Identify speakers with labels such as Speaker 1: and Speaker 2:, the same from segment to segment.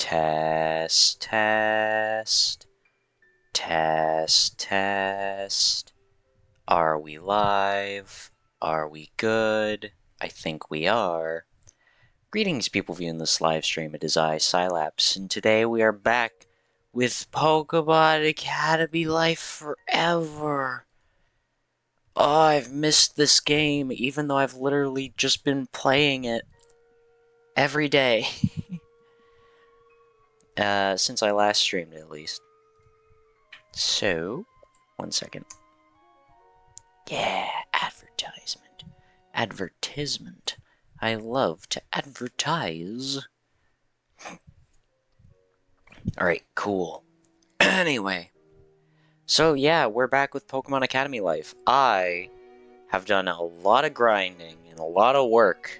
Speaker 1: Test, test, test, test. Are we live? Are we good? I think we are. Greetings, people viewing this live stream. It is I, Sylaps, and today we are back with Pokemon Academy Life Forever. Oh, I've missed this game, even though I've literally just been playing it every day. Since I last streamed, at least. So, one second. Yeah, advertisement. Advertisement. I love to advertise. Alright, cool. Anyway. So yeah, we're back with Pokemon Academy Life. I have done a lot of grinding and a lot of work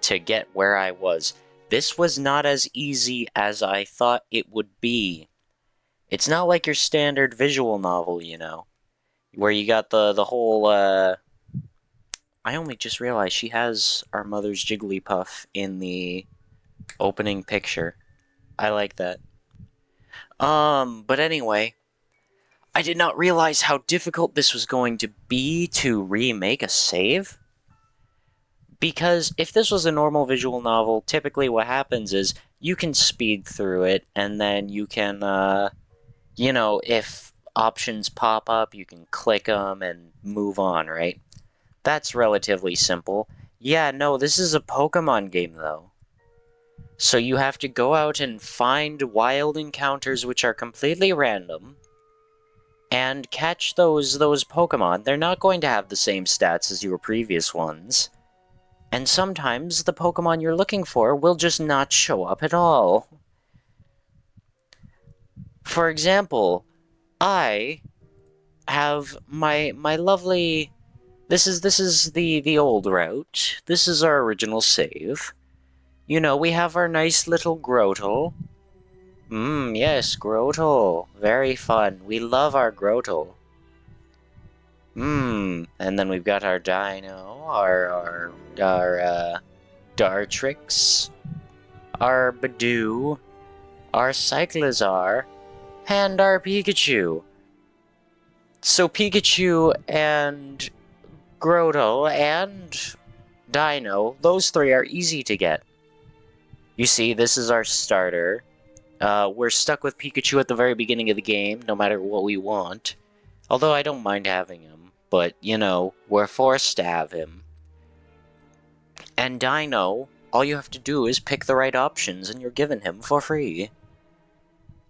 Speaker 1: to get where I was. This was not as easy as I thought it would be. It's not like your standard visual novel, you know, where you got the whole, I only just realized she has our mother's Jigglypuff in the opening picture. I like that. But anyway, I did not realize how difficult this was going to be to remake a save. Because if this was a normal visual novel, typically what happens is you can speed through it, and then you can, you know, if options pop up, you can click them and move on, right? That's relatively simple. Yeah, no, this is a Pokemon game, though. So you have to go out and find wild encounters which are completely random, and catch those Pokemon. They're not going to have the same stats as your previous ones. And sometimes the Pokemon you're looking for will just not show up at all. For example, I have my lovely... This is the old route. This is our original save. You know, we have our nice little Grotle. Yes, Grotle. Very fun. We love our Grotle. And then we've got our Dino, our Dartrix, our Badoo, our Cyclizar, and our Pikachu. So Pikachu and Grotle and Dino, those three are easy to get. You see, this is our starter. We're stuck with Pikachu at the very beginning of the game, no matter what we want. Although I don't mind having him, but, you know, we're forced to have him. And Dino, all you have to do is pick the right options and you're given him for free.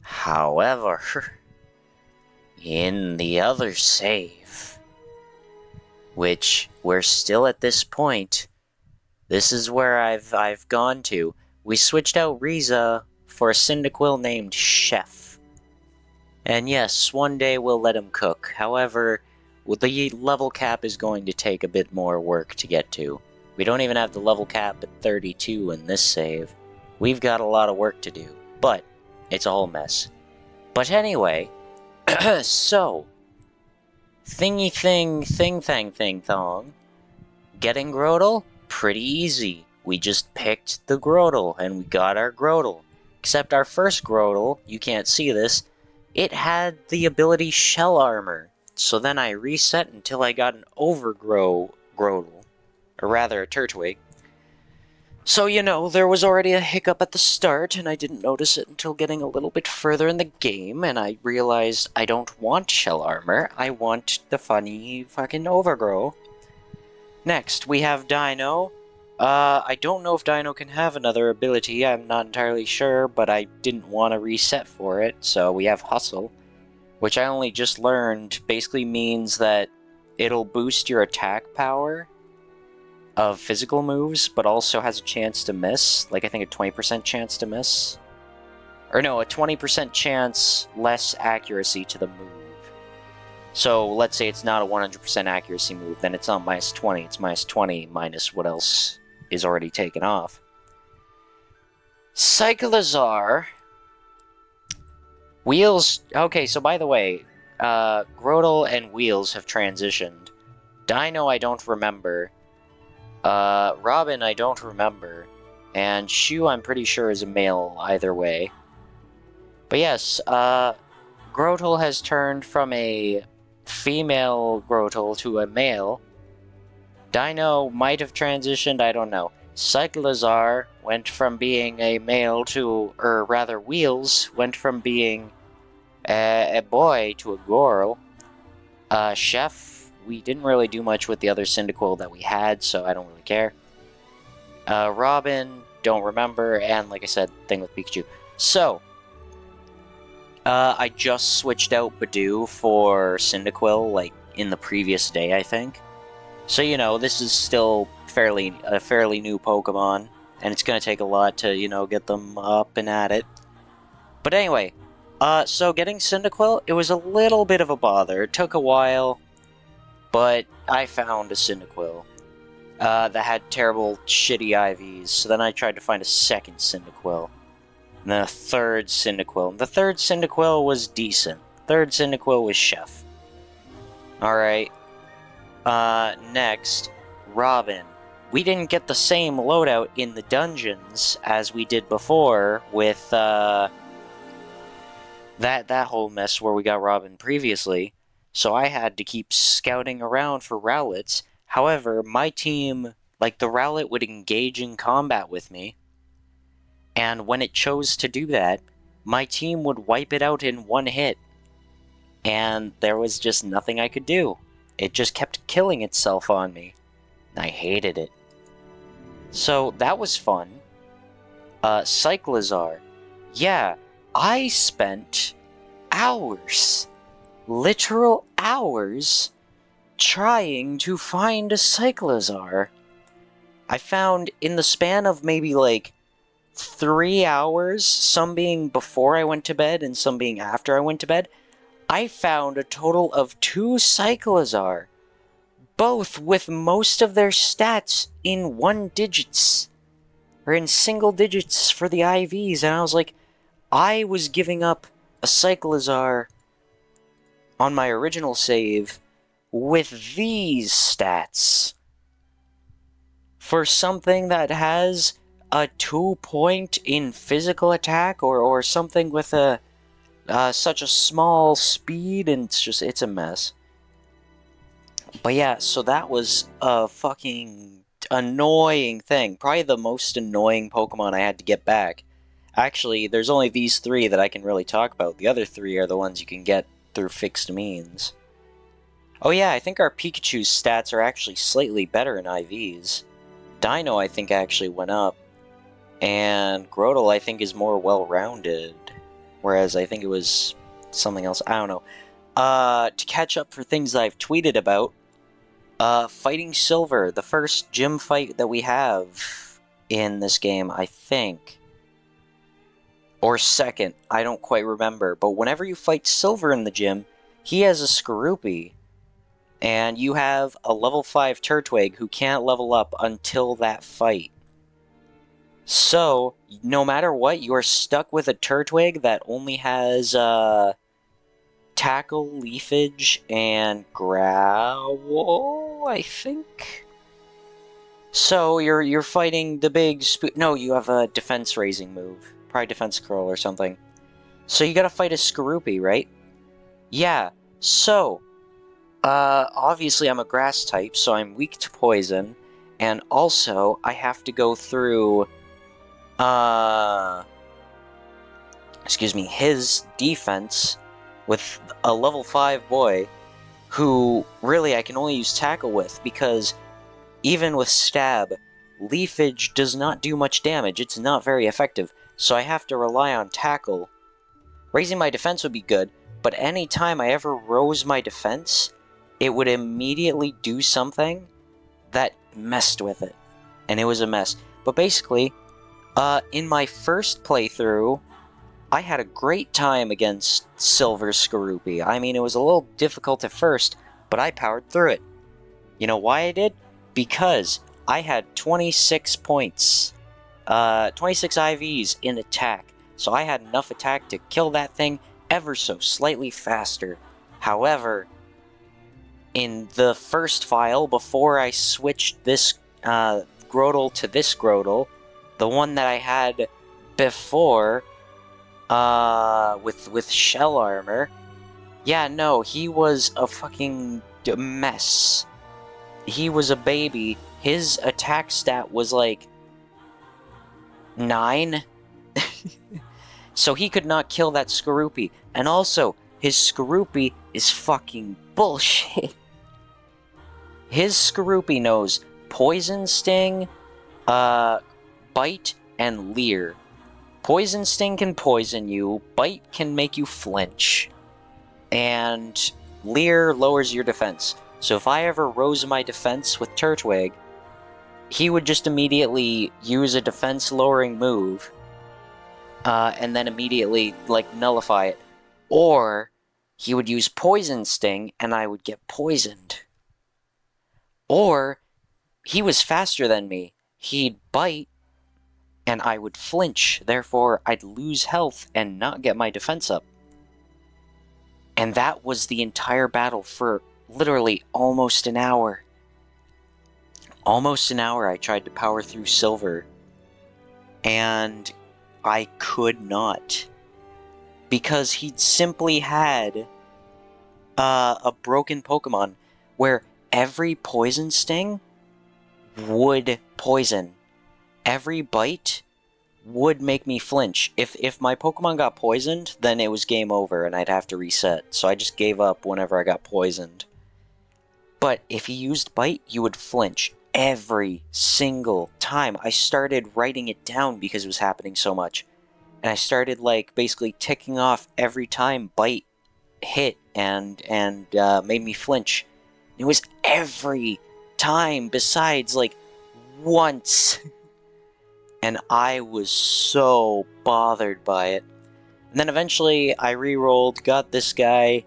Speaker 1: However, in the other save, which we're still at this point, this is where I've gone to. We switched out Riza for a Cyndaquil named Chef. And yes, one day we'll let him cook. However, the level cap is going to take a bit more work to get to. We don't even have the level cap at 32 in this save. We've got a lot of work to do, but it's a whole mess. But anyway, so, thing thong. Getting Grotle? Pretty easy. We just picked the Grotle, and we got our Grotle. Except our first Grotle, you can't see this, it had the ability Shell Armor. So then I reset until I got an Overgrow Grotle. Or rather, a Turtwig. So, you know, there was already a hiccup at the start, and I didn't notice it until getting a little bit further in the game, and I realized I don't want Shell Armor, I want the funny fucking Overgrow. Next, we have Dino. I don't know if Dino can have another ability, I'm not entirely sure, but I didn't want to reset for it, so we have Hustle, which I only just learned basically means that it'll boost your attack power of physical moves, but also has a chance to miss, like I think a 20% chance to miss. Or no, a 20% chance less accuracy to the move. So let's say it's not a 100% accuracy move, then it's not minus 20, it's minus 20 minus what else is already taken off. Cyclizar. Wheels. Okay, so by the way, Grotle and Wheels have transitioned. Dino I don't remember. Robin I don't remember. And Shu I'm pretty sure is a male either way. But yes, Grotle has turned from a female Grotle to a male. Dino might have transitioned, I don't know. Cyclizar went from being a male to, or rather, Wheels went from being a boy to a girl. Chef, we didn't really do much with the other Cyndaquil that we had, so I don't really care. Robin, don't remember, and like I said, thing with Pikachu. So, I just switched out Badoo for Cyndaquil, like, in the previous day, I think. So, you know, this is still a fairly new Pokemon, and it's gonna take a lot to, you know, get them up and at it. But anyway, so getting Cyndaquil, it was a little bit of a bother. It took a while, but I found a Cyndaquil that had terrible, shitty IVs, so then I tried to find a second Cyndaquil. And then a third Cyndaquil. The third Cyndaquil was decent. Third Cyndaquil was Chef. Alright. Next, Robin. We didn't get the same loadout in the dungeons as we did before with, that whole mess where we got Robin previously. So I had to keep scouting around for Rowlets. However, my team, like, the Rowlet would engage in combat with me. And when it chose to do that, my team would wipe it out in one hit. And there was just nothing I could do. It just kept killing itself on me. I hated it. So that was fun. Cyclizar. Yeah, I spent hours, literal hours, trying to find a Cyclizar. I found in the span of maybe like 3 hours, some being before I went to bed and some being after I went to bed, I found a total of 2 Cyclizar, both with most of their stats in 1 digits, or in single digits for the IVs, and I was like, I was giving up a Cyclizar on my original save with these stats for something that has a 2-point in physical attack, or something with a such a small speed, and it's a mess. But yeah, so that was a fucking annoying thing. Probably the most annoying Pokemon I had to get back. Actually, there's only these 3 that I can really talk about. The other 3 are the ones you can get through fixed means. Oh yeah, I think our Pikachu's stats are actually slightly better in IVs. Dino, I think, actually went up. And Grotle, I think, is more well-rounded. Whereas I think it was something else. I don't know. To catch up for things I've tweeted about, fighting Silver, the first gym fight that we have in this game, I think. Or second, I don't quite remember. But whenever you fight Silver in the gym, he has a Skorupi. And you have a level 5 Turtwig who can't level up until that fight. So, no matter what, you are stuck with a Turtwig that only has, Tackle, Leafage, and Growl, I think? So, you're fighting the big no, you have a defense-raising move. Probably Defense Curl or something. So you gotta fight a Skorupi, right? Yeah, so, obviously I'm a Grass type, so I'm weak to Poison, and also, I have to go through, excuse me, his defense with a level 5 boy who really I can only use Tackle with, because even with Stab, Leafage does not do much damage. It's not very effective, so I have to rely on Tackle. Raising my defense would be good, but any time I ever rose my defense, it would immediately do something that messed with it, and it was a mess. But basically, in my first playthrough, I had a great time against Silver Skorupi. I mean, it was a little difficult at first, but I powered through it. You know why I did? Because I had 26 points. 26 IVs in attack, so I had enough attack to kill that thing ever so slightly faster. However, in the first file, before I switched this Grotle to this Grotle, the one that I had before, with shell armor. Yeah, no, he was a fucking mess. He was a baby. His attack stat was like 9. So he could not kill that Skorupi. And also, his Skorupi is fucking bullshit. His Skorupi knows Poison Sting, Bite, and Leer. Poison Sting can poison you, Bite can make you flinch, and Leer lowers your defense. So if I ever rose my defense with Turtwig, he would just immediately use a defense-lowering move, and then immediately, like, nullify it. Or he would use Poison Sting, and I would get poisoned. Or he was faster than me. He'd bite, and I would flinch. Therefore, I'd lose health and not get my defense up. And that was the entire battle for literally almost an hour. Almost an hour I tried to power through Silver. And I could not. Because he'd simply had a broken Pokemon where every Poison Sting would poison. Every bite would make me flinch. If my Pokemon got poisoned, then it was game over and I'd have to reset. So I just gave up whenever I got poisoned. But if he used bite, you would flinch every single time. I started writing it down because it was happening so much. And I started, like, basically ticking off every time bite hit and made me flinch. It was every time besides, like, once. And I was so bothered by it. And then eventually I re-rolled, got this guy,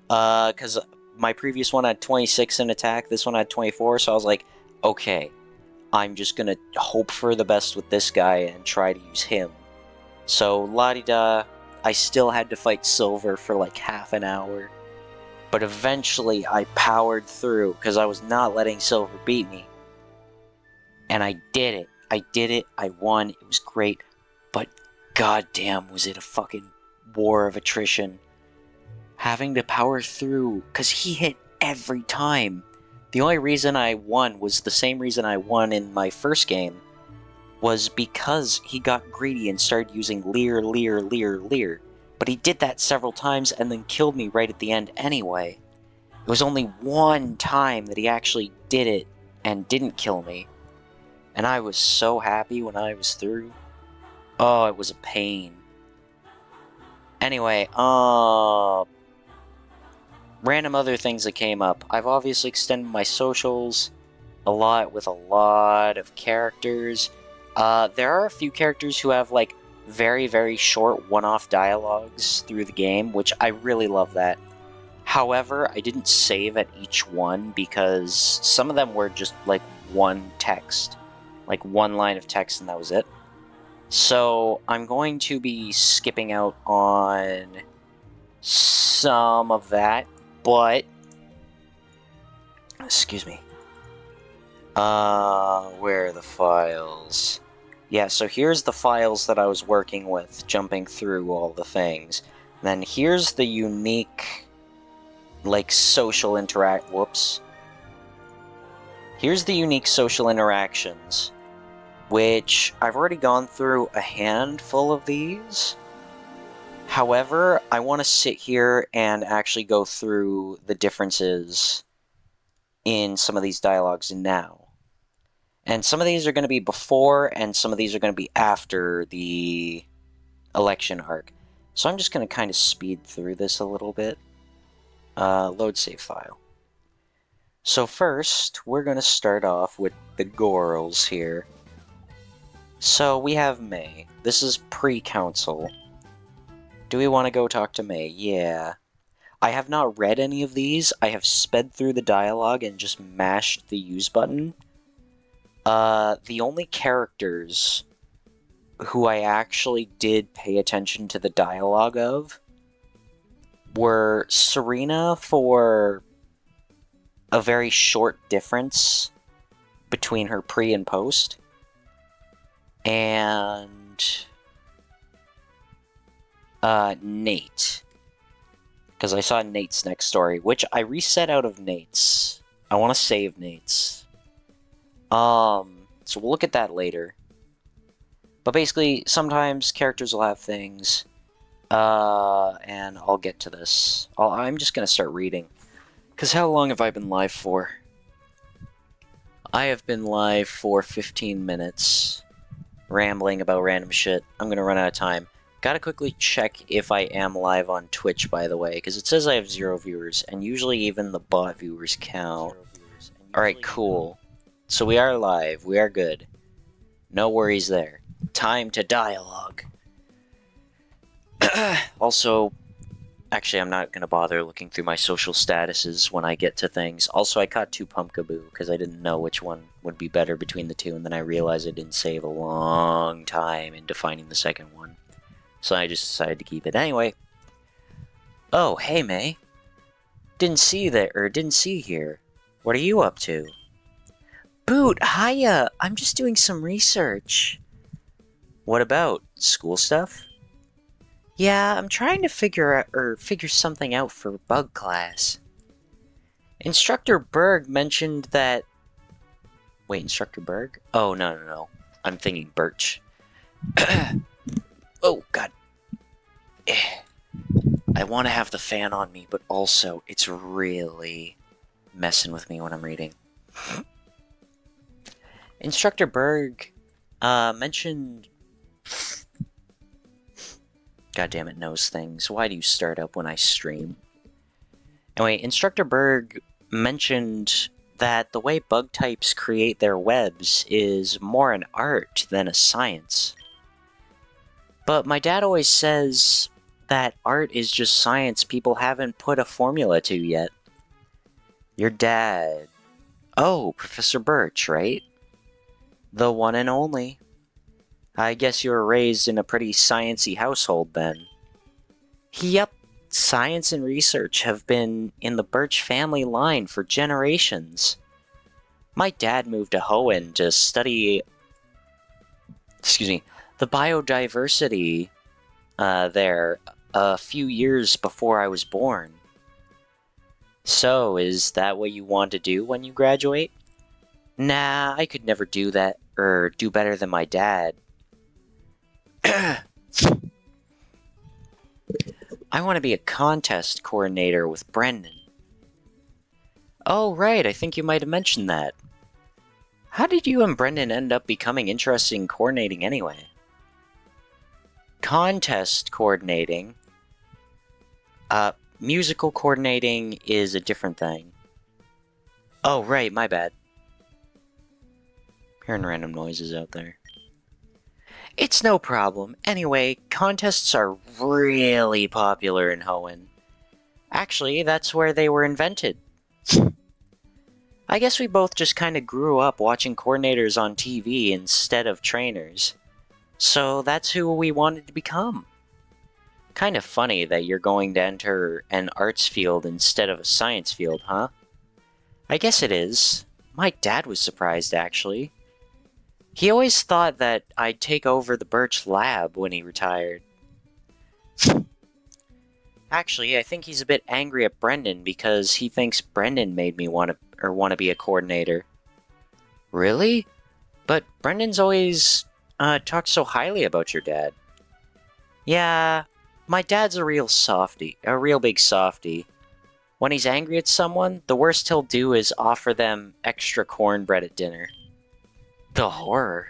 Speaker 1: because my previous one had 26 in attack, this one had 24, so I was like, okay, I'm just gonna hope for the best with this guy and try to use him. So, la-di-da, I still had to fight Silver for like half an hour. But eventually I powered through, because I was not letting Silver beat me. And I did it. I did it, I won, it was great. But goddamn was it a fucking war of attrition. Having to power through, because he hit every time. The only reason I won was the same reason I won in my first game. Was because he got greedy and started using Leer, Leer, Leer, Leer. But he did that several times and then killed me right at the end anyway. It was only one time that he actually did it and didn't kill me. And I was so happy when I was through. Oh, it was a pain. Anyway, random other things that came up. I've obviously extended my socials a lot with a lot of characters. There are a few characters who have, like, very, very short one-off dialogues through the game, which I really love that. However, I didn't save at each one because some of them were just, like, one text. Like, one line of text and that was it. So, I'm going to be skipping out on some of that, but... Excuse me. Where are the files? Yeah, so here's the files that I was working with, jumping through all the things. Then here's the unique, like, social whoops. Here's the unique social interactions, which I've already gone through a handful of these. However, I want to sit here and actually go through the differences in some of these dialogues now. And some of these are going to be before, and some of these are going to be after the election arc. So I'm just going to kind of speed through this a little bit. Load save file. So first, we're going to start off with the Gorals here. So we have May. This is pre-council. Do we want to go talk to May? Yeah. I have not read any of these. I have sped through the dialogue and just mashed the use button. The only characters who I actually did pay attention to the dialogue of were Serena for a very short difference between her pre and post, and Nate. Because I saw Nate's next story, which I reset out of Nate's. I want to save Nate's. So we'll look at that later. But basically, sometimes characters will have things, and I'll get to this. I'm just gonna start reading. Because how long have I been live for? I have been live for 15 minutes, rambling about random shit. I'm gonna run out of time. Gotta quickly check if I am live on Twitch, by the way, because it says I have 0 viewers, and usually even the bot viewers count. Alright, cool. So we are live, we are good. No worries there. Time to dialogue. Also, actually, I'm not gonna bother looking through my social statuses when I get to things. Also, I caught 2 Pumpkaboo, because I didn't know which one would be better between the two, and then I realized I didn't save a long time into finding the second one. So I just decided to keep it anyway. Oh, hey, May. Didn't see you here. What are you up to? Boot, hiya! I'm just doing some research. What about? School stuff? Yeah, I'm trying to figure something out for bug class. Instructor Berg mentioned that... Wait, Instructor Berg? Oh, no. I'm thinking Birch. Oh, God. I want to have the fan on me, but also, it's really messing with me when I'm reading. Instructor Berg mentioned... Goddammit knows things. Why do you start up when I stream? Anyway, Instructor Berg mentioned that the way bug types create their webs is more an art than a science. But my dad always says that art is just science people haven't put a formula to yet. Your dad... Oh, Professor Birch, right? The one and only. I guess you were raised in a pretty science-y household, then. Yep, science and research have been in the Birch family line for generations. My dad moved to Hoenn to study... the biodiversity there a few years before I was born. So, is that what you want to do when you graduate? Nah, I could never do that, or do better than my dad. I want to be a contest coordinator with Brendan. Oh, right, I think you might have mentioned that. How did you and Brendan end up becoming interested in coordinating anyway? Contest coordinating? Musical coordinating is a different thing. Oh, right, my bad. Hearing random noises out there. It's no problem. Anyway, contests are really popular in Hoenn. Actually, that's where they were invented. I guess we both just kinda grew up watching coordinators on TV instead of trainers. So that's who we wanted to become. Kind of funny that you're going to enter an arts field instead of a science field, huh? I guess it is. My dad was surprised, actually. He always thought that I'd take over the Birch lab when he retired. Actually, I think he's a bit angry at Brendan because he thinks Brendan made me want to be a coordinator. Really? But Brendan's always talked so highly about your dad. Yeah, my dad's a real big softy. When he's angry at someone, the worst he'll do is offer them extra cornbread at dinner. The horror.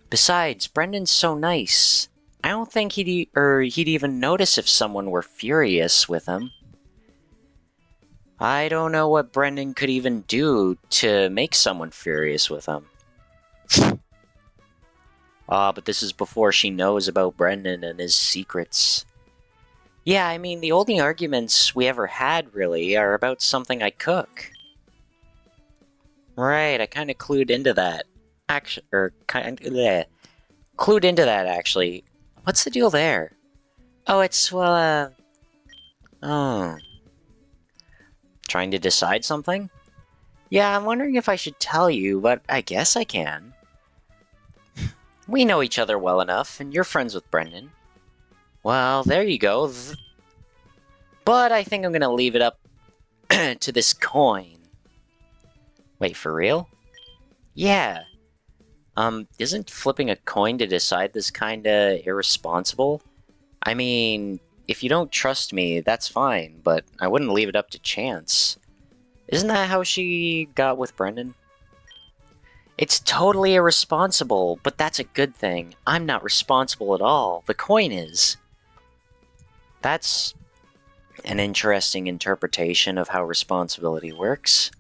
Speaker 1: Besides, Brendan's so nice. I don't think he'd even notice if someone were furious with him. I don't know what Brendan could even do to make someone furious with him. But this is before she knows about Brendan and his secrets. Yeah, I mean, the only arguments we ever had, really, are about something I cook. Right, I kinda clued into that. Clued into that, actually. What's the deal there? Oh, it's, well, oh. Trying to decide something? Yeah, I'm wondering if I should tell you, but I guess I can. We know each other well enough, and you're friends with Brendan. Well, there you go. But I think I'm gonna leave it up to this coin. Wait, for real? Yeah. Isn't flipping a coin to decide this kinda irresponsible? I mean, if you don't trust me, that's fine, but I wouldn't leave it up to chance. Isn't that how she got with Brendan? It's totally irresponsible, but that's a good thing. I'm not responsible at all. The coin is. That's an interesting interpretation of how responsibility works.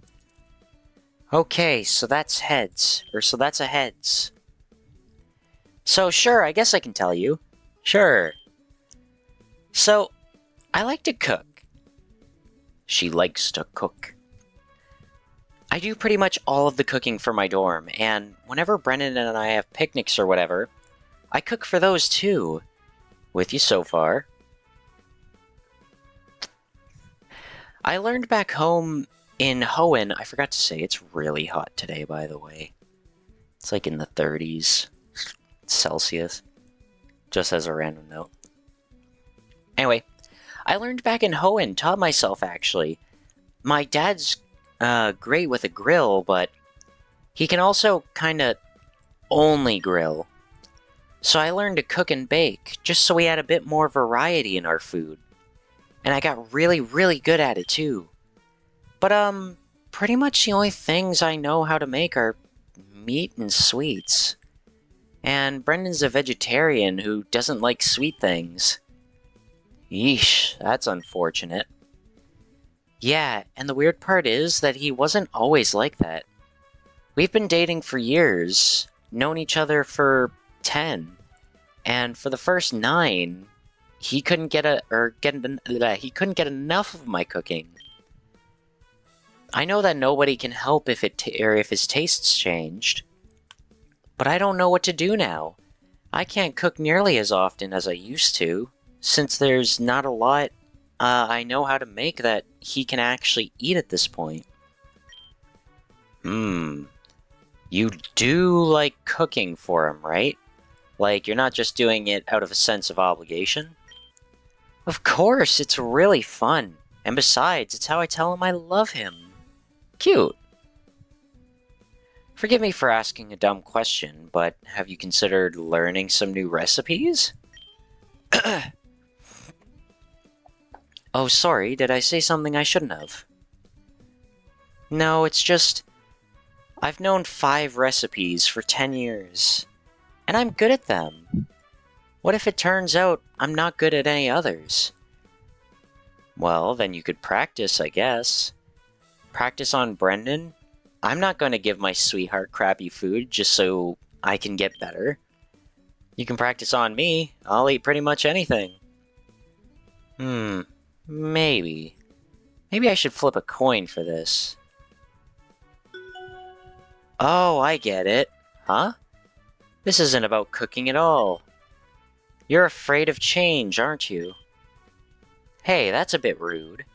Speaker 1: Okay, so that's heads. So that's a heads. So sure, I guess I can tell you. Sure. So, I like to cook. She likes to cook. I do pretty much all of the cooking for my dorm, and whenever Brennan and I have picnics or whatever, I cook for those too. With you so far. I learned back home in Hoenn, I forgot to say, it's really hot today, by the way. It's like in the 30s Celsius. Just as a random note. Anyway, I learned back in Hoenn, taught myself actually. My dad's great with a grill, but he can also kinda only grill. So I learned to cook and bake, just so we had a bit more variety in our food. And I got really, really good at it too. But pretty much the only things I know how to make are meat and sweets. And Brendan's a vegetarian who doesn't like sweet things. Yeesh, that's unfortunate. Yeah, and the weird part is that he wasn't always like that. We've been dating for years, known each other for 10, and for the first 9, he couldn't get enough of my cooking. I know that nobody can help if his tastes changed, but I don't know what to do now. I can't cook nearly as often as I used to, since there's not a lot I know how to make that he can actually eat at this point. You do like cooking for him, right? Like, you're not just doing it out of a sense of obligation? Of course, it's really fun. And besides, it's how I tell him I love him. Cute. Forgive me for asking a dumb question, but have you considered learning some new recipes? Oh, sorry, did I say something I shouldn't have? No, it's just... I've known 5 recipes for 10 years, and I'm good at them. What if it turns out I'm not good at any others? Well, then you could practice, I guess. Practice on Brendan? I'm not going to give my sweetheart crappy food just so I can get better. You can practice on me. I'll eat pretty much anything. Maybe. Maybe I should flip a coin for this. Oh, I get it. Huh? This isn't about cooking at all. You're afraid of change, aren't you? Hey, that's a bit rude.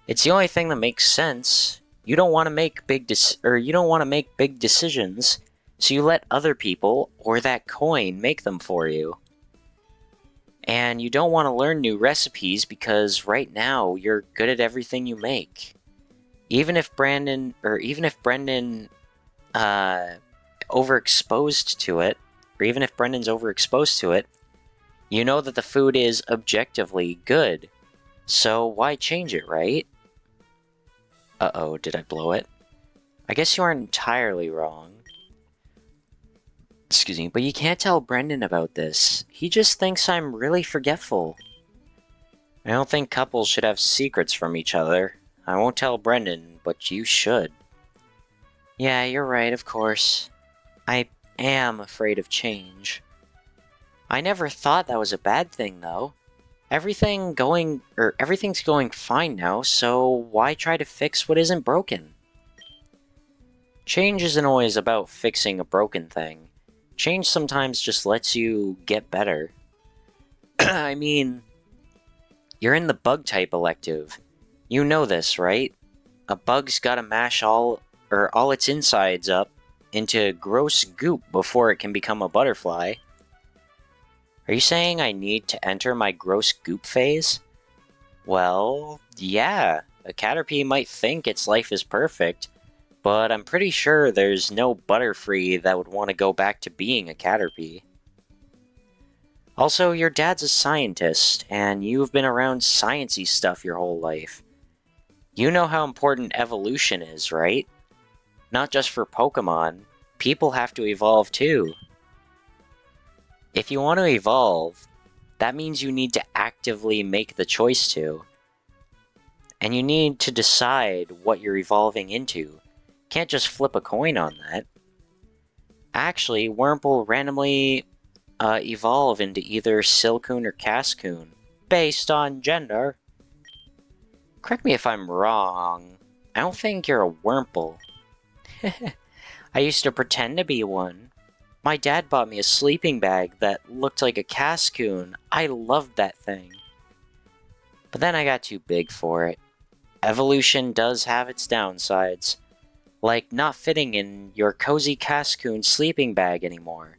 Speaker 1: It's the only thing that makes sense. You don't want to make big decisions, so you let other people or that coin make them for you. And you don't want to learn new recipes because right now you're good at everything you make. Even if Brendan overexposed to it, or even if Brendan's overexposed to it, you know that the food is objectively good. So why change it, right? Uh-oh, did I blow it? I guess you aren't entirely wrong. Excuse me, but you can't tell Brendan about this. He just thinks I'm really forgetful. I don't think couples should have secrets from each other. I won't tell Brendan, but you should. Yeah, you're right, of course. I am afraid of change. I never thought that was a bad thing, though. Everything's going fine now, so why try to fix what isn't broken? Change isn't always about fixing a broken thing. Change sometimes just lets you get better. I mean, you're in the bug type elective. You know this, right? A bug's gotta mash all its insides up into gross goop before it can become a butterfly. Are you saying I need to enter my gross goop phase? Well, yeah, a Caterpie might think its life is perfect, but I'm pretty sure there's no Butterfree that would want to go back to being a Caterpie. Also, your dad's a scientist, and you've been around sciencey stuff your whole life. You know how important evolution is, right? Not just for Pokemon, people have to evolve too. If you want to evolve, that means you need to actively make the choice to. And you need to decide what you're evolving into. Can't just flip a coin on that. Actually, Wurmple randomly evolve into either Silcoon or Cascoon, based on gender. Correct me if I'm wrong, I don't think you're a Wurmple. I used to pretend to be one. My dad bought me a sleeping bag that looked like a Cascoon. I loved that thing. But then I got too big for it. Evolution does have its downsides, like not fitting in your cozy Cascoon sleeping bag anymore.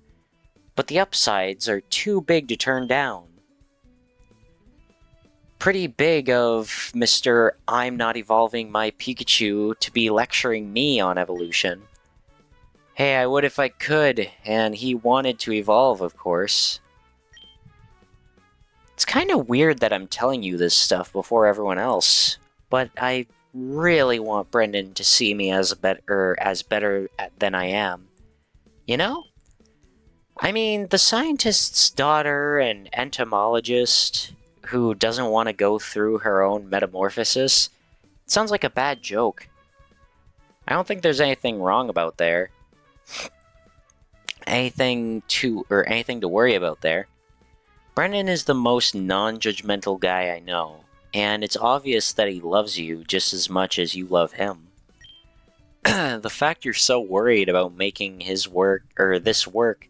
Speaker 1: But the upsides are too big to turn down. Pretty big of Mr. I'm not evolving my Pikachu to be lecturing me on evolution. Hey, I would if I could, and he wanted to evolve, of course. It's kind of weird that I'm telling you this stuff before everyone else, but I really want Brendan to see me as better than I am. You know? I mean, the scientist's daughter and entomologist who doesn't want to go through her own metamorphosis, it sounds like a bad joke. I don't think there's anything wrong about there. anything to worry about there. Brendan is the most non-judgmental guy I know, and it's obvious that he loves you just as much as you love him. The fact you're so worried about making this work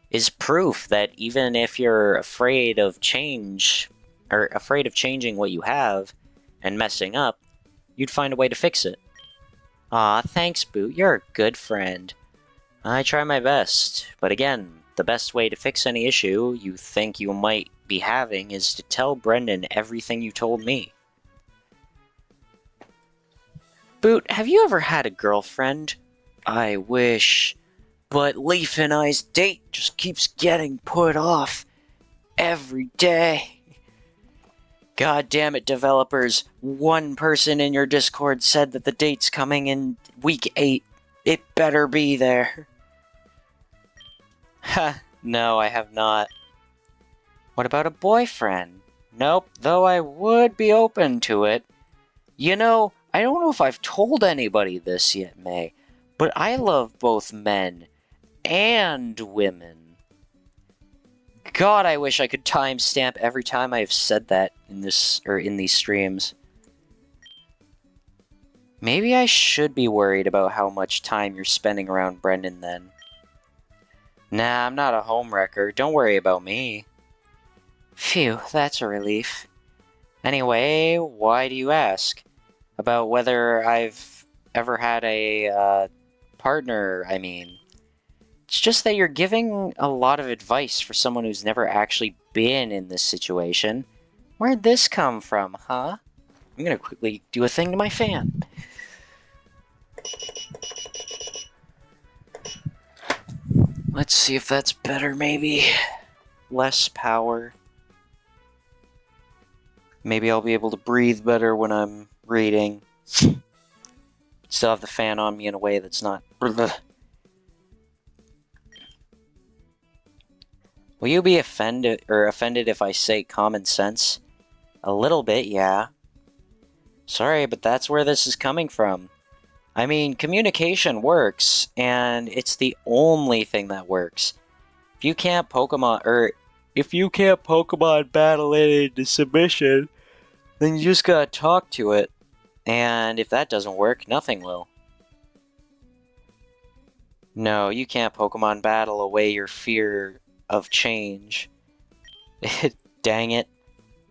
Speaker 1: is proof that even if you're afraid of changing what you have and messing up, you'd find a way to fix it. Aw, thanks, Boot. You're a good friend. I try my best, but again, the best way to fix any issue you think you might be having is to tell Brendan everything you told me. Boot, have you ever had a girlfriend? I wish, but Leaf and I's date just keeps getting put off every day. God damn it, developers. One person in your Discord said that the date's coming in week 8. It better be there. Ha, no, I have not. What about a boyfriend? Nope, though I would be open to it. You know, I don't know if I've told anybody this yet, May, but I love both men and women. God, I wish I could timestamp every time I've said that in these streams. Maybe I should be worried about how much time you're spending around Brendan then. Nah, I'm not a homewrecker. Don't worry about me. Phew, that's a relief. Anyway, why do you ask? About whether I've ever had a partner, I mean. It's just that you're giving a lot of advice for someone who's never actually been in this situation. Where'd this come from, huh? I'm gonna quickly do a thing to my fan. Let's see if that's better, maybe. Less power. Maybe I'll be able to breathe better when I'm reading. Still have the fan on me in a way that's not... Will you be offended if I say common sense? A little bit, yeah. Sorry, but that's where this is coming from. I mean, communication works, and it's the only thing that works. If you can't Pokemon battle it into submission, then you just gotta talk to it. And if that doesn't work, nothing will. No, you can't Pokemon battle away your fear of change. Dang it.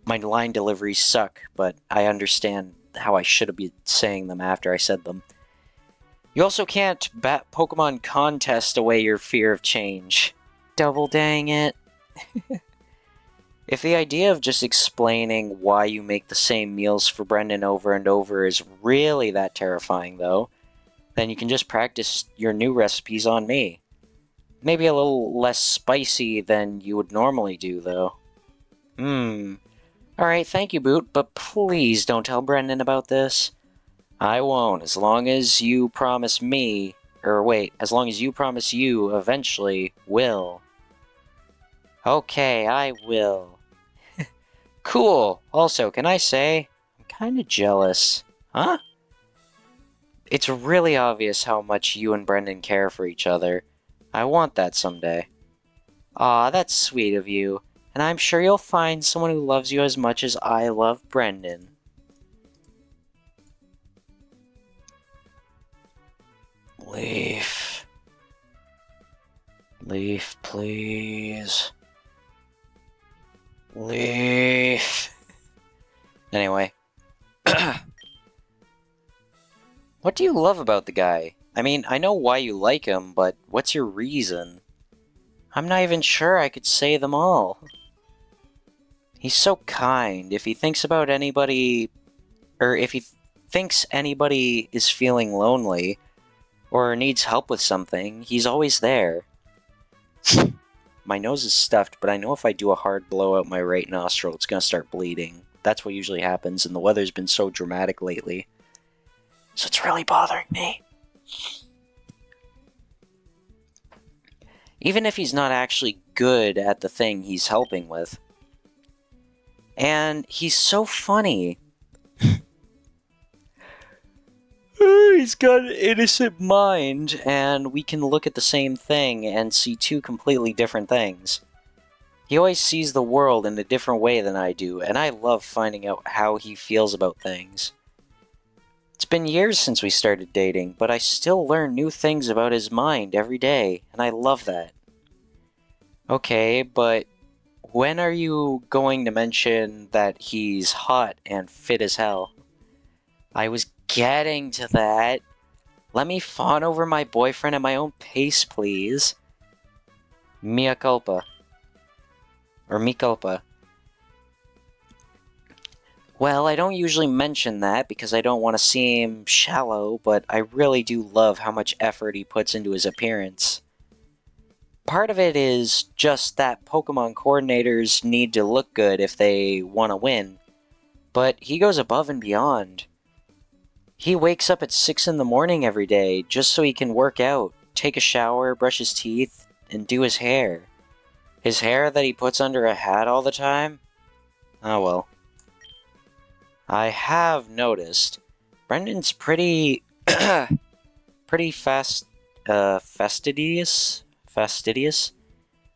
Speaker 1: My line deliveries suck, but I understand how I should have been saying them after I said them. You also can't Pokemon contest away your fear of change. Double dang it. If the idea of just explaining why you make the same meals for Brendan over and over is really that terrifying, though, then you can just practice your new recipes on me. Maybe a little less spicy than you would normally do, though. Alright, thank you, Boot, but please don't tell Brendan about this. I won't, as long as you promise me... Or wait, as long as you promise you eventually will. Okay, I will. Cool. Also, can I say, I'm kinda jealous. Huh? It's really obvious how much you and Brendan care for each other. I want that someday. Aw, that's sweet of you. And I'm sure you'll find someone who loves you as much as I love Brendan. Leaf. Leaf, please. Leaf. Anyway. What do you love about the guy? I mean, I know why you like him, but what's your reason? I'm not even sure I could say them all. He's so kind. If he thinks about anybody... Or if he thinks anybody is feeling lonely, or needs help with something, he's always there. My nose is stuffed, but I know if I do a hard blow out my right nostril, it's gonna start bleeding. That's what usually happens, and the weather's been so dramatic lately. So it's really bothering me. Even if he's not actually good at the thing he's helping with. And he's so funny. He's got an innocent mind, and we can look at the same thing and see two completely different things. He always sees the world in a different way than I do, and I love finding out how he feels about things. It's been years since we started dating, but I still learn new things about his mind every day, and I love that. Okay, but when are you going to mention that he's hot and fit as hell? I was getting to that. Let me fawn over my boyfriend at my own pace, please. Mea culpa. Or me culpa. Well, I don't usually mention that because I don't want to seem shallow, but I really do love how much effort he puts into his appearance. Part of it is just that Pokemon coordinators need to look good if they want to win, but he goes above and beyond. He wakes up at 6 in the morning every day just so he can work out, take a shower, brush his teeth, and do his hair. His hair that he puts under a hat all the time? Oh well. I have noticed Brendan's pretty fastidious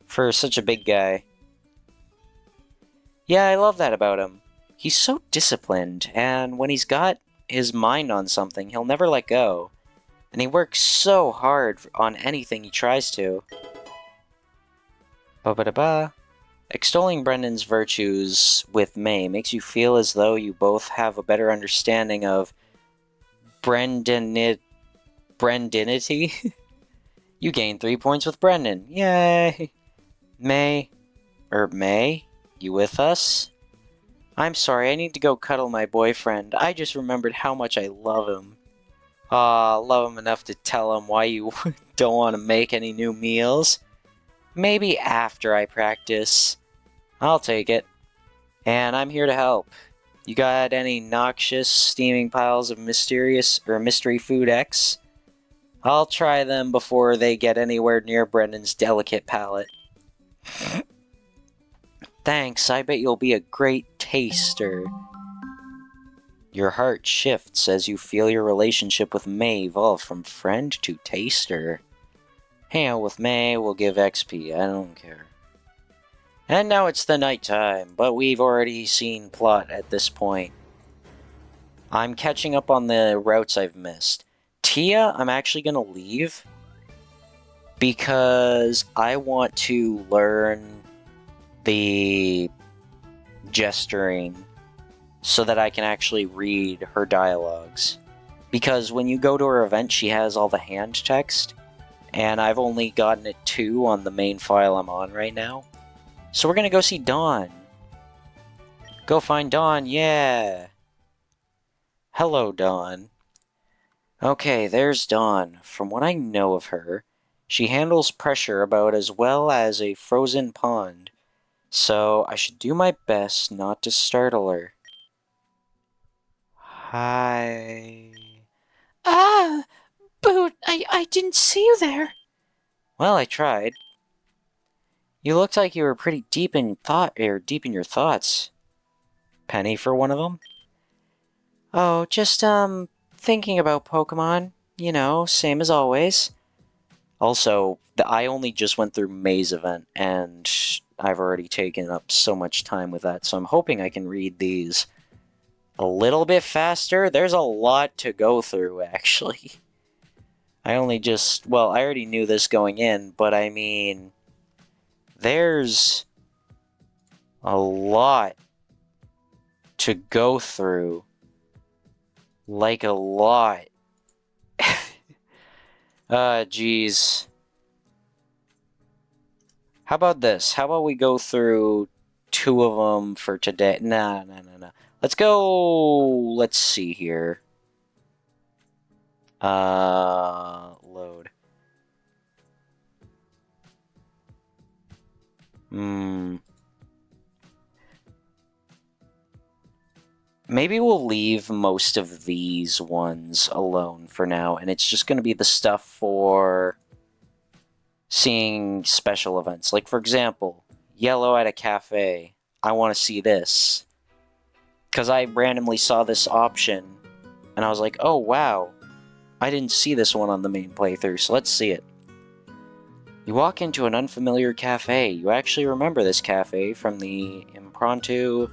Speaker 1: for such a big guy. Yeah, I love that about him. He's so disciplined, and when he's got his mind on something, he'll never let go. And he works so hard on anything he tries to. Ba-ba-da-ba. Extolling Brendan's virtues with May makes you feel as though you both have a better understanding of Brendanity. You gain 3 points with Brendan. Yay! May, you with us? I'm sorry, I need to go cuddle my boyfriend. I just remembered how much I love him. Aw, love him enough to tell him why you don't want to make any new meals. Maybe after I practice. I'll take it. And I'm here to help. You got any noxious, steaming piles of mystery food X? I'll try them before they get anywhere near Brendan's delicate palate. Thanks, I bet you'll be a great taster. Your heart shifts as you feel your relationship with May evolve from friend to taster. Hang out with May, we'll give XP, I don't care. And now it's the nighttime, but we've already seen plot at this point. I'm catching up on the routes I've missed. Tia, I'm actually gonna leave because I want to learn the gesturing so that I can actually read her dialogues. Because when you go to her event, she has all the hand text, and I've only gotten it 2 on the main file I'm on right now. So we're gonna go see Dawn. Go find Dawn, yeah! Hello, Dawn. Okay, there's Dawn. From what I know of her, she handles pressure about as well as a frozen pond. So I should do my best not to startle her. Hi.
Speaker 2: Ah, Boot, I didn't see you there.
Speaker 1: Well, I tried. You looked like you were pretty deep in deep in your thoughts. Penny for one of them? Oh, just, thinking about Pokemon. You know, same as always. Also, I only just went through May's event, and I've already taken up so much time with that, so I'm hoping I can read these a little bit faster. There's a lot to go through, actually. I already knew this going in, but I mean, there's a lot to go through. Like a lot. Geez. How about this? How about we go through 2 of them for today? Nah. Let's go. Let's see here. Load. Maybe we'll leave most of these ones alone for now, and it's just going to be the stuff for seeing special events. Like, for example, yellow at a cafe. I want to see this. Because I randomly saw this option, and I was like, oh, wow. I didn't see this one on the main playthrough, so let's see it. You walk into an unfamiliar cafe. You actually remember this cafe from the impromptu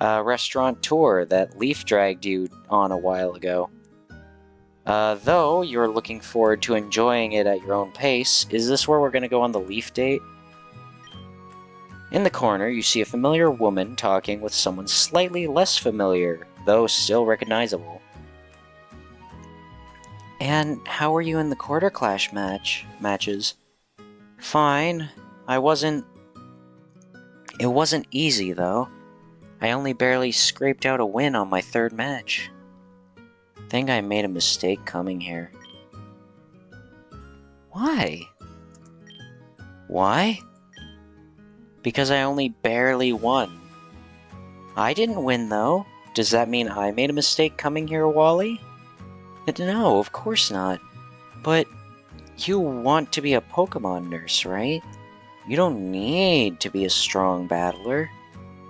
Speaker 1: restaurant tour that Leaf dragged you on a while ago. Though you're looking forward to enjoying it at your own pace, is this where we're going to go on the Leaf date? In the corner, you see a familiar woman talking with someone slightly less familiar, though still recognizable. And how were you in the quarter clash matches? Fine. It wasn't easy, though. I only barely scraped out a win on my 3rd match. Think I made a mistake coming here. Why? Why? Because I only barely won. I didn't win, though. Does that mean I made a mistake coming here, Wally? No, of course not. But you want to be a Pokemon nurse, right? You don't need to be a strong battler.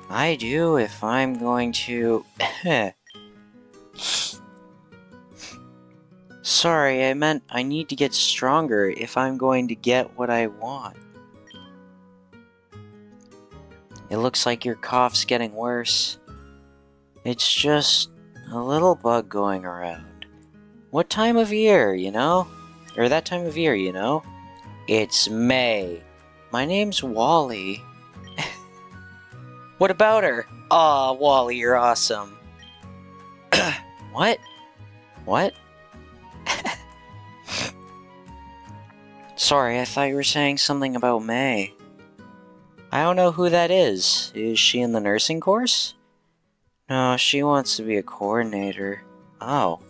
Speaker 1: I do if I'm going to... Sorry, I meant I need to get stronger if I'm going to get what I want. It looks like your cough's getting worse. It's just a little bug going around. What time of year, you know? Or that time of year, you know? It's May. My name's Wally. What about her? Aw, Wally, you're awesome. What? What? Sorry, I thought you were saying something about May. I don't know who that is. Is she in the nursing course? No, she wants to be a coordinator. Oh.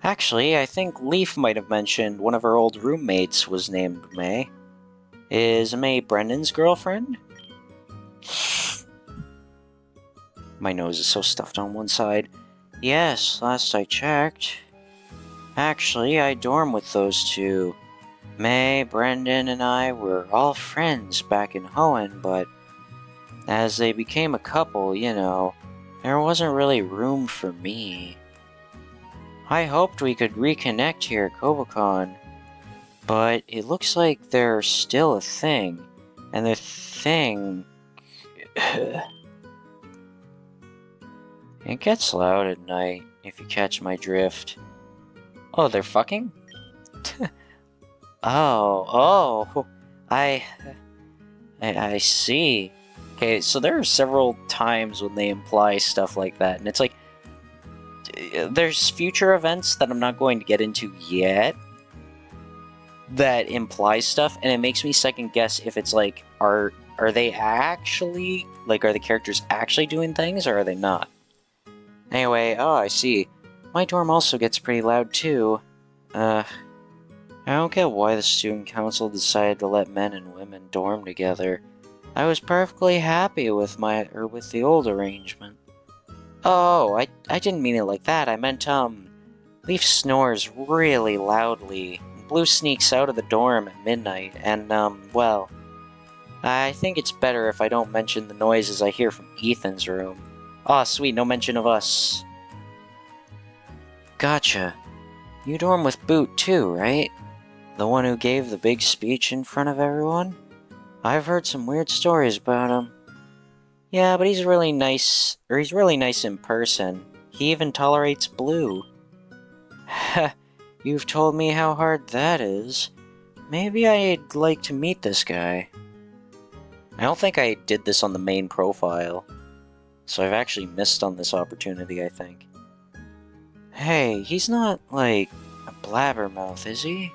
Speaker 1: Actually, I think Leaf might have mentioned one of her old roommates was named May. Is May Brendan's girlfriend? My nose is so stuffed on one side. Yes, last I checked. Actually, I dorm with those two. May, Brendan, and I were all friends back in Hoenn, but as they became a couple, you know, there wasn't really room for me. I hoped we could reconnect here at Kobakon, but it looks like they're still a thing, and the thing... It gets loud at night, if you catch my drift. Oh, they're fucking? Oh, I see. Okay, so there are several times when they imply stuff like that, and it's like, there's future events that I'm not going to get into yet that imply stuff, and it makes me second guess if it's like, are are they actually, like, are the characters actually doing things, or are they not? Anyway, oh, I see. My dorm also gets pretty loud, too. I don't get why the student council decided to let men and women dorm together. I was perfectly happy with with the old arrangement. Oh, I didn't mean it like that. I meant, Leaf snores really loudly. Blue sneaks out of the dorm at midnight, and, well, I think it's better if I don't mention the noises I hear from Ethan's room. Aw, sweet, no mention of us. Gotcha. You dorm with Boot too, right? The one who gave the big speech in front of everyone? I've heard some weird stories about him. Yeah, but he's really nice in person. He even tolerates Blue. You've told me how hard that is. Maybe I'd like to meet this guy. I don't think I did this on the main profile, so I've actually missed on this opportunity, I think. Hey, he's not, like, a blabbermouth, is he?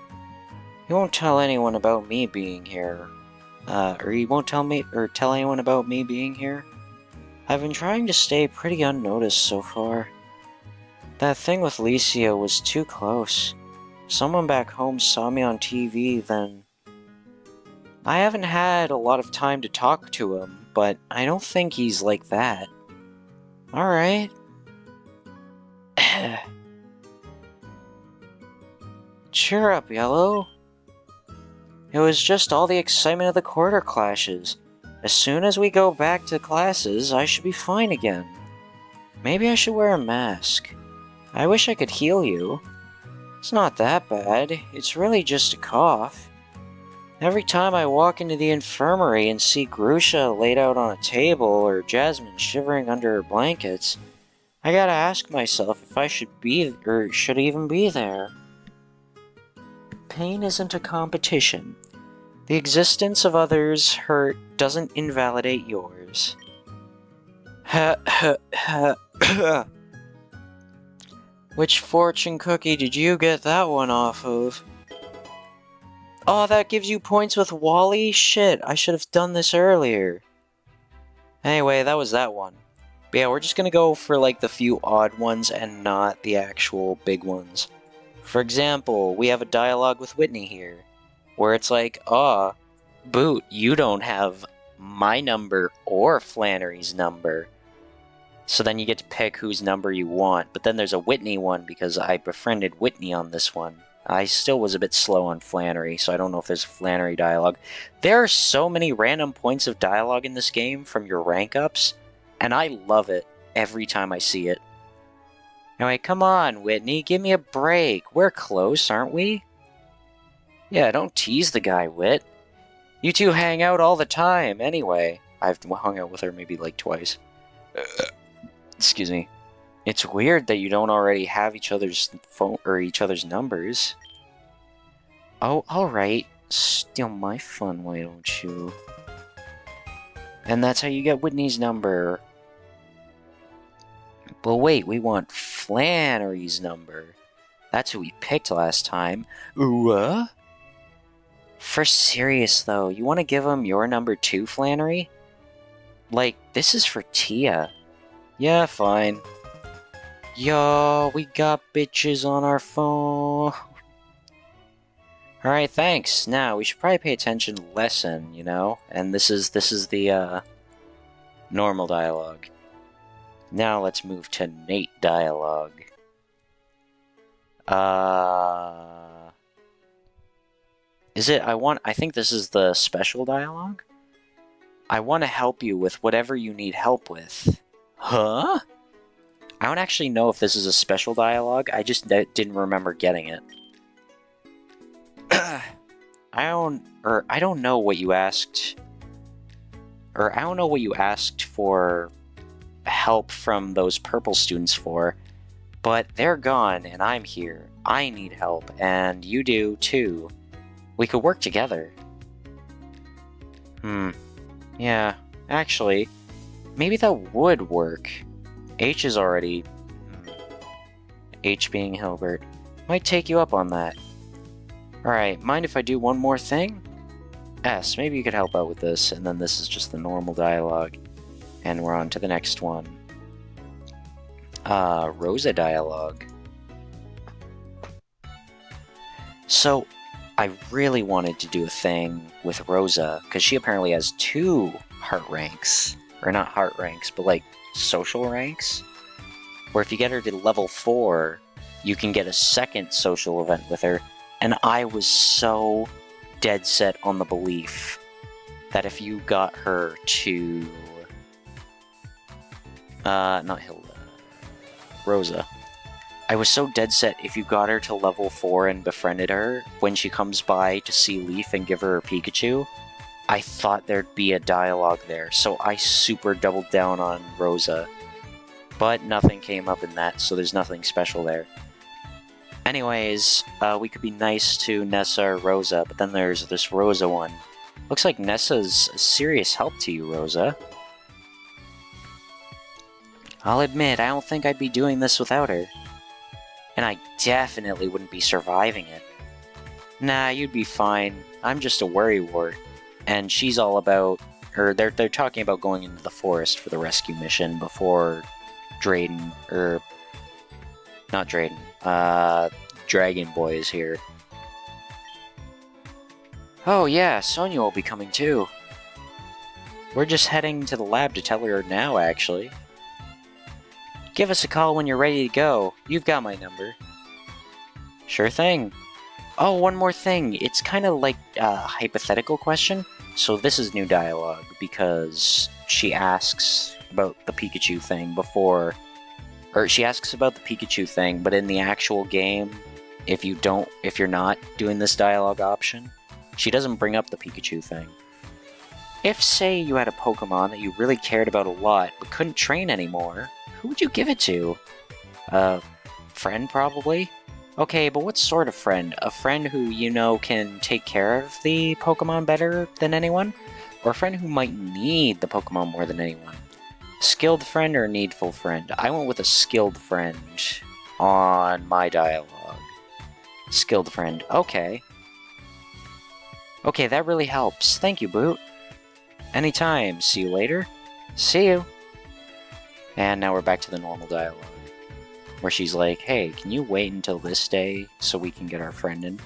Speaker 1: He won't tell anyone about me being here. Or he won't tell anyone about me being here? I've been trying to stay pretty unnoticed so far. That thing with Licia was too close. Someone back home saw me on TV, then... I haven't had a lot of time to talk to him, but I don't think he's like that. Alright. Cheer up, Yellow. It was just all the excitement of the quarter clashes. As soon as we go back to classes, I should be fine again. Maybe I should wear a mask. I wish I could heal you. It's not that bad. It's really just a cough. Every time I walk into the infirmary and see Grusha laid out on a table or Jasmine shivering under her blankets, I gotta ask myself if I should even be there. Pain isn't a competition. The existence of others' hurt doesn't invalidate yours. Which fortune cookie did you get that one off of? Oh, that gives you points with Wally? Shit, I should have done this earlier. Anyway, that was that one. But yeah, we're just gonna go for like the few odd ones and not the actual big ones. For example, we have a dialogue with Whitney here, where it's like, Boot, you don't have my number or Flannery's number. So then you get to pick whose number you want, but then there's a Whitney one because I befriended Whitney on this one. I still was a bit slow on Flannery, so I don't know if there's Flannery dialogue. There are so many random points of dialogue in this game from your rank ups, and I love it every time I see it. Anyway, come on, Whitney, give me a break. We're close, aren't we? Yeah, don't tease the guy, Whit. You two hang out all the time, anyway. I've hung out with her maybe like twice. Excuse me. It's weird that you don't already have each other's phone or each other's numbers. Oh, alright. Steal my fun, why don't you? And that's how you get Whitney's number. But wait, we want Flannery's number. That's who we picked last time. What? For serious, though, you want to give him your number too, Flannery? Like, this is for Tia. Yeah, fine. Yo, we got bitches on our phone. Alright, thanks. Now, we should probably pay attention to lesson, you know? And this is the, normal dialogue. Now let's move to Nate dialogue. Is it, I think this is the special dialogue? I want to help you with whatever you need help with. Huh? I don't actually know if this is a special dialogue, I just didn't remember getting it. I don't know what you asked... Or, I don't know what you asked for help from those purple students for, but they're gone and I'm here. I need help, and you do too. We could work together. Yeah, actually, maybe that would work. H is already... H being Hilbert. Might take you up on that. Alright, mind if I do one more thing? S, maybe you could help out with this, and then this is just the normal dialogue. And we're on to the next one. Rosa dialogue. So, I really wanted to do a thing with Rosa, because she apparently has 2 heart ranks. Or not heart ranks, but like social ranks. Where if you get her to level 4, you can get a second social event with her. And I was so dead set on the belief that if you got her to... not Hilda. Rosa. I was so dead set if you got her to level 4 and befriended her, when she comes by to see Leaf and give her a Pikachu, I thought there'd be a dialogue there, so I super doubled down on Rosa. But nothing came up in that, so there's nothing special there. Anyways, we could be nice to Nessa or Rosa, but then there's this Rosa one. Looks like Nessa's a serious help to you, Rosa. I'll admit, I don't think I'd be doing this without her. And I definitely wouldn't be surviving it. Nah, you'd be fine. I'm just a worrywart. And she's all about... Or they're talking about going into the forest for the rescue mission before Drayden... Not Drayden. Dragon Boy is here. Oh yeah, Sonia will be coming too. We're just heading to the lab to tell her now, actually. Give us a call when you're ready to go. You've got my number. Sure thing. Oh, one more thing. It's kind of like a hypothetical question. So this is new dialogue, because she asks about the Pikachu thing before... Or she asks about the Pikachu thing, but in the actual game, if you're not doing this dialogue option, she doesn't bring up the Pikachu thing. If, say, you had a Pokemon that you really cared about a lot, but couldn't train anymore, who would you give it to? A friend, probably? Okay, but what sort of friend? A friend who you know can take care of the Pokemon better than anyone? Or a friend who might need the Pokemon more than anyone? Skilled friend or needful friend? I went with a skilled friend on my dialogue. Skilled friend, okay. Okay, that really helps. Thank you, Boot. Anytime. See you later. See you. And now we're back to the normal dialogue, where she's like, hey, can you wait until this day so we can get our friend in?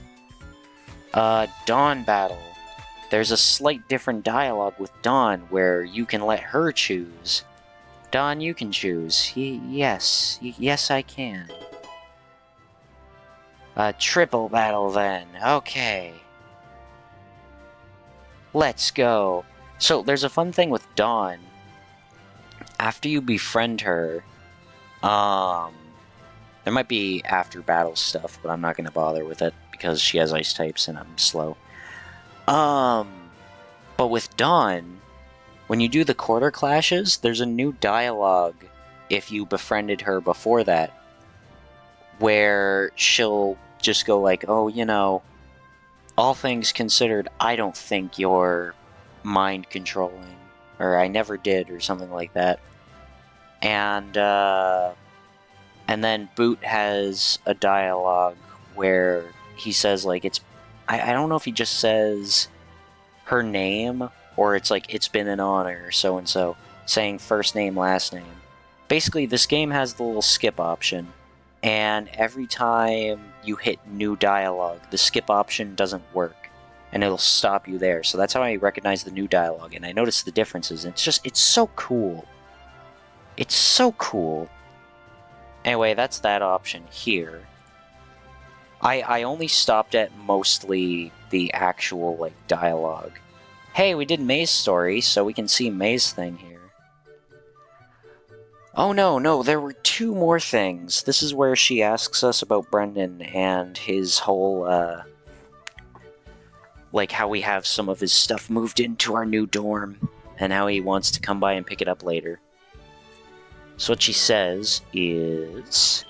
Speaker 1: Dawn battle. There's a slight different dialogue with Dawn, where you can let her choose. Dawn, you can choose. Yes, I can. Triple battle then. Okay. Let's go. So, there's a fun thing with Dawn. After you befriend her, there might be after battle stuff, but I'm not going to bother with it because she has ice types and I'm slow. But with Dawn, when you do the quarter clashes, there's a new dialogue if you befriended her before that, where she'll just go like, oh, you know, all things considered, I don't think you're mind controlling, or I never did, or something like that. And then Boot has a dialogue where he says, like, I don't know if he just says her name, or it's like, it's been an honor, so-and-so, saying first name, last name. Basically, this game has the little skip option, and every time you hit new dialogue, the skip option doesn't work, and it'll stop you there. So that's how I recognize the new dialogue, and I notice the differences, and it's so cool. It's so cool. Anyway, that's that option here. I only stopped at mostly the actual, like, dialogue. Hey, we did May's story, so we can see May's thing here. Oh no, there were 2 more things. This is where she asks us about Brendan and his whole, like, how we have some of his stuff moved into our new dorm, and how he wants to come by and pick it up later. So what she says is...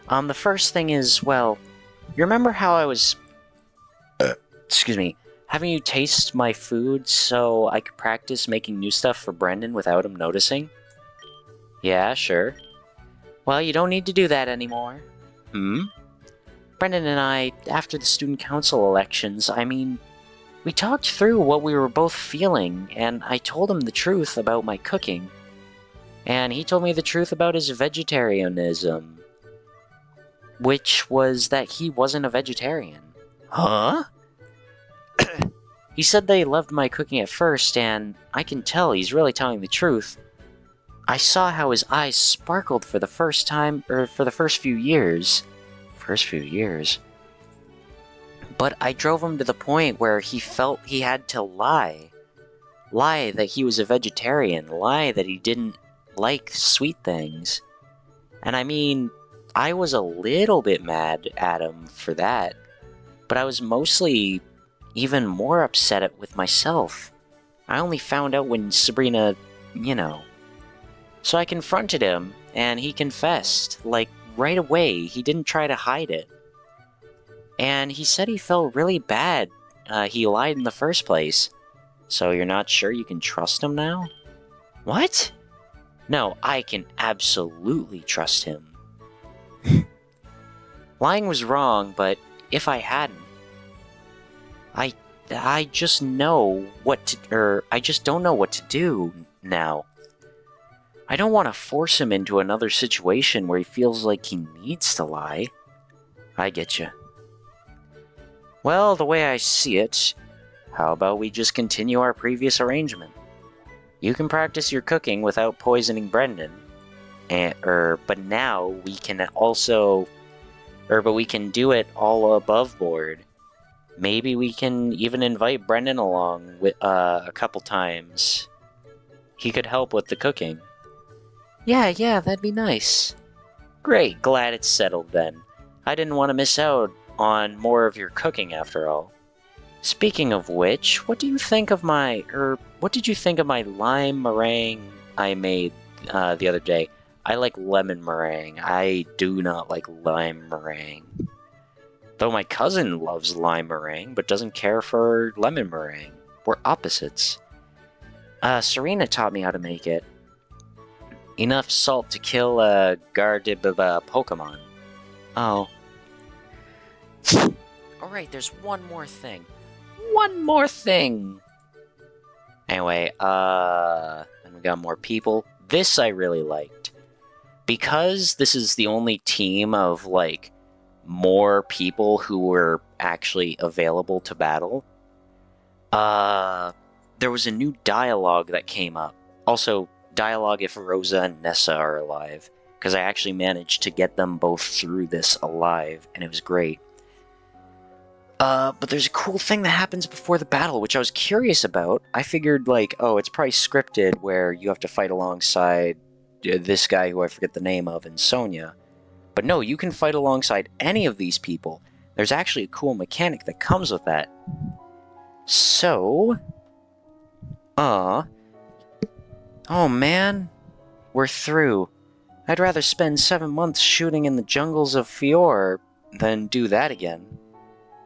Speaker 1: the first thing is, well, you remember how I was... excuse me. Having you taste my food so I could practice making new stuff for Brendan without him noticing? Yeah, sure. Well, you don't need to do that anymore. Brendan and I, after the student council elections, I mean, We talked through what we were both feeling, and I told him the truth about my cooking. And he told me the truth about his vegetarianism, which was that he wasn't a vegetarian. Huh? He said they loved my cooking at first, and I can tell he's really telling the truth. I saw how his eyes sparkled for the first time, or for the first few years. But I drove him to the point where he felt he had to lie. Lie that he was a vegetarian, lie that he didn't like sweet things. And I mean, I was a little bit mad at him for that, but I was mostly even more upset with myself. I only found out when Sabrina, So I confronted him, and he confessed, like, right away. He didn't try to hide it. And he said he felt really bad. He lied in the first place. So you're not sure you can trust him now? What? No, I can absolutely trust him. Lying was wrong, but if I hadn't, I just know what to, I just don't know what to do now. I don't want to force him into another situation where he feels like he needs to lie. I get you. Well, the way I see it, how about we just continue our previous arrangement? You can practice your cooking without poisoning Brendan, but now we can also, but we can do it all above board. Maybe we can even invite Brendan along with a couple times. He could help with the cooking. Yeah, that'd be nice. Great, glad it's settled then. I didn't want to miss out on more of your cooking after all. Speaking of which, what did you think of my lime meringue I made the other day? I like lemon meringue. I do not like lime meringue. Though my cousin loves lime meringue, but doesn't care for lemon meringue. We're opposites. Serena taught me how to make it. Enough salt to kill a Pokemon. Oh. Alright, there's one more thing. Anyway, and we got more people. This I really liked. Because this is the only team of, like, more people who were actually available to battle, there was a new dialogue that came up. Also, dialogue if Rosa and Nessa are alive, because I actually managed to get them both through this alive, and it was great. But there's a cool thing that happens before the battle, which I was curious about. I figured, like, oh, it's probably scripted where you have to fight alongside this guy who I forget the name of, and Sonia. But no, you can fight alongside any of these people. There's actually a cool mechanic that comes with that. So... Oh man, we're through. I'd rather spend 7 months shooting in the jungles of Fior than do that again.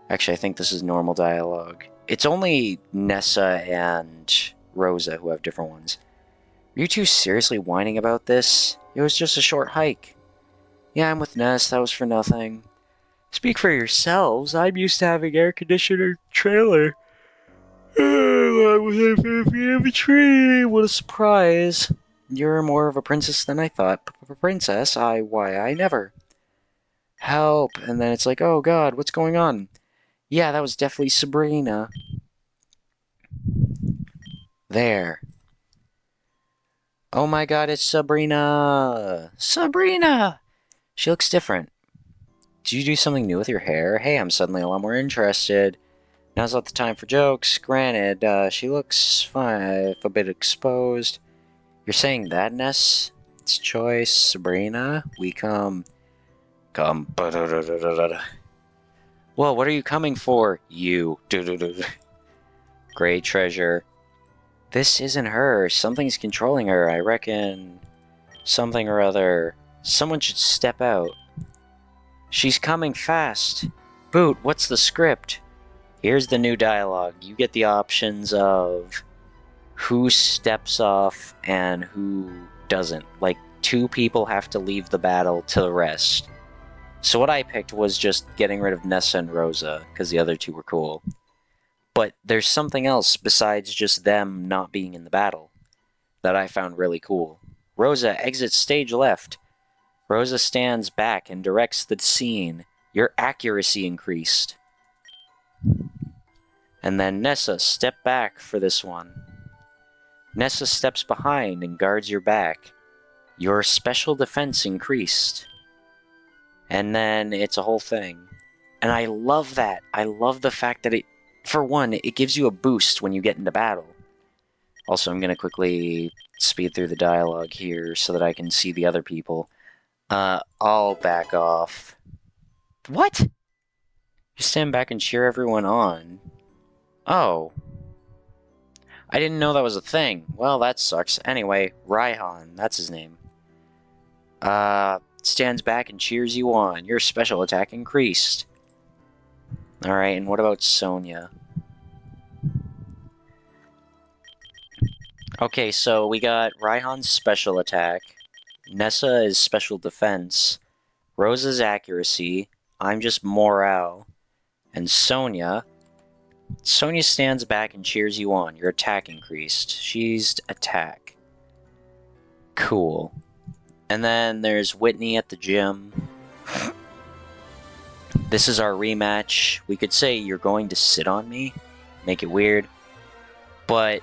Speaker 1: Actually, I think this is normal dialogue. It's only Nessa and Rosa who have different ones. Are you two seriously whining about this? It was just a short hike. Yeah, I'm with Ness, that was for nothing. Speak for yourselves, I'm used to having air-conditioner trailer. What a surprise. You're more of a princess than I thought. Princess? Why, I never. Help. And then it's like, oh god, what's going on? Yeah, that was definitely Sabrina. There. Oh my god, it's Sabrina! Sabrina! She looks different. Did you do something new with your hair? Hey, I'm suddenly a lot more interested. Now's not the time for jokes. Granted, she looks fine, a bit exposed. You're saying that, Ness? It's choice, Sabrina. We come. Well, what are you coming for? You. Great treasure. This isn't her. Something's controlling her. I reckon something or other. Someone should step out. She's coming fast. Boot, what's the script? Here's the new dialogue. You get the options of who steps off and who doesn't. Like, 2 people have to leave the battle to the rest. So what I picked was just getting rid of Nessa and Rosa, because the other 2 were cool. But there's something else besides just them not being in the battle that I found really cool. Rosa exits stage left. Rosa stands back and directs the scene. Your accuracy increased. And then Nessa, step back for this one. Nessa steps behind and guards your back. Your special defense increased. And then it's a whole thing. And I love that. I love the fact that for one, it gives you a boost when you get into battle. Also, I'm going to quickly speed through the dialogue here so that I can see the other people. I'll back off. What? You stand back and cheer everyone on. Oh. I didn't know that was a thing. Well, that sucks. Anyway, Raihan, that's his name. Stands back and cheers you on. Your special attack increased. Alright, and what about Sonia? Okay, so we got Raihan's special attack. Nessa is special defense. Rosa's accuracy. I'm just morale. And Sonia stands back and cheers you on. Your attack increased. She's attack. Cool. And then there's Whitney at the gym. This is our rematch. We could say you're going to sit on me. Make it weird. But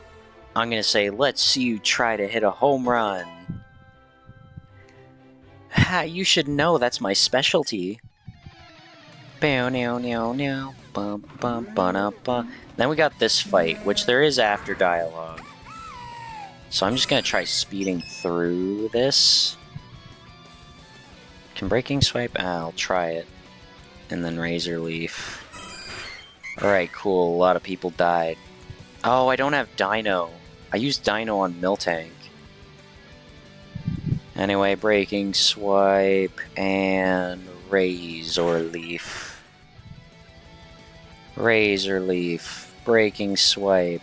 Speaker 1: I'm going to say, let's see you try to hit a home run. Ha, you should know that's my specialty. Then we got this fight, which there is after dialogue. So I'm just going to try speeding through this. Can Breaking Swipe? I'll try it. And then Razor Leaf. Alright, cool. A lot of people died. Oh, I don't have Dino. I used Dino on Miltank. Anyway, Breaking Swipe and Razor Leaf. Razor Leaf. Breaking Swipe.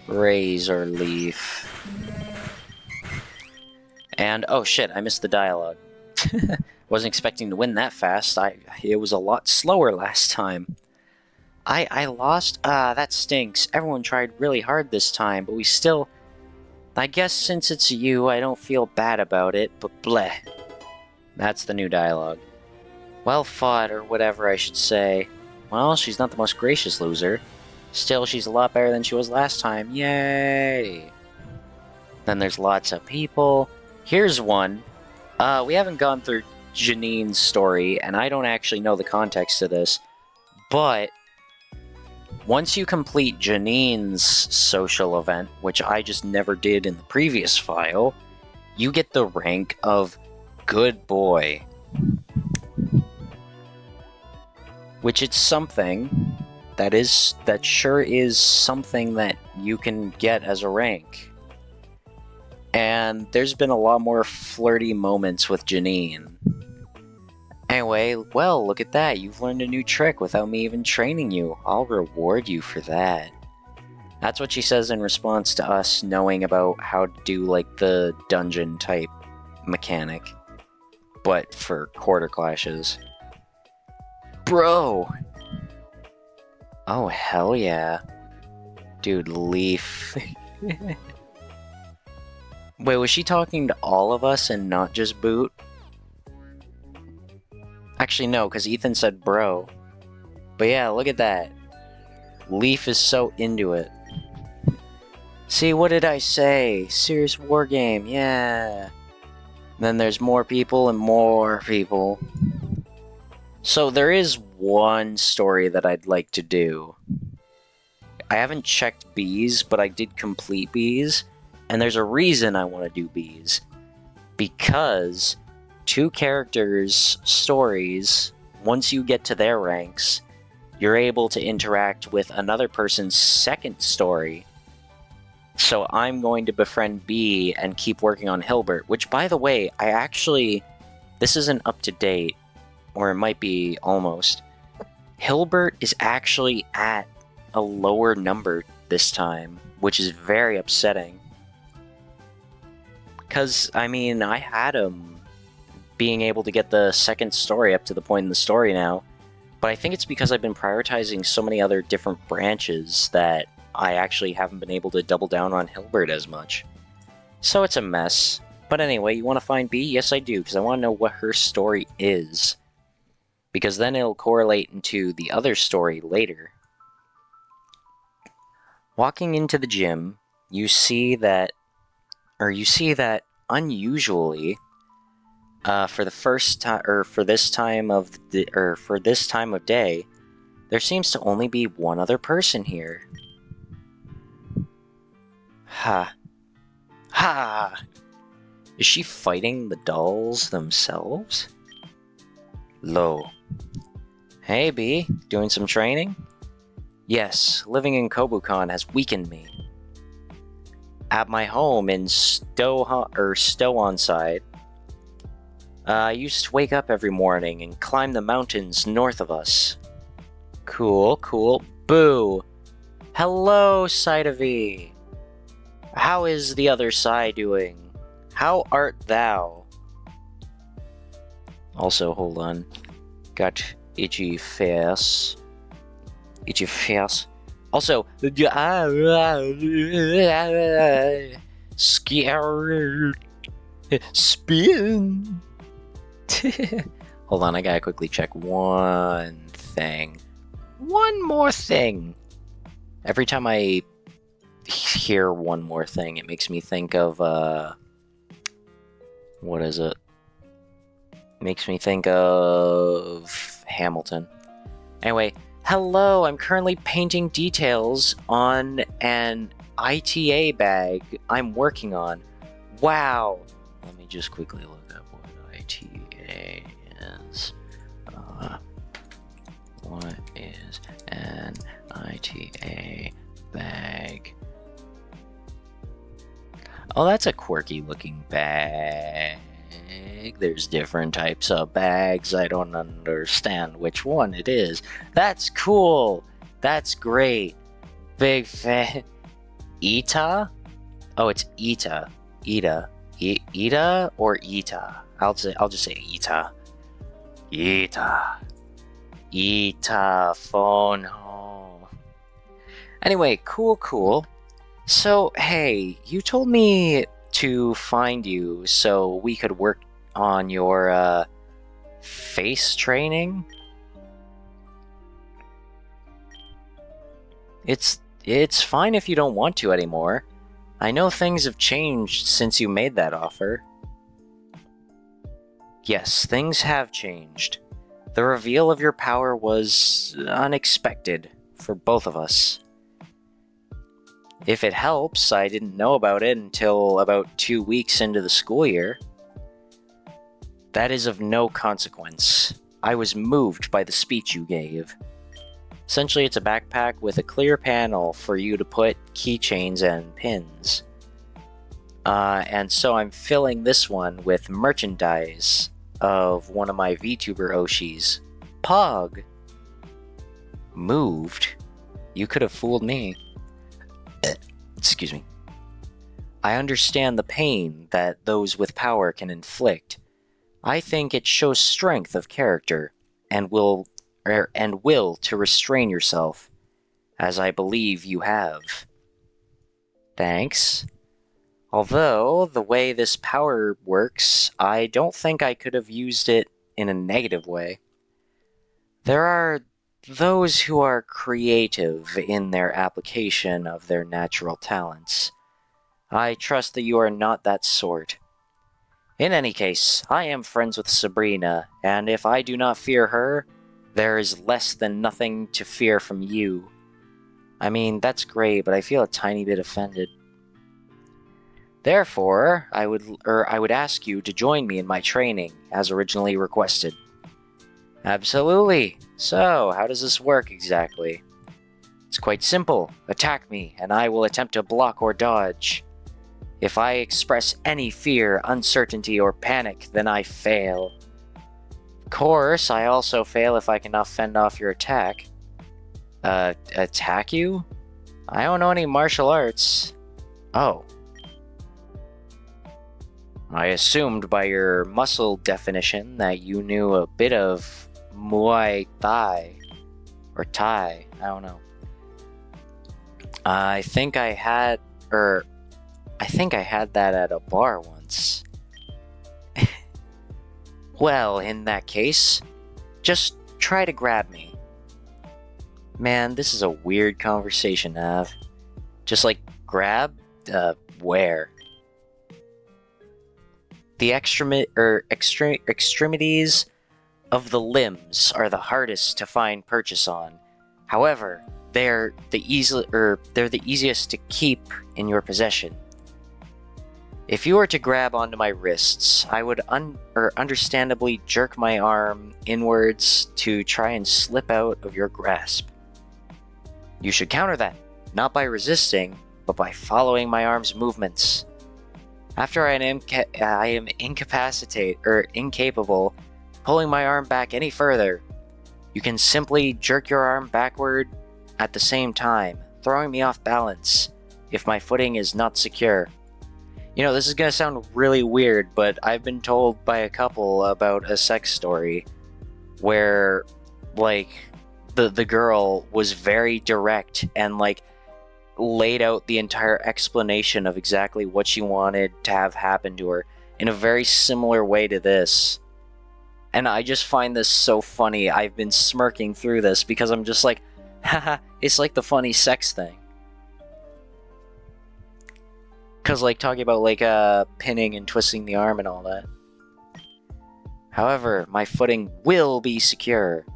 Speaker 1: Razor Leaf. And, oh shit, I missed the dialogue. Wasn't expecting to win that fast. It was a lot slower last time. I lost? That stinks. Everyone tried really hard this time, but we still... I guess since it's you, I don't feel bad about it, but bleh. That's the new dialogue. Well fought, or whatever I should say. Well, she's not the most gracious loser. Still, she's a lot better than she was last time. Yay! Then there's lots of people. Here's one. We haven't gone through Janine's story, and I don't actually know the context of this, but once you complete Janine's social event, which I just never did in the previous file, you get the rank of Good Boy. Which it's something that sure is something that you can get as a rank. And there's been a lot more flirty moments with Janine. Anyway, well, look at that. You've learned a new trick without me even training you. I'll reward you for that. That's what she says in response to us knowing about how to do, like, the dungeon type mechanic. But for quarter clashes. Bro! Oh, hell yeah. Dude, Leaf. Wait, was she talking to all of us and not just Boot? Actually, no, because Ethan said bro. But yeah, look at that. Leaf is so into it. See, what did I say? Serious war game, yeah. Then there's more people and more people. So there is one story that I'd like to do. I haven't checked bees, but I did complete bees. And there's a reason I want to do bees. Because two characters' stories, once you get to their ranks, you're able to interact with another person's second story. So I'm going to befriend Bee and keep working on Hilbert, which, by the way, this isn't up to date, or it might be almost. Hilbert is actually at a lower number this time, which is very upsetting. Because, I mean, I had him being able to get the second story up to the point in the story now, But I think it's because I've been prioritizing so many other different branches that I actually haven't been able to double down on Hilbert as much. So it's a mess. But anyway, you want to find Bea? Yes, I do, because I want to know what her story is. Because then it'll correlate into the other story later. Walking into the gym, you see that unusually, for this time of day, there seems to only be one other person here. Ha. Ha! Is she fighting the dolls themselves? Lo. Hey, Bea, doing some training? Yes, living in Kobukan has weakened me. At my home in Stow-on-Side, I used to wake up every morning and climb the mountains north of us. Cool, cool. Boo! Hello, Cytovie! How is the other side doing? How art thou? Also, hold on. Got itchy face. Itchy face. Also, scared. Spin. Hold on, I gotta quickly check one thing. One more thing. Every time I hear one more thing, it makes me think of, what is it? Makes me think of Hamilton. Anyway, hello, I'm currently painting details on an ITA bag I'm working on. Wow. Let me just quickly look up what ITA is. What is an ITA bag? Oh, that's a quirky looking bag. There's different types of bags. I don't understand which one it is. That's cool. That's great. Big fan. Ita? Oh, it's Ita. Ita. Ita or Ita? I'll just say Ita. Ita. Ita phone home. Anyway, cool. So, hey, you told me to find you so we could work on your, face training? It's fine if you don't want to anymore. I know things have changed since you made that offer. Yes, things have changed. The reveal of your power was unexpected for both of us. If it helps, I didn't know about it until about 2 weeks into the school year. That is of no consequence. I was moved by the speech you gave. Essentially, it's a backpack with a clear panel for you to put keychains and pins. And so I'm filling this one with merchandise of one of my VTuber Oshis. Pog! Moved? You could have fooled me. Excuse me. I understand the pain that those with power can inflict. I think it shows strength of character and will to restrain yourself, as I believe you have. Thanks. Although, the way this power works, I don't think I could have used it in a negative way. There are those who are creative in their application of their natural talents. I trust that you are not that sort. In any case, I am friends with Sabrina, and if I do not fear her, there is less than nothing to fear from you. I mean, that's great, but I feel a tiny bit offended. Therefore, I would ask you to join me in my training, as originally requested. Absolutely. So, how does this work exactly? It's quite simple. Attack me, and I will attempt to block or dodge. If I express any fear, uncertainty, or panic, then I fail. Of course, I also fail if I cannot fend off your attack. Attack you? I don't know any martial arts. Oh. I assumed by your muscle definition that you knew a bit of Muay Thai. Or Thai, I don't know. I think I had that at a bar once. Well, in that case, just try to grab me. Man, this is a weird conversation to have. Just like, grab? Where? The extremities of the limbs are the hardest to find purchase on. However, they're the easiest to keep in your possession. If you were to grab onto my wrists, I would understandably jerk my arm inwards to try and slip out of your grasp. You should counter that, not by resisting, but by following my arm's movements. After I am incapable pulling my arm back any further, you can simply jerk your arm backward at the same time, throwing me off balance if my footing is not secure. You know, this is gonna sound really weird, but I've been told by a couple about a sex story where, like, the girl was very direct and, like, laid out the entire explanation of exactly what she wanted to have happen to her in a very similar way to this. And I just find this so funny. I've been smirking through this because I'm just like, haha, it's like the funny sex thing. Because, like, talking about, like, pinning and twisting the arm and all that. However, my footing will be secure.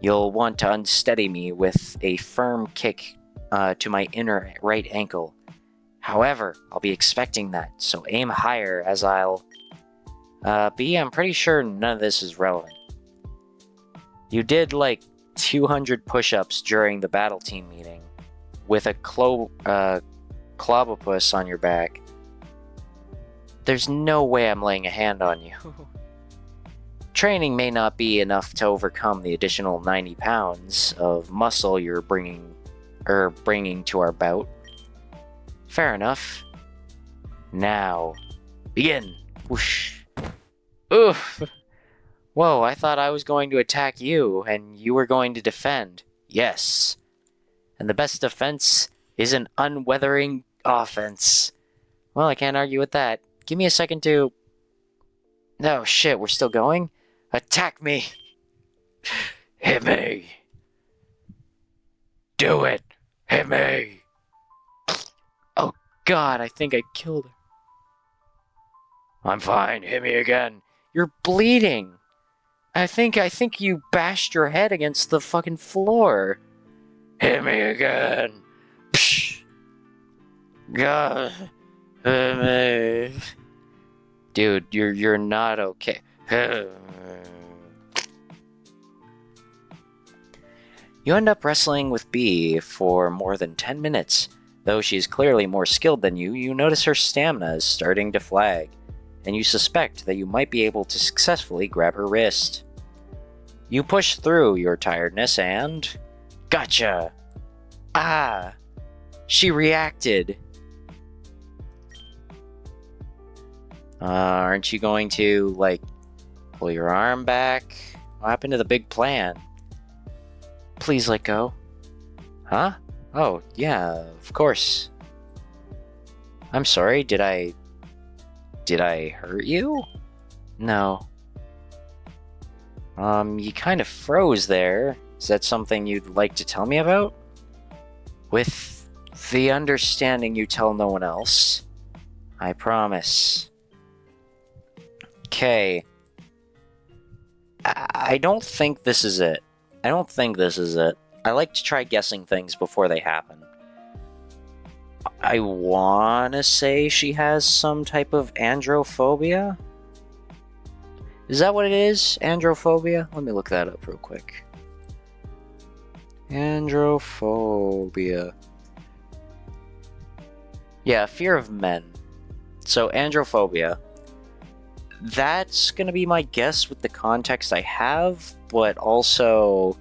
Speaker 1: You'll want to unsteady me with a firm kick to my inner right ankle. However, I'll be expecting that, so aim higher as I'll... I'm pretty sure none of this is relevant. You did, like, 200 push-ups during the battle team meeting, with a clobopus on your back. There's no way I'm laying a hand on you. Training may not be enough to overcome the additional 90 pounds of muscle you're bringing to our bout. Fair enough. Now, begin. Whoosh. Oof. Whoa, I thought I was going to attack you, and you were going to defend. Yes. And the best defense is an unweathering offense. Well, I can't argue with that. Give me a second to... Oh, shit, we're still going? Attack me! Hit me! Do it! Hit me! Oh, God, I think I killed her. I'm fine. Hit me again. You're bleeding. I think you bashed your head against the fucking floor. Hit me again. Psh. God. Hit me. Dude, you're not okay. You end up wrestling with Bee for more than 10 minutes. Though she's clearly more skilled than you, you notice her stamina is starting to flag, and you suspect that you might be able to successfully grab her wrist. You push through your tiredness and... Gotcha! Ah! She reacted! Aren't you going to, like, pull your arm back? What happened to the big plan? Please let go. Huh? Oh, yeah, of course. I'm sorry, did I hurt you? No. You kind of froze there. Is that something you'd like to tell me about? With the understanding you tell no one else. I promise. Okay. I don't think this is it. I like to try guessing things before they happen. I wanna say she has some type of androphobia? Is that what it is? Androphobia? Let me look that up real quick. Androphobia. Yeah, fear of men. So, androphobia. That's gonna be my guess with the context I have, but also...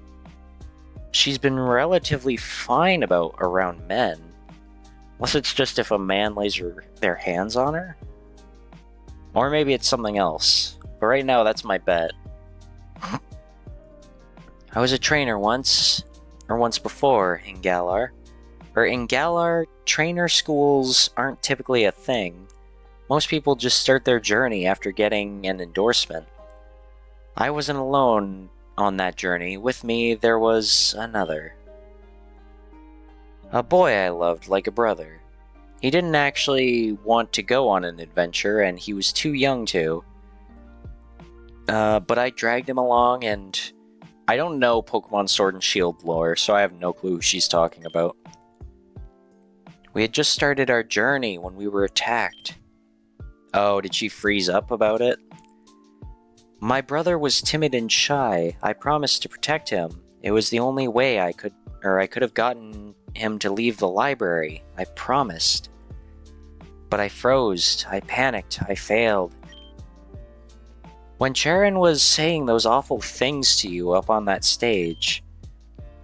Speaker 1: she's been relatively fine around men. Unless it's just if a man lays their hands on her. Or maybe it's something else. But right now, that's my bet. I was a trainer once before in Galar. In Galar, trainer schools aren't typically a thing. Most people just start their journey after getting an endorsement. I wasn't alone on that journey. With me, there was another. A boy I loved like a brother. He didn't actually want to go on an adventure, and he was too young to. But I dragged him along, and I don't know Pokemon Sword and Shield lore, so I have no clue who she's talking about. We had just started our journey when we were attacked. Oh, did she freeze up about it? My brother was timid and shy. I promised to protect him. It was the only way I could have gotten him to leave the library. I promised. But I froze. I panicked. I failed. When Charon was saying those awful things to you up on that stage,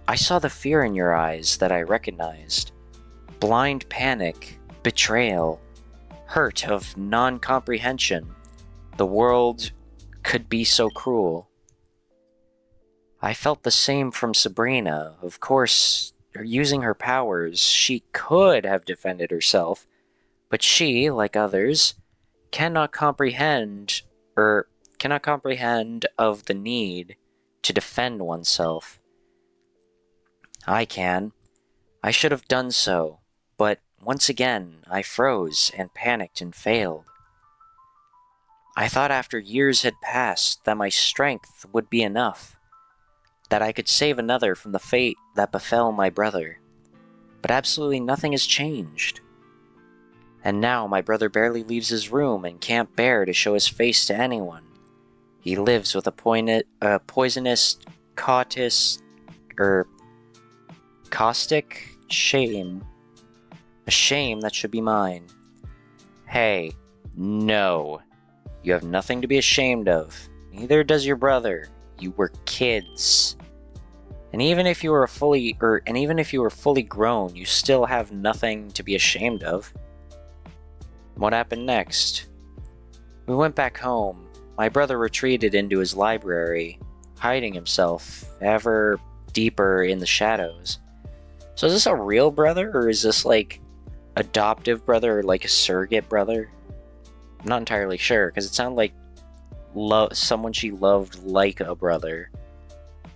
Speaker 1: I saw the fear in your eyes that I recognized. Blind panic, betrayal, hurt of non-comprehension. The world could be so cruel. I felt the same from Sabrina. Of course, using her powers, she could have defended herself, but she, like others, cannot comprehend of the need to defend oneself. I can. I should have done so, but once again, I froze and panicked and failed. I thought after years had passed that my strength would be enough, that I could save another from the fate that befell my brother. But absolutely nothing has changed. And now my brother barely leaves his room and can't bear to show his face to anyone. He lives with a poisonous, caustic shame. A shame that should be mine. Hey, no. You have nothing to be ashamed of. Neither does your brother. You were kids. And even if you were fully grown, you still have nothing to be ashamed of. What happened next? We went back home. My brother retreated into his library, hiding himself ever deeper in the shadows. So is this a real brother, or is this like adoptive brother, or like a surrogate brother? I'm not entirely sure, because it sounded like someone she loved like a brother.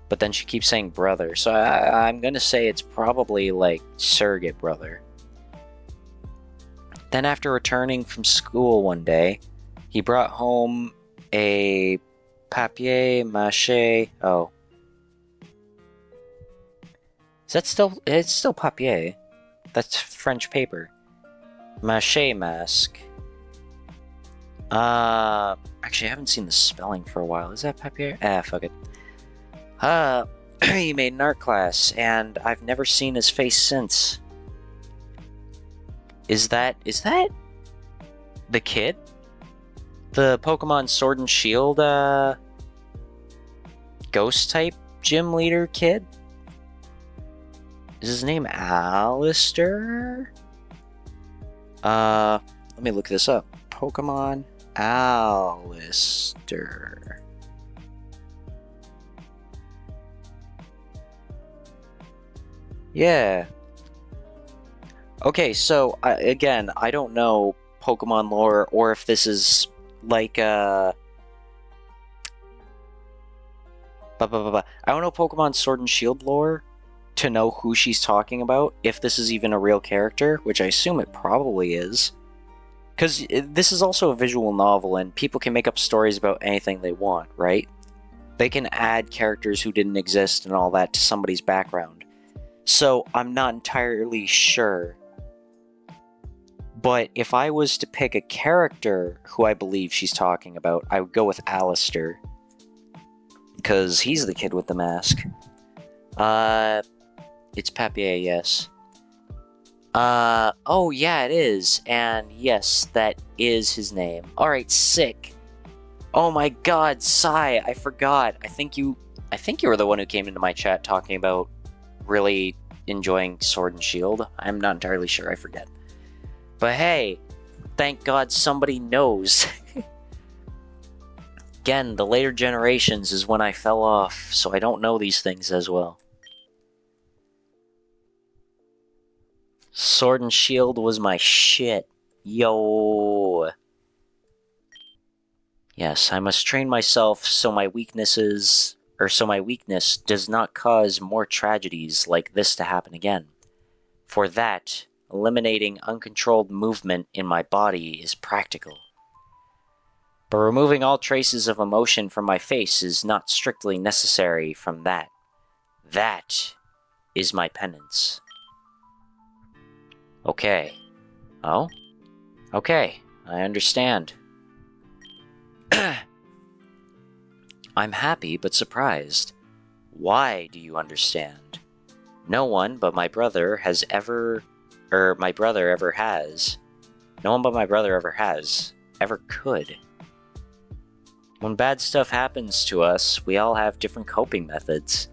Speaker 1: But then she keeps saying brother, so I'm gonna say it's probably like surrogate brother. Then after returning from school one day, he brought home a papier-mâché. Oh. Is that still... It's still papier. That's French paper. Mâché mask. Actually, I haven't seen the spelling for a while. Is that papier? Fuck it. He made an art class, and I've never seen his face since. Is that the kid? The Pokemon Sword and Shield, ghost type gym leader kid? Is his name Alistair? Let me look this up. Pokemon Alistair. Yeah. Okay, so, again, I don't know Pokemon lore, or if this is, like, I don't know Pokemon Sword and Shield lore to know who she's talking about, if this is even a real character, which I assume it probably is. Because this is also a visual novel, and people can make up stories about anything they want, right? They can add characters who didn't exist and all that to somebody's background. So, I'm not entirely sure. But if I was to pick a character who I believe she's talking about, I would go with Alistair. Because he's the kid with the mask. It's Papier, yes. Oh yeah, it is. And yes, that is his name. Alright, sick. Oh my god, Sai, I forgot. I think you were the one who came into my chat talking about really enjoying Sword and Shield. I'm not entirely sure, I forget. But hey, thank God somebody knows. Again, the later generations is when I fell off, so I don't know these things as well. Sword and Shield was my shit. Yo. Yes, I must train myself so my weakness does not cause more tragedies like this to happen again. For that, eliminating uncontrolled movement in my body is practical. But removing all traces of emotion from my face is not strictly necessary from that. That is my penance. Okay. Oh? Okay, I understand. I'm happy but surprised. Why do you understand? No one but my brother ever could. When bad stuff happens to us, we all have different coping methods.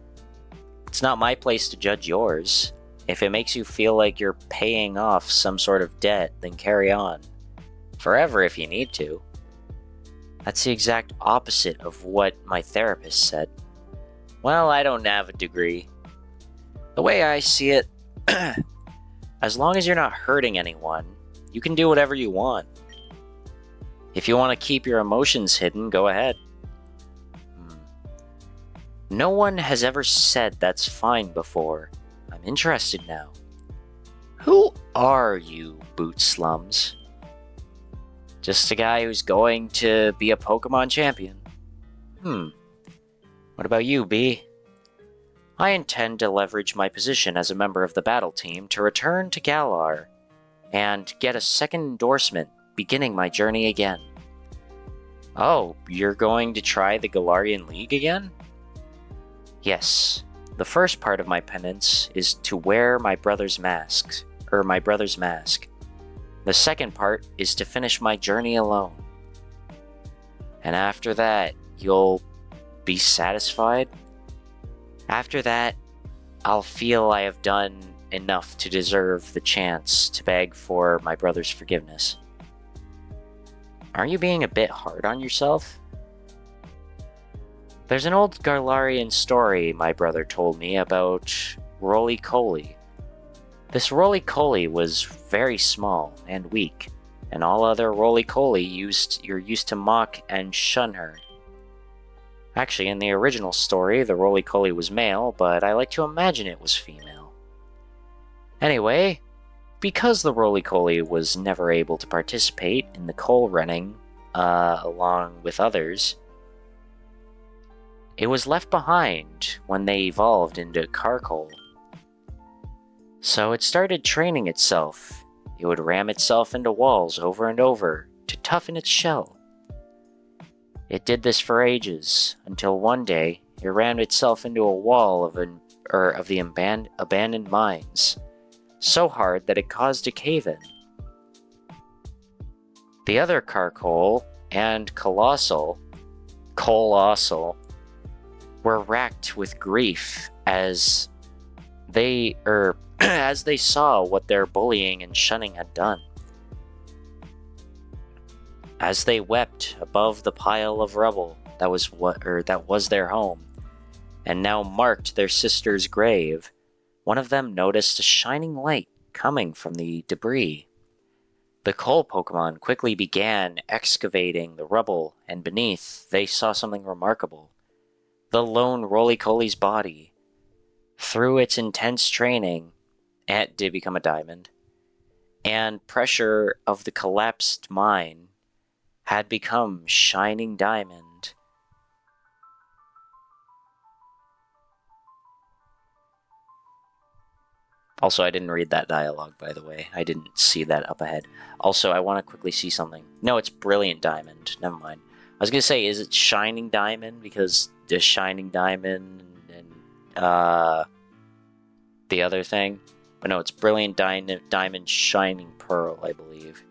Speaker 1: It's not my place to judge yours. If it makes you feel like you're paying off some sort of debt, then carry on. Forever if you need to. That's the exact opposite of what my therapist said. Well, I don't have a degree. The way I see it, as long as you're not hurting anyone, you can do whatever you want. If you want to keep your emotions hidden, go ahead. No one has ever said that's fine before. I'm interested now. Who are you, Boot Slums? Just a guy who's going to be a Pokemon champion. What about you, B? I intend to leverage my position as a member of the battle team to return to Galar and get a second endorsement, beginning my journey again. Oh, you're going to try the Galarian League again? Yes. The first part of my penance is to wear my brother's mask. The second part is to finish my journey alone. And after that, you'll be satisfied? After that, I'll feel I have done enough to deserve the chance to beg for my brother's forgiveness. Aren't you being a bit hard on yourself? There's an old Galarian story my brother told me about Roly-Coly. This Roly-Coly was very small and weak, and all other Roly-Coly used to mock and shun her. Actually, in the original story, the Roly-Coly was male, but I like to imagine it was female. Anyway, because the Roly-Coly was never able to participate in the coal running along with others, it was left behind when they evolved into Carkol. So it started training itself. It would ram itself into walls over and over to toughen its shell. It did this for ages, until one day it rammed itself into a wall of the abandoned mines, so hard that it caused a cave-in. The other Carkol and Colossal were racked with grief as they saw what their bullying and shunning had done. As they wept above the pile of rubble that was their home, and now marked their sister's grave, one of them noticed a shining light coming from the debris. The coal Pokemon quickly began excavating the rubble, and beneath they saw something remarkable. The lone Roly-Coly's body. Through its intense training, it did become a diamond, and pressure of the collapsed mine had become Shining Diamond. Also, I didn't read that dialogue, by the way. I didn't see that up ahead. Also, I want to quickly see something. No, it's Brilliant Diamond. Never mind. I was going to say, is it Shining Diamond? Because the Shining Diamond and the other thing. But no, it's Brilliant Diamond Shining Pearl, I believe.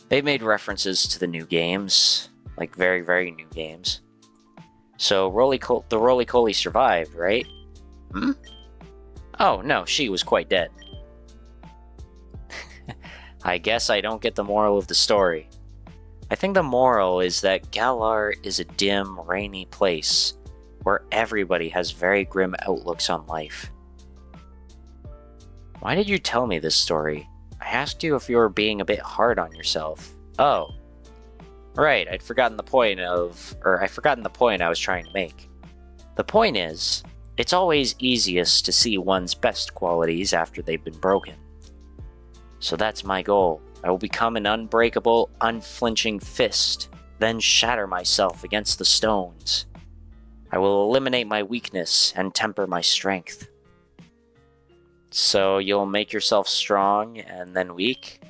Speaker 1: They've made references to the new games. Like, very, very new games. So, the Roly-Coly survived, right? Oh, no, she was quite dead. I guess I don't get the moral of the story. I think the moral is that Galar is a dim, rainy place where everybody has very grim outlooks on life. Why did you tell me this story? I asked you if you were being a bit hard on yourself. Oh. Right, I'd forgotten the point I was trying to make. The point is, it's always easiest to see one's best qualities after they've been broken. So that's my goal. I will become an unbreakable, unflinching fist, then shatter myself against the stones. I will eliminate my weakness and temper my strength. So you'll make yourself strong and then weak?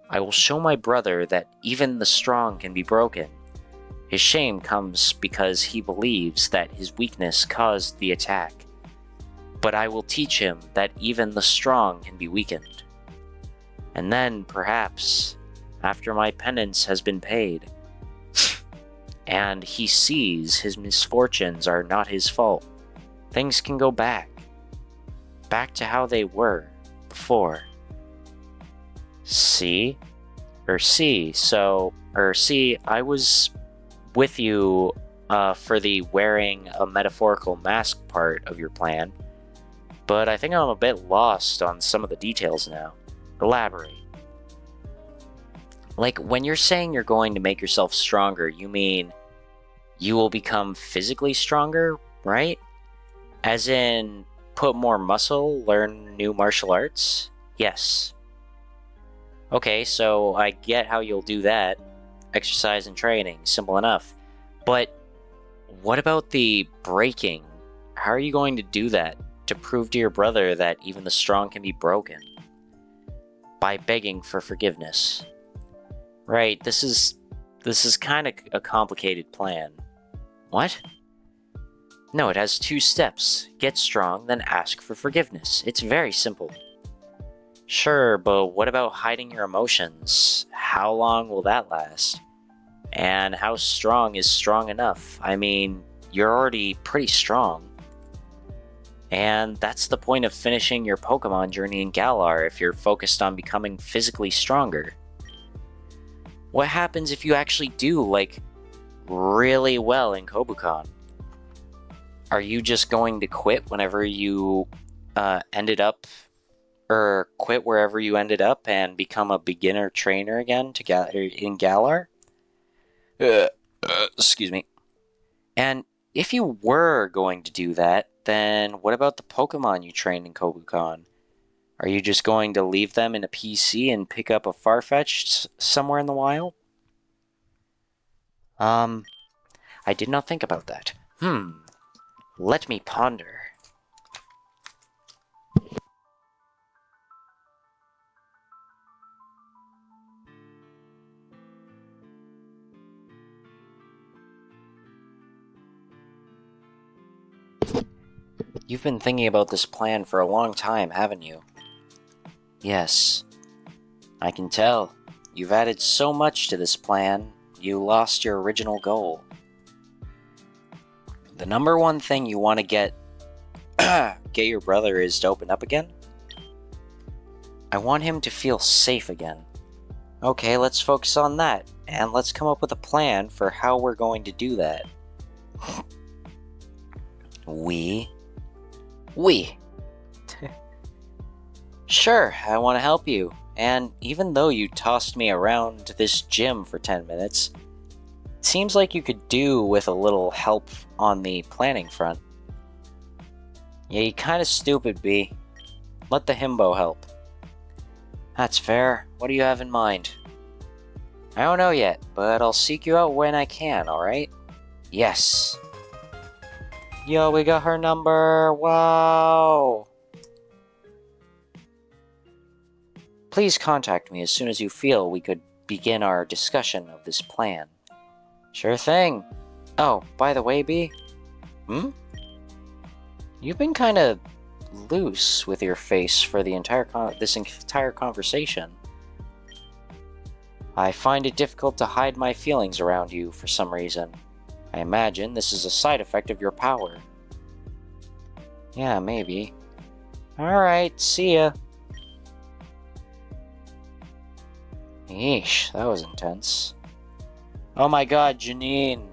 Speaker 1: I will show my brother that even the strong can be broken. His shame comes because he believes that his weakness caused the attack. But I will teach him that even the strong can be weakened. And then, perhaps, after my penance has been paid, and he sees his misfortunes are not his fault, things can go back to how they were before. See, I was with you for the wearing a metaphorical mask part of your plan, but I think I'm a bit lost on some of the details now. Elaborate. Like, when you're saying you're going to make yourself stronger, you mean you will become physically stronger, right? As in, put more muscle, learn new martial arts? Yes. Okay, so I get how you'll do that. Exercise and training, simple enough. But what about the breaking? How are you going to do that to prove to your brother that even the strong can be broken? By begging for forgiveness. Right, this is kind of a complicated plan. What? No, it has 2 steps. Get strong, then ask for forgiveness. It's very simple. Sure, but what about hiding your emotions? How long will that last? And how strong is strong enough? I mean, you're already pretty strong. And that's the point of finishing your Pokemon journey in Galar if you're focused on becoming physically stronger. What happens if you actually do, like, really well in Kobukan? Are you just going to quit whenever you quit wherever you ended up and become a beginner trainer again in Galar? Excuse me. And if you were going to do that, then what about the Pokemon you trained in Kobukan? Are you just going to leave them in a PC and pick up a Farfetch'd somewhere in the wild? I did not think about that. Let me ponder. You've been thinking about this plan for a long time, haven't you? Yes. I can tell. You've added so much to this plan, you lost your original goal. The number one thing you want to get your brother is to open up again? I want him to feel safe again. Okay, let's focus on that, and let's come up with a plan for how we're going to do that. We? Sure, I want to help you. And even though you tossed me around this gym for 10 minutes, it seems like you could do with a little help on the planning front. Yeah, you kinda stupid, B. Let the himbo help. That's fair. What do you have in mind? I don't know yet, but I'll seek you out when I can, alright? Yes. Yo, we got her number. Wow. Please contact me as soon as you feel we could begin our discussion of this plan. Sure thing. Oh, by the way, B? You've been kinda loose with your face for the this entire conversation. I find it difficult to hide my feelings around you for some reason. I imagine this is a side effect of your power. Yeah, maybe. Alright, see ya. Yeesh, that was intense. Oh my god, Janine.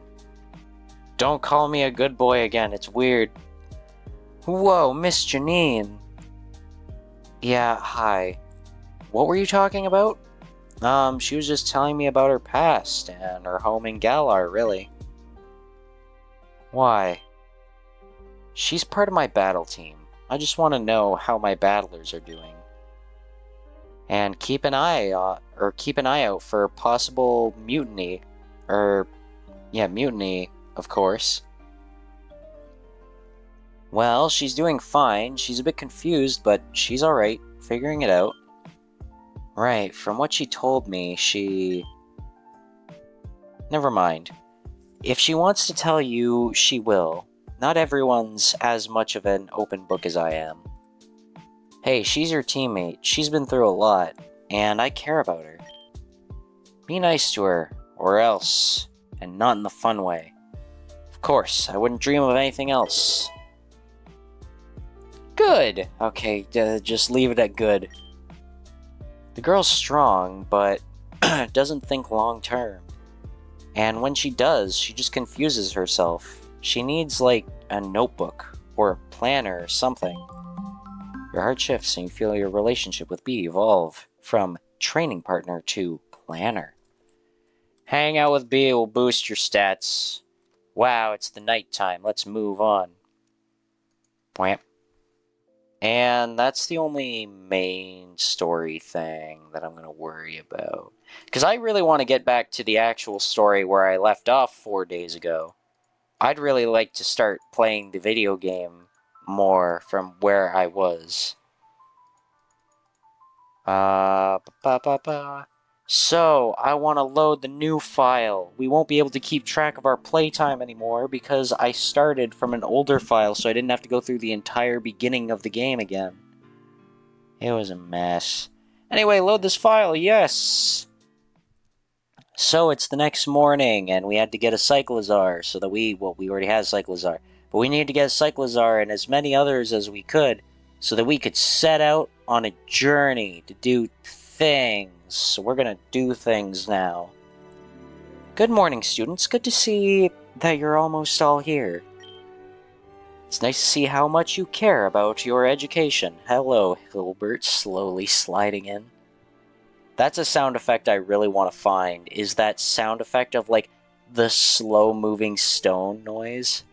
Speaker 1: Don't call me a good boy again, it's weird. Whoa, Miss Janine. Yeah, hi. What were you talking about? She was just telling me about her past and her home in Galar, really. Why? She's part of my battle team. I just want to know how my battlers are doing. And keep an eye out for possible mutiny. Mutiny, of course. Well, she's doing fine. She's a bit confused, but she's alright, figuring it out. Right, from what she told me, Never mind. If she wants to tell you, she will. Not everyone's as much of an open book as I am. Hey, she's your teammate. She's been through a lot, and I care about her. Be nice to her, or else, and not in the fun way. Of course, I wouldn't dream of anything else. Good! Okay, just leave it at good. The girl's strong, but doesn't think long term. And when she does, she just confuses herself. She needs, like, a notebook, or a planner, or something. Your heart shifts and you feel your relationship with Bee evolve from training partner to planner. Hang out with Bee will boost your stats. Wow, it's the nighttime. Let's move on. Wham. And that's the only main story thing that I'm going to worry about. Because I really want to get back to the actual story where I left off 4 days ago. I'd really like to start playing the video game more from where I was. So, I want to load the new file. We won't be able to keep track of our playtime anymore because I started from an older file so I didn't have to go through the entire beginning of the game again. It was a mess. Anyway, load this file, yes! So, it's the next morning, and we had to get a Cyclizar so that we already had a Cyclizar. But we needed to get a Cyclizar and as many others as we could so that we could set out on a journey to do things. So we're gonna do things now. Good morning, students. Good to see that you're almost all here. It's nice to see how much you care about your education. Hello, Hilbert, slowly sliding in. That's a sound effect I really want to find, is that sound effect of, like, the slow-moving stone noise.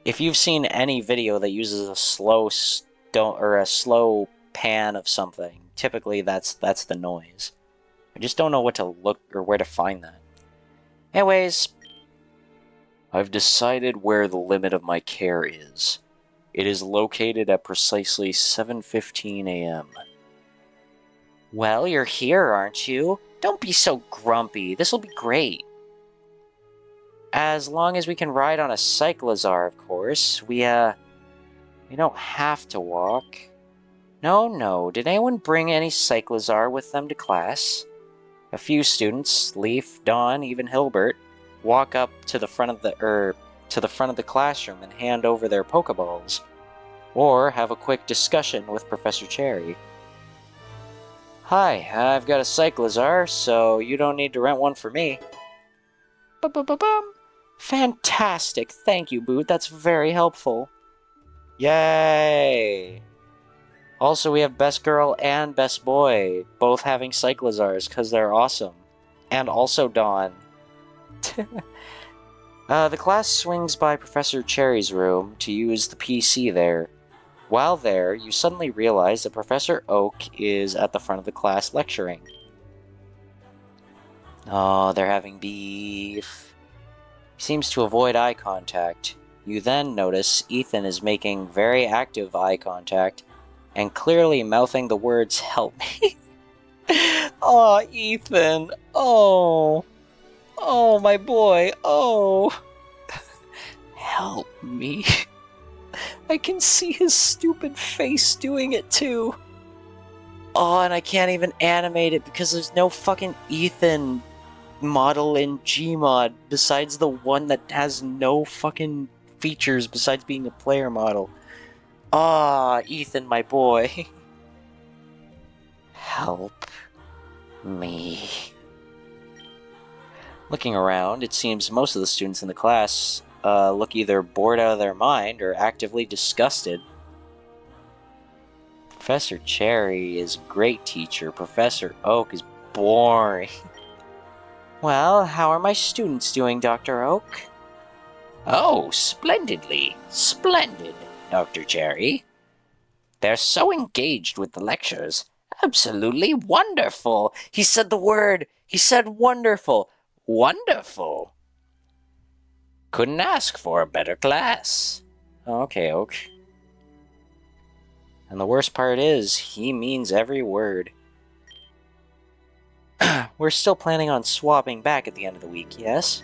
Speaker 1: If you've seen any video that uses a slow stone, or a slow pan of something, typically that's the noise. I just don't know what to look, or where to find that. Anyways, I've decided where the limit of my care is. It is located at precisely 7:15 a.m. Well, you're here, aren't you? Don't be so grumpy. This'll be great. As long as we can ride on a Cyclizar, of course. We don't have to walk. No. Did anyone bring any Cyclizar with them to class? A few students, Leaf, Dawn, even Hilbert, walk up to the front of the classroom and hand over their Pokeballs, or have a quick discussion with Professor Cherry. Hi, I've got a Cyclizar, so you don't need to rent one for me. Ba-ba-ba-bum! Fantastic! Thank you, Boot. That's very helpful. Yay! Also, we have Best Girl and Best Boy, both having Cyclizars, because they're awesome. And also Dawn. The class swings by Professor Cherry's room to use the PC there. While there, you suddenly realize that Professor Oak is at the front of the class lecturing. Oh, they're having beef. He seems to avoid eye contact. You then notice Ethan is making very active eye contact and clearly mouthing the words, "Help me." Oh, Ethan. Oh, my boy. Oh. Help me. I can see his stupid face doing it too. Oh, and I can't even animate it because there's no fucking Ethan model in Gmod besides the one that has no fucking features besides being a player model. Ah, Ethan, my boy. Help me. Looking around, it seems most of the students in the class look either bored out of their mind or actively disgusted. Professor Cherry is a great teacher. Professor Oak is boring. Well, how are my students doing, Dr. Oak? Oh, splendidly. Splendid, Dr. Cherry. They're so engaged with the lectures. Absolutely wonderful. He said the word. He said wonderful. Wonderful. Couldn't ask for a better class. Okay, Oak. And the worst part is, he means every word. We're still planning on swapping back at the end of the week, yes?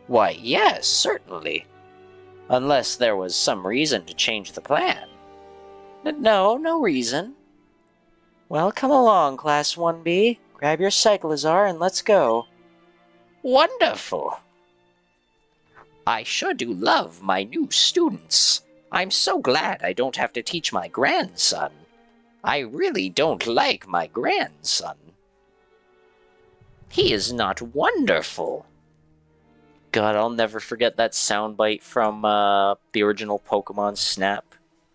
Speaker 1: Why, yes, certainly. Unless there was some reason to change the plan. No reason. Well, come along, Class 1B. Grab your Cyclizar and let's go. Wonderful. I sure do love my new students. I'm so glad I don't have to teach my grandson. I really don't like my grandson. He is not wonderful. God, I'll never forget that soundbite from the original Pokemon Snap.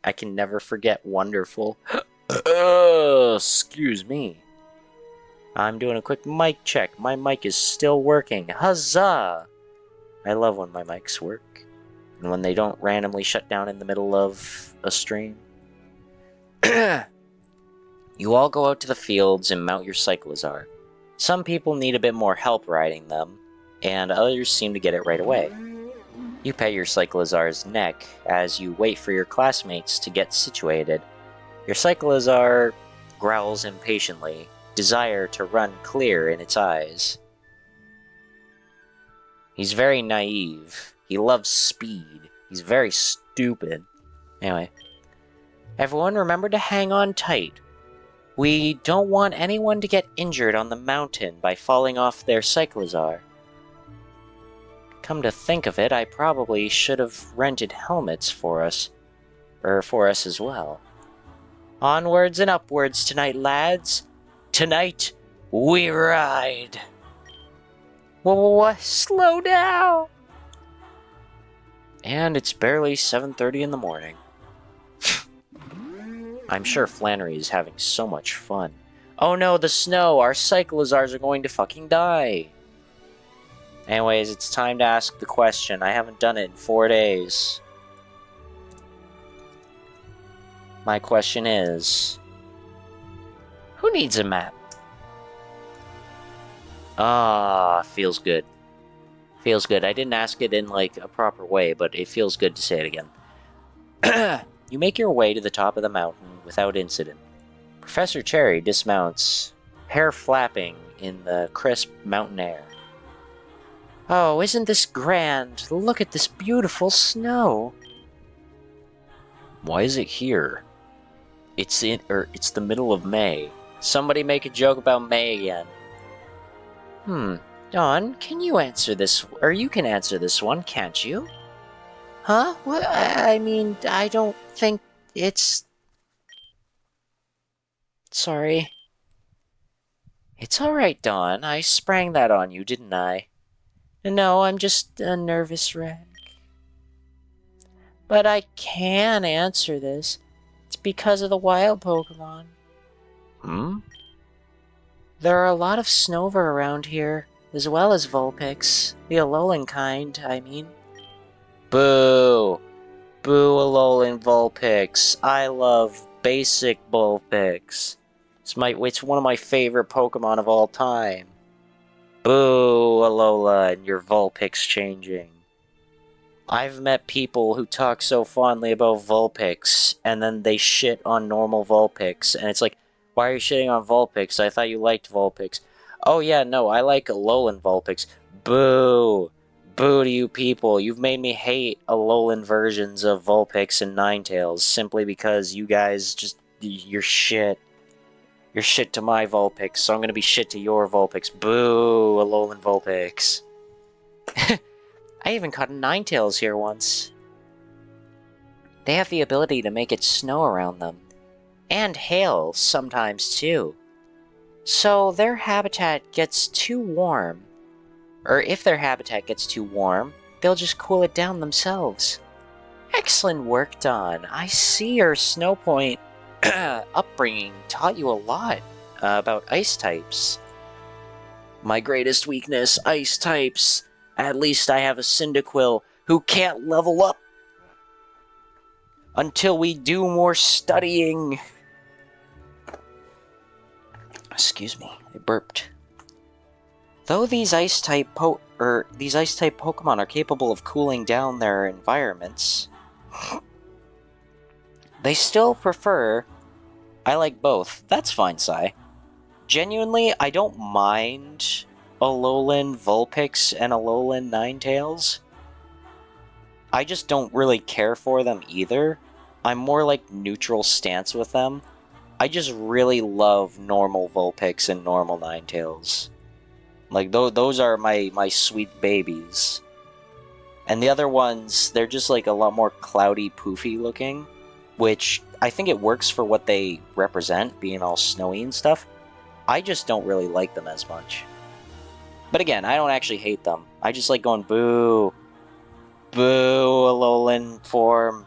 Speaker 1: I can never forget wonderful. Excuse me. I'm doing a quick mic check. My mic is still working. Huzzah! I love when my mics work. And when they don't randomly shut down in the middle of a stream. You all go out to the fields and mount your Cyclizar. Some people need a bit more help riding them, and others seem to get it right away. You pet your Cyclizar's neck as you wait for your classmates to get situated. Your Cyclizar growls impatiently, desire to run clear in its eyes. He's very naive. He loves speed. He's very stupid. Anyway. Everyone remember to hang on tight. We don't want anyone to get injured on the mountain by falling off their Cyclizar. Come to think of it, I probably should have rented helmets for us. For us as well. Onwards and upwards tonight, lads. Tonight, we ride. Whoa, slow down! And it's barely 7:30 in the morning. I'm sure Flannery is having so much fun. Oh no, the snow! Our Cyclizars are going to fucking die! Anyways, it's time to ask the question. I haven't done it in 4 days. My question is... who needs a map? Ah, feels good. Feels good. I didn't ask it in, like, a proper way, but it feels good to say it again. You make your way to the top of the mountain without incident. Professor Cherry dismounts, hair flapping in the crisp mountain air. Oh, isn't this grand? Look at this beautiful snow. Why is it here? It's the middle of May. Somebody make a joke about May again. Dawn, can you answer this? Or you can answer this one, can't you? Huh? What? I mean, I don't think it's... Sorry. It's alright, Dawn. I sprang that on you, didn't I? No, I'm just a nervous wreck. But I can answer this. It's because of the wild Pokemon. There are a lot of Snover around here, as well as Vulpix. The Alolan kind, I mean. Boo! Boo Alolan Vulpix. I love basic Vulpix. It's one of my favorite Pokemon of all time. Boo, Alola, and your Vulpix changing. I've met people who talk so fondly about Vulpix, and then they shit on normal Vulpix, and it's like, why are you shitting on Vulpix? I thought you liked Vulpix. Oh yeah, no, I like Alolan Vulpix. Boo! Boo to you people. You've made me hate Alolan versions of Vulpix and Ninetales simply because you guys just... you're shit. You're shit to my Vulpix, so I'm gonna be shit to your Vulpix. Boo, Alolan Vulpix. I even caught a Ninetales here once. They have the ability to make it snow around them. And hail, sometimes too. So their habitat gets too warm. Or if their habitat gets too warm, they'll just cool it down themselves. Excellent work, Don. I see your Snow Point upbringing taught you a lot about ice types. My greatest weakness, ice types. At least I have a Cyndaquil who can't level up until we do more studying. Excuse me, I burped. Though these ice-type Pokemon are capable of cooling down their environments, they still prefer... I like both. That's fine, Sai. Genuinely, I don't mind Alolan Vulpix and Alolan Ninetales. I just don't really care for them either. I'm more like neutral stance with them. I just really love normal Vulpix and normal Ninetales. Like, those are my sweet babies. And the other ones, they're just like a lot more cloudy, poofy looking, which I think it works for what they represent, being all snowy and stuff. I just don't really like them as much. But again, I don't actually hate them. I just like going, boo. Boo, Alolan form.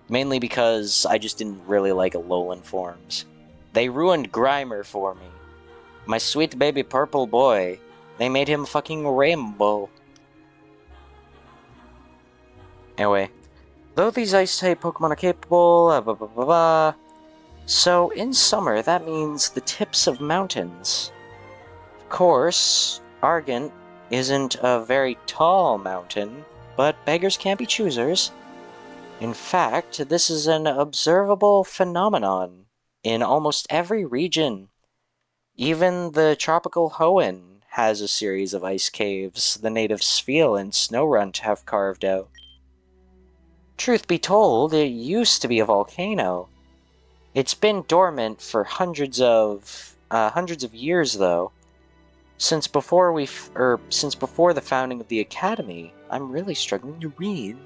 Speaker 1: Mainly because I just didn't really like Alolan forms. They ruined Grimer for me. My sweet baby purple boy. They made him fucking rainbow. Anyway, though these ice-type Pokemon are capable, blah blah blah blah. So, in summer, that means the tips of mountains. Of course, Argent isn't a very tall mountain, but beggars can't be choosers. In fact, this is an observable phenomenon in almost every region. Even the tropical Hoenn has a series of ice caves the native Spheal and Snorunt have carved out. Truth be told, it used to be a volcano. It's been dormant for hundreds of years, though. Since before the founding of the Academy, I'm really struggling to read.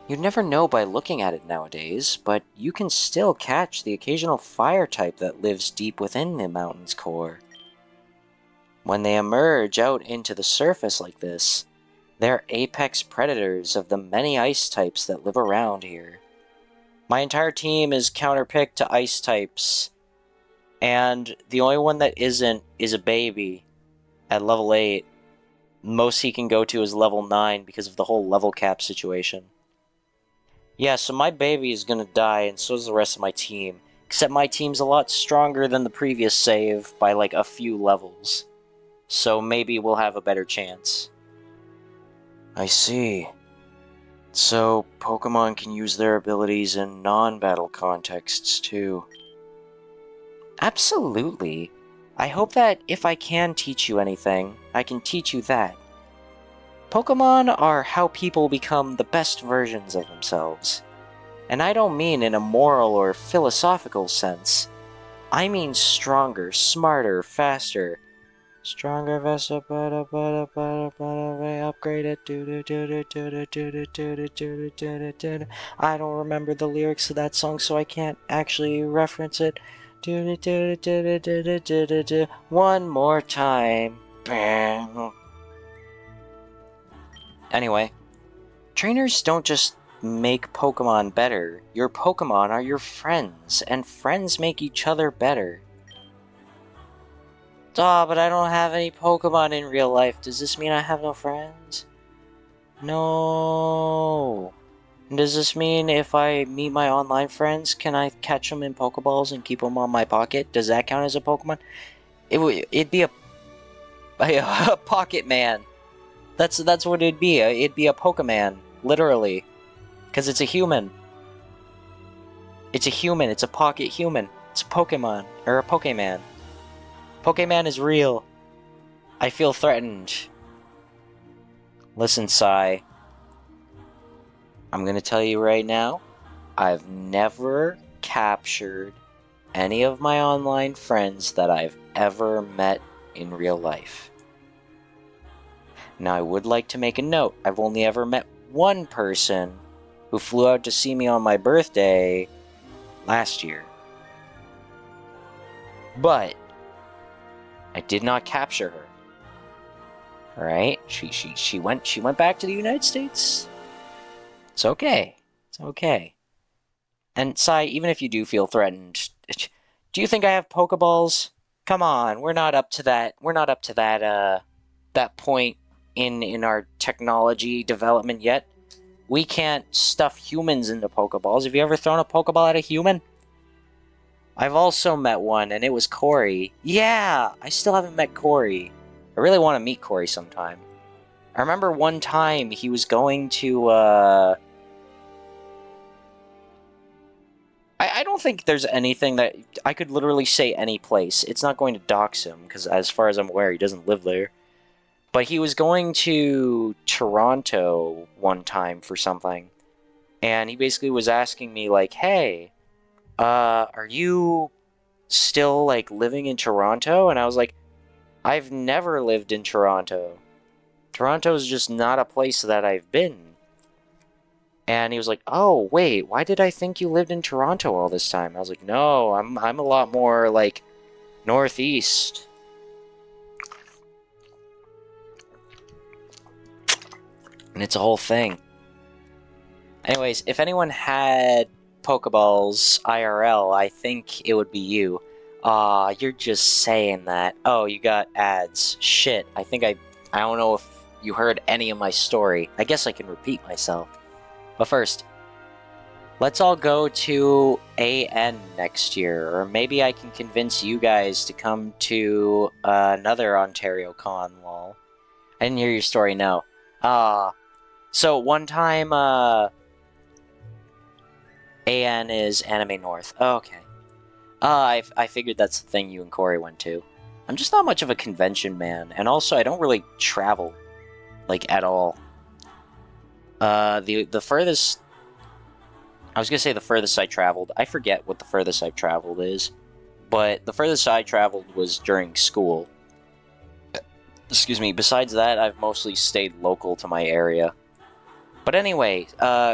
Speaker 1: You'd never know by looking at it nowadays, but you can still catch the occasional fire type that lives deep within the mountain's core. When they emerge out into the surface like this, they're apex predators of the many ice types that live around here. My entire team is counterpicked to ice types, and the only one that isn't is a baby at level 8. Most he can go to is level 9 because of the whole level cap situation. Yeah, so my baby is gonna die, and so is the rest of my team. Except my team's a lot stronger than the previous save by like a few levels. So maybe we'll have a better chance. I see. So, Pokemon can use their abilities in non-battle contexts, too. Absolutely. I hope that if I can teach you anything, I can teach you that. Pokemon are how people become the best versions of themselves. And I don't mean in a moral or philosophical sense. I mean stronger, smarter, faster. Stronger, faster, better, upgraded. I don't remember the lyrics to that song, so I can't actually reference it. One more time. Anyway, trainers don't just make Pokemon better. Your Pokemon are your friends, and friends make each other better. Aw, but I don't have any Pokemon in real life. Does this mean I have no friends? No. Does this mean if I meet my online friends, can I catch them in Pokeballs and keep them on my pocket? Does that count as a Pokemon? It'd be a Pocket Man. That's what it'd be. It'd be a Pokemon, literally. Because it's a human. It's a human. It's a pocket human. It's a Pokemon. Or a Pokemon. Pokemon is real. I feel threatened. Listen, Sai. I'm gonna tell you right now, I've never captured any of my online friends that I've ever met in real life. Now, I would like to make a note. I've only ever met one person who flew out to see me on my birthday last year. But I did not capture her. All right, she went back to the United States. It's okay. It's okay. And Sai, even if you do feel threatened, do you think I have Pokeballs? Come on, we're not up to that. We're not up to that point in our technology development yet. We can't stuff humans into Pokeballs. Have you ever thrown a Pokeball at a human? I've also met one, and it was Corey. Yeah, I still haven't met Corey. I really want to meet Corey sometime. I remember one time he was going to, I don't think there's anything that... I could literally say any place. It's not going to dox him, because as far as I'm aware, he doesn't live there. But he was going to Toronto one time for something. And he basically was asking me, like, hey, are you still, like, living in Toronto? And I was like, I've never lived in Toronto. Toronto's just not a place that I've been. And he was like, oh, wait, why did I think you lived in Toronto all this time? I was like, no, I'm a lot more, like, northeast. And it's a whole thing. Anyways, if anyone had Pokeballs IRL, I think it would be you. Aw, you're just saying that. Oh, you got ads. Shit, I don't know if you heard any of my story. I guess I can repeat myself. But first, let's all go to AN next year, or maybe I can convince you guys to come to another Ontario Con, lol. I didn't hear your story, no. So one time, AN is Anime North. Oh, okay. I figured that's the thing you and Corey went to. I'm just not much of a convention man, and also I don't really travel, like, at all. The furthest... I was gonna say the furthest I traveled. I forget what the furthest I've traveled is. But the furthest I traveled was during school. Excuse me, besides that, I've mostly stayed local to my area. But anyway,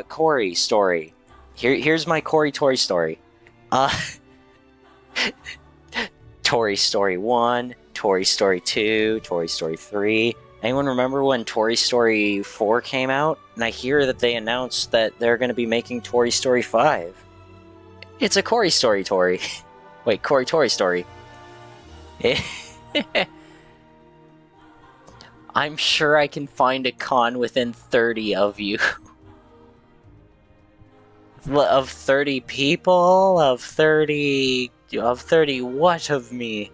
Speaker 1: Corey story. Here's my Corey Tory story. Tory Story 1, Tory Story 2, Tory Story 3. Anyone remember when Tory Story 4 came out? And I hear that they announced that they're going to be making Tory Story 5. It's a Corey Story Tory. Wait, Corey Tory Story. I'm sure I can find a con within 30 of you. Of 30 people? Of 30 what of me?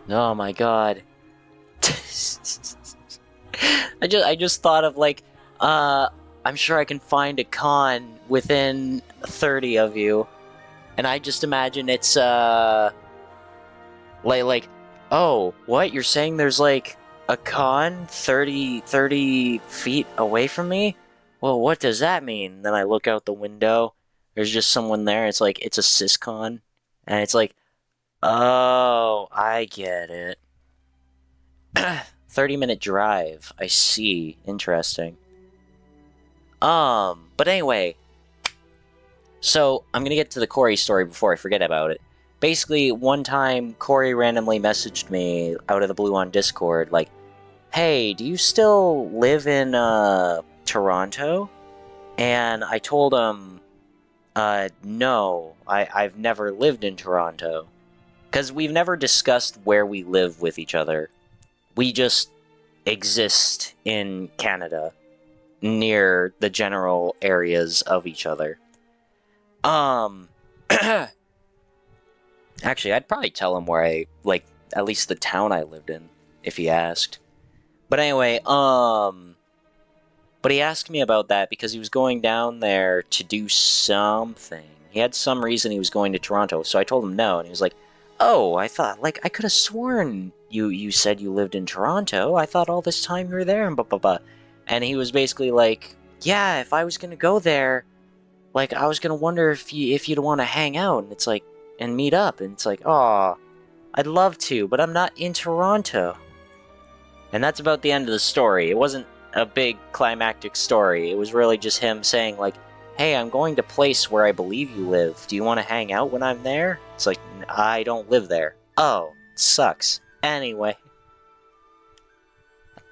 Speaker 1: Oh my god. I just thought of, like, I'm sure I can find a con within 30 of you. And I just imagine it's, like, oh, what? You're saying there's, like, a con 30 feet away from me? Well, what does that mean? Then I look out the window. There's just someone there. It's like, it's a syscon. And it's like, oh, I get it. 30-minute drive. I see. Interesting. But anyway. So, I'm gonna get to the Corey story before I forget about it. Basically, one time, Corey randomly messaged me out of the blue on Discord, like, hey, do you still live in, Toronto? And I told him, no, I've never lived in Toronto. Because we've never discussed where we live with each other. We just exist in Canada, near the general areas of each other. Actually, I'd probably tell him where I, like, at least the town I lived in, if he asked. But anyway, but he asked me about that because he was going down there to do something. He had some reason he was going to Toronto, so I told him no, and he was like, oh, I thought, like, I could have sworn you said you lived in Toronto. I thought all this time you were there, and blah, blah, blah. And he was basically like, yeah, if I was gonna go there, like, I was gonna wonder if you'd want to hang out, and it's like, and meet up, and it's like, aw, I'd love to, but I'm not in Toronto. And that's about the end of the story. It wasn't a big climactic story. It was really just him saying, like, hey, I'm going to place where I believe you live. Do you want to hang out when I'm there? It's like, I don't live there. Oh, sucks. Anyway,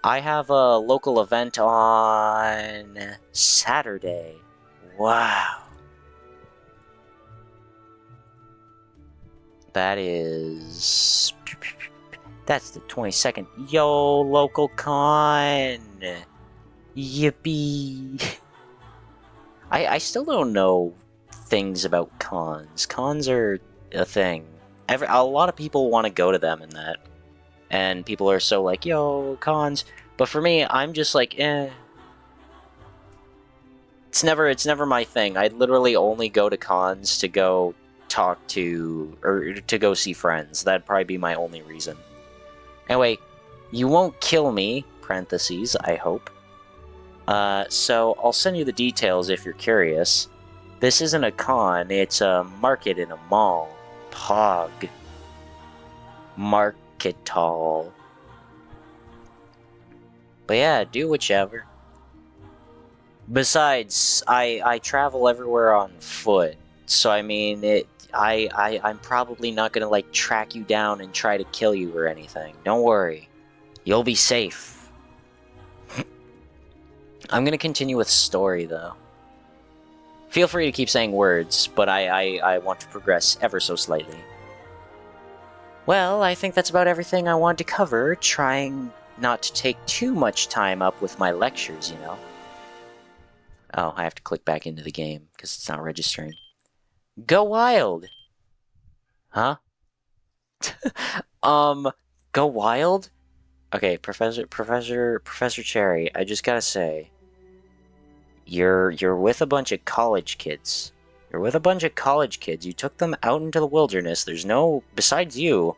Speaker 1: I have a local event on Saturday. Wow. That is... That's the 22nd. Yo, local con! Yippee! I still don't know things about cons. Cons are a thing. A lot of people want to go to them and that. And people are so like, yo, cons. But for me, I'm just like, eh. It's never my thing. I literally only go to cons to go talk to, or to go see friends. That'd probably be my only reason. Anyway, you won't kill me, parentheses, I hope. So I'll send you the details if you're curious. This isn't a con, it's a market in a mall. Pog. Market-all. But yeah, do whichever. Besides, I travel everywhere on foot, so I mean, I'm probably not gonna, like, track you down and try to kill you or anything. Don't worry. You'll be safe. I'm gonna continue with story, though. Feel free to keep saying words, but I want to progress ever so slightly. Well, I think that's about everything I want to cover, trying not to take too much time up with my lectures, you know? Oh, I have to click back into the game, because it's not registering. Go wild! Huh? Go wild? Okay, Professor Cherry, I just gotta say, you're with a bunch of college kids. You're with a bunch of college kids. You took them out into the wilderness. There's no, besides you,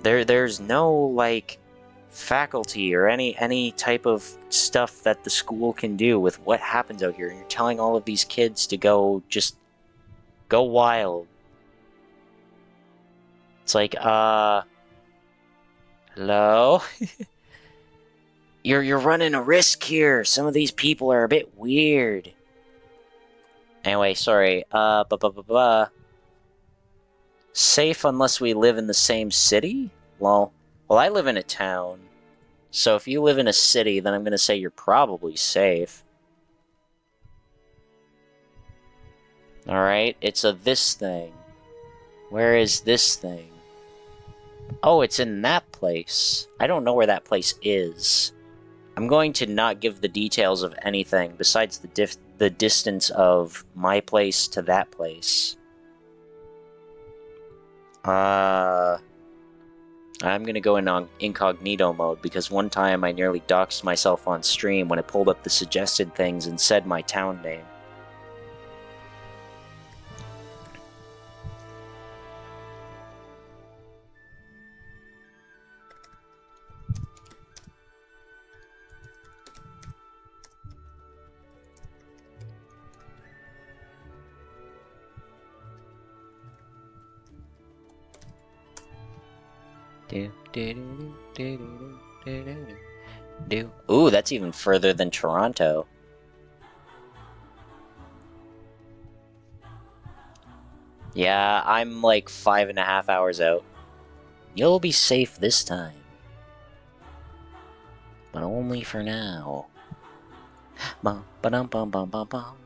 Speaker 1: there's no, like, faculty or any type of stuff that the school can do with what happens out here. And you're telling all of these kids to go, just, go wild. It's like, hello? You're running a risk here. Some of these people are a bit weird. Anyway, sorry. Safe unless we live in the same city? Well, I live in a town. So if you live in a city, then I'm gonna say you're probably safe. Alright, it's a this thing. Where is this thing? Oh, it's in that place. I don't know where that place is. I'm going to not give the details of anything besides the distance of my place to that place. I'm gonna go in on incognito mode because one time I nearly doxed myself on stream when it pulled up the suggested things and said my town name. Ooh, that's even further than Toronto. Yeah, I'm like 5.5 hours out. You'll be safe this time. But only for now. Bum ba dum bum bum bum bum.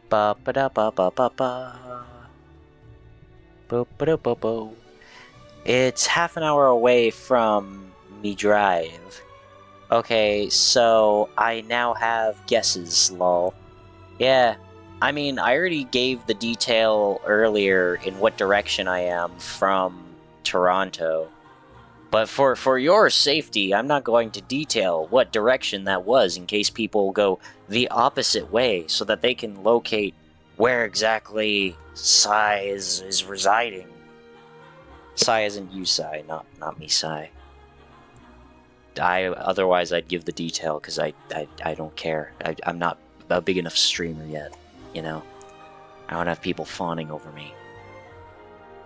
Speaker 1: Ba ba da ba ba ba ba. Bo ba da bo bo. It's half an hour away from me drive. Okay, so I now have guesses, lol. Yeah, I mean, I already gave the detail earlier in what direction I am from Toronto. But for your safety, I'm not going to detail what direction that was in case people go the opposite way so that they can locate where exactly Sai is residing. Sai isn't you, Sai, not me, Sai. Otherwise I'd give the detail because I don't care. I'm not a big enough streamer yet, you know? I don't have people fawning over me.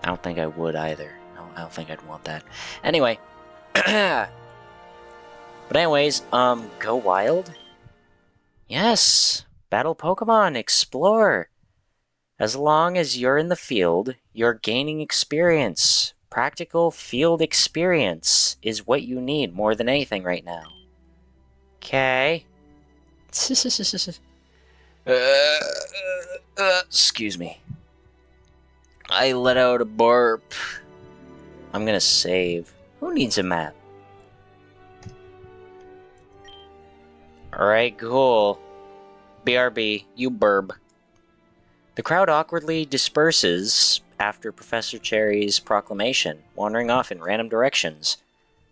Speaker 1: I don't think I would either. I don't think I'd want that. Anyway. But anyways, go wild? Yes! Battle Pokemon, explore! As long as you're in the field, you're gaining experience. Practical field experience is what you need more than anything right now. Okay. Excuse me. I let out a burp. I'm gonna save. Who needs a map? Alright, cool. BRB, you burb. The crowd awkwardly disperses after Professor Cherry's proclamation, wandering off in random directions.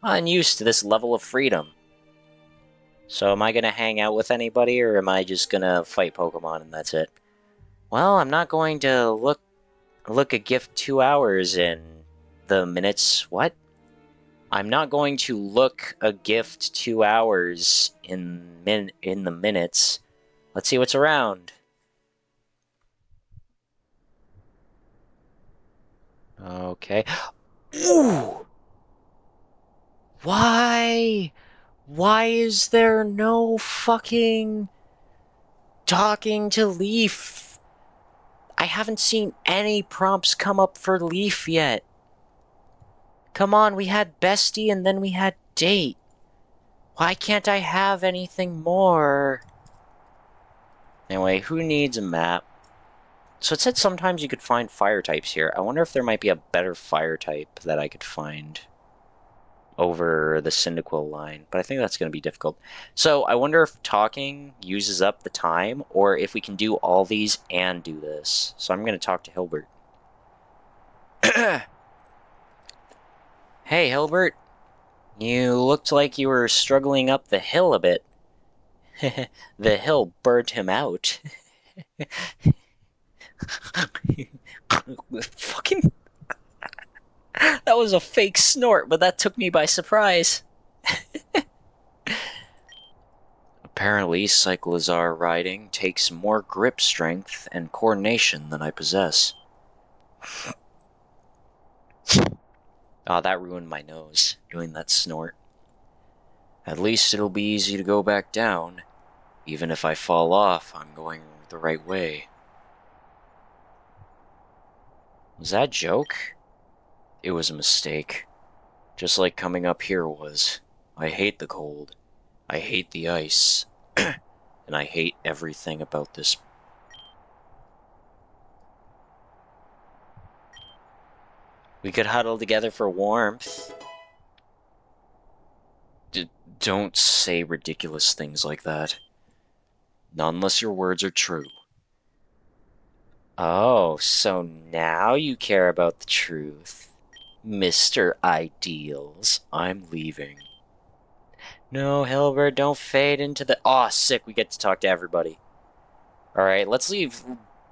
Speaker 1: Unused to this level of freedom. So am I gonna hang out with anybody, or am I just gonna fight Pokemon and that's it? Well, I'm not going to look a gift 2 hours in the minutes. What? I'm not going to look a gift 2 hours in the minutes. Let's see what's around. Okay. Ooh! Why? Why is there no fucking talking to Leaf? I haven't seen any prompts come up for Leaf yet. Come on, we had Bestie and then we had Date. Why can't I have anything more? Anyway, who needs a map? So it said sometimes you could find fire types here. I wonder if there might be a better fire type that I could find over the Cyndaquil line, but I think that's going to be difficult. So I wonder if talking uses up the time, or if we can do all these and do this. So I'm going to talk to Hilbert. Hey, Hilbert. You looked like you were struggling up the hill a bit. The hill burnt him out. Fucking... That was a fake snort, but that took me by surprise. Apparently, Cyclizar riding takes more grip strength and coordination than I possess. Ah, that ruined my nose, doing that snort. At least it'll be easy to go back down. Even if I fall off, I'm going the right way. Was that a joke? It was a mistake. Just like coming up here was. I hate the cold. I hate the ice. And I hate everything about this. We could huddle together for warmth. Don't say ridiculous things like that. Not unless your words are true. Oh, so now you care about the truth. Mr. Ideals, I'm leaving. No, Hilbert, don't fade into the... Aw, sick, we get to talk to everybody. Alright, let's leave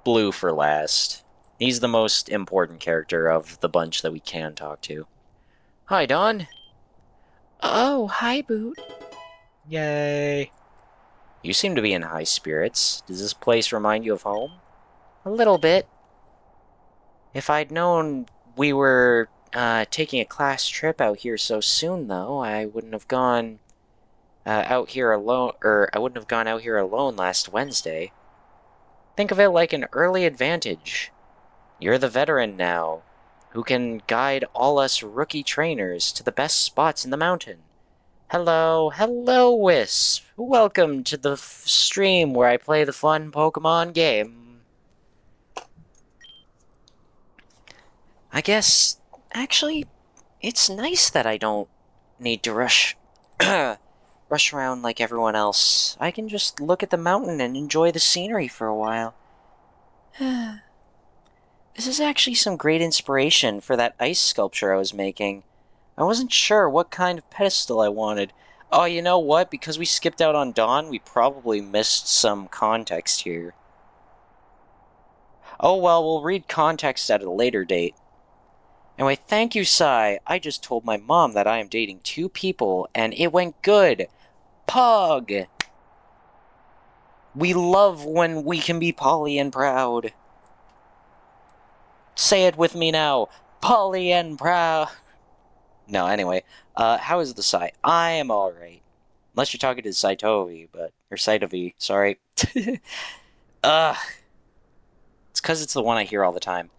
Speaker 1: Blue for last. He's the most important character of the bunch that we can talk to. Hi, Dawn.
Speaker 2: Oh, hi, Boot.
Speaker 1: Yay. You seem to be in high spirits. Does this place remind you of home? A little bit. If I'd known we were taking a class trip out here so soon, though, I wouldn't have gone out here alone, or I wouldn't have gone out here alone last Wednesday. Think of it like an early advantage. You're the veteran now, who can guide all us rookie trainers to the best spots in the mountain. Hello, Wisp. Welcome to the stream where I play the fun Pokemon game. I guess, actually, it's nice that I don't need to rush around like everyone else. I can just look at the mountain and enjoy the scenery for a while. This is actually some great inspiration for that ice sculpture I was making. I wasn't sure what kind of pedestal I wanted. Oh, you know what? Because we skipped out on Dawn, we probably missed some context here. Oh well, we'll read context at a later date. Anyway, thank you, Sai. I just told my mom that I am dating 2 people, and it went good. Pug! We love when we can be Polly and proud. Say it with me now. Polly and proud. No, anyway. How is the Sai? I am alright. Unless you're talking to Saitovi, but... Or Saitovi, sorry. Ugh. It's because it's the one I hear all the time.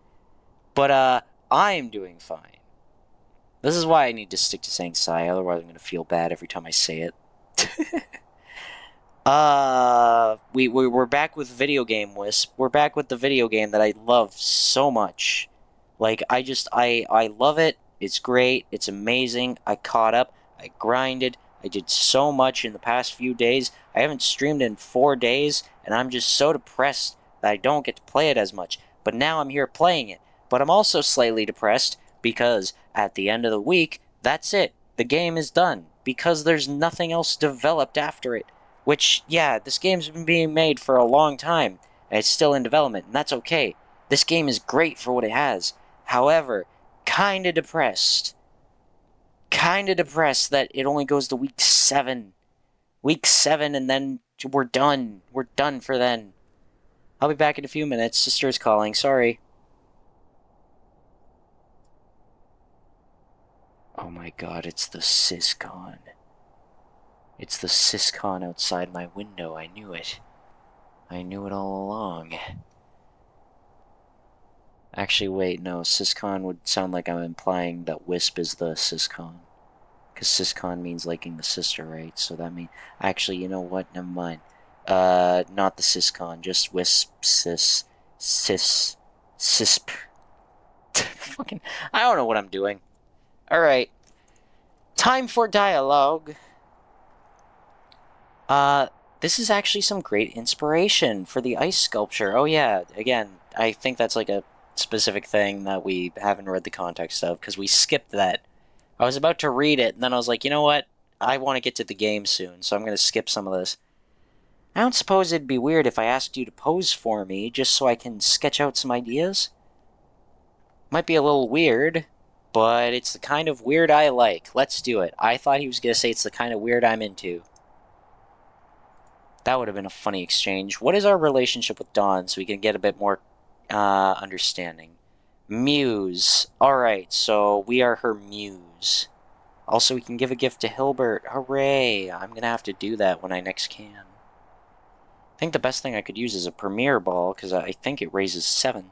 Speaker 1: But, I'm doing fine. This is why I need to stick to saying sigh, otherwise I'm gonna feel bad every time I say it. We're back with Video Game Wisp. We're back with the video game that I love so much. Like, I love it. It's great. It's amazing. I caught up. I grinded. I did so much in the past few days. I haven't streamed in 4 days, and I'm just so depressed that I don't get to play it as much. But now I'm here playing it. But I'm also slightly depressed because at the end of the week, that's it. The game is done because there's nothing else developed after it. Which, yeah, this game's been being made for a long time, and it's still in development, and that's okay. This game is great for what it has. However, kinda depressed. Kinda depressed that it only goes to week 7. Week 7, and then we're done. We're done for then. I'll be back in a few minutes. Sister's calling. Sorry. Oh my god, it's the Syscon. It's the Syscon outside my window. I knew it. I knew it all along. Actually, wait, no. Syscon would sound like I'm implying that Wisp is the Syscon. Because Syscon means liking the sister, right? So that means... Actually, you know what? Never mind. Not the Syscon. Just Wisp, Sysp. Fucking... I don't know what I'm doing. Alright. Time for dialogue. This is actually some great inspiration for the ice sculpture. Oh yeah, again, I think that's like a specific thing that we haven't read the context of, because we skipped that. I was about to read it, and then I was like, you know what? I want to get to the game soon, so I'm going to skip some of this. I don't suppose it'd be weird if I asked you to pose for me, just so I can sketch out some ideas? Might be a little weird, but it's the kind of weird I like. Let's do it. I thought he was going to say it's the kind of weird I'm into. That would have been a funny exchange. What is our relationship with Dawn, so we can get a bit more understanding? Muse. Alright, so we are her muse. Also, we can give a gift to Hilbert. Hooray! I'm gonna have to do that when I next can. I think the best thing I could use is a Premier Ball, because I think it raises 7.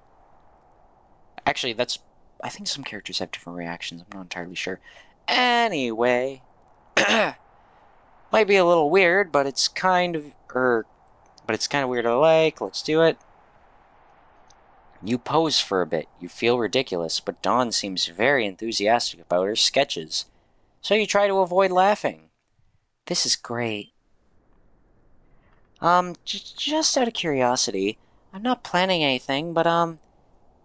Speaker 1: Actually, that's... I think some characters have different reactions. I'm not entirely sure. Anyway... Might be a little weird, but it's kind of... but it's kind of weird I like. Let's do it. You pose for a bit. You feel ridiculous, but Dawn seems very enthusiastic about her sketches. So you try to avoid laughing. This is great. Just out of curiosity, I'm not planning anything, but,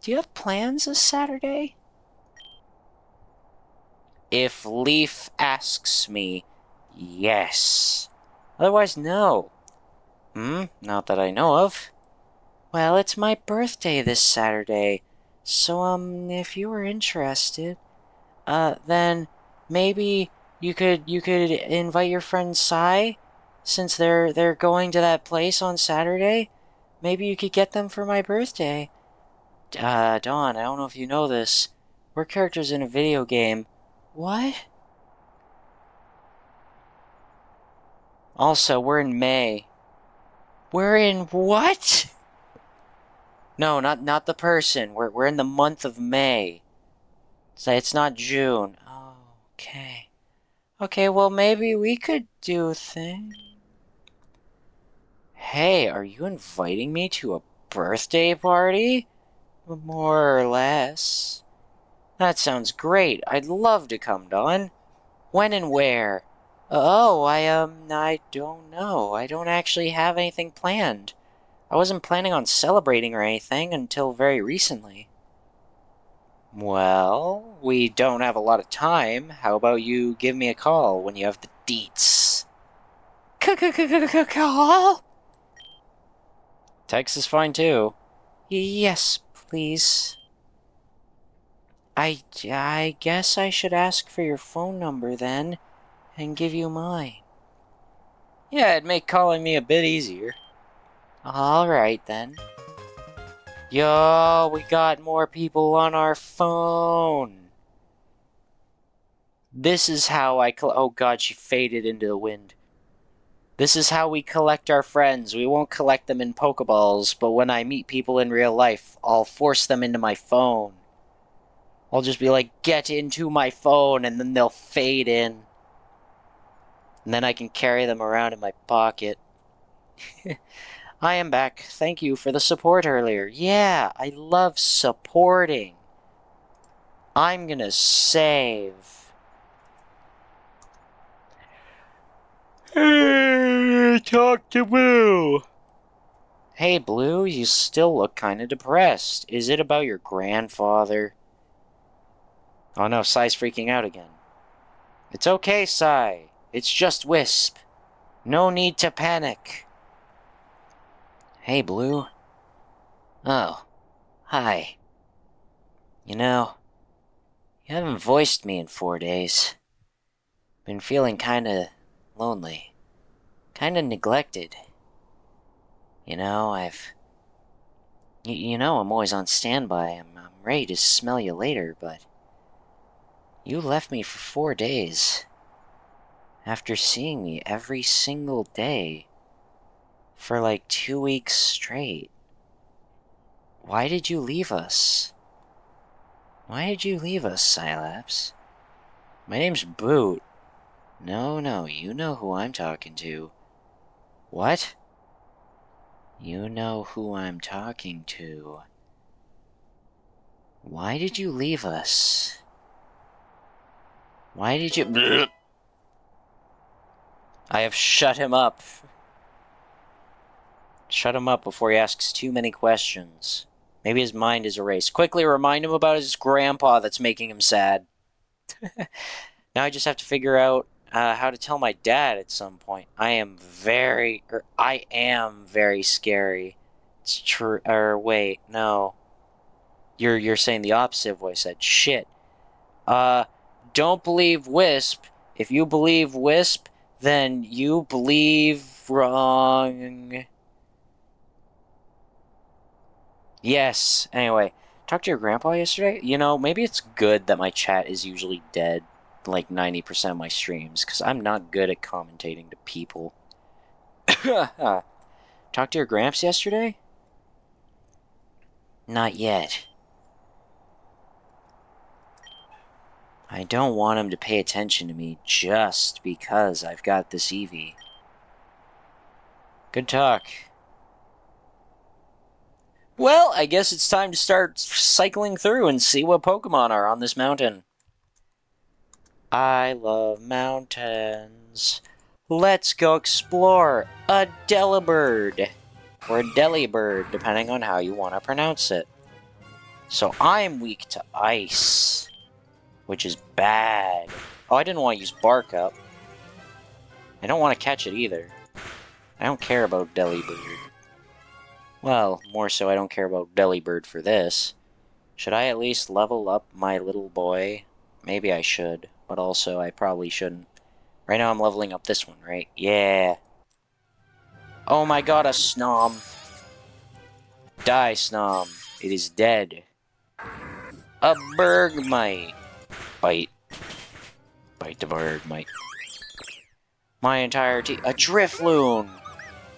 Speaker 1: do you have plans this Saturday? If Leaf asks me, yes. Otherwise, no. Not that I know of. Well, it's my birthday this Saturday, so, if you were interested, then maybe you could invite your friend Sai, since they're going to that place on Saturday. Maybe you could get them for my birthday. Dawn, I don't know if you know this. We're characters in a video game. What? Also, we're in May. We're in what? No, not the person. We're in the month of May. So it's not June. Oh, okay. Okay, well maybe we could do a thing. Hey, are you inviting me to a birthday party? More or less. That sounds great. I'd love to come, Dawn. When and where? Oh, I don't know. I don't actually have anything planned. I wasn't planning on celebrating or anything until very recently. Well, we don't have a lot of time. How about you give me a call when you have the deets? Call? Text is fine too. Yes, please. I guess I should ask for your phone number then, and give you mine. Yeah, it'd make calling me a bit easier. Alright then. Yo, we got more people on our phone. This is how oh god, she faded into the wind. This is how we collect our friends. We won't collect them in Pokeballs, but when I meet people in real life, I'll force them into my phone. I'll just be like, get into my phone, and then they'll fade in. And then I can carry them around in my pocket. I am back. Thank you for the support earlier. Yeah, I love supporting. I'm gonna save. Hey, talk to Blue. Hey, Blue, you still look kind of depressed. Is it about your grandfather? Oh no, Sai's freaking out again. It's okay, Sai. It's just Wisp. No need to panic. Hey, Blue. Oh, hi. You know, you haven't voiced me in 4 days. Been feeling kinda lonely. Kinda neglected. You know, You know I'm always on standby. I'm ready to smell you later, but... You left me for 4 days. After seeing me every single day. For like 2 weeks straight. Why did you leave us? Why did you leave us, Cylaps? My name's Boot. No, you know who I'm talking to. What? You know who I'm talking to. Why did you leave us? Why did you... I have shut him up. Shut him up before he asks too many questions. Maybe his mind is erased. Quickly remind him about his grandpa that's making him sad. Now I just have to figure out how to tell my dad at some point. I am very scary. It's true. Or wait, no. You're saying the opposite of what I said. Shit. Don't believe Wisp. If you believe Wisp, then you believe wrong. Yes. Anyway, talked to your grandpa yesterday. You know, maybe it's good that my chat is usually dead like 90% of my streams, because I'm not good at commentating to people. Talked to your gramps yesterday? Not yet. I don't want him to pay attention to me just because I've got this Eevee. Good talk. Well, I guess it's time to start cycling through and see what Pokemon are on this mountain. I love mountains. Let's go explore a Delibird. Or a Delibird, depending on how you want to pronounce it. So I'm weak to ice, which is bad. Oh, I didn't want to use Bark Up. I don't want to catch it either. I don't care about Delibird. Well, more so I don't care about Delibird for this. Should I at least level up my little boy? Maybe I should, but also I probably shouldn't. Right now I'm leveling up this one, right? Yeah. Oh my god, a Snom. Die, Snom. It is dead. A Bergmite. Bite. Bite the Bergmite. My entire team. A Drifloon!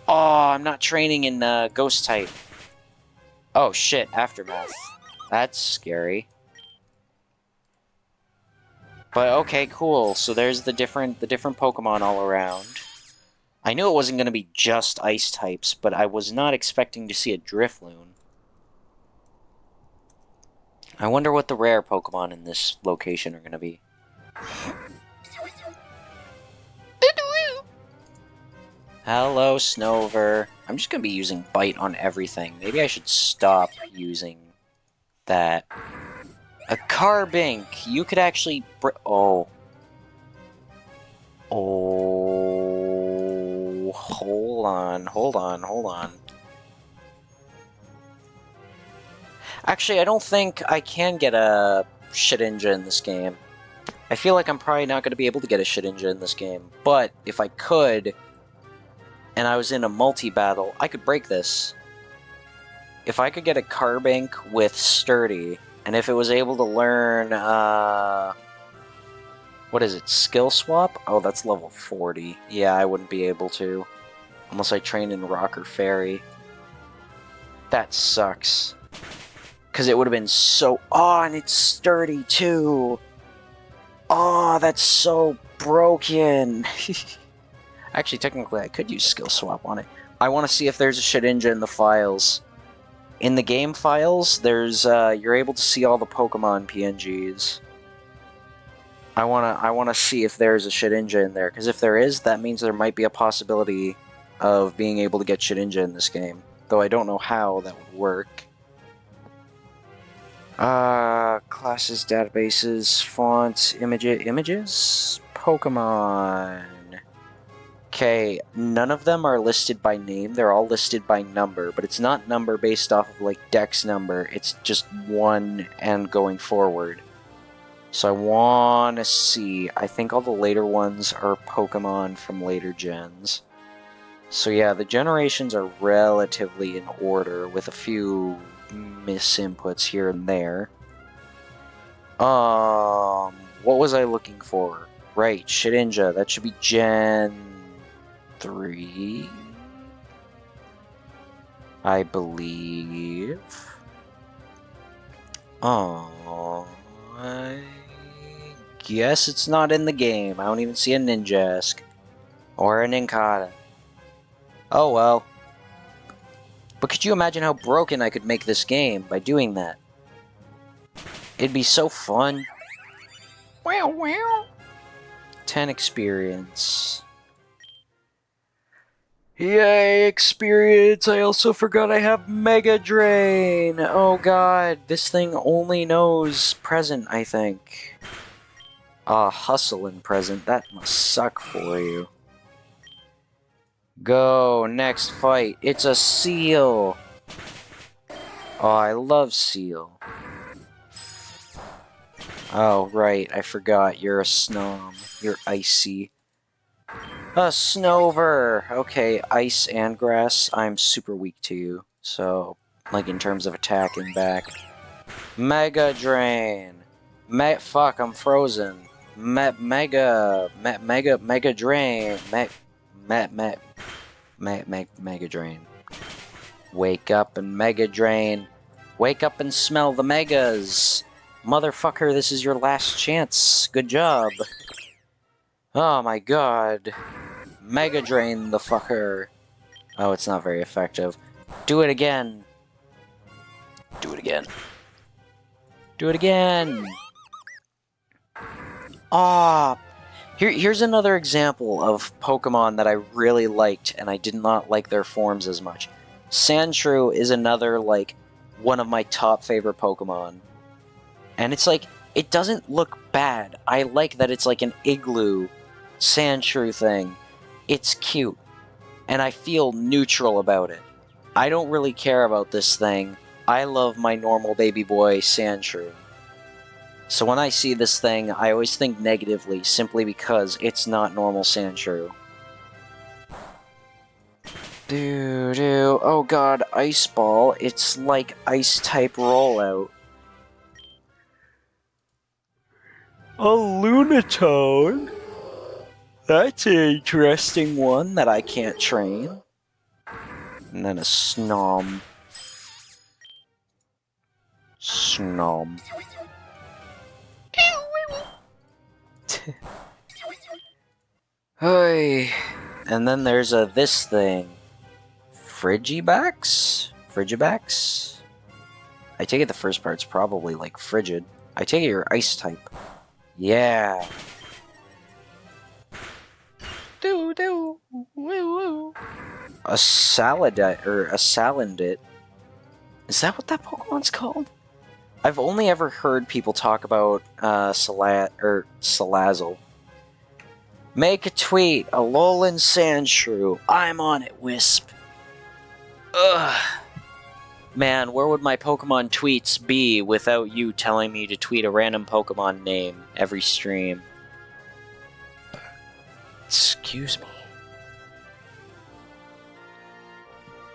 Speaker 1: Oh, I'm not training in Ghost type. Oh shit, Aftermath. That's scary. But okay, cool. So there's the different Pokemon all around. I knew it wasn't going to be just ice types, but I was not expecting to see a Drifloon. I wonder what the rare Pokemon in this location are going to be. Hello, Snover. I'm just going to be using Bite on everything. Maybe I should stop using that. A Carbink! You could actually... Oh. Oh. Hold on. Actually, I don't think I can get a Shedinja in this game. I feel like I'm probably not going to be able to get a Shedinja in this game. But if I could, and I was in a multi-battle, I could break this. If I could get a Carbink with Sturdy, and if it was able to learn, What is it? Skill swap? Oh, that's level 40. Yeah, I wouldn't be able to. Unless I trained in Rock or Fairy. That sucks. Because it would have been so... Oh, and it's sturdy, too! Oh, that's so broken! Actually, technically, I could use skill swap on it. I want to see if there's a Shedinja in the files. In the game files, there's, you're able to see all the Pokemon PNGs. I wanna see if there's a Shedinja in there, because if there is, that means there might be a possibility of being able to get Shedinja in this game. Though I don't know how that would work. Classes, databases, fonts, images, Pokemon. Okay, none of them are listed by name, they're all listed by number, but it's not number based off of, like, Dex number, it's just 1 and going forward. So I want to see, I think all the later ones are Pokemon from later gens. So yeah, the generations are relatively in order, with a few misinputs here and there. What was I looking for? Right, Shedinja, that should be Gen 3, I believe. Oh, I guess it's not in the game. I don't even see a Ninjask or a Nincada. Oh well. But could you imagine how broken I could make this game by doing that? It'd be so fun. Wow, wow. 10 experience. Yay, experience! I also forgot I have Mega Drain! Oh god, this thing only knows present, I think. Hustle in present. That must suck for you. Go, next fight. It's a Seal! Oh, I love Seal. Oh, right, I forgot. You're a Snom. You're icy. A Snover! Okay, ice and grass. I'm super weak to you. So, like in terms of attacking back. Mega Drain! Fuck, I'm frozen. Mega Drain! Mega Drain. Wake up and Mega Drain! Wake up and smell the Megas! Motherfucker, this is your last chance. Good job. Oh my god. Mega Drain the fucker. Oh, it's not very effective. Do it again. Do it again. Do it again. Ah. Here's another example of Pokemon that I really liked, and I did not like their forms as much. Sandshrew is another, like, one of my top favorite Pokemon. And it's like, it doesn't look bad. I like that it's like an igloo Sandshrew thing. It's cute. And I feel neutral about it. I don't really care about this thing. I love my normal baby boy Sandshrew. So when I see this thing, I always think negatively, simply because it's not normal Sandshrew. Oh god, Ice Ball. It's like Ice-type rollout. A Lunatone? That's an interesting one that I can't train. And then a Snom. Snom. Hey. And then there's this thing. Frigibax? Frigibax? I take it the first part's probably like frigid. I take it you're ice type. Yeah. A Salandit, or a Salandit. Is that what that Pokemon's called? I've only ever heard people talk about Salazzle. Make a tweet, Alolan Sandshrew. I'm on it, Wisp. Ugh. Man, where would my Pokemon tweets be without you telling me to tweet a random Pokemon name every stream? Excuse me.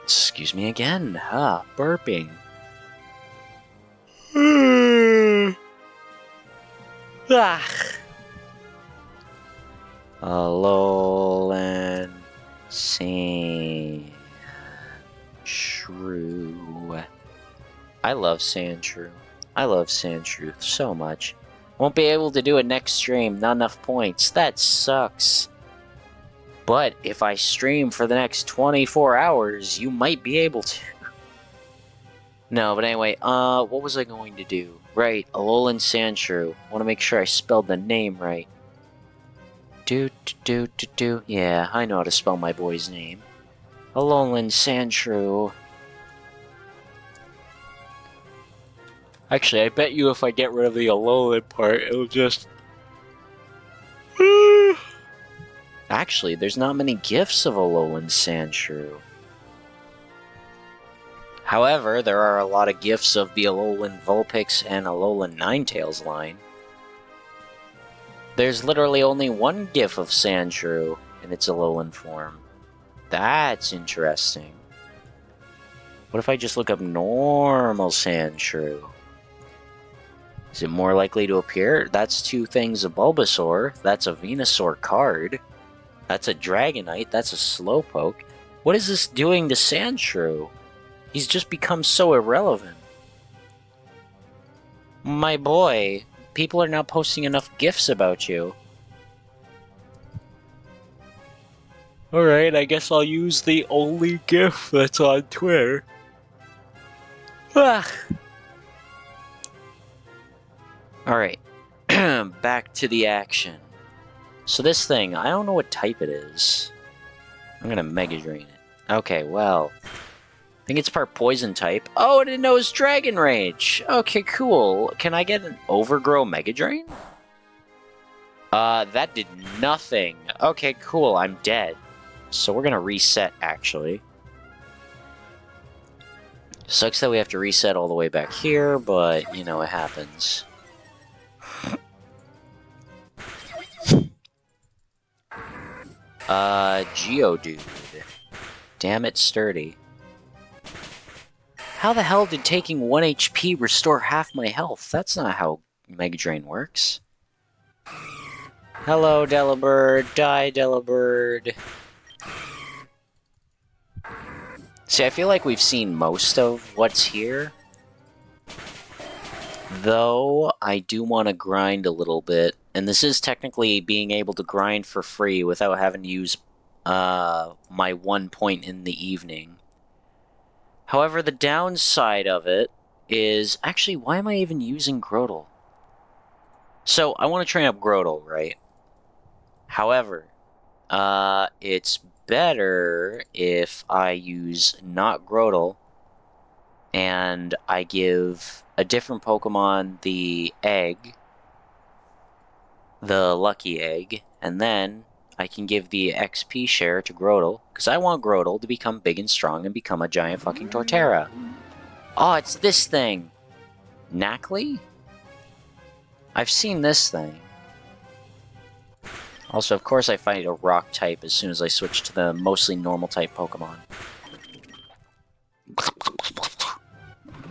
Speaker 1: Excuse me again. Burping. Alolan Sandshrew. I love Sandshrew. I love Sandshrew so much. Won't be able to do it next stream, not enough points. That sucks. But if I stream for the next 24 hours, you might be able to. No, but anyway, what was I going to do? Right, Alolan Sandshrew. Want to make sure I spelled the name right. Yeah, I know how to spell my boy's name. Alolan Sandshrew. Actually, I bet you if I get rid of the Alolan part, it'll just... Actually, there's not many gifts of Alolan Sandshrew. However, there are a lot of gifts of the Alolan Vulpix and Alolan Ninetales line. There's literally only one gif of Sandshrew in its Alolan form. That's interesting. What if I just look up normal Sandshrew? Is it more likely to appear? That's two things of Bulbasaur. That's a Venusaur card. That's a Dragonite. That's a Slowpoke. What is this doing to Sandshrew? He's just become so irrelevant. My boy, people are not posting enough GIFs about you. Alright, I guess I'll use the only GIF that's on Twitter. Alright, back to the action. So this thing, I don't know what type it is. I'm gonna Mega Drain it. Okay, well... I think it's part Poison type. Oh, I didn't know it was Dragon Rage! Okay, cool. Can I get an Overgrow Mega Drain? That did nothing. Okay, cool, I'm dead. So we're gonna reset, actually. Sucks that we have to reset all the way back here, but, you know, it happens. Geodude. Damn it, sturdy. How the hell did taking 1 HP restore half my health? That's not how Mega Drain works. Hello, Delibird. Die, Delibird. See, I feel like we've seen most of what's here. Though, I do want to grind a little bit. And this is technically being able to grind for free without having to use my 1 point in the evening. However, the downside of it is... Actually, why am I even using Grotle? So, I want to train up Grotle, right? However, it's better if I use not Grotle and I give a different Pokemon the egg, the lucky egg, and then I can give the XP share to Grotle, because I want Grotle to become big and strong and become a giant fucking Torterra. Oh, it's this thing! Knackley? I've seen this thing. Also, of course I find a rock type as soon as I switch to the mostly normal type Pokemon.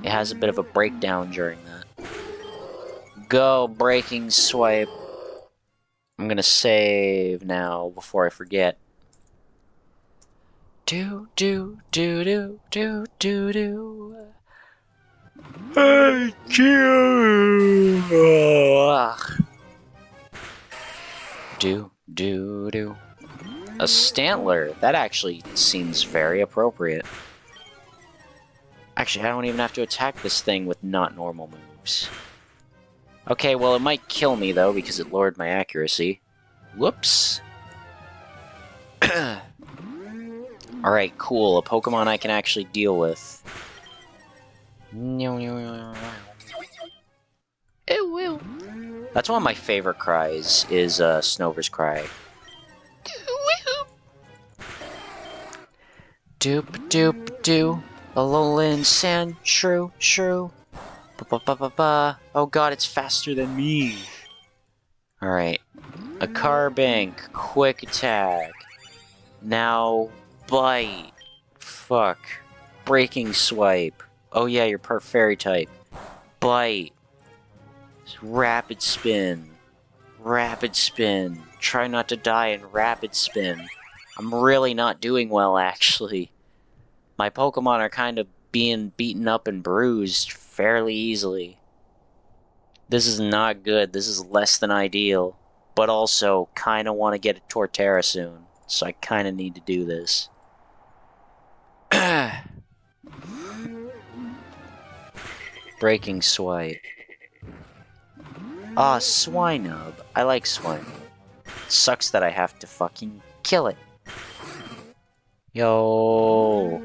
Speaker 1: It has a bit of a breakdown during that. Go, Breaking Swipe. I'm gonna save now before I forget. Do. Thank you. Do. A Stantler. That actually seems very appropriate. Actually, I don't even have to attack this thing with not normal moves. Okay, well, it might kill me, though, because it lowered my accuracy. Whoops. Alright, cool. A Pokemon I can actually deal with. That's one of my favorite cries, is Snover's cry. Doop. Alolan Sandshrew. Ba. Oh god, it's faster than me. Alright. A Carbink. Quick attack. Now, bite. Fuck. Breaking Swipe. Oh yeah, you're part Fairy type. Bite. Rapid Spin. Rapid spin. Try not to die in rapid spin. I'm really not doing well, actually. My Pokemon are kind of being beaten up and bruised fairly easily. This is not good. This is less than ideal. But also, kind of want to get a Torterra soon. So I kind of need to do this. Breaking Swipe. Ah, Swinub. I like Swinub. Sucks that I have to fucking kill it. Yo.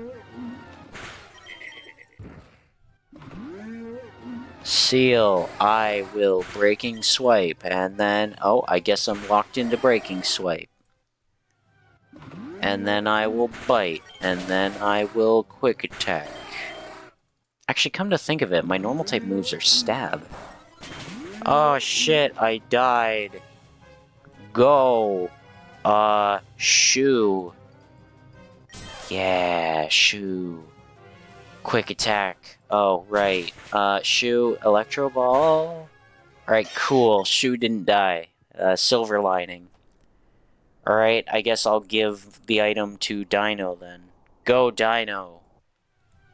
Speaker 1: Seal. I will Breaking Swipe. And then, oh, I guess I'm locked into Breaking Swipe. And then I will Bite. And then I will Quick Attack. Actually, come to think of it, my normal type moves are Stab. Oh shit, I died. Go. Shoe. Yeah, Shoe. Quick Attack. Oh, right. Shoe, Electro Ball. Alright, cool. Shoe didn't die. Silver Lining. Alright, I guess I'll give the item to Dino then. Go, Dino.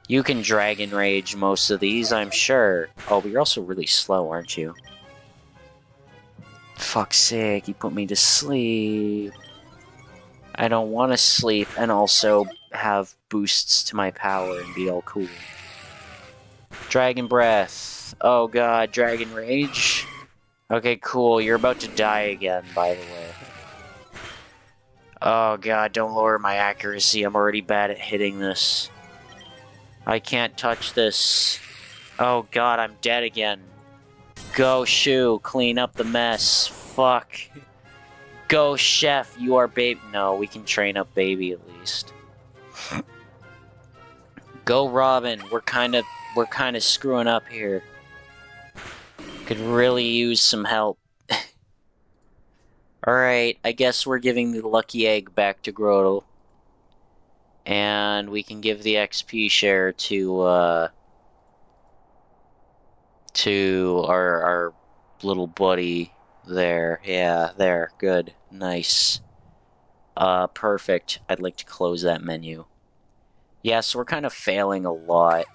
Speaker 1: You can Dragon Rage most of these, I'm sure. Oh, but you're also really slow, aren't you? Fuck's sake, you put me to sleep. I don't want to sleep and also have boosts to my power and be all cool. Dragon Breath. Oh god, Dragon Rage. Okay, cool. You're about to die again, by the way. Oh god, don't lower my accuracy. I'm already bad at hitting this. I can't touch this. Oh god, I'm dead again. Go, Shoe. Clean up the mess. Fuck. Go, Chef. You are baby. No, we can train up baby at least. Go, Robin. We're kind of screwing up here. Could really use some help. Alright, I guess we're giving the lucky egg back to Grotle. And we can give the XP share to our little buddy there. Yeah, there. Good. Nice. Perfect. I'd like to close that menu. Yeah, so we're kind of failing a lot.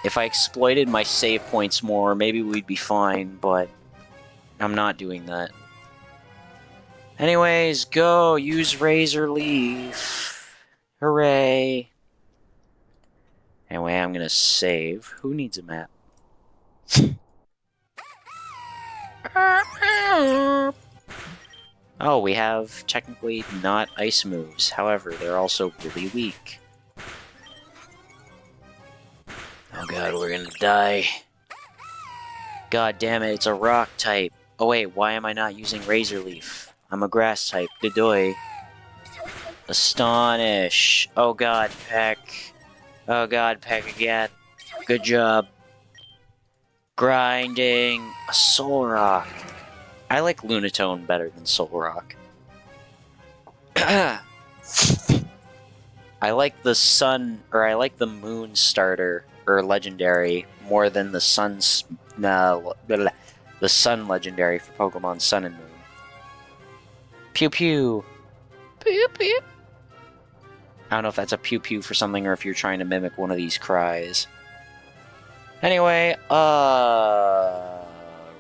Speaker 1: If I exploited my save points more, maybe we'd be fine, but I'm not doing that. Anyways, go! Use Razor Leaf! Hooray! Anyway, I'm gonna save. Who needs a map? Oh, we have technically not ice moves. However, they're also really weak. Oh god, we're gonna die. God damn it, it's a rock type. Oh wait, why am I not using Razor Leaf? I'm a grass type. Didoy. Astonish. Oh god, Peck. Oh god, Peck again. Good job. Grinding. A Solrock. I like Lunatone better than Solrock. I like the Sun, or I like the Moon starter, or Legendary, more than the Sun's, the Sun Legendary for Pokemon Sun and Moon. Pew Pew!
Speaker 2: Pew pew.
Speaker 1: I don't know if that's a pew pew for something or if you're trying to mimic one of these cries. Anyway,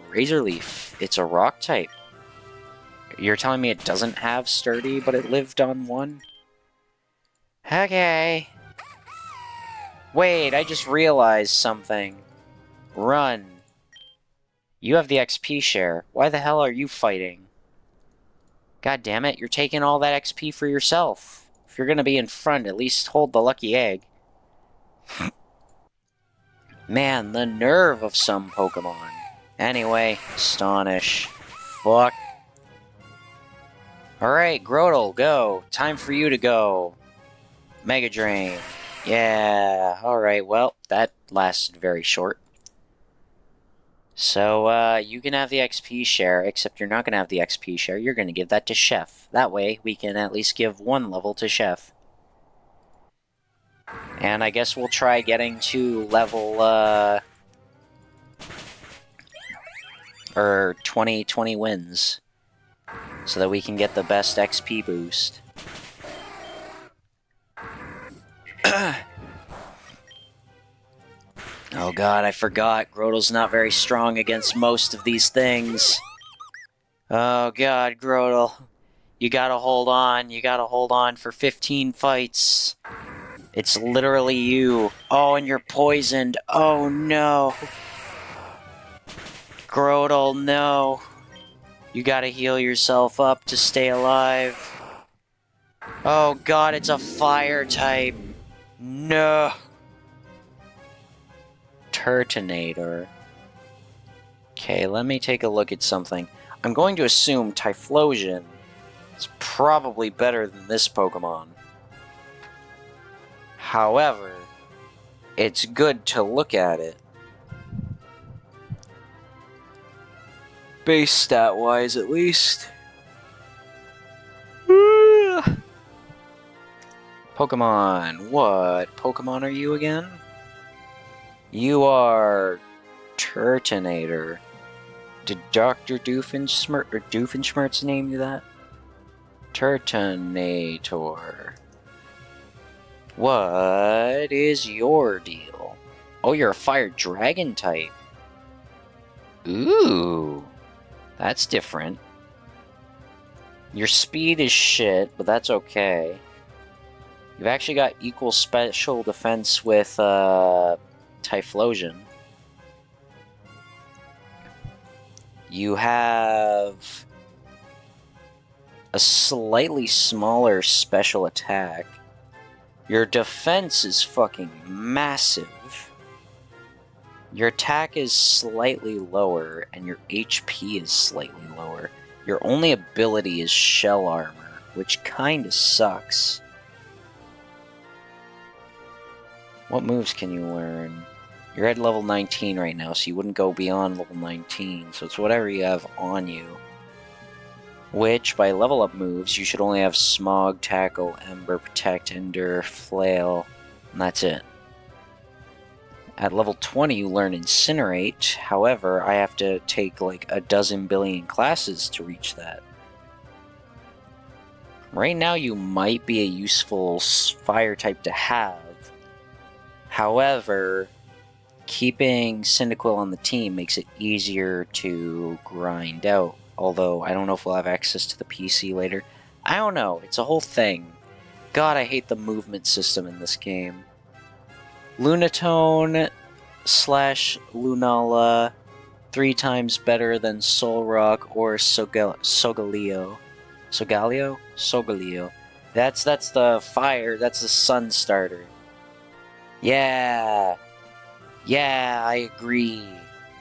Speaker 1: Razor Leaf. It's a rock type. You're telling me it doesn't have Sturdy, but it lived on one? Okay. Wait, I just realized something. Run. You have the XP share. Why the hell are you fighting? God damn it, you're taking all that XP for yourself. If you're gonna be in front, at least hold the lucky egg. Man, the nerve of some Pokemon. Anyway, Astonish. Fuck. Alright, Grotle, go. Time for you to go. Mega Drain. Yeah, alright, well, that lasted very short. So, you can have the XP share, except you're not going to have the XP share. You're going to give that to Chef. That way, we can at least give one level to Chef. And I guess we'll try getting to level, or 20 wins. so that we can get the best XP boost. Oh god, I forgot. Grotl's not very strong against most of these things. Oh god, Grotl. You gotta hold on. You gotta hold on for 15 fights. It's literally you. Oh, and you're poisoned. Oh no. Grotl, no. You gotta heal yourself up to stay alive. Oh god, it's a fire type. No. Turtonator. Okay, let me take a look at something. I'm going to assume Typhlosion is probably better than this Pokemon. However, it's good to look at it. Base stat-wise, at least. Pokemon. What Pokemon are you again? You are Turtonator. Did Dr. Doofenshmirtz name you that? Turtonator. What is your deal? Oh, you're a fire dragon type. Ooh. That's different. Your speed is shit, but that's okay. You've actually got equal special defense with, Typhlosion. You have a slightly smaller special attack. Your defense is fucking massive. Your attack is slightly lower, and your HP is slightly lower. Your only ability is Shell Armor, which kinda sucks. What moves can you learn? You're at level 19 right now, so you wouldn't go beyond level 19, so it's whatever you have on you. Which, by level up moves, you should only have Smog, Tackle, Ember, Protect, Endure, Flail, and that's it. At level 20, you learn Incinerate, however, I have to take like a dozen billion classes to reach that. Right now, you might be a useful fire type to have. However, keeping Cyndaquil on the team makes it easier to grind out. Although, I don't know if we'll have access to the PC later. I don't know, it's a whole thing. God, I hate the movement system in this game. Lunatone / Lunala, 3 times better than Solrock or Sogaleo. Sogaleo? That's the fire, that's the sun starter. Yeah! Yeah, I agree.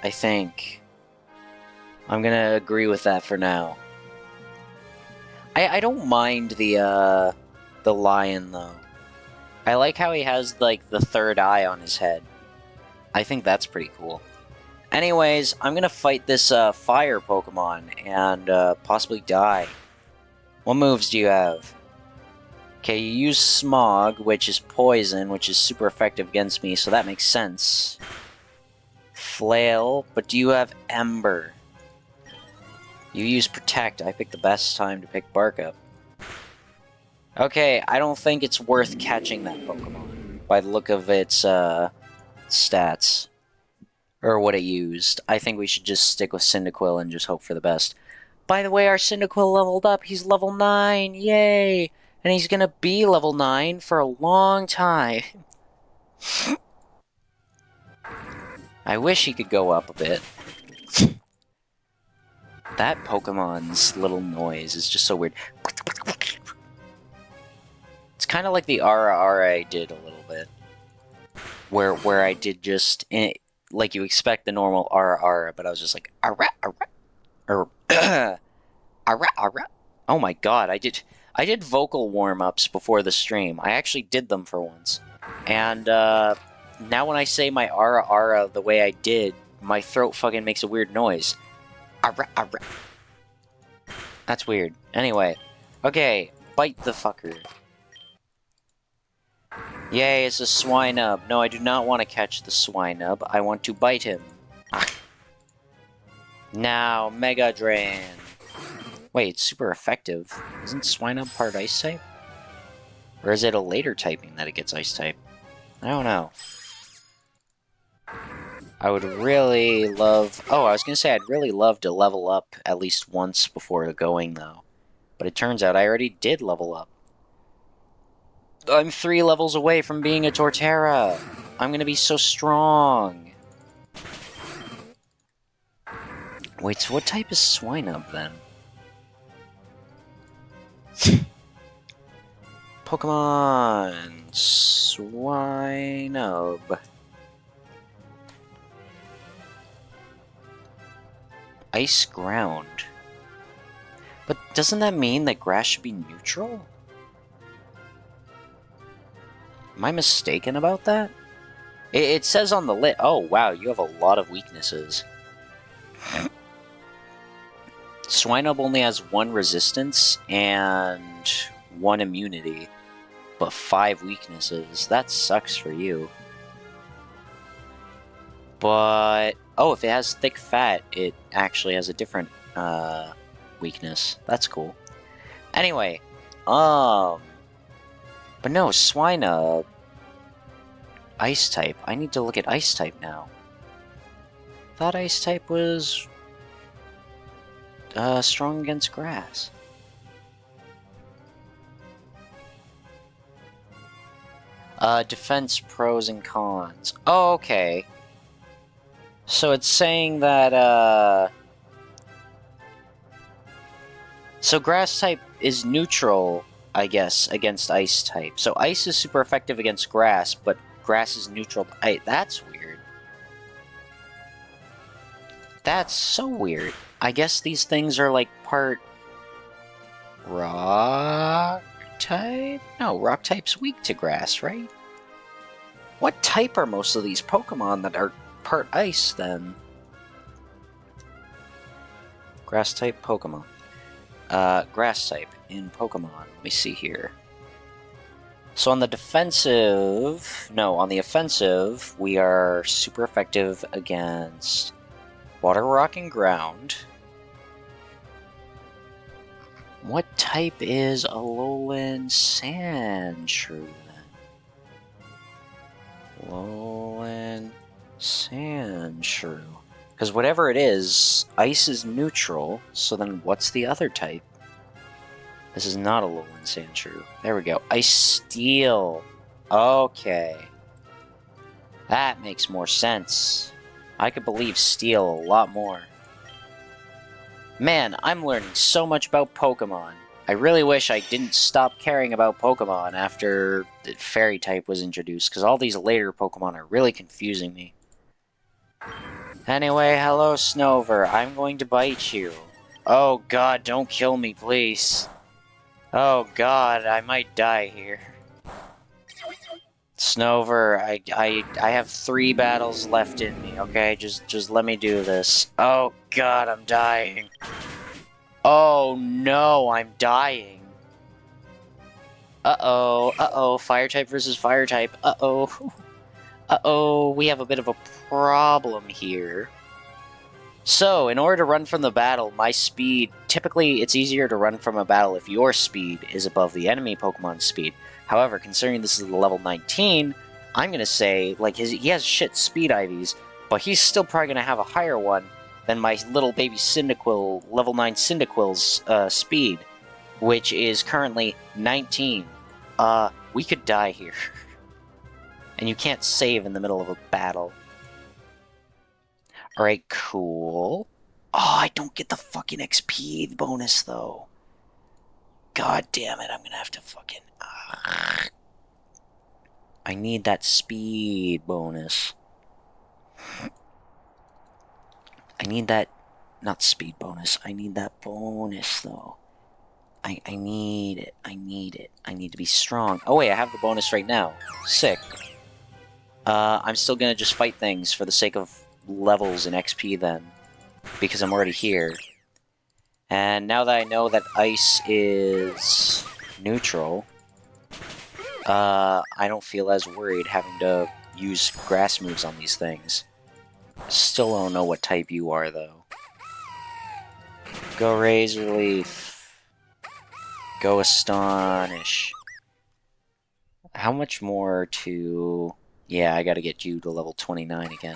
Speaker 1: I think. I'm gonna agree with that for now. I don't mind the lion, though. I like how he has, like, the third eye on his head. I think that's pretty cool. Anyways, I'm gonna fight this fire Pokemon and possibly die. What moves do you have? Okay, you use Smog, which is poison, which is super effective against me, so that makes sense. Flail, but do you have Ember? You use Protect. I picked the best time to pick Bark up. Okay, I don't think it's worth catching that Pokemon by the look of its stats. Or what it used. I think we should just stick with Cyndaquil and just hope for the best. By the way, our Cyndaquil leveled up. He's level 9. Yay! And he's gonna be level 9 for a long time. I wish he could go up a bit. That Pokemon's little noise is just so weird. It's kind of like the Ara I did a little bit. Where I did just... like you expect the normal Ara, but I was just like... Ara, ara, or... ara, ara. Oh my god, I did vocal warm-ups before the stream. I actually did them for once. And, now when I say my Ara the way I did, my throat fucking makes a weird noise. Ara, ara. That's weird. Anyway. Okay, bite the fucker. Yay, it's a Swinub. No, I do not want to catch the Swinub. I want to bite him. Now, Mega Drain. Wait, it's super effective. Isn't Swinub part ice type? Or is it a later typing that it gets ice type? I don't know. I would really love... Oh, I was gonna say I'd really love to level up at least once before going, though. But it turns out I already did level up. I'm 3 levels away from being a Torterra! I'm gonna be so strong! Wait, so what type is Swinub, then? Pokemon Swinub. Ice ground. But doesn't that mean that grass should be neutral? Am I mistaken about that? It says on the lit. Oh, wow, you have a lot of weaknesses. Swinub only has 1 resistance and 1 immunity, but 5 weaknesses. That sucks for you. But, oh, if it has thick fat, it actually has a different weakness. That's cool. Anyway, but no, Swinub, ice type. I need to look at ice type now. Thought ice type was strong against grass. Defense pros and cons. Oh, okay. So it's saying that, so grass type is neutral, I guess, against ice type. So ice is super effective against grass, but grass is neutral to ice. That's weird. That's so weird. I guess these things are like part rock type? No, rock type's weak to grass, right? What type are most of these Pokemon that are part ice, then? Grass type Pokemon. Grass type in Pokemon. Let me see here. So on the defensive... No, on the offensive, we are super effective against water, rock, and ground. What type is Alolan Sandshrew, then? Alolan Sandshrew. Because whatever it is, ice is neutral, so then what's the other type? This is not Alolan Sandshrew. There we go. Ice Steel. Okay. That makes more sense. I could believe Steel a lot more. Man, I'm learning so much about Pokemon. I really wish I didn't stop caring about Pokemon after the Fairy type was introduced, because all these later Pokemon are really confusing me. Anyway, hello Snover, I'm going to bite you. Oh god, don't kill me, please. Oh god, I might die here. Snover, I have 3 battles left in me, okay? Just let me do this. Oh god, I'm dying. Oh no, I'm dying. Uh-oh, fire type versus fire type. Uh-oh, we have a bit of a problem here. So, in order to run from the battle, my speed... Typically, it's easier to run from a battle if your speed is above the enemy Pokemon's speed. However, considering this is level 19, I'm gonna say, like, he has shit speed IVs, but he's still probably gonna have a higher one than my little baby Cyndaquil, level 9 Cyndaquil's speed, which is currently 19. We could die here. And you can't save in the middle of a battle. Alright, cool. Oh, I don't get the fucking XP bonus, though. God damn it, I'm gonna have to fucking... I need that speed bonus. I need that... Not speed bonus. I need that bonus, though. I need it. I need it. I need to be strong. Oh, wait, I have the bonus right now. Sick. I'm still gonna just fight things for the sake of levels and XP, then. Because I'm already here. And now that I know that ice is neutral, I don't feel as worried having to use grass moves on these things. Still don't know what type you are, though. Go Razor Leaf. Go Astonish. How much more to... Yeah, I gotta get you to level 29 again.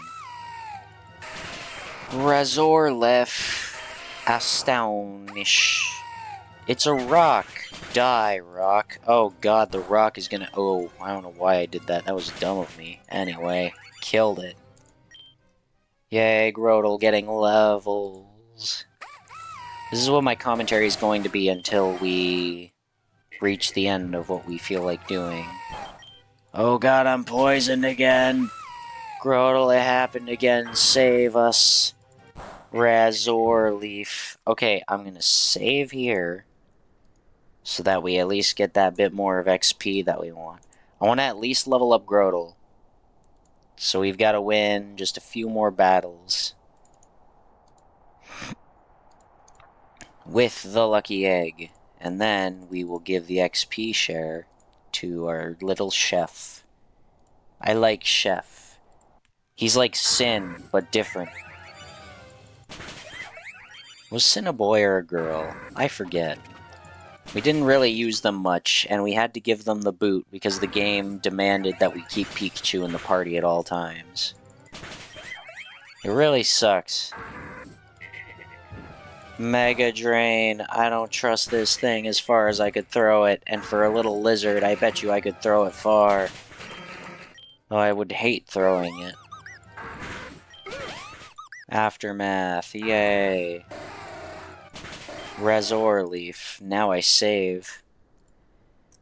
Speaker 1: Razorleaf. Astonish. It's a rock. Die, rock. Oh god, the rock is gonna... Oh, I don't know why I did that. That was dumb of me. Anyway, killed it. Yay, Grotle getting levels. This is what my commentary is going to be until we reach the end of what we feel like doing. Oh god, I'm poisoned again. Grotle, it happened again. Save us. Razorleaf. Okay, I'm gonna save here so that we at least get that bit more of XP that we want. I want to at least level up Grotle. So we've got to win just a few more battles with the lucky egg. And then we will give the XP share to our little chef. I like Chef. He's like Sin, but different. Was Sin a boy or a girl? I forget. We didn't really use them much, and we had to give them the boot because the game demanded that we keep Pikachu in the party at all times. It really sucks. Mega Drain. I don't trust this thing as far as I could throw it, and for a little lizard, I bet you I could throw it far. Though I would hate throwing it. Aftermath. Yay. Razorleaf. Now I save.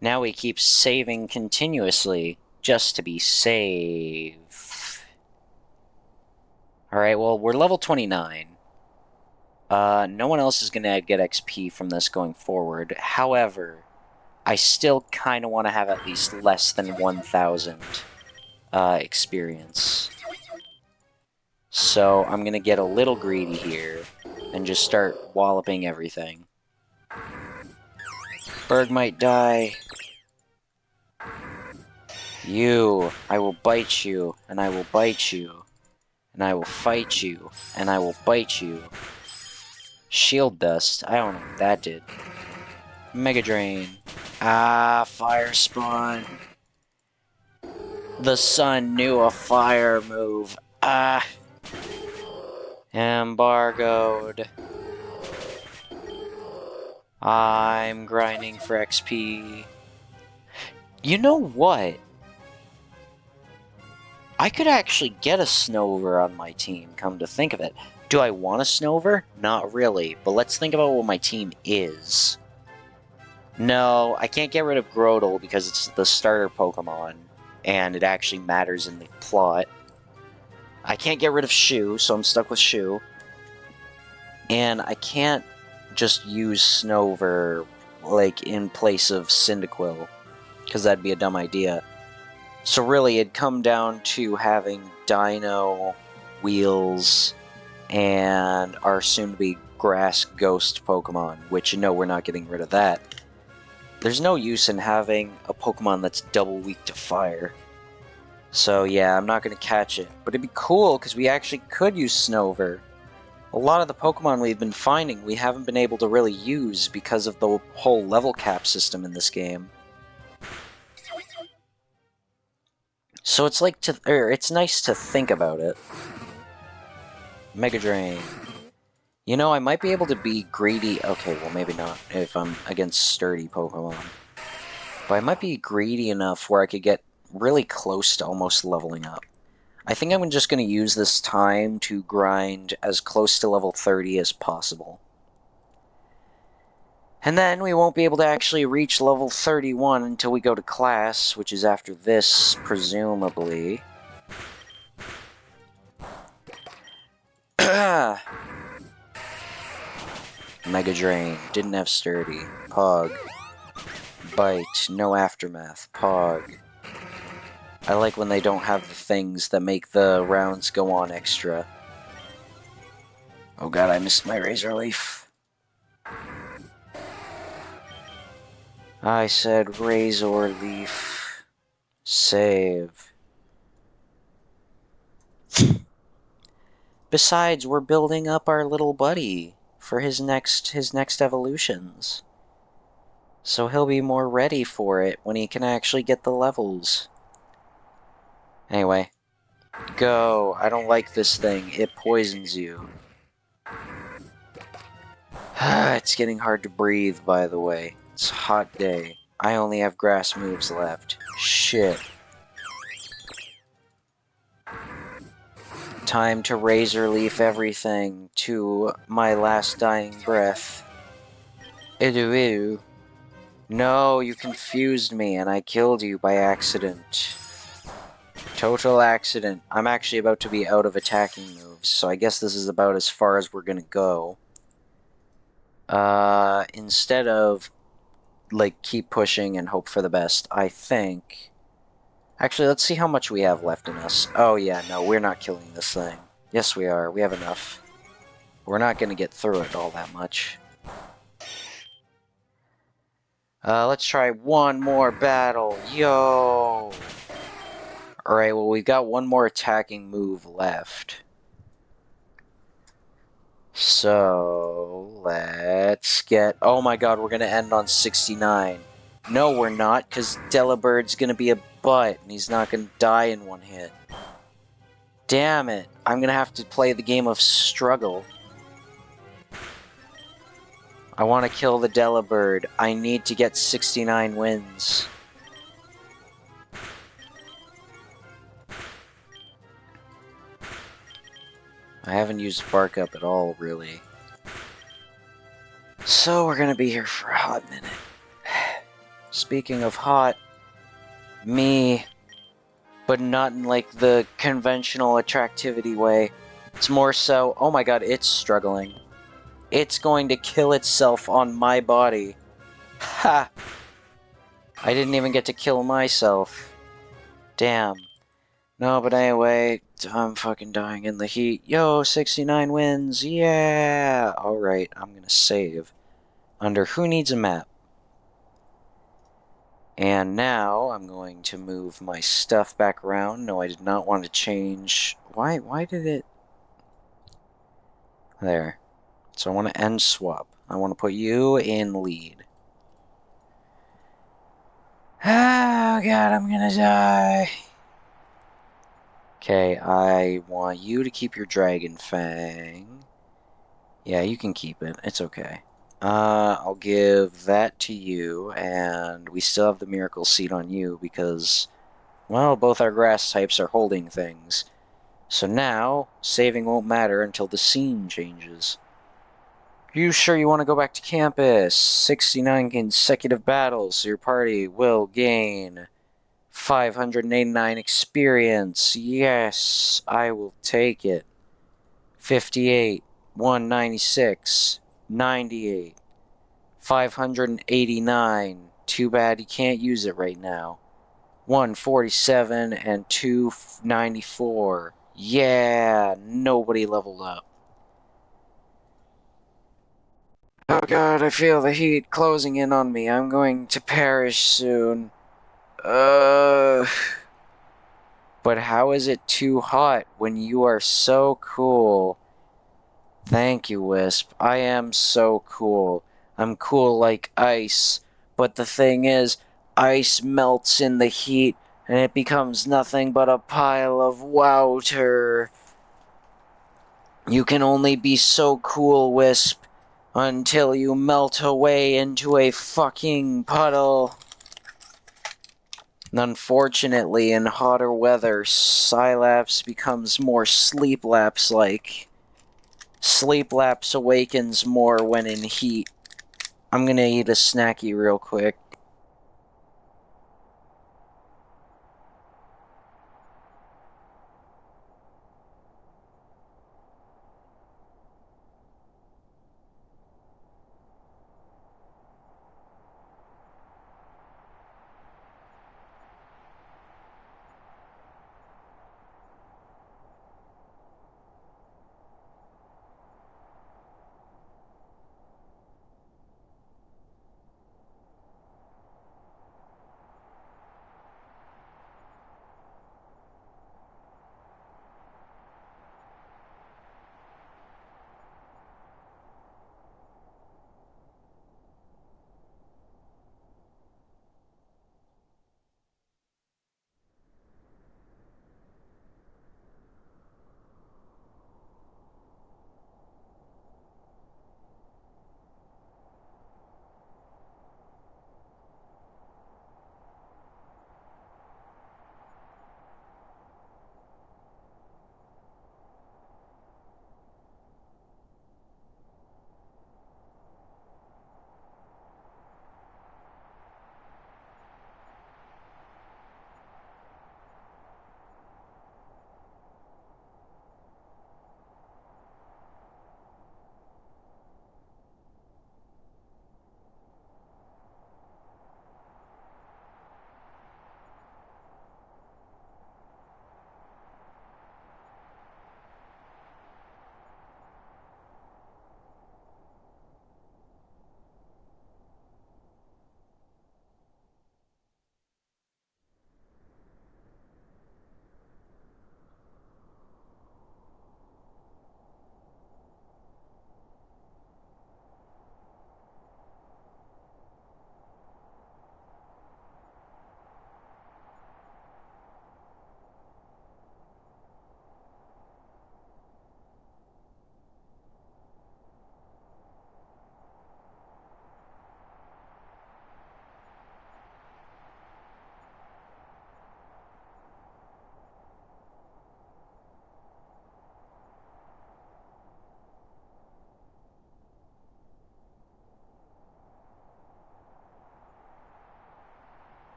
Speaker 1: Now we keep saving continuously, just to be safe. Alright, well, we're level 29. No one else is gonna get XP from this going forward. However, I still kind of want to have at least less than 1,000 experience. So I'm gonna get a little greedy here and just start walloping everything. Berg might die. You, I will bite you, and I will bite you, and I will fight you, and I will bite you. Shield Dust, I don't know what that did. Mega Drain. Ah, Fire Spawn. The sun knew a fire move. Ah. Embargoed. I'm grinding for XP. You know what? I could actually get a Snover on my team, come to think of it. Do I want a Snover? Not really, but let's think about what my team is. No, I can't get rid of Grotle because it's the starter Pokemon, and it actually matters in the plot. I can't get rid of Shu, so I'm stuck with Shu. And I can't just use Snover, like, in place of Cyndaquil, because that'd be a dumb idea. So really, it'd come down to having Dino, Wheels, and our soon-to-be Grass Ghost Pokemon, which, no, we're not getting rid of that. There's no use in having a Pokemon that's double weak to fire. So yeah, I'm not going to catch it. But it'd be cool, because we actually could use Snover. A lot of the Pokemon we've been finding, we haven't been able to really use because of the whole level cap system in this game. So it's like it's nice to think about it. Mega Drain. You know, I might be able to be greedy. Okay, well, maybe not if I'm against sturdy Pokemon. But I might be greedy enough where I could get really close to almost leveling up. I think I'm just going to use this time to grind as close to level 30 as possible. And then we won't be able to actually reach level 31 until we go to class, which is after this, presumably. Mega Drain. Didn't have Sturdy. Pog. Bite. No Aftermath. Pog. I like when they don't have the things that make the rounds go on extra. Oh god, I missed my Razor Leaf. I said Razor Leaf. Save. Besides, we're building up our little buddy for his next evolutions. So he'll be more ready for it when he can actually get the levels. Anyway, go. I don't like this thing. It poisons you. It's getting hard to breathe, by the way. It's a hot day. I only have grass moves left. Shit. Time to razor leaf everything to my last dying breath. Ew. No, you confused me and I killed you by accident. Total accident. I'm actually about to be out of attacking moves, so I guess this is about as far as we're gonna go. Instead of, like, keep pushing and hope for the best, I think... Actually, let's see how much we have left in us. Oh yeah, no, we're not killing this thing. Yes, we are. We have enough. We're not gonna get through it all that much. Let's try one more battle. Yo! Alright, well, we've got one more attacking move left. So, let's get... Oh my god, we're gonna end on 69. No, we're not, because Delabird's gonna be a butt, and he's not gonna die in one hit. Damn it. I'm gonna have to play the game of struggle. I want to kill the Delibird. I need to get 69 wins. I haven't used Spark Up at all, really. So we're gonna be here for a hot minute. Speaking of hot, me, but not in like the conventional attractivity way. It's more so, oh my god, it's struggling. It's going to kill itself on my body. Ha! I didn't even get to kill myself. Damn. No, but anyway, I'm fucking dying in the heat. Yo, 69 wins, yeah! Alright, I'm gonna save. Under Who Needs a Map? And now, I'm going to move my stuff back around. No, I did not want to change... Why did it... There. So I want to end swap. I want to put you in lead. Oh god, I'm gonna die. Okay, I want you to keep your Dragon Fang. Yeah, you can keep it. It's okay. I'll give that to you, and we still have the Miracle Seed on you because, well, both our grass types are holding things. So now, saving won't matter until the scene changes. You sure you want to go back to campus? 69 consecutive battles, so your party will gain 589 experience. Yes, I will take it. 58, 196, 98, 589. Too bad you can't use it right now. 147 and 294. Yeah, nobody leveled up. Oh god, I feel the heat closing in on me. I'm going to perish soon. But how is it too hot when you are so cool? Thank you, Wisp. I am so cool. I'm cool like ice. But the thing is, ice melts in the heat, and it becomes nothing but a pile of water. You can only be so cool, Wisp, until you melt away into a fucking puddle. Unfortunately, in hotter weather, Psylapse becomes more Sleeplapse-like. Sleeplapse awakens more when in heat. I'm gonna eat a snacky real quick.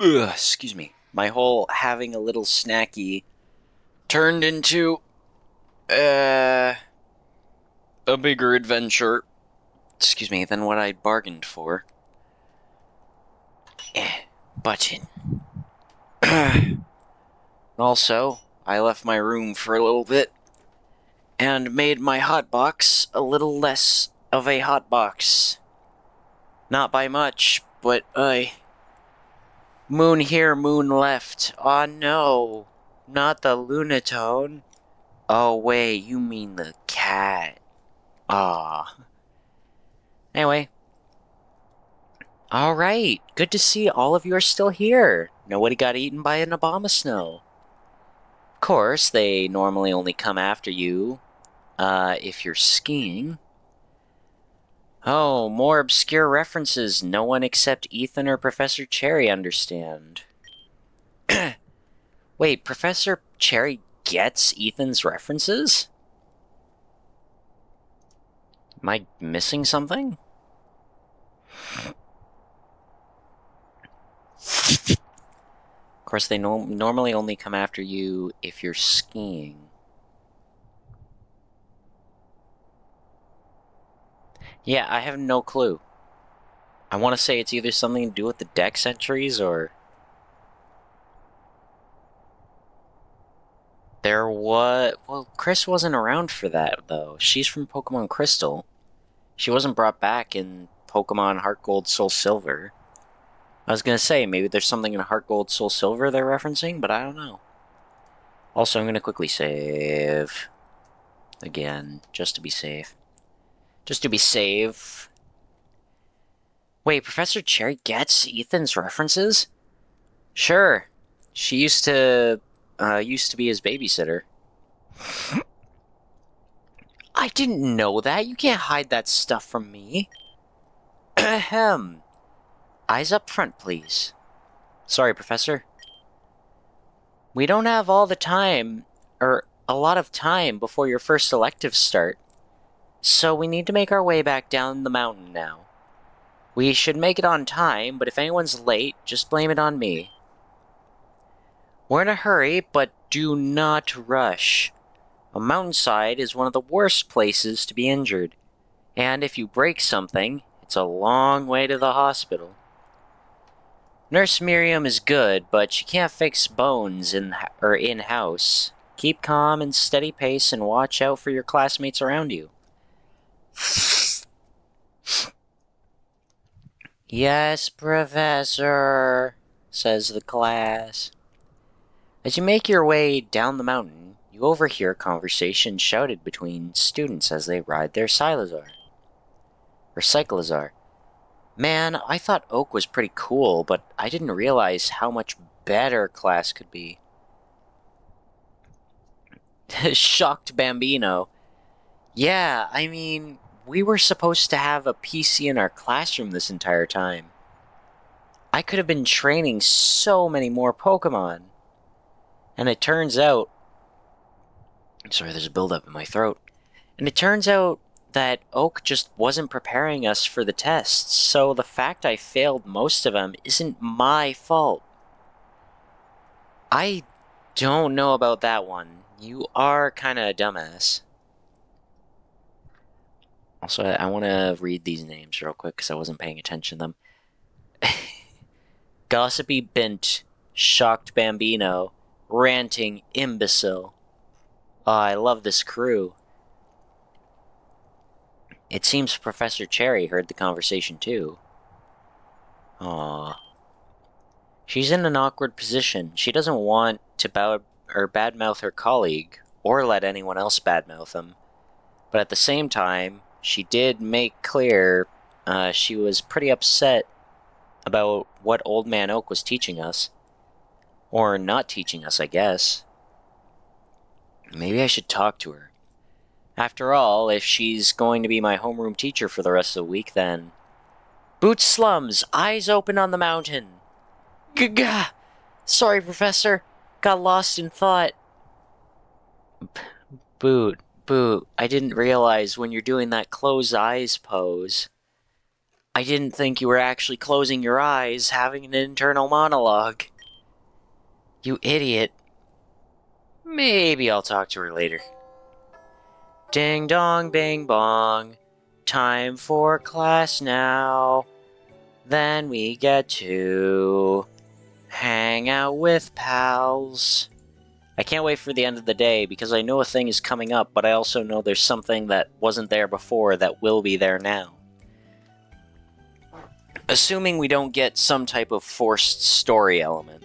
Speaker 1: Excuse me. My whole having a little snacky turned into a bigger adventure, excuse me, than what I bargained for. Button. Also, I left my room for a little bit and made my hotbox a little less of a hotbox. Not by much, but moon here, moon left. Aw, no. Not the Lunatone. Oh, wait, you mean the cat. Ah. Anyway. Alright, good to see all of you are still here. Nobody got eaten by an Abomasnow. Of course, they normally only come after you, if you're skiing. Oh, more obscure references no one except Ethan or Professor Cherry understand. Wait, Professor Cherry gets Ethan's references? Am I missing something? Of course, they normally only come after you if you're skiing. Yeah, I have no clue. I want to say it's either something to do with the Dex entries or... There was... Well, Chris wasn't around for that, though. She's from Pokemon Crystal. She wasn't brought back in Pokemon Heart Gold, Soul Silver. I was gonna say, maybe there's something in Heart Gold, Soul Silver they're referencing, but I don't know. Also, I'm gonna quickly save... Again, just to be safe. Just to be safe. Wait, Professor Cherry gets Ethan's references? Sure. She used to be his babysitter. I didn't know that. You can't hide that stuff from me. Ahem. Eyes up front, please. Sorry, Professor. We don't have all the time, or a lot of time before your first electives start. So we need to make our way back down the mountain now. We should make it on time, but if anyone's late, just blame it on me. We're in a hurry, but do not rush. A mountainside is one of the worst places to be injured, and if you break something, it's a long way to the hospital. Nurse Miriam is good, but she can't fix bones in-house. Keep calm and steady pace and watch out for your classmates around you. Yes, Professor, says the class. As you make your way down the mountain, you overhear conversation shouted between students as they ride their Cyclizar. Man, I thought Oak was pretty cool, but I didn't realize how much better class could be. Shocked Bambino. Yeah, I mean, we were supposed to have a PC in our classroom this entire time. I could have been training so many more Pokemon. And it turns out... I'm sorry, there's a buildup in my throat. And it turns out that Oak just wasn't preparing us for the tests, so the fact I failed most of them isn't my fault. I don't know about that one. You are kinda a dumbass. Also, I want to read these names real quick because I wasn't paying attention to them. Gossipy Bint, Shocked Bambino, Ranting Imbecile. Oh, I love this crew. It seems Professor Cherry heard the conversation too. Aww. She's in an awkward position. She doesn't want to badmouth her colleague, or let anyone else badmouth him. But at the same time, she did make clear she was pretty upset about what Old Man Oak was teaching us. Or not teaching us, I guess. Maybe I should talk to her. After all, if she's going to be my homeroom teacher for the rest of the week, then... Boot Slums, eyes open on the mountain. Gah! Sorry, Professor. Got lost in thought. Boot, I didn't realize when you're doing that close eyes pose. I didn't think you were actually closing your eyes, having an internal monologue. You idiot. Maybe I'll talk to her later. Ding dong, bing bong. Time for class now. Then we get to hang out with pals. I can't wait for the end of the day because I know a thing is coming up, but I also know there's something that wasn't there before that will be there now. Assuming we don't get some type of forced story element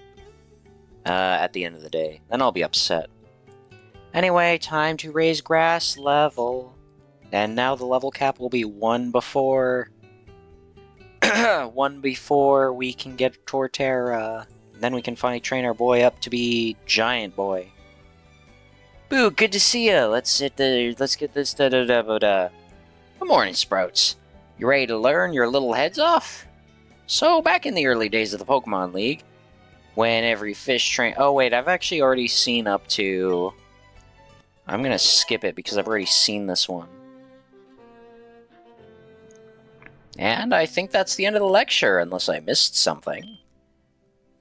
Speaker 1: at the end of the day, then I'll be upset. Anyway, time to raise grass level. And now the level cap will be 1 before... 1 before we can get Torterra. Then we can finally train our boy up to be Giant Boy. Boo, good to see ya. Let's get this Good morning, Sprouts. You ready to learn your little heads off? So, back in the early days of the Pokemon League, when every fish train... Oh, wait, I've actually already seen up to... I'm gonna skip it because I've already seen this one. And I think that's the end of the lecture, unless I missed something.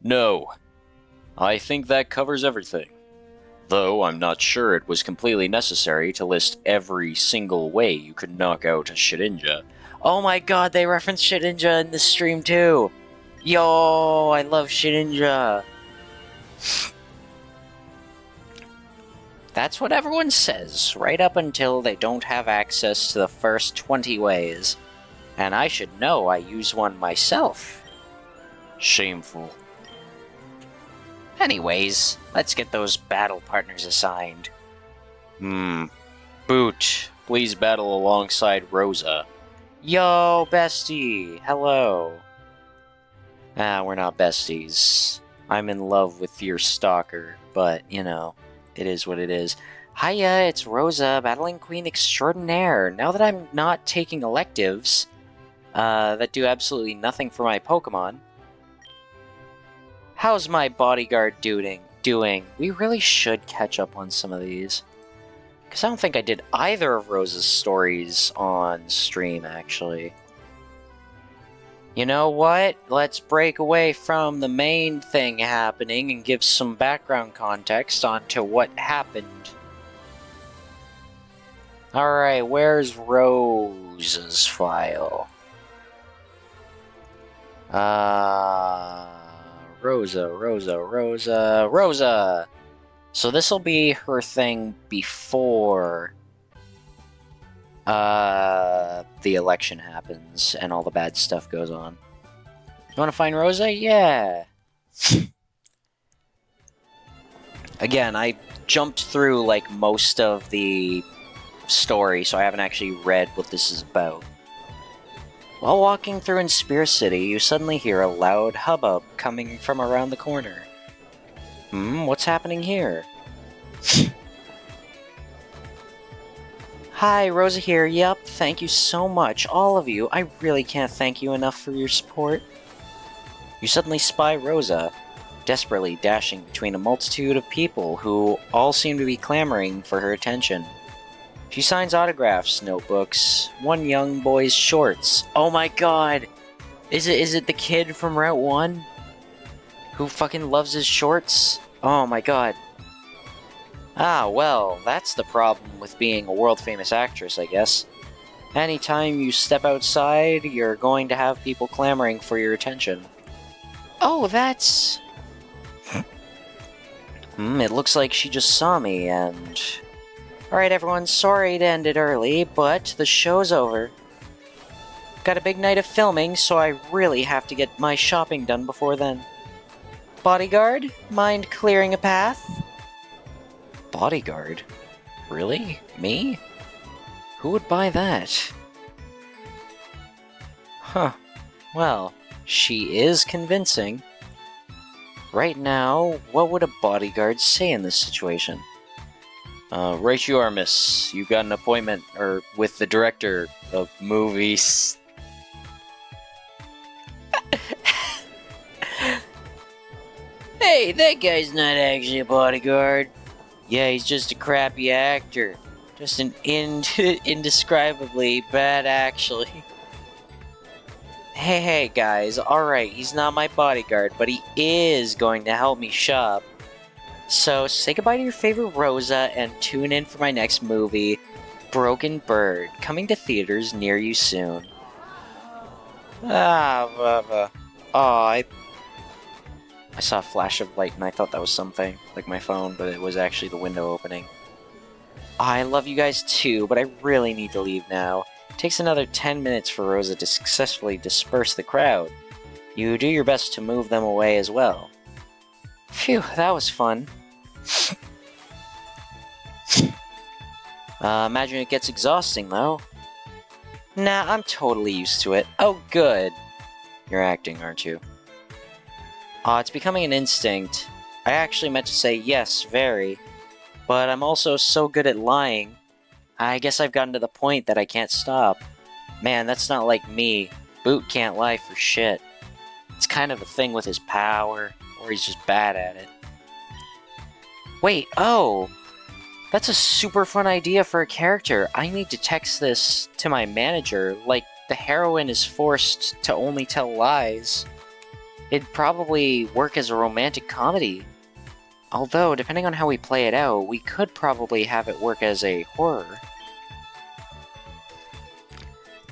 Speaker 1: No. I think that covers everything. Though I'm not sure it was completely necessary to list every single way you could knock out a Shedinja. Oh my god, they referenced Shedinja in this stream too! Yo, I love Shedinja! That's what everyone says, right up until they don't have access to the first 20 ways. And I should know I use one myself. Shameful. Anyways, let's get those battle partners assigned. Boot, please battle alongside Rosa. Yo, bestie! Hello. We're not besties. I'm in love with your stalker, but, you know, it is what it is. Hiya, it's Rosa, Battling Queen Extraordinaire. Now that I'm not taking electives, that do absolutely nothing for my Pokemon, how's my bodyguard doing? We really should catch up on some of these. Because I don't think I did either of Rosa's stories on stream, actually. You know what? Let's break away from the main thing happening and give some background context onto what happened. Alright, where's Rosa's file? Rosa! So this'll be her thing before the election happens and all the bad stuff goes on. You wanna find Rosa? Yeah! Again, I jumped through like most of the story, so I haven't actually read what this is about. While walking through in Spear City, you suddenly hear a loud hubbub coming from around the corner. What's happening here? Hi, Rosa here. Yup, thank you so much, all of you. I really can't thank you enough for your support. You suddenly spy Rosa, desperately dashing between a multitude of people who all seem to be clamoring for her attention. She signs autographs, notebooks, one young boy's shorts. Oh my god! Is it the kid from Route 1? Who fucking loves his shorts? Oh my god. Ah, well, that's the problem with being a world-famous actress, I guess. Anytime you step outside, you're going to have people clamoring for your attention. Oh, that's... it looks like she just saw me, and... Alright everyone, sorry to end it early, but the show's over. Got a big night of filming, so I really have to get my shopping done before then. Bodyguard, mind clearing a path? Bodyguard? Really? Me? Who would buy that? Huh. Well, she is convincing. Right now, what would a bodyguard say in this situation? Right you are, miss. You got an appointment, with the director of movies. Hey, that guy's not actually a bodyguard. Yeah, he's just a crappy actor. Just an indescribably bad, actually. Hey guys, alright, he's not my bodyguard, but he is going to help me shop. So say goodbye to your favorite Rosa and tune in for my next movie, Broken Bird, coming to theaters near you soon. I saw a flash of light and I thought that was something, like my phone, but it was actually the window opening. I love you guys too, but I really need to leave now. It takes another 10 minutes for Rosa to successfully disperse the crowd. You do your best to move them away as well. Phew, that was fun. Imagine it gets exhausting, though. Nah, I'm totally used to it. Oh, good. You're acting, aren't you? It's becoming an instinct. I actually meant to say yes, very. But I'm also so good at lying. I guess I've gotten to the point that I can't stop. Man, that's not like me. Boot can't lie for shit. It's kind of a thing with his power, or he's just bad at it. Wait, oh! That's a super fun idea for a character. I need to text this to my manager, like the heroine is forced to only tell lies. It'd probably work as a romantic comedy. Although, depending on how we play it out, we could probably have it work as a horror.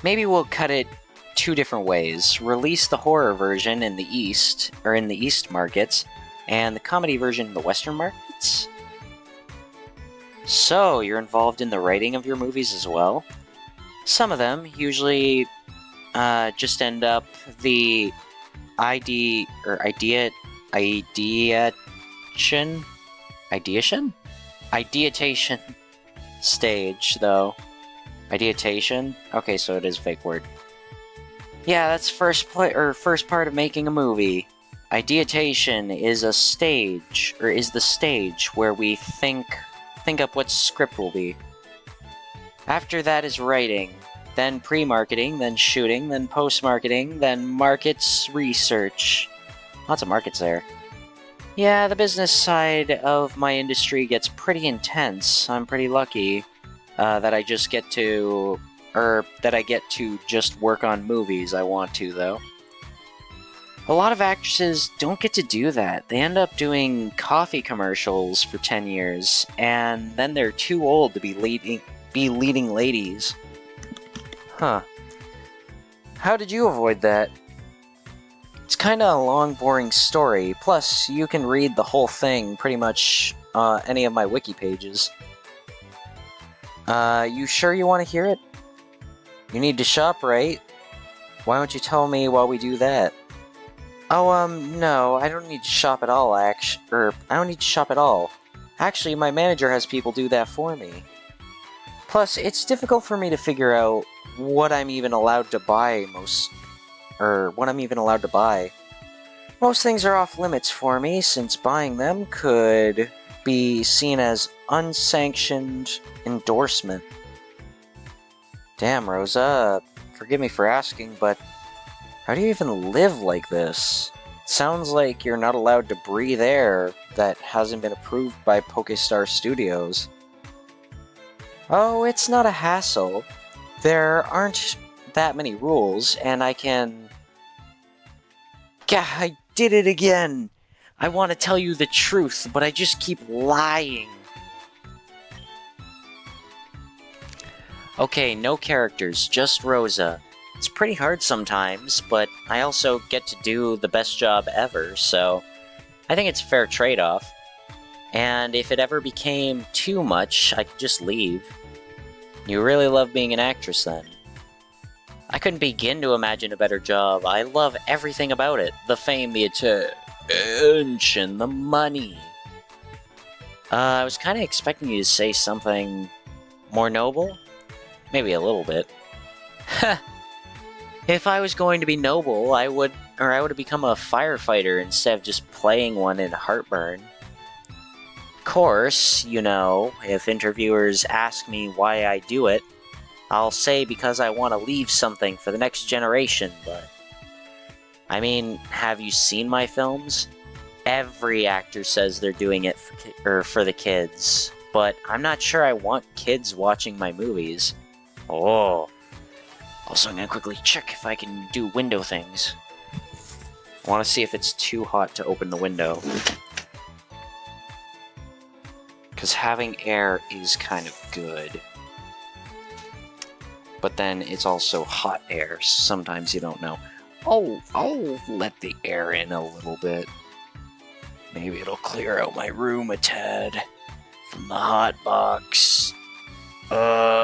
Speaker 1: Maybe we'll cut it two different ways. Release the horror version in the East, or in the East markets, and the comedy version in the Western markets? So, you're involved in the writing of your movies as well? Some of them usually just end up the ideation stage, though. Ideation? Okay, so it is a fake word. Yeah, that's first part of making a movie. Ideation is a stage, or is the stage where we think up what script will be. After that is writing, then pre-marketing, then shooting, then post-marketing, then markets research. Lots of markets there. Yeah, the business side of my industry gets pretty intense. I'm pretty lucky that I get to just work on movies I want to, though. A lot of actresses don't get to do that. They end up doing coffee commercials for 10 years, and then they're too old to be leading ladies. Huh. How did you avoid that? It's kinda a long, boring story, plus you can read the whole thing pretty much any of my wiki pages. You sure you want to hear it? You need to shop, right? Why don't you tell me while we do that? Oh, no, I don't need to shop at all, I don't need to shop at all. Actually, my manager has people do that for me. Plus, it's difficult for me to figure out what I'm even allowed to buy Most things are off limits for me, since buying them could be seen as unsanctioned endorsement. Damn, Rosa, forgive me for asking, but how do you even live like this? Sounds like you're not allowed to breathe air that hasn't been approved by Pokestar Studios. Oh, it's not a hassle. There aren't that many rules, and I can... Gah, I did it again! I want to tell you the truth, but I just keep lying. Okay, no characters, just Rosa. It's pretty hard sometimes, but I also get to do the best job ever, so I think it's a fair trade-off. And if it ever became too much, I could just leave. You really love being an actress, then? I couldn't begin to imagine a better job. I love everything about it. The fame, the attention, the money. I was kind of expecting you to say something more noble? Maybe a little bit. If I was going to be noble, I would have become a firefighter instead of just playing one in Heartburn. Of course, you know, if interviewers ask me why I do it, I'll say because I want to leave something for the next generation, but... I mean, have you seen my films? Every actor says they're doing it for the kids, but I'm not sure I want kids watching my movies. Oh. Also, I'm gonna quickly check if I can do window things. I want to see if it's too hot to open the window. Because having air is kind of good. But then it's also hot air. Sometimes you don't know. Oh, I'll let the air in a little bit. Maybe it'll clear out my room a tad from the hot box.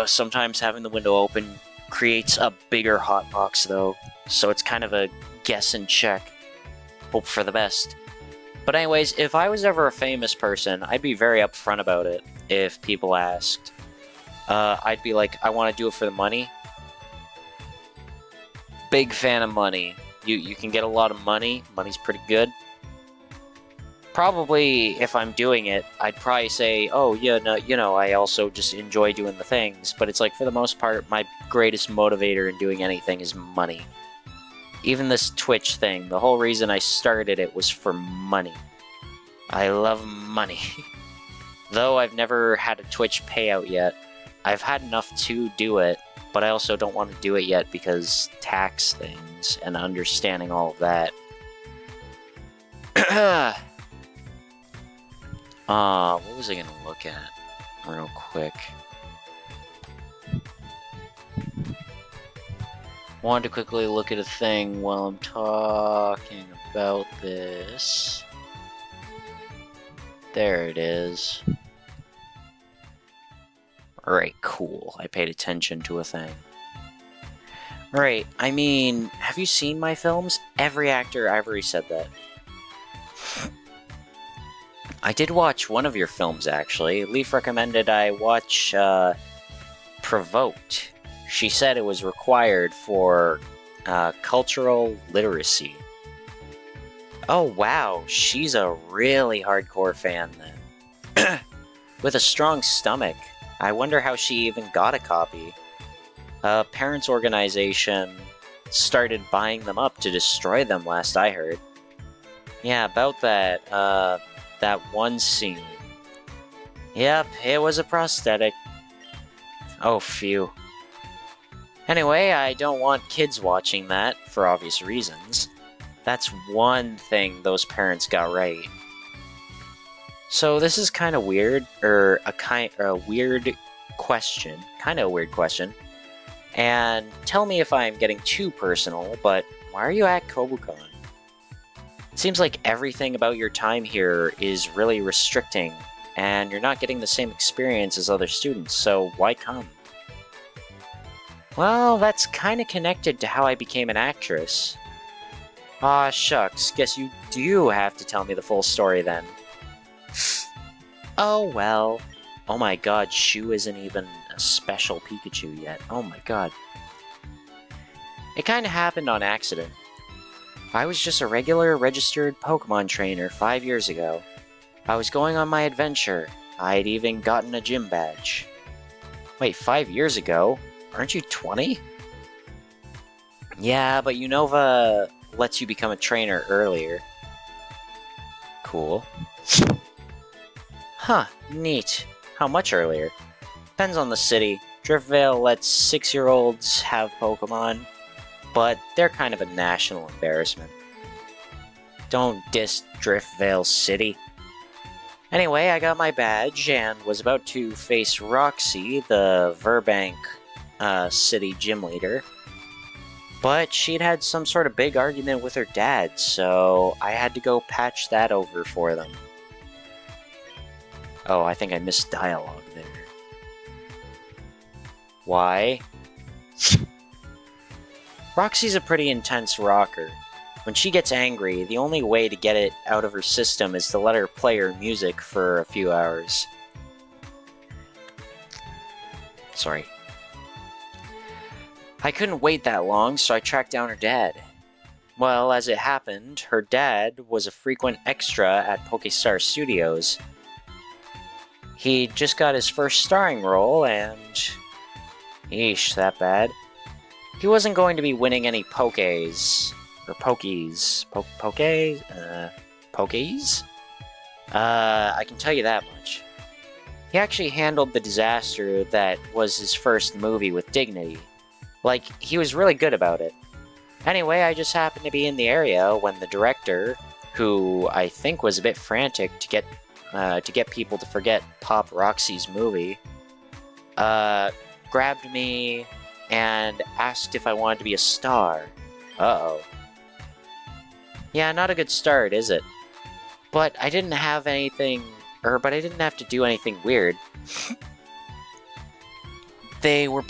Speaker 1: Sometimes having the window open creates a bigger hot box though. So it's kind of a guess and check. Hope for the best. But anyways, if I was ever a famous person, I'd be very upfront about it if people asked. I'd be like, I want to do it for the money. Big fan of money. You can get a lot of money. Money's pretty good. Probably, if I'm doing it, I'd probably say, oh, yeah, no, you know, I also just enjoy doing the things. But it's like, for the most part, my greatest motivator in doing anything is money. Even this Twitch thing, the whole reason I started it was for money. I love money. Though I've never had a Twitch payout yet. I've had enough to do it, but I also don't want to do it yet because tax things and understanding all of that. What was I gonna look at real quick? Wanted to quickly look at a thing while I'm talking about this. There it is. Alright, cool. I paid attention to a thing. Right, I mean, have you seen my films? Every actor, I've already said that. I did watch one of your films, actually. Leaf recommended I watch, Provoked. She said it was required for, cultural literacy. Oh, wow, she's a really hardcore fan, then. With a strong stomach. I wonder how she even got a copy. A parents' organization started buying them up to destroy them, last I heard. Yeah, about that, that one scene. Yep, it was a prosthetic. Oh, phew. Anyway, I don't want kids watching that, for obvious reasons. That's one thing those parents got right. So this is kind of weird, or a weird question. Kind of a weird question. And tell me if I'm getting too personal, but why are you at Kobucon? It seems like everything about your time here is really restricting, and you're not getting the same experience as other students, so why come? Well, that's kind of connected to how I became an actress. Aw, shucks, guess you do have to tell me the full story then. Oh well. Oh my god, Shu isn't even a special Pikachu yet. Oh my god. It kinda happened on accident. I was just a regular registered Pokemon trainer 5 years ago. I was going on my adventure. I'd even gotten a gym badge. Wait, 5 years ago? Aren't you 20? Yeah, but Unova lets you become a trainer earlier. Cool. Huh, neat. How much earlier? Depends on the city. Driftvale lets 6-year-olds have Pokemon, but they're kind of a national embarrassment. Don't diss Driftvale City. Anyway, I got my badge and was about to face Roxy, the Verbank city gym leader. But she'd had some sort of big argument with her dad, so I had to go patch that over for them. Oh, I think I missed dialogue there. Why? Roxy's a pretty intense rocker. When she gets angry, the only way to get it out of her system is to let her play her music for a few hours. Sorry. I couldn't wait that long, so I tracked down her dad. Well, as it happened, her dad was a frequent extra at Pokestar Studios. He just got his first starring role, and... Yeesh, that bad. He wasn't going to be winning any Pokeys. Or Pokeys. Pokeys? Pokeys? I can tell you that much. He actually handled the disaster that was his first movie with dignity. Like, he was really good about it. Anyway, I just happened to be in the area when the director, who I think was a bit frantic to get people to forget Pop Roxy's movie, grabbed me and asked if I wanted to be a star. Uh-oh. Yeah, not a good start, is it? But I didn't have to do anything weird. They were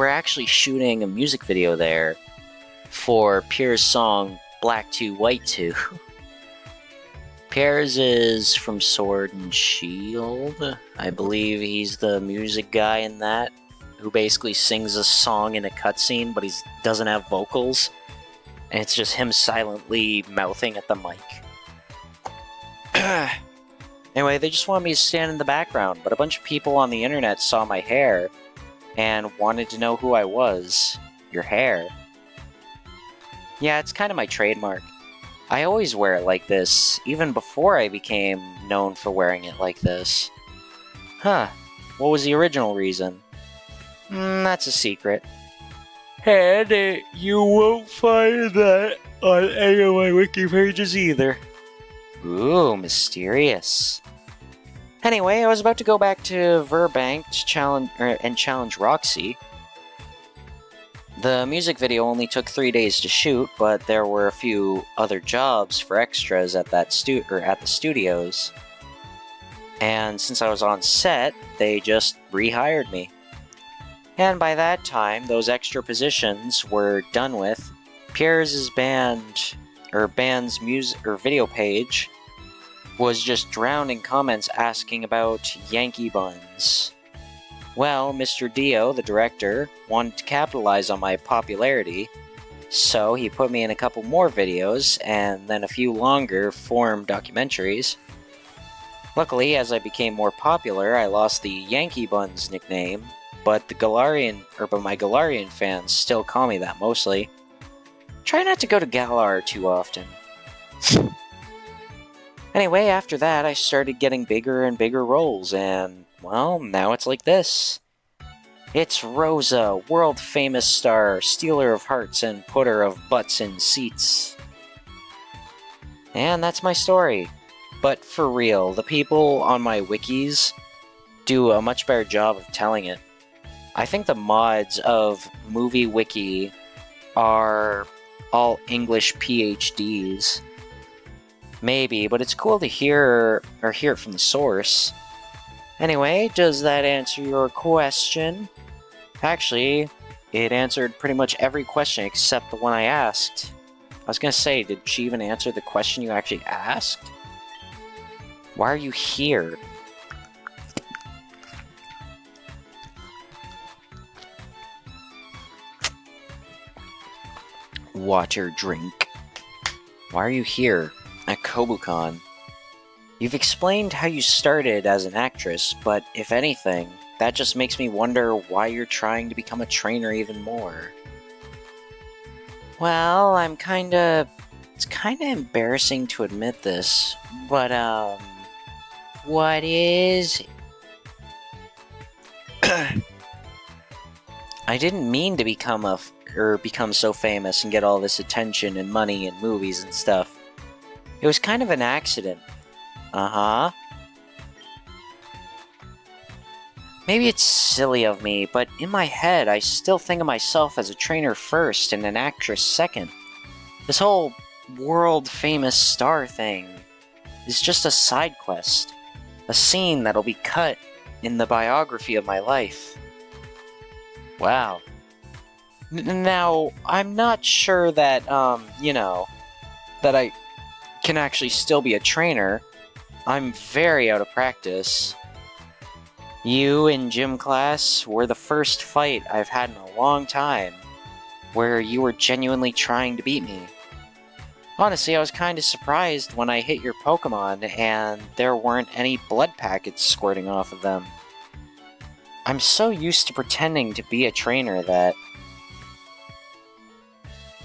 Speaker 1: actually shooting a music video there for Pierre's song Black 2 White 2. Pierre's is from Sword and Shield. I believe he's the music guy in that, who basically sings a song in a cutscene, but he doesn't have vocals. And it's just him silently mouthing at the mic. Anyway, they just wanted me to stand in the background, but a bunch of people on the internet saw my hair and wanted to know who I was. Your hair. Yeah, it's kind of my trademark. I always wear it like this, even before I became known for wearing it like this. Huh, what was the original reason? That's a secret. And you won't find that on any of my wiki pages either. Ooh, mysterious. Anyway, I was about to go back to Verbank to challenge Roxy. The music video only took 3 days to shoot, but there were a few other jobs for extras at the studios. And since I was on set, they just rehired me. And by that time, those extra positions were done with. Pierre's band's video page was just drowned in comments asking about Yankee buns. Well, Mr. Dio, the director, wanted to capitalize on my popularity, so he put me in a couple more videos and then a few longer form documentaries. Luckily, as I became more popular, I lost the Yankee Buns nickname, but my Galarian fans still call me that mostly. Try not to go to Galar too often. Anyway, after that, I started getting bigger and bigger roles, and, well, now it's like this. It's Rosa, world-famous star, stealer of hearts and putter of butts in seats. And that's my story. But for real, the people on my wikis do a much better job of telling it. I think the mods of Movie Wiki are all English PhDs. Maybe, but it's cool to hear it from the source. Anyway, does that answer your question? Actually, it answered pretty much every question except the one I asked. I was gonna say, did she even answer the question you actually asked? Why are you here? Water drink. Why are you here at Kobucon? You've explained how you started as an actress, but if anything, that just makes me wonder why you're trying to become a trainer even more. Well, it's kinda embarrassing to admit this, but, what is it? I didn't mean to become so famous and get all this attention and money and movies and stuff. It was kind of an accident. Uh-huh. Maybe it's silly of me, but in my head, I still think of myself as a trainer first and an actress second. This whole world-famous star thing is just a side quest. A scene that'll be cut in the biography of my life. Wow. Now, I'm not sure that, that I can actually still be a trainer. I'm very out of practice. You in gym class were the first fight I've had in a long time, where you were genuinely trying to beat me. Honestly, I was kinda surprised when I hit your Pokemon and there weren't any blood packets squirting off of them. I'm so used to pretending to be a trainer that...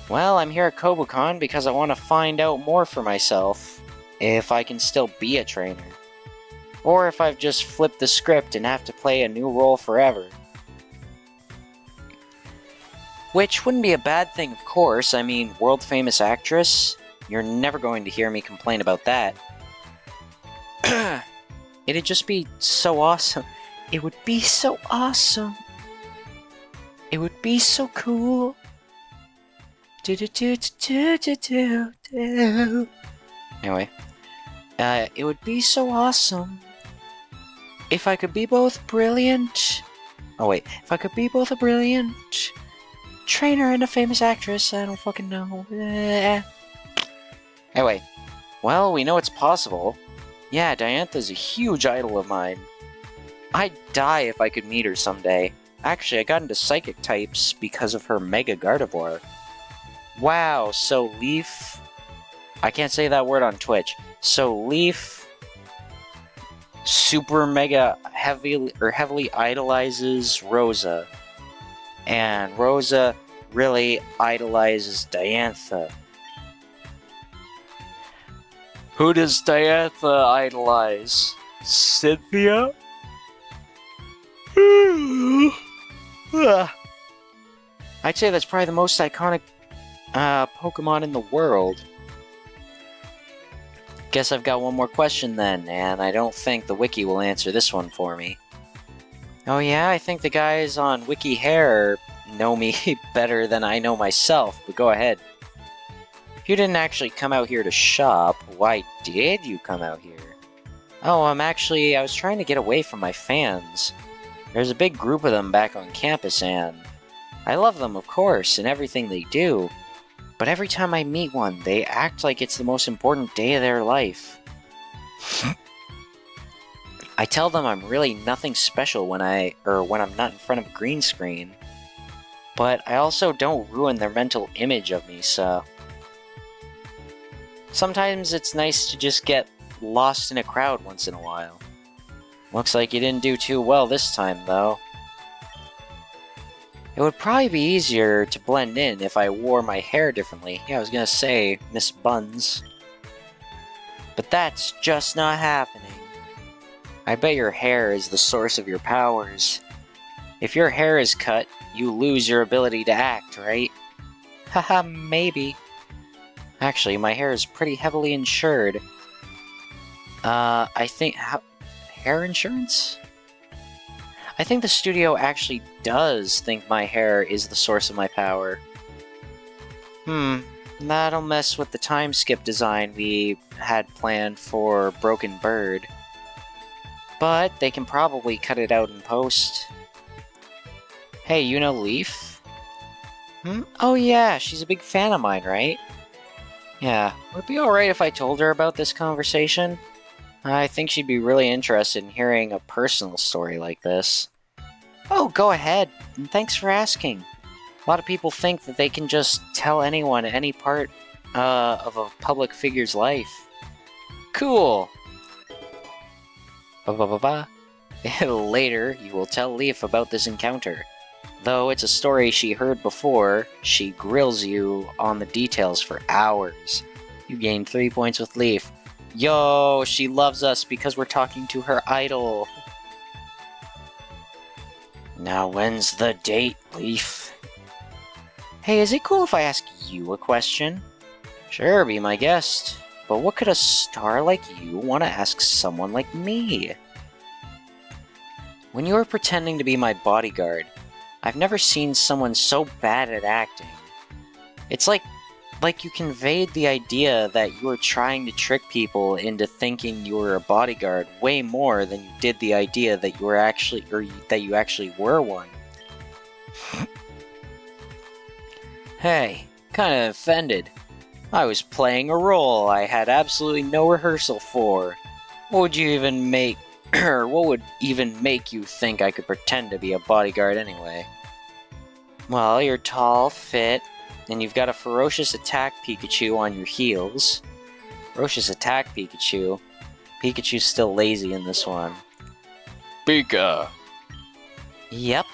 Speaker 1: Well, I'm here at Kobucon because I want to find out more for myself, if I can still be a trainer. Or if I've just flipped the script and have to play a new role forever. Which wouldn't be a bad thing, of course. I mean, world-famous actress? You're never going to hear me complain about that. It'd just be so awesome. It would be so awesome. It would be so cool. Anyway, it would be so awesome if I could be both brilliant. Oh wait, if I could be both a brilliant trainer and a famous actress, I don't fucking know. Anyway, well, we know it's possible. Yeah, Diantha's a huge idol of mine. I'd die if I could meet her someday. Actually, I got into psychic types because of her Mega Gardevoir. Wow, so Leaf... I can't say that word on Twitch. So Leaf... super mega heavily idolizes Rosa. And Rosa really idolizes Diantha. Who does Diantha idolize? Cynthia? I'd say that's probably the most iconic Pokemon in the world. Guess I've got one more question then, and I don't think the wiki will answer this one for me. Oh yeah, I think the guys on Wiki Hair know me better than I know myself, but go ahead. If you didn't actually come out here to shop, why did you come out here? Oh, I was trying to get away from my fans. There's a big group of them back on campus, and I love them, of course, and everything they do. But every time I meet one, they act like it's the most important day of their life. I tell them I'm really nothing special when I'm not in front of a green screen. But I also don't ruin their mental image of me, so... Sometimes it's nice to just get lost in a crowd once in a while. Looks like you didn't do too well this time, though. It would probably be easier to blend in if I wore my hair differently. Yeah, I was gonna say, Miss Buns. But that's just not happening. I bet your hair is the source of your powers. If your hair is cut, you lose your ability to act, right? Haha, maybe. Actually, my hair is pretty heavily insured. I think... hair insurance? I think the studio actually does think my hair is the source of my power. That'll mess with the time skip design we had planned for Broken Bird. But they can probably cut it out in post. Hey, you know Leaf? Oh yeah, she's a big fan of mine, right? Yeah, would it be alright if I told her about this conversation? I think she'd be really interested in hearing a personal story like this. Oh, go ahead, and thanks for asking. A lot of people think that they can just tell anyone any part of a public figure's life. Cool! Later, you will tell Leaf about this encounter. Though it's a story she heard before, she grills you on the details for hours. You gain 3 points with Leaf. Yo, she loves us because we're talking to her idol. Now when's the date, Leaf? Hey, is it cool if I ask you a question? Sure, be my guest. But what could a star like you want to ask someone like me? When you were pretending to be my bodyguard, I've never seen someone so bad at acting. It's like you conveyed the idea that you were trying to trick people into thinking you were a bodyguard way more than you did the idea that you were actually, that you actually were one. Hey, kinda offended. I was playing a role I had absolutely no rehearsal for. What would you even make, or what would even make you think I could pretend to be a bodyguard anyway? Well, you're tall, fit, and you've got a ferocious attack Pikachu on your heels. Ferocious attack Pikachu. Pikachu's still lazy in this one. Pika! Yep.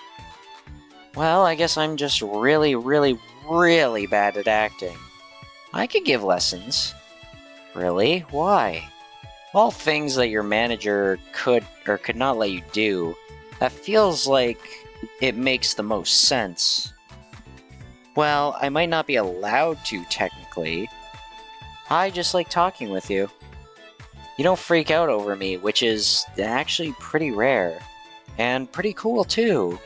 Speaker 1: Well, I guess I'm just really, really, really bad at acting. I could give lessons. Really? Why? All things that your manager could or could not let you do, that feels like it makes the most sense. Well, I might not be allowed to, technically. I just like talking with you. You don't freak out over me, which is actually pretty rare. And pretty cool, too.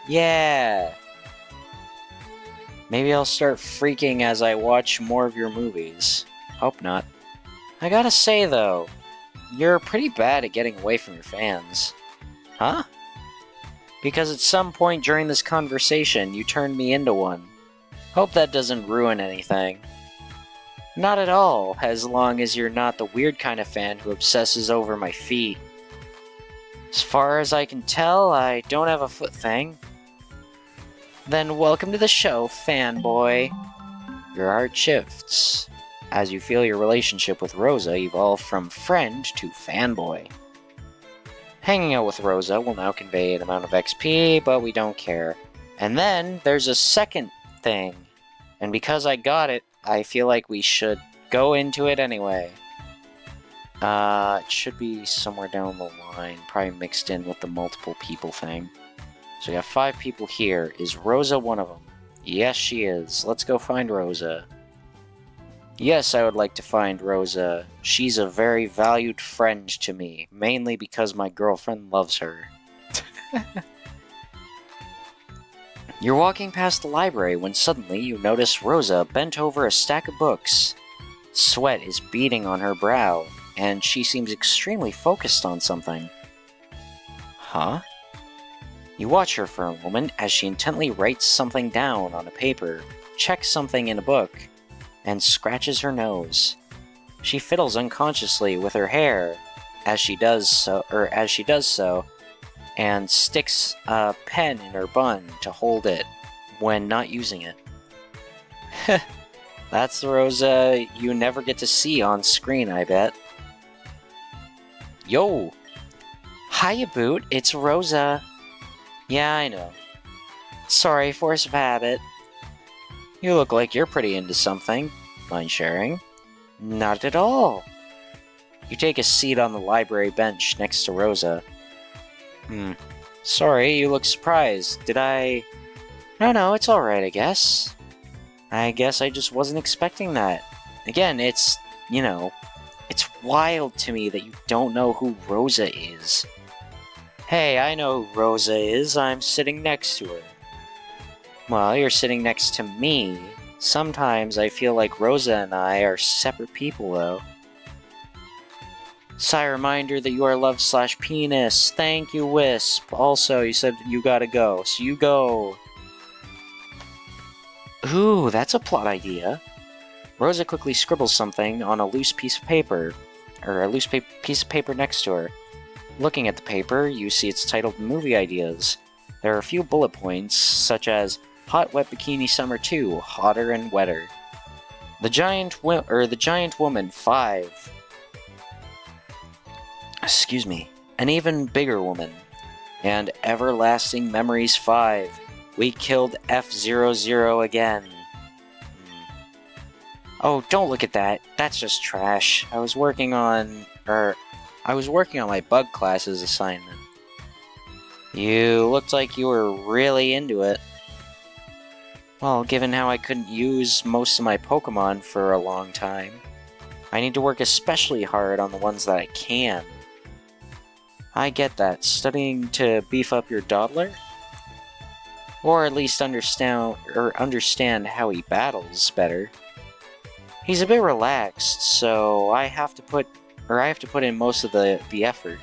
Speaker 1: Yeah. Maybe I'll start freaking as I watch more of your movies. Hope not. I gotta say, though, you're pretty bad at getting away from your fans. Huh? Because at some point during this conversation, you turned me into one. Hope that doesn't ruin anything. Not at all, as long as you're not the weird kind of fan who obsesses over my feet. As far as I can tell, I don't have a foot thing. Then welcome to the show, fanboy. Your heart shifts as you feel your relationship with Rosa evolve from friend to fanboy. Hanging out with Rosa will now convey an amount of XP, but we don't care. And then there's a second thing, and because I got it, I feel like we should go into it anyway. It should be somewhere down the line, probably mixed in with the multiple people thing. So we have 5 people here. Is Rosa one of them? Yes, she is. Let's go find Rosa. Yes, I would like to find Rosa. She's a very valued friend to me, mainly because my girlfriend loves her. You're walking past the library when suddenly you notice Rosa bent over a stack of books. Sweat is beading on her brow, and she seems extremely focused on something. Huh? You watch her for a moment as she intently writes something down on a paper, checks something in a book, and scratches her nose. She fiddles unconsciously with her hair as she does so, and sticks a pen in her bun to hold it when not using it. That's the Rosa you never get to see on screen, I bet. Yo! Hiya, Boot, it's Rosa. Yeah, I know. Sorry, force of habit. You look like you're pretty into something. Mind sharing? Not at all. You take a seat on the library bench next to Rosa. Sorry, you look surprised. Did I... No, it's alright, I guess. I guess I just wasn't expecting that. Again, it's, it's wild to me that you don't know who Rosa is. Hey, I know who Rosa is. I'm sitting next to her. Well, you're sitting next to me. Sometimes I feel like Rosa and I are separate people, though. Sigh reminder that you are love/penis. Thank you, Wisp. Also, you said you gotta go, so you go. Ooh, that's a plot idea. Rosa quickly scribbles something on a loose piece of paper, piece of paper next to her. Looking at the paper, you see it's titled Movie Ideas. There are a few bullet points, such as Hot Wet Bikini Summer 2, Hotter and Wetter. The Giant Woman 5. Excuse me. An Even Bigger Woman. And Everlasting Memories 5. We killed F00 again. Oh, don't look at that. That's just trash. I was working on my bug classes assignment. You looked like you were really into it. Well, given how I couldn't use most of my Pokemon for a long time, I need to work especially hard on the ones that I can. I get that. Studying to beef up your Dodler? Or at least understand how he battles better. He's a bit relaxed, so I have to put in most of the effort.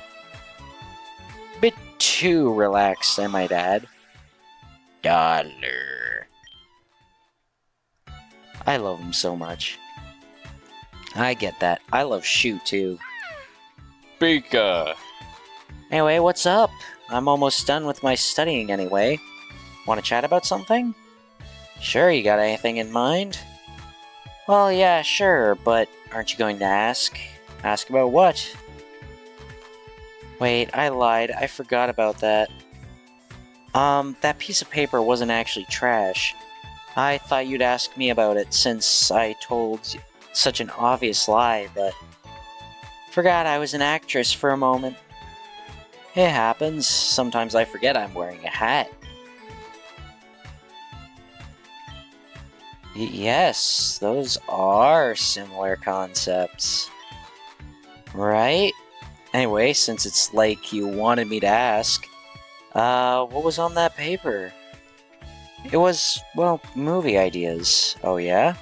Speaker 1: Bit too relaxed, I might add. Dodler. I love him so much. I get that. I love Shu too.
Speaker 3: Pika!
Speaker 1: Anyway, what's up? I'm almost done with my studying anyway. Want to chat about something? Sure, you got anything in mind? Well, yeah, sure, but aren't you going to ask? Ask about what? Wait, I lied. I forgot about that. That piece of paper wasn't actually trash. I thought you'd ask me about it since I told such an obvious lie, but... Forgot I was an actress for a moment. It happens. Sometimes I forget I'm wearing a hat. Yes, those are similar concepts. Right? Anyway, since it's like you wanted me to ask, what was on that paper? It was, well, movie ideas. Oh yeah?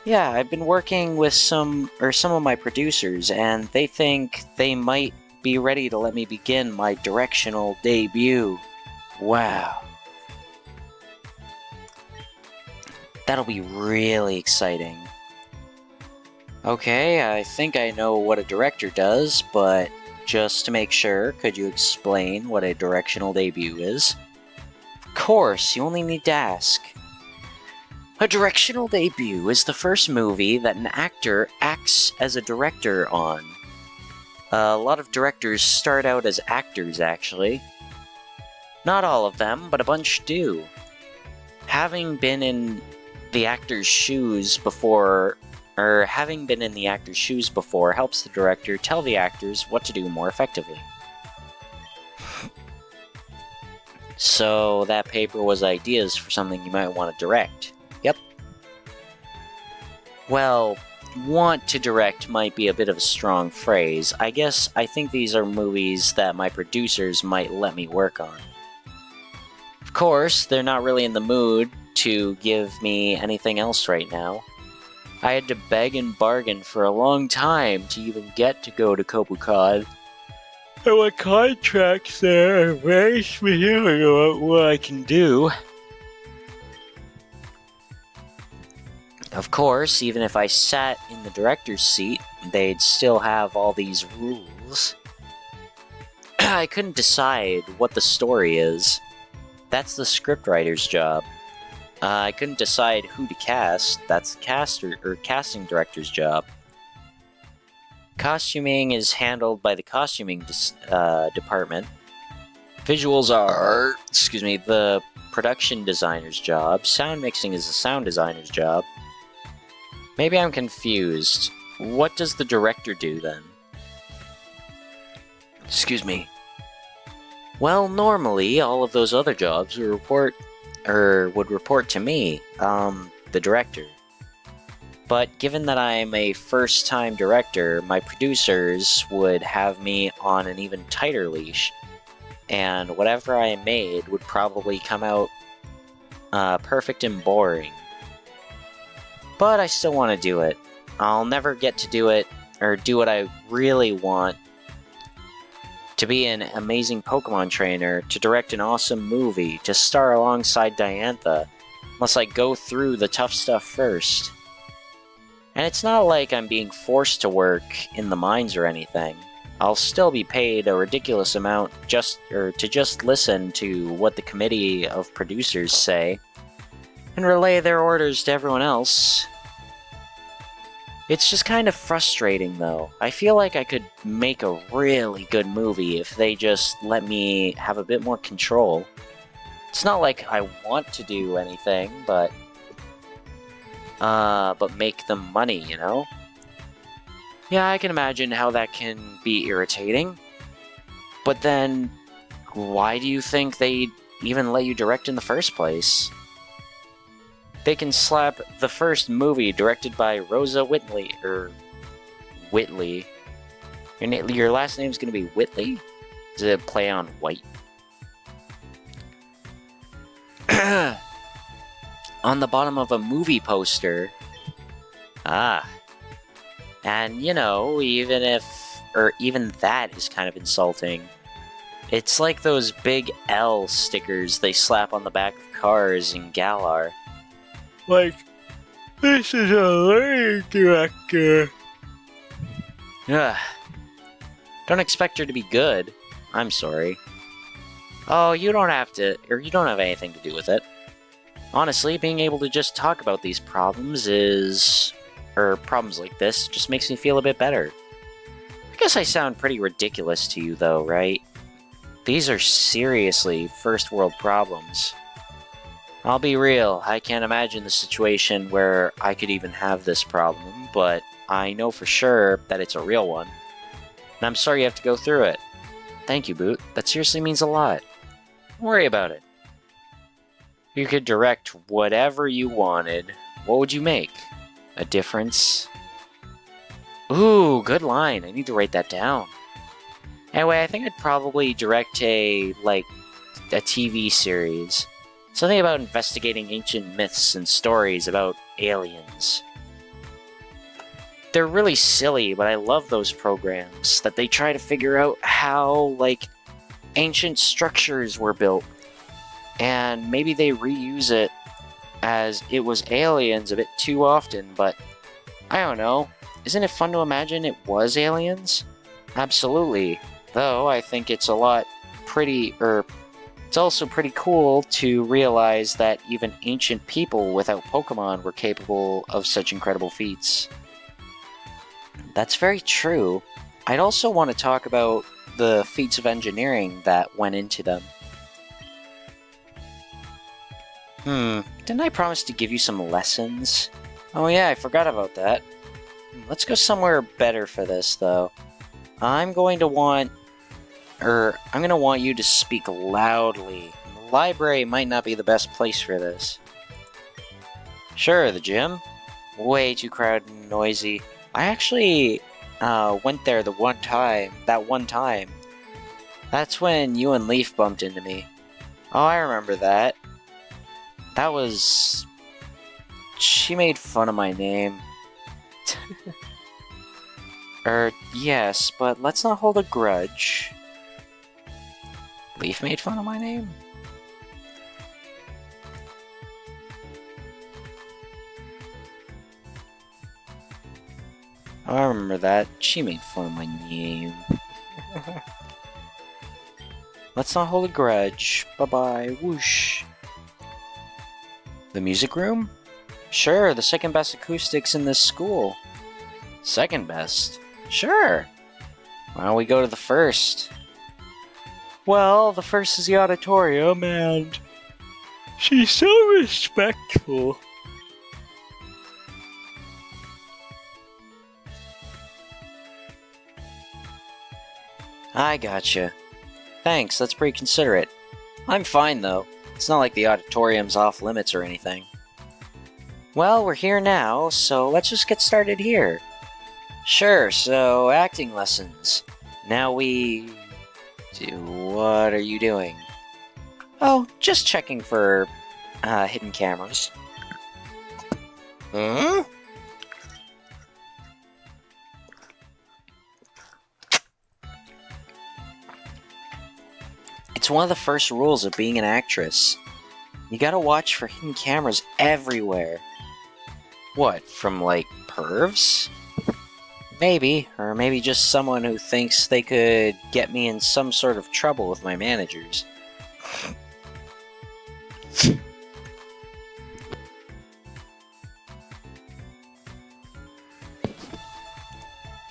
Speaker 1: Yeah, I've been working with some of my producers, and they think they might be ready to let me begin my directional debut. Wow. That'll be really exciting. Okay, I think I know what a director does, but just to make sure, could you explain what a directional debut is? Of course, you only need to ask. A directional debut is the first movie that an actor acts as a director on. A lot of directors start out as actors, actually. Not all of them, but a bunch do. Having been in the actor's shoes before helps the director tell the actors what to do more effectively. So that paper was ideas for something you might want to direct. Yep. Well, want to direct might be a bit of a strong phrase. I think these are movies that my producers might let me work on. Of course, they're not really in the mood to give me anything else right now. I had to beg and bargain for a long time to even get to go to Kobukan. And my contracts there are very specific about what I can do. Of course, even if I sat in the director's seat, they'd still have all these rules. I couldn't decide what the story is. That's the scriptwriter's job. I couldn't decide who to cast. That's the casting director's job. Costuming is handled by the costuming department. Visuals are, the production designer's job. Sound mixing is the sound designer's job. Maybe I'm confused. What does the director do then? Excuse me. Well, normally all of those other jobs would report to me, the director. But given that I'm a first-time director, my producers would have me on an even tighter leash, and whatever I made would probably come out perfect and boring. But I still want to do it. I'll never get to do it, or do what I really want. To be an amazing Pokemon trainer, to direct an awesome movie, to star alongside Diantha, unless I go through the tough stuff first. And it's not like I'm being forced to work in the mines or anything. I'll still be paid a ridiculous amount to just listen to what the committee of producers say, and relay their orders to everyone else. It's just kind of frustrating, though. I feel like I could make a really good movie if they just let me have a bit more control. It's not like I want to do anything, but make them money, you know? Yeah, I can imagine how that can be irritating. But then, why do you think they'd even let you direct in the first place? They can slap the first movie directed by Rosa Whitley, Whitley. Your last name's gonna be Whitley? Is it a play on white? On the bottom of a movie poster. Ah. And, you know, even that is kind of insulting. It's like those big L stickers they slap on the back of cars in Galar. Like, this is a learning director. Ugh. Don't expect her to be good. I'm sorry. Oh, you don't have anything to do with it. Honestly, being able to just talk about these problems problems like this just makes me feel a bit better. I guess I sound pretty ridiculous to you though, right? These are seriously first world problems. I'll be real, I can't imagine the situation where I could even have this problem, but I know for sure that it's a real one. And I'm sorry you have to go through it. Thank you, Boot. That seriously means a lot. Don't worry about it. You could direct whatever you wanted. What would you make? A difference? Ooh, good line. I need to write that down. Anyway, I think I'd probably direct a TV series. Something about investigating ancient myths and stories about aliens. They're really silly, but I love those programs that they try to figure out how, ancient structures were built. And maybe they reuse it as it was aliens a bit too often, but I don't know. Isn't it fun to imagine it was aliens? Absolutely. Though I think it's it's also pretty cool to realize that even ancient people without Pokemon were capable of such incredible feats. That's very true. I'd also want to talk about the feats of engineering that went into them. Didn't I promise to give you some lessons? Oh yeah, I forgot about that. Let's go somewhere better for this, though. I'm going to want you to speak loudly. The library might not be the best place for this. Sure, the gym? Way too crowded and noisy. I actually went there that one time. That's when you and Leaf bumped into me. Oh, I remember that. She made fun of my name. Yes, but let's not hold a grudge. Leaf made fun of my name? I remember that. She made fun of my name. Let's not hold a grudge. Bye-bye. Whoosh. The music room? Sure, the second best acoustics in this school. Second best? Sure. Why don't we go to the first? Well, the first is the auditorium, and she's so respectful. I gotcha. Thanks, that's pretty considerate. I'm fine, though. It's not like the auditorium's off limits or anything. Well, we're here now, so let's just get started here. Sure, so acting lessons. Now we... What are you doing? Oh, just checking for hidden cameras. Hmm? It's one of the first rules of being an actress. You gotta watch for hidden cameras everywhere. What, from pervs? Maybe, or maybe just someone who thinks they could get me in some sort of trouble with my managers.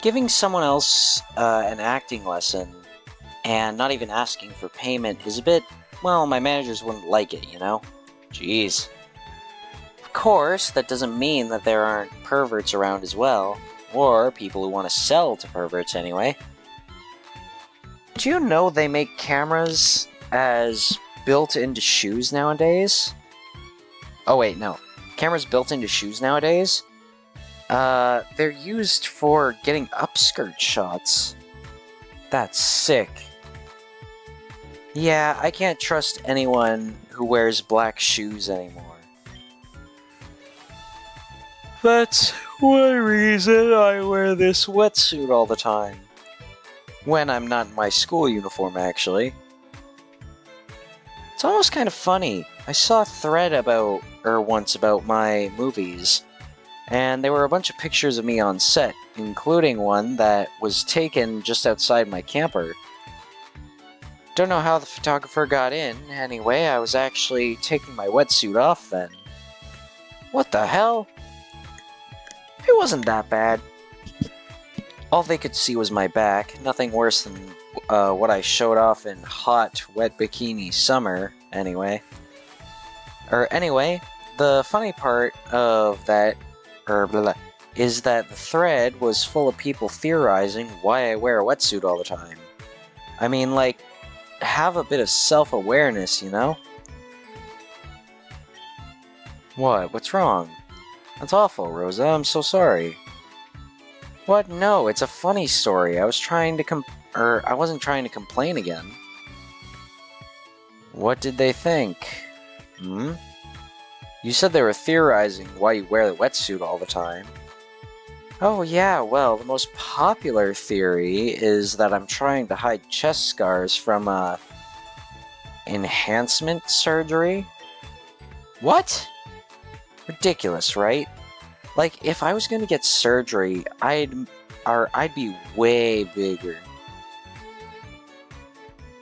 Speaker 1: Giving someone else an acting lesson and not even asking for payment is a bit, well, my managers wouldn't like it, you know? Jeez. Of course, that doesn't mean that there aren't perverts around as well. Or people who want to sell to perverts, anyway. Do you know they make cameras as built into shoes nowadays? Oh wait, no. Cameras built into shoes nowadays? They're used for getting upskirt shots. That's sick. Yeah, I can't trust anyone who wears black shoes anymore. That's one reason I wear this wetsuit all the time. When I'm not in my school uniform, actually. It's almost kind of funny. I saw a thread once about my movies, and there were a bunch of pictures of me on set, including one that was taken just outside my camper. Don't know how the photographer got in. Anyway, I was actually taking my wetsuit off then. What the hell? It wasn't that bad. All they could see was my back, nothing worse than what I showed off in hot, wet bikini summer, anyway. Anyway, the funny part of that, is that the thread was full of people theorizing why I wear a wetsuit all the time. I mean, have a bit of self-awareness, you know? What? What's wrong? That's awful, Rosa. I'm so sorry. What? No, it's a funny story. I was trying to I wasn't trying to complain again. What did they think? Hmm? You said they were theorizing why you wear the wetsuit all the time. Oh yeah, well, the most popular theory is that I'm trying to hide chest scars from, enhancement surgery? What? Ridiculous, right? Like, if I was gonna get surgery, I'd be way bigger.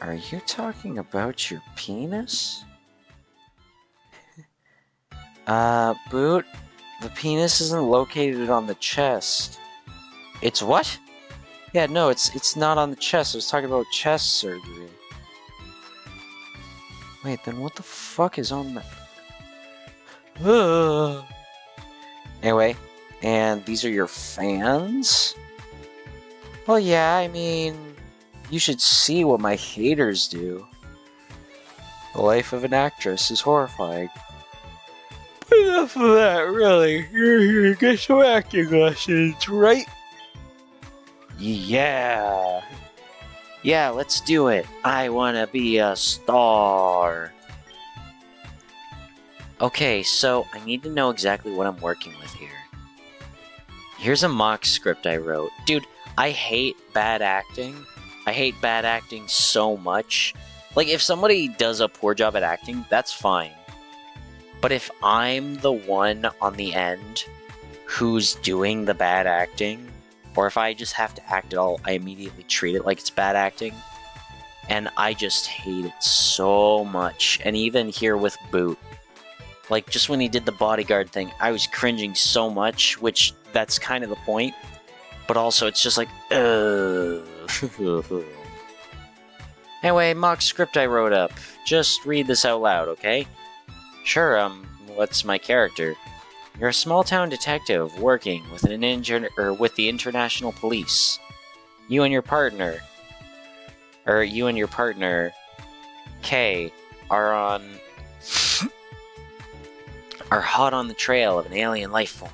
Speaker 1: Are you talking about your penis? Boot, the penis isn't located on the chest. It's what? Yeah, no, it's not on the chest. I was talking about chest surgery. Wait, then what the fuck is on the... Anyway, and these are your fans? Well, yeah, I mean, you should see what my haters do. The life of an actress is horrifying. But enough of that, really. You're here to get some acting lessons, right? Yeah. Yeah, let's do it. I wanna be a star. Okay, so I need to know exactly what I'm working with here. Here's a mock script I wrote. Dude, I hate bad acting. I hate bad acting so much. Like, if somebody does a poor job at acting, that's fine. But if I'm the one on the end who's doing the bad acting, or if I just have to act it all, I immediately treat it like it's bad acting. And I just hate it so much. And even here with Boot, like, just when he did the bodyguard thing, I was cringing so much, which that's kind of the point. But also, it's just like, Anyway, mock script I wrote up. Just read this out loud, okay? Sure, what's my character? You're a small-town detective working with with the international police. You and your partner, Kay, are hot on the trail of an alien life form.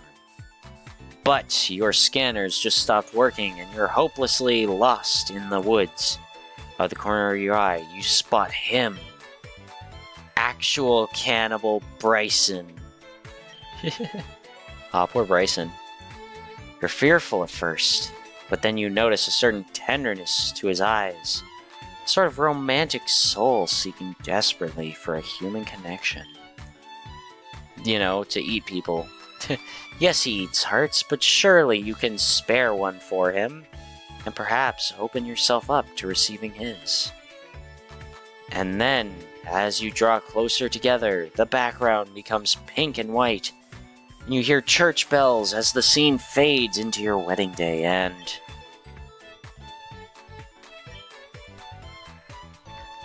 Speaker 1: But your scanners just stopped working and you're hopelessly lost in the woods. Out of the corner of your eye, you spot him. Actual cannibal Bryson. Poor Bryson. You're fearful at first, but then you notice a certain tenderness to his eyes. A sort of romantic soul seeking desperately for a human connection. You know, to eat people. Yes, he eats hearts, but surely you can spare one for him, and perhaps open yourself up to receiving his. And then, as you draw closer together, the background becomes pink and white, and you hear church bells as the scene fades into your wedding day, and...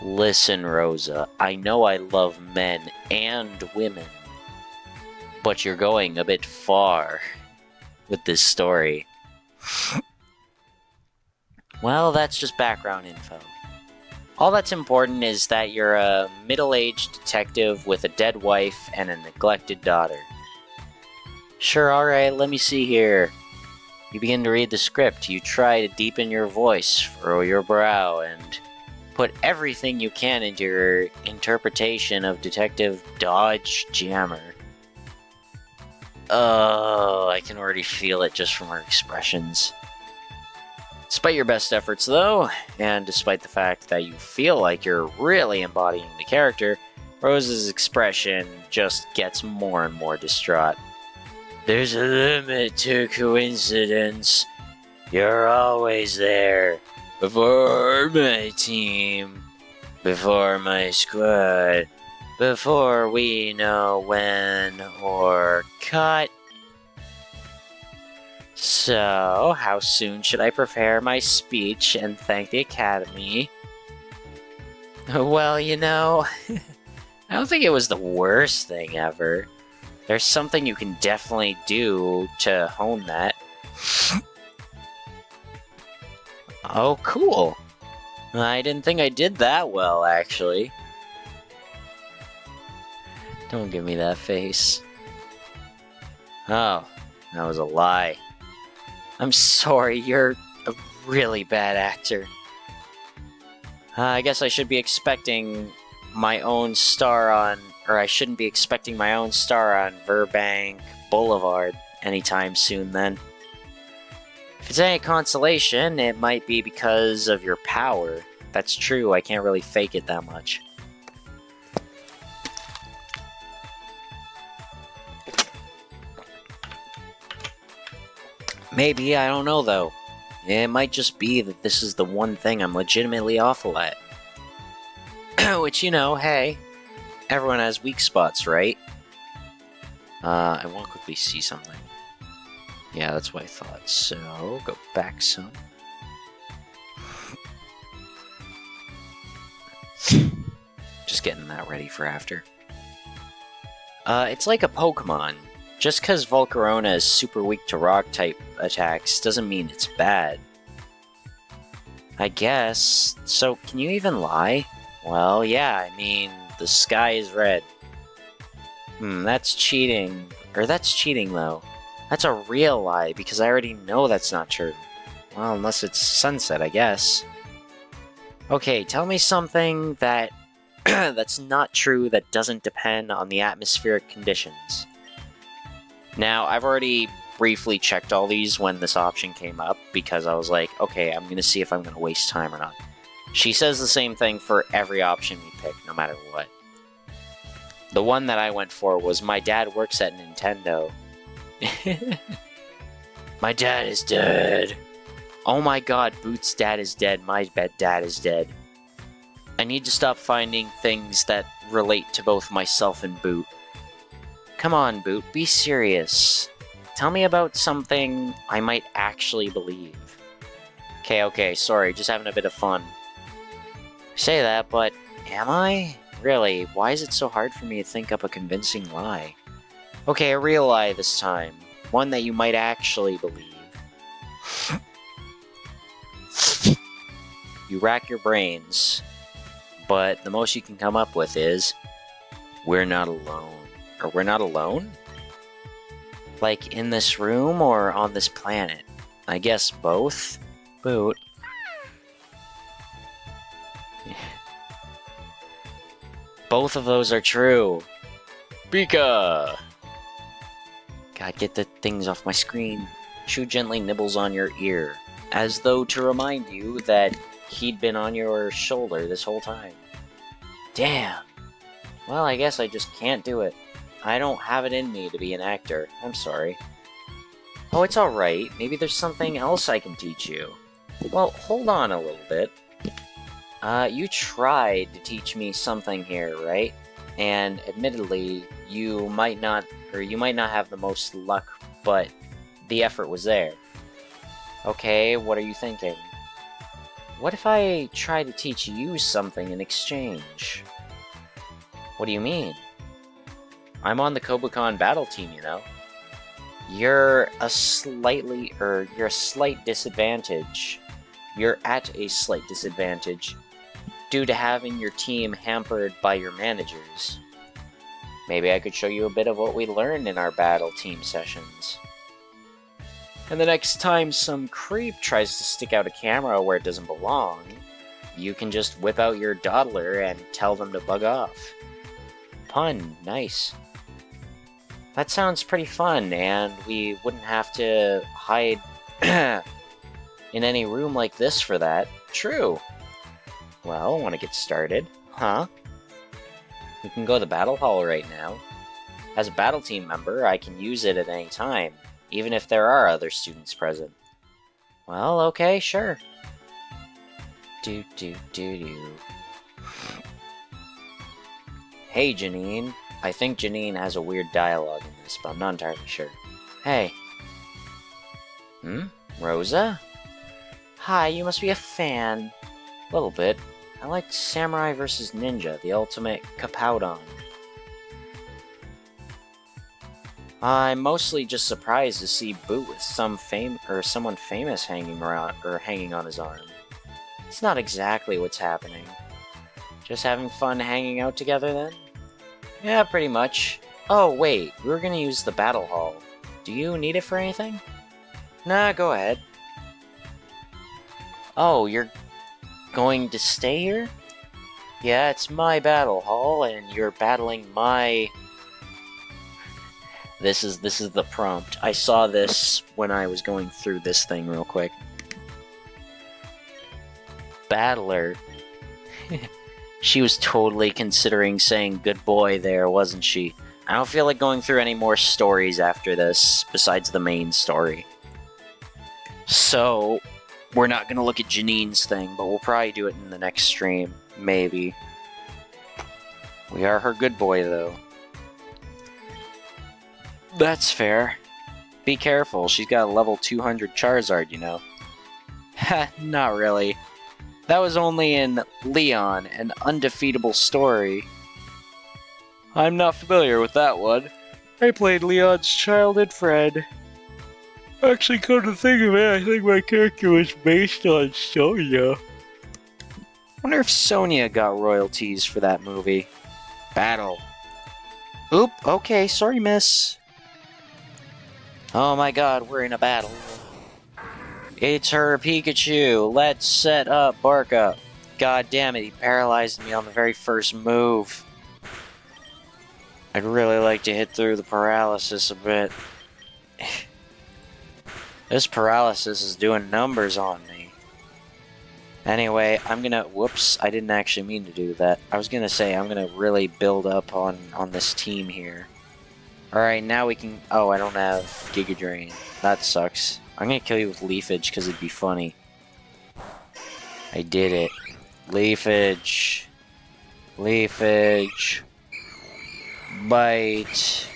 Speaker 1: Listen, Rosa, I know I love men and women, but you're going a bit far with this story. Well, that's just background info. All that's important is that you're a middle-aged detective with a dead wife and a neglected daughter. Sure, alright, let me see here. You begin to read the script, you try to deepen your voice, furrow your brow, and put everything you can into your interpretation of Detective Dodge Jammer. Oh, I can already feel it just from her expressions. Despite your best efforts, though, and despite the fact that you feel like you're really embodying the character, Rose's expression just gets more and more distraught. There's a limit to coincidence. You're always there. Before my team. Before my squad. Before we know when or cut. So, how soon should I prepare my speech and thank the Academy? Well, you know, I don't think it was the worst thing ever. There's something you can definitely do to hone that. Oh, cool. I didn't think I did that well, actually. Don't give me that face. Oh, that was a lie. I'm sorry, you're a really bad actor. I guess I should be expecting my own star on, or I shouldn't be expecting my own star on Burbank Boulevard anytime soon then. If it's any consolation, it might be because of your power. That's true, I can't really fake it that much. Maybe, I don't know though. It might just be that this is the one thing I'm legitimately awful at. Which, you know, hey, everyone has weak spots, right? I want to quickly see something. Yeah, that's what I thought. So, go back some. Just getting that ready for after. It's like a Pokemon. Just because Volcarona is super weak to rock-type attacks doesn't mean it's bad. I guess. So, can you even lie? Well, yeah, I mean, the sky is red. That's cheating. Or that's cheating, though. That's a real lie, because I already know that's not true. Well, unless it's sunset, I guess. Okay, tell me something that that's not true that doesn't depend on the atmospheric conditions. Now, I've already briefly checked all these when this option came up, because I was like, okay, I'm gonna see if I'm gonna waste time or not. She says the same thing for every option we pick, no matter what. The one that I went for was my dad works at Nintendo. My dad is dead. Oh my god, Boot's dad is dead, my dad is dead. I need to stop finding things that relate to both myself and Boot. Come on, Boot, be serious. Tell me about something I might actually believe. Okay, sorry, just having a bit of fun. I say that, but am I? Really, why is it so hard for me to think up a convincing lie? Okay, a real lie this time. One that you might actually believe. You rack your brains, but the most you can come up with is, we're not alone. Or we're not alone? Like in this room or on this planet? I guess both? Boot. Both of those are true.
Speaker 3: Pika!
Speaker 1: God, get the things off my screen. Chew gently nibbles on your ear, as though to remind you that he'd been on your shoulder this whole time. Damn. Well, I guess I just can't do it. I don't have it in me to be an actor. I'm sorry. Oh, it's alright. Maybe there's something else I can teach you. Well, hold on a little bit. You tried to teach me something here, right? And admittedly, you might not have the most luck, but the effort was there. Okay, what are you thinking? What if I try to teach you something in exchange? What do you mean? I'm on the Kobukan battle team, you know. You're a slight disadvantage. You're at a slight disadvantage due to having your team hampered by your managers. Maybe I could show you a bit of what we learned in our battle team sessions. And the next time some creep tries to stick out a camera where it doesn't belong, you can just whip out your dawdler and tell them to bug off. Pun, nice. That sounds pretty fun, and we wouldn't have to hide in any room like this for that. True. Well, want to get started? Huh? We can go to the battle hall right now. As a battle team member, I can use it at any time, even if there are other students present. Well, okay, sure. Do. Hey, Janine. I think Janine has a weird dialogue in this, but I'm not entirely sure. Hey. Rosa? Hi, you must be a fan. A little bit. I liked Samurai vs. Ninja, the ultimate Kapoudon. I'm mostly just surprised to see Boot with someone famous hanging on his arm. It's not exactly what's happening. Just having fun hanging out together then? Yeah, pretty much. Oh, wait, we were gonna use the battle hall. Do you need it for anything? Nah, go ahead. Oh, you're going to stay here? Yeah, it's my battle hall, and you're battling my... This is the prompt. I saw this when I was going through this thing real quick. Battler. She was totally considering saying good boy there, wasn't she? I don't feel like going through any more stories after this, besides the main story. So, we're not gonna look at Janine's thing, but we'll probably do it in the next stream. Maybe. We are her good boy, though. That's fair. Be careful, she's got a level 200 Charizard, you know. Ha, not really. That was only in Leon, an undefeatable story. I'm not familiar with that one. I played Leon's childhood friend. Actually, come to think of it, I think my character was based on Sonia. Wonder if Sonia got royalties for that movie. Battle. Oop, okay, sorry miss. Oh my god, we're in a battle. It's her Pikachu. Let's set up Barka. God damn it, he paralyzed me on the very first move. I'd really like to hit through the paralysis a bit. This paralysis is doing numbers on me. Anyway, I'm gonna... Whoops, I didn't actually mean to do that. I was gonna say, I'm gonna really build up on this team here. Alright, now we can... Oh, I don't have Giga Drain. That sucks. I'm gonna kill you with Leafage because it'd be funny. I did it. Leafage. Leafage. Bite.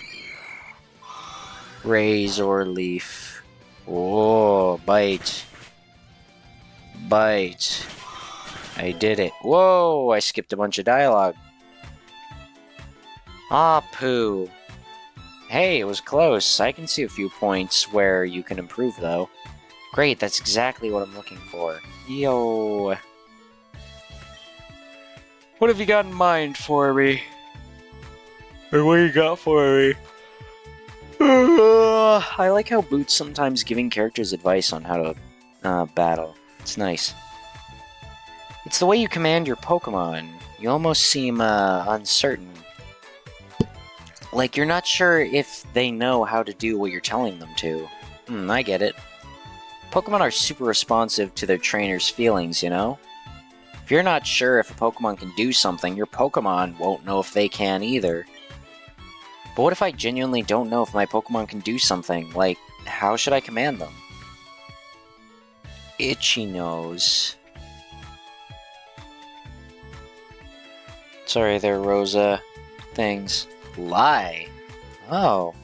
Speaker 1: Razor Leaf. Oh, bite. Bite. I did it. Whoa, I skipped a bunch of dialogue. Ah, poo. Hey, it was close. I can see a few points where you can improve, though. Great, that's exactly what I'm looking for. Yo. What have you got in mind for me? Or what you got for me? I like how Boot's sometimes giving characters advice on how to battle. It's nice. It's the way you command your Pokemon. You almost seem uncertain. Like, you're not sure if they know how to do what you're telling them to. I get it. Pokemon are super responsive to their trainer's feelings, you know? If you're not sure if a Pokemon can do something, your Pokemon won't know if they can either. But what if I genuinely don't know if my Pokemon can do something? Like, how should I command them? Itchy nose. Sorry there, Rosa. Things. Lie. Oh.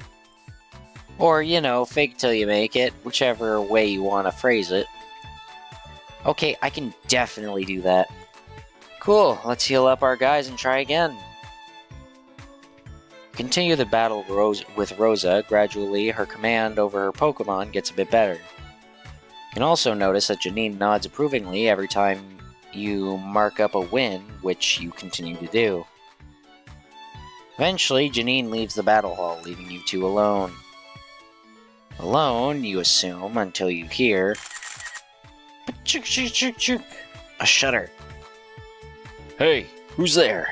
Speaker 1: Or, you know, fake till you make it, whichever way you want to phrase it. Okay, I can definitely do that. Cool, let's heal up our guys and try again. Continue the battle with Rosa. Gradually, her command over her Pokemon gets a bit better. You can also notice that Janine nods approvingly every time you mark up a win, which you continue to do. Eventually, Janine leaves the battle hall, leaving you two alone. Alone, you assume, until you hear... a shudder. Hey, who's there?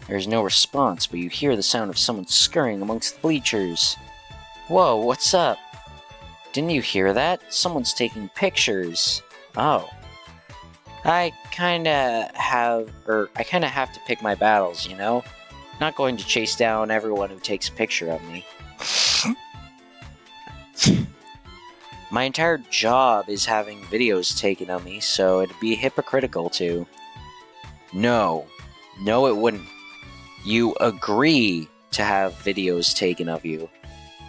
Speaker 1: There's no response, but you hear the sound of someone scurrying amongst the bleachers. Whoa, what's up? Didn't you hear that? Someone's taking pictures. Oh. I kinda have to pick my battles, you know? Not going to chase down everyone who takes a picture of me. My entire job is having videos taken of me, so it'd be hypocritical to... No, it wouldn't. You agree to have videos taken of you.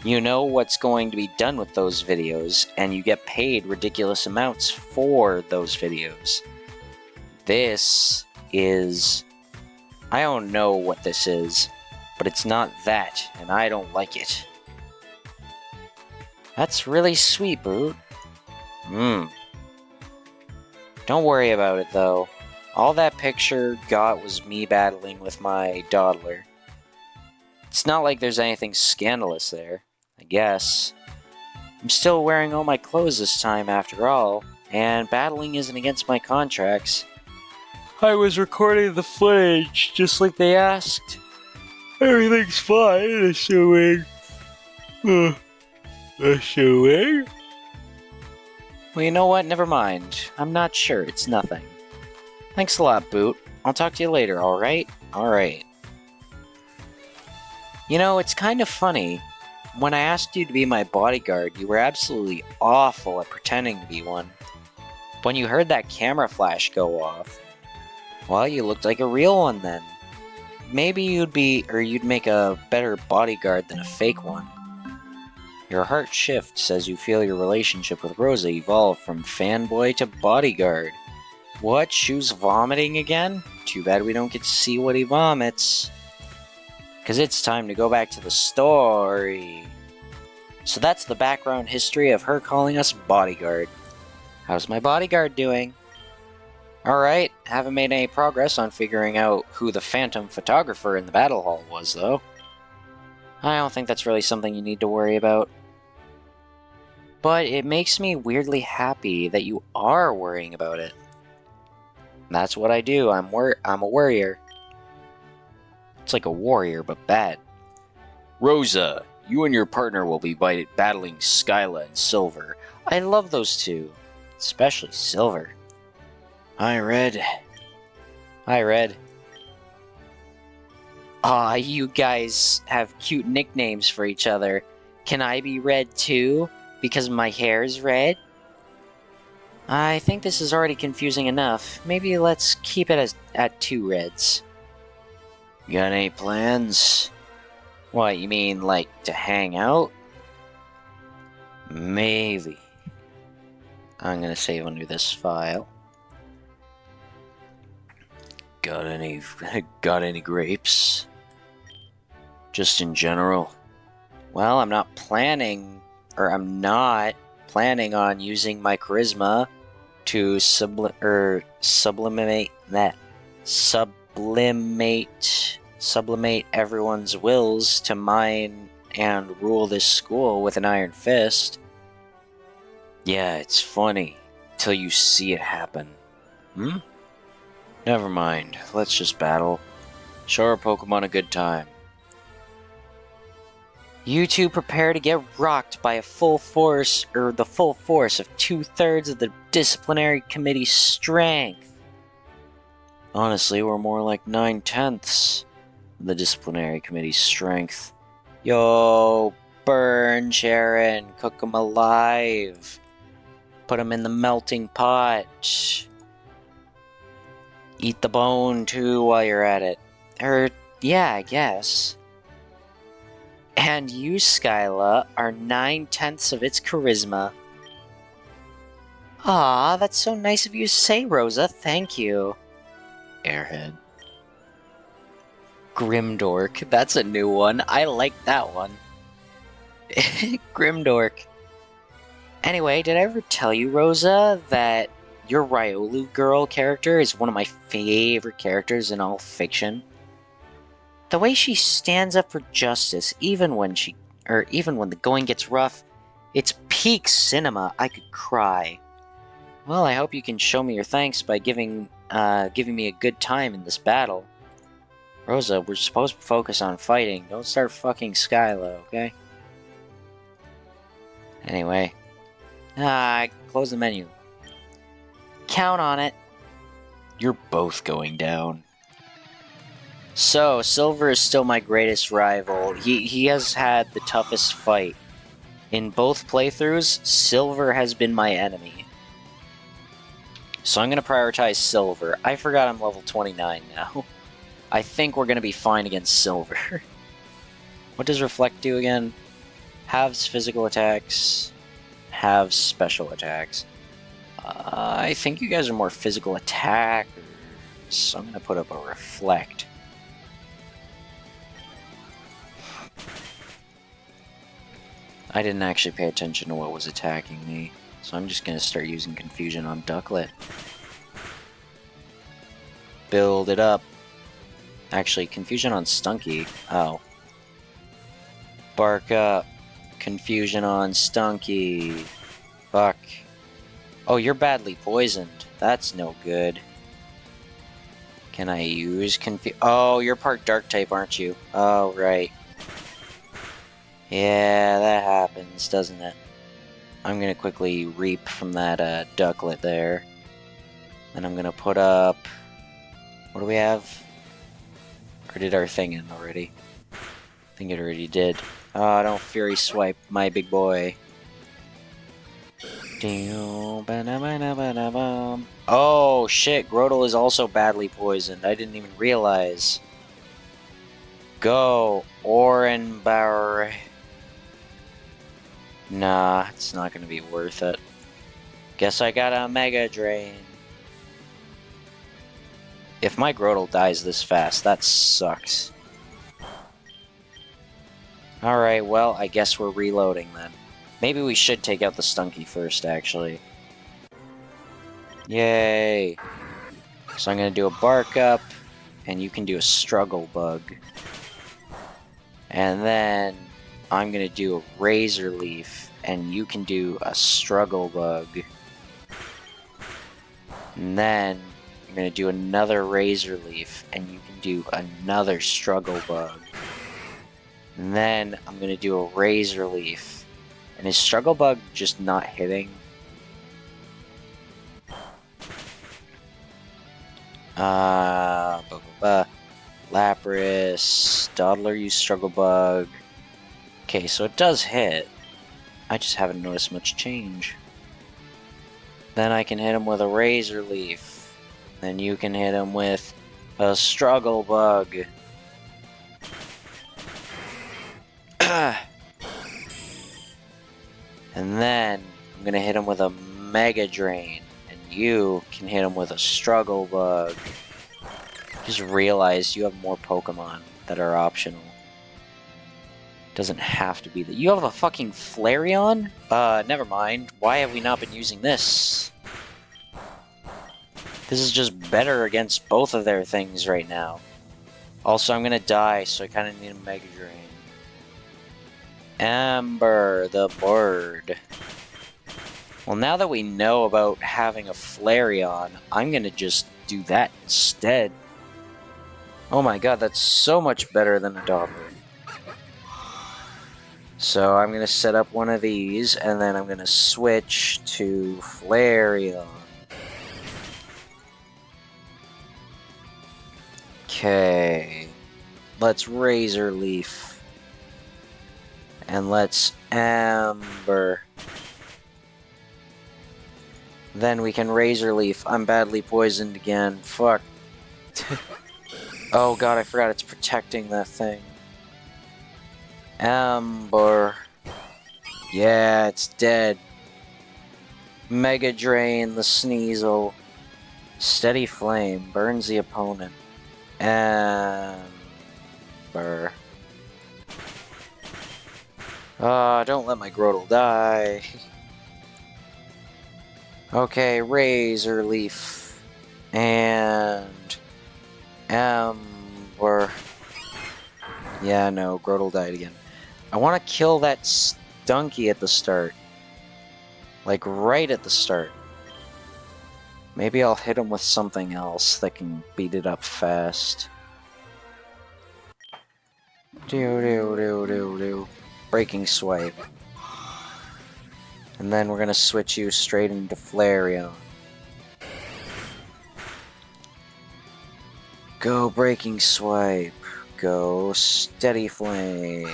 Speaker 1: You know what's going to be done with those videos, and you get paid ridiculous amounts for those videos. This is... I don't know what this is, but it's not that, and I don't like it. That's really sweet, Boot. Don't worry about it, though. All that picture got was me battling with my Dodler. It's not like there's anything scandalous there. I guess. I'm still wearing all my clothes this time after all, and battling isn't against my contracts. I was recording the footage just like they asked. Everything's fine, assuming. Assuming? Well, you know what? Never mind. I'm not sure. It's nothing. Thanks a lot, Boot. I'll talk to you later, alright? Alright. You know, it's kind of funny. When I asked you to be my bodyguard, you were absolutely awful at pretending to be one. When you heard that camera flash go off, well, you looked like a real one then. Maybe you'd make a better bodyguard than a fake one. Your heart shifts as you feel your relationship with Rosa evolve from fanboy to bodyguard. What? Shu's vomiting again? Too bad we don't get to see what he vomits. Because it's time to go back to the story. So that's the background history of her calling us bodyguard. How's my bodyguard doing? Alright, haven't made any progress on figuring out who the phantom photographer in the battle hall was, though. I don't think that's really something you need to worry about. But it makes me weirdly happy that you are worrying about it. That's what I do, I'm a worrier. It's like a warrior, but bad.
Speaker 3: Rosa, you and your partner will be battling Skyla and Silver.
Speaker 1: I love those two. Especially Silver. Hi, Red. Hi, Red. Aw, you guys have cute nicknames for each other. Can I be Red too? Because my hair's red? I think this is already confusing enough. Maybe let's keep it at 2 reds. Got any plans? What, you mean like to hang out? Maybe. I'm gonna save under this file. Got any grapes? Just in general. Well, I'm not planning on using my charisma to sublimate everyone's wills to mine and rule this school with an iron fist. Yeah, it's funny till you see it happen. Never mind, let's just battle. Show our Pokemon a good time. You two prepare to get rocked by the full force of 2/3 of the disciplinary committee's strength. Honestly, we're more like 9/10 of the disciplinary committee's strength. Yo, burn, Sharon, cook 'em alive. Put 'em in the melting pot. Eat the bone too while you're at it. Yeah, I guess. And you, Skyla, are 9/10 of its charisma. Aw, that's so nice of you to say, Rosa. Thank you. Airhead. Grimdork. That's a new one. I like that one. Grimdork. Anyway, did I ever tell you, Rosa, that your Riolu girl character is one of my favorite characters in all fiction? The way she stands up for justice, even when the going gets rough, it's peak cinema. I could cry. Well, I hope you can show me your thanks by giving me a good time in this battle. Rosa, we're supposed to focus on fighting. Don't start fucking Skyla, okay? Anyway. Close the menu. Count on it. You're both going down. So, Silver is still my greatest rival. He has had the toughest fight. In both playthroughs, Silver has been my enemy. So I'm going to prioritize Silver. I forgot I'm level 29 now. I think we're going to be fine against Silver. What does Reflect do again? Halves physical attacks, halves special attacks. I think you guys are more physical attackers, so I'm going to put up a Reflect. I didn't actually pay attention to what was attacking me, so I'm just going to start using Confusion on Ducklet. Build it up. Actually, Confusion on Stunky. Oh. Bark up. Confusion on Stunky. Fuck. Oh, you're badly poisoned. That's no good. Can I use Oh, you're part dark type, aren't you? Oh, right. Yeah, that happens, doesn't it? I'm gonna quickly reap from that ducklet there. Then I'm gonna put up... What do we have? Or did our thing in already? I think it already did. Oh, don't Fury Swipe, my big boy. Oh shit, Grotle is also badly poisoned. I didn't even realize. Go, Orenbauer. Nah, it's not gonna be worth it. Guess I got a Mega Drain. If my Grotle dies this fast, that sucks. Alright, well, I guess we're reloading then. Maybe we should take out the Stunky first, actually. Yay! So I'm gonna do a Bark Up, and you can do a Struggle Bug. And then I'm gonna do a Razor Leaf, and you can do a Struggle Bug. And then I'm gonna do another Razor Leaf, and you can do another Struggle Bug. And then I'm gonna do a Razor Leaf. And is Struggle Bug just not hitting? Lapras, Dawdler used Struggle Bug. Okay, so it does hit. I just haven't noticed much change. Then I can hit him with a Razor Leaf. Then you can hit him with a Struggle Bug. And then I'm gonna hit him with a Mega Drain, and you can hit him with a Struggle Bug. Just realized you have more Pokemon that are optional. Doesn't have to be that. You have a fucking Flareon? Never mind. Why have we not been using this? This is just better against both of their things right now. Also, I'm gonna die, so I kinda need a Mega Drain. Amber, the bird. Well, now that we know about having a Flareon, I'm gonna just do that instead. Oh my god, that's so much better than a Dawdler. So I'm gonna set up one of these, and then I'm gonna switch to Flareon. Okay. Let's Razor Leaf. And let's Amber. Then we can Razor Leaf. I'm badly poisoned again. Fuck. Oh god, I forgot it's protecting that thing. Amber. Yeah, it's dead. Mega Drain the Sneasel. Steady Flame. Burns the opponent. Amber. Don't let my Grotle die. Okay, Razor Leaf. And... Amber. Yeah, no, Grotle died again. I want to kill that Stunky at the start. Like, right at the start. Maybe I'll hit him with something else that can beat it up fast. Breaking Swipe. And then we're gonna switch you straight into Flareon. Go Breaking Swipe. Go Steady Flame.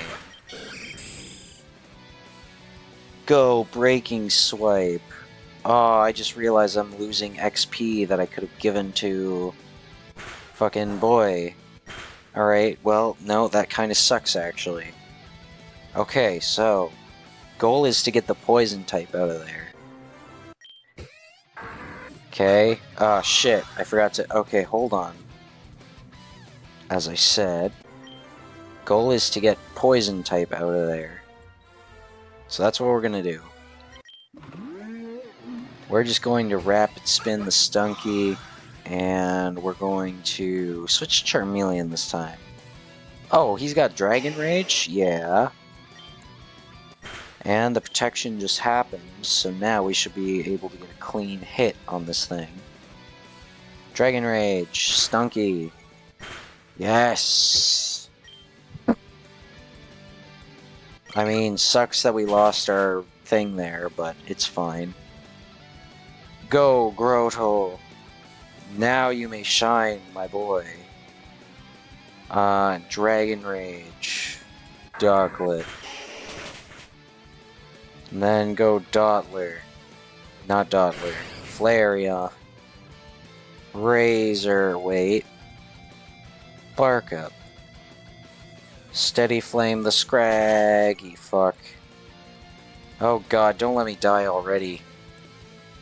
Speaker 1: Go Breaking Swipe. Oh, I just realized I'm losing XP that I could have given to fucking boy. Alright, well, no, that kind of sucks actually. Okay, so goal is to get the poison type out of there. Okay. Oh shit, I forgot to... Okay, hold on. As I said, goal is to get poison type out of there. So that's what we're gonna do. We're just going to Rapid Spin the Stunky, and we're going to switch Charmeleon this time. Oh, he's got Dragon Rage? Yeah. And the protection just happened, so now we should be able to get a clean hit on this thing. Dragon Rage, Stunky. Yes! I mean, sucks that we lost our thing there, but it's fine. Go, Grotto! Now you may shine, my boy. Dragon Rage. Darklet. And then go Dotler. Not Dotler. Flareon. Razor. Wait. Bark Up. Steady Flame the Scraggy. Fuck. Oh god, don't let me die already.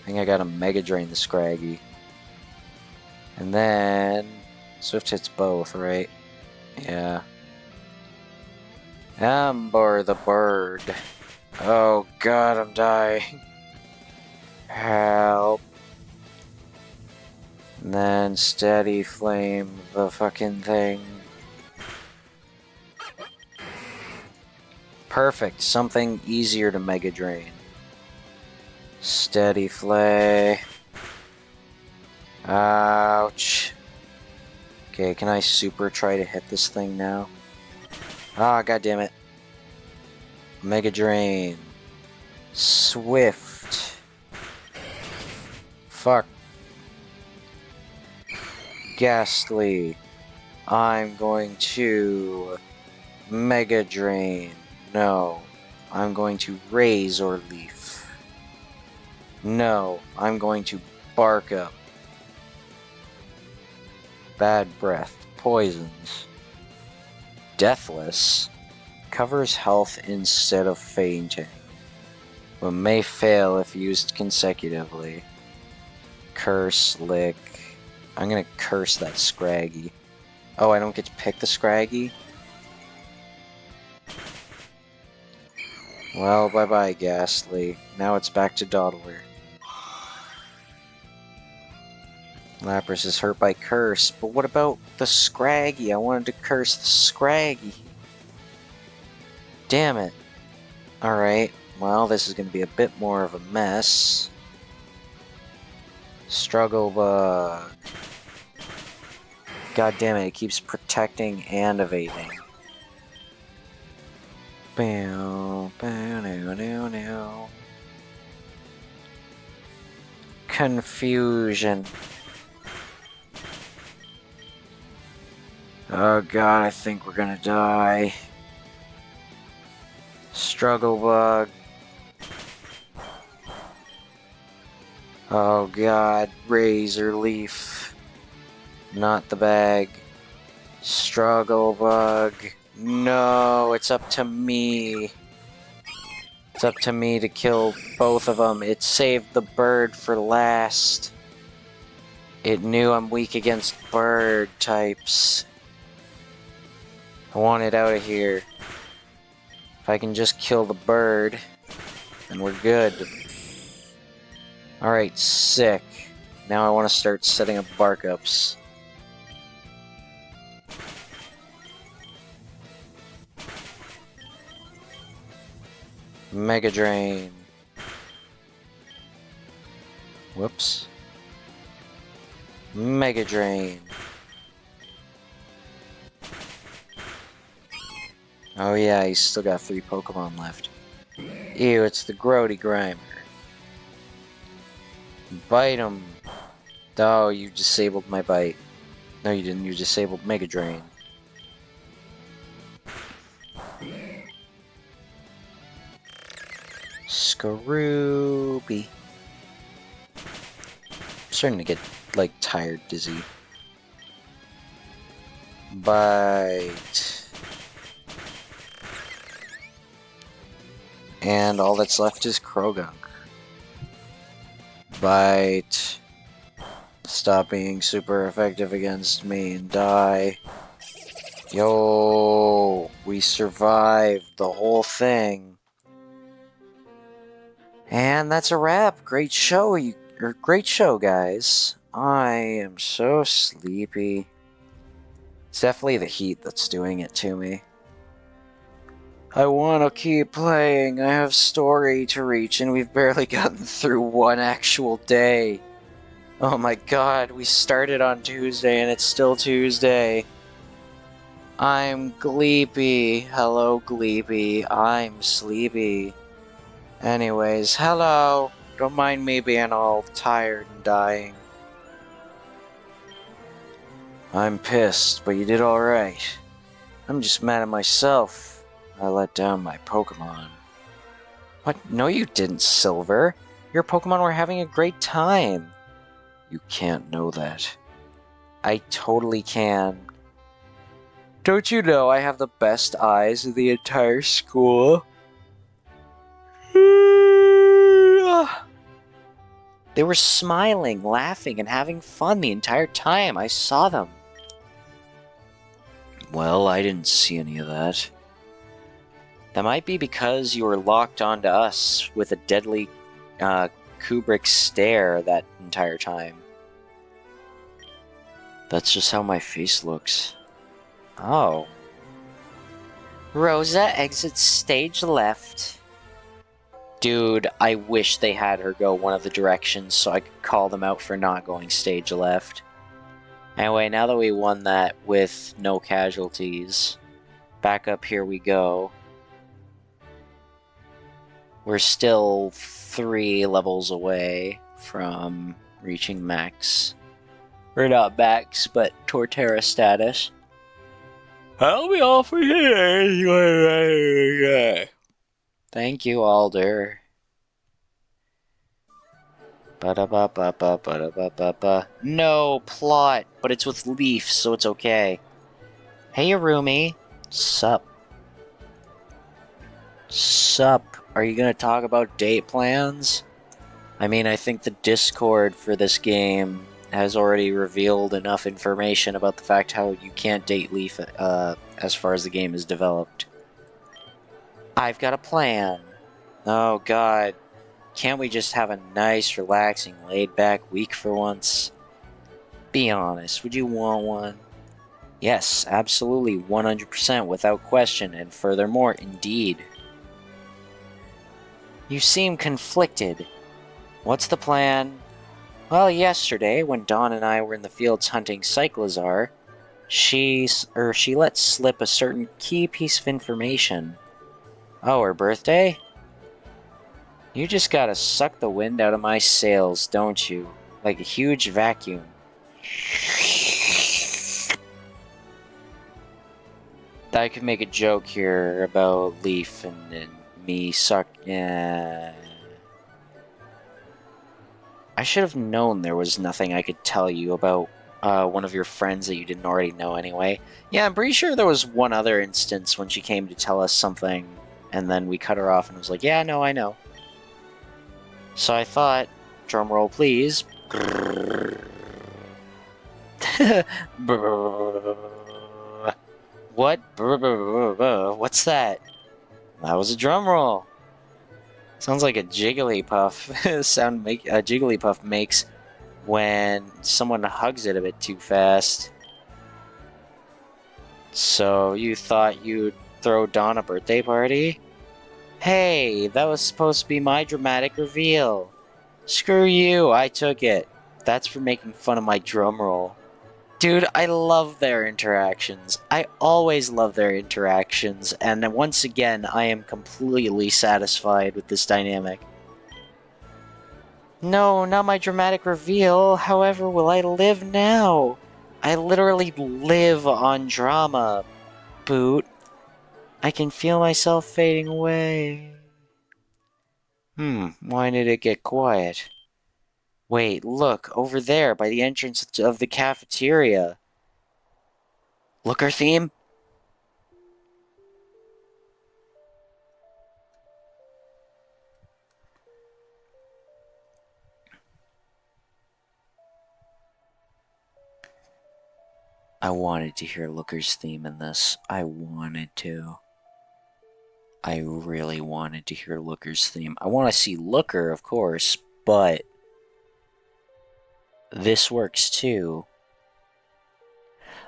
Speaker 1: I think I gotta Mega Drain the Scraggy. And then... Swift hits both, right? Yeah. Amber the Bird. Oh god, I'm dying. Help. And then Steady Flame the fucking thing. Perfect. Something easier to Mega Drain. Steady Flay. Ouch. Okay, can I super try to hit this thing now? Ah, goddammit. Mega Drain. Swift. Fuck. Ghastly. I'm going to Mega Drain. No. I'm going to Razor Leaf. No. I'm going to Bark Up. Bad Breath. Poisons. Deathless. Covers health instead of fainting, but may fail if used consecutively. Curse, Lick. I'm gonna curse that Scraggy. Oh, I don't get to pick the Scraggy? Well, bye-bye, Ghastly. Now it's back to Dawdler. Lapras is hurt by Curse, but what about the Scraggy? I wanted to curse the Scraggy. Damn it. Alright, well, this is going to be a bit more of a mess. Struggle Bug. God damn it, it keeps protecting and evading. Bow, bow, now, now, now. Confusion. Oh god, I think we're gonna die. Struggle Bug. Oh god, Razor Leaf. Not the bag. Struggle Bug. No, it's up to me. It's up to me to kill both of them. It saved the bird for last. It knew I'm weak against bird types. I want it out of here. If I can just kill the bird, then we're good. Alright, sick. Now I want to start setting up Bark Ups. Mega Drain. Whoops. Mega Drain. Oh yeah, he's still got 3 Pokemon left. Ew, it's the Grody Grimer. Bite him. Oh, you disabled my bite. No, you didn't. You disabled Mega Drain. Scrooby. I'm starting to get, like, tired, dizzy. Bite. And all that's left is Krogunk. Bite. Stop being super effective against me and die. Yo, we survived the whole thing. And that's a wrap. Great show, great show, guys. I am so sleepy. It's definitely the heat that's doing it to me. I want to keep playing. I have story to reach, and we've barely gotten through one actual day. Oh my god, we started on Tuesday and it's still Tuesday. I'm Gleepy. Hello, Gleepy. I'm sleepy. Anyways, hello. Don't mind me being all tired and dying. I'm pissed, but you did alright. I'm just mad at myself. I let down my Pokemon. What? No, you didn't, Silver. Your Pokemon were having a great time. You can't know that. I totally can. Don't you know I have the best eyes of the entire school? They were smiling, laughing, and having fun the entire time. I saw them. Well, I didn't see any of that. That might be because you were locked onto us with a deadly Kubrick stare that entire time. That's just how my face looks. Oh. Rosa exits stage left. Dude, I wish they had her go one of the directions so I could call them out for not going stage left. Anyway, now that we won that with no casualties, back up here we go. We're still 3 levels away from reaching max. We're not max, but Torterra status. I'll be all for today. Thank you, Alder. Ba-da-ba-ba-ba-ba-da-ba-ba-ba. No plot, but it's with Leaf, so it's okay. Hey, Arumi. Sup? Sup? Are you gonna talk about date plans? I mean, I think the Discord for this game has already revealed enough information about the fact how you can't date Leaf as far as the game is developed. I've got a plan. Oh god. Can't we just have a nice, relaxing, laid-back week for once? Be honest, would you want one? Yes, absolutely, 100%, without question, and furthermore, indeed. You seem conflicted. What's the plan? Well, yesterday, when Dawn and I were in the fields hunting Cyclizar, she let slip a certain key piece of information. Oh, her birthday? You just gotta suck the wind out of my sails, don't you? Like a huge vacuum. I could make a joke here about Leaf and me suck. I should have known there was nothing I could tell you about one of your friends that you didn't already know anyway. Yeah, I'm pretty sure there was one other instance when she came to tell us something, and then we cut her off and was like, yeah, no, I know. So I thought, drumroll please. What? What's that? That was a drumroll. Sounds like a Jigglypuff sound a Jigglypuff makes when someone hugs it a bit too fast. So you thought you'd throw Dawn a birthday party? Hey, that was supposed to be my dramatic reveal. Screw you, I took it. That's for making fun of my drum roll. Dude, I love their interactions. I always love their interactions, and once again, I am completely satisfied with this dynamic. No, not my dramatic reveal. However, will I live now? I literally live on drama, Boot. I can feel myself fading away. Why did it get quiet? Wait, look, over there, by the entrance of the cafeteria. Looker theme? I wanted to hear Looker's theme in this. I wanted to. I really wanted to hear Looker's theme. I want to see Looker, of course, but this works too.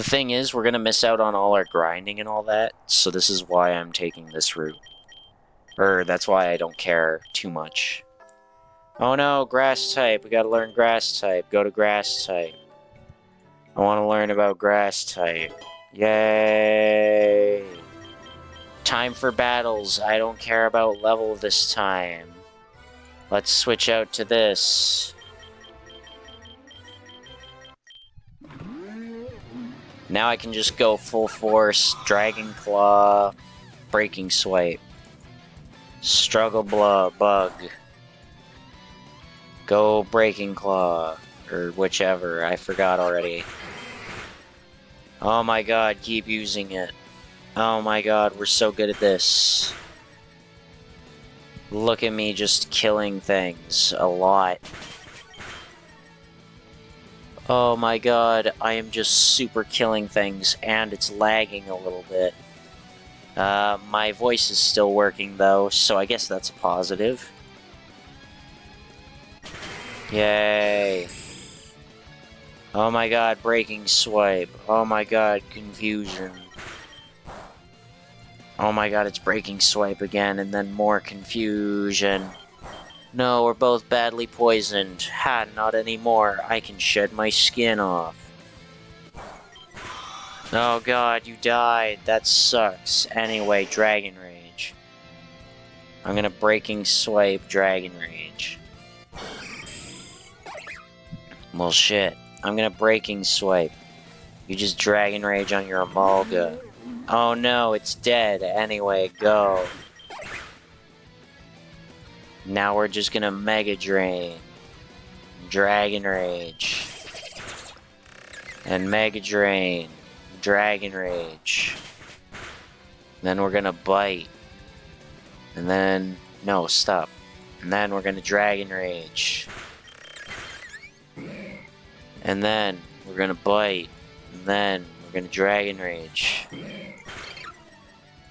Speaker 1: The thing is, we're gonna miss out on all our grinding and all that, so this is why I'm taking this route. Or, that's why I don't care too much. Oh no, grass type. We gotta learn grass type. Go to grass type. I want to learn about grass type. Yay! Time for battles. I don't care about level this time. Let's switch out to this. Now I can just go full force, Dragon Claw, Breaking Swipe. Struggle Bug. Go Breaking Claw. Or whichever, I forgot already. Oh my god, keep using it. Oh my god, we're so good at this. Look at me just killing things a lot. Oh my god, I am just super killing things, and it's lagging a little bit. My voice is still working though, so I guess that's a positive. Yay. Oh my god, Breaking Swipe. Oh my god, Confusion. Oh my god, it's Breaking Swipe again, and then more Confusion. No, we're both badly poisoned. Ha, not anymore. I can shed my skin off. Oh god, you died. That sucks. Anyway, Dragon Rage. I'm gonna Breaking Swipe Dragon Rage. Well, shit. I'm gonna Breaking Swipe. You just Dragon Rage on your Amalga. Oh no, it's dead. Anyway, go. Now we're just gonna Mega Drain. Dragon Rage. And Mega Drain. Dragon Rage. Then we're gonna Bite. And then... No, stop. And then we're gonna Dragon Rage. And then we're gonna Bite. And then we're gonna Dragon Rage. And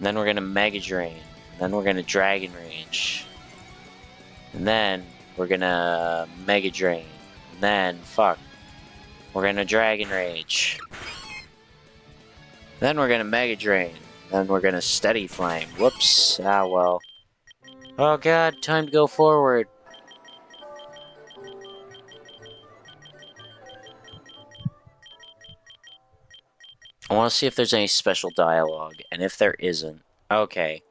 Speaker 1: then we're gonna Mega Drain. And then we're gonna Dragon Rage. And then we're gonna Mega Drain. And then, fuck. We're gonna Dragon Rage. Then we're gonna Mega Drain. Then we're gonna Steady Flame. Whoops. Ah, well. Oh god, time to go forward. I want to see if there's any special dialogue, and if there isn't, okay.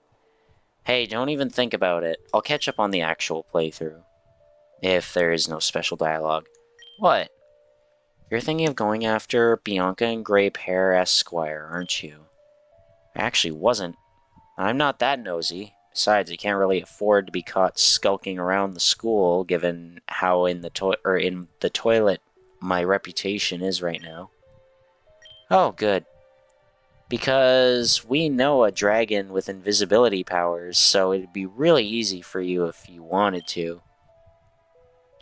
Speaker 1: Hey, don't even think about it. I'll catch up on the actual playthrough. If there is no special dialogue. What? You're thinking of going after Bianca and Grey Pear Esquire, aren't you? I actually wasn't. I'm not that nosy. Besides, I can't really afford to be caught skulking around the school, given how in the toilet my reputation is right now. Oh, good. Because we know a dragon with invisibility powers, so it'd be really easy for you if you wanted to.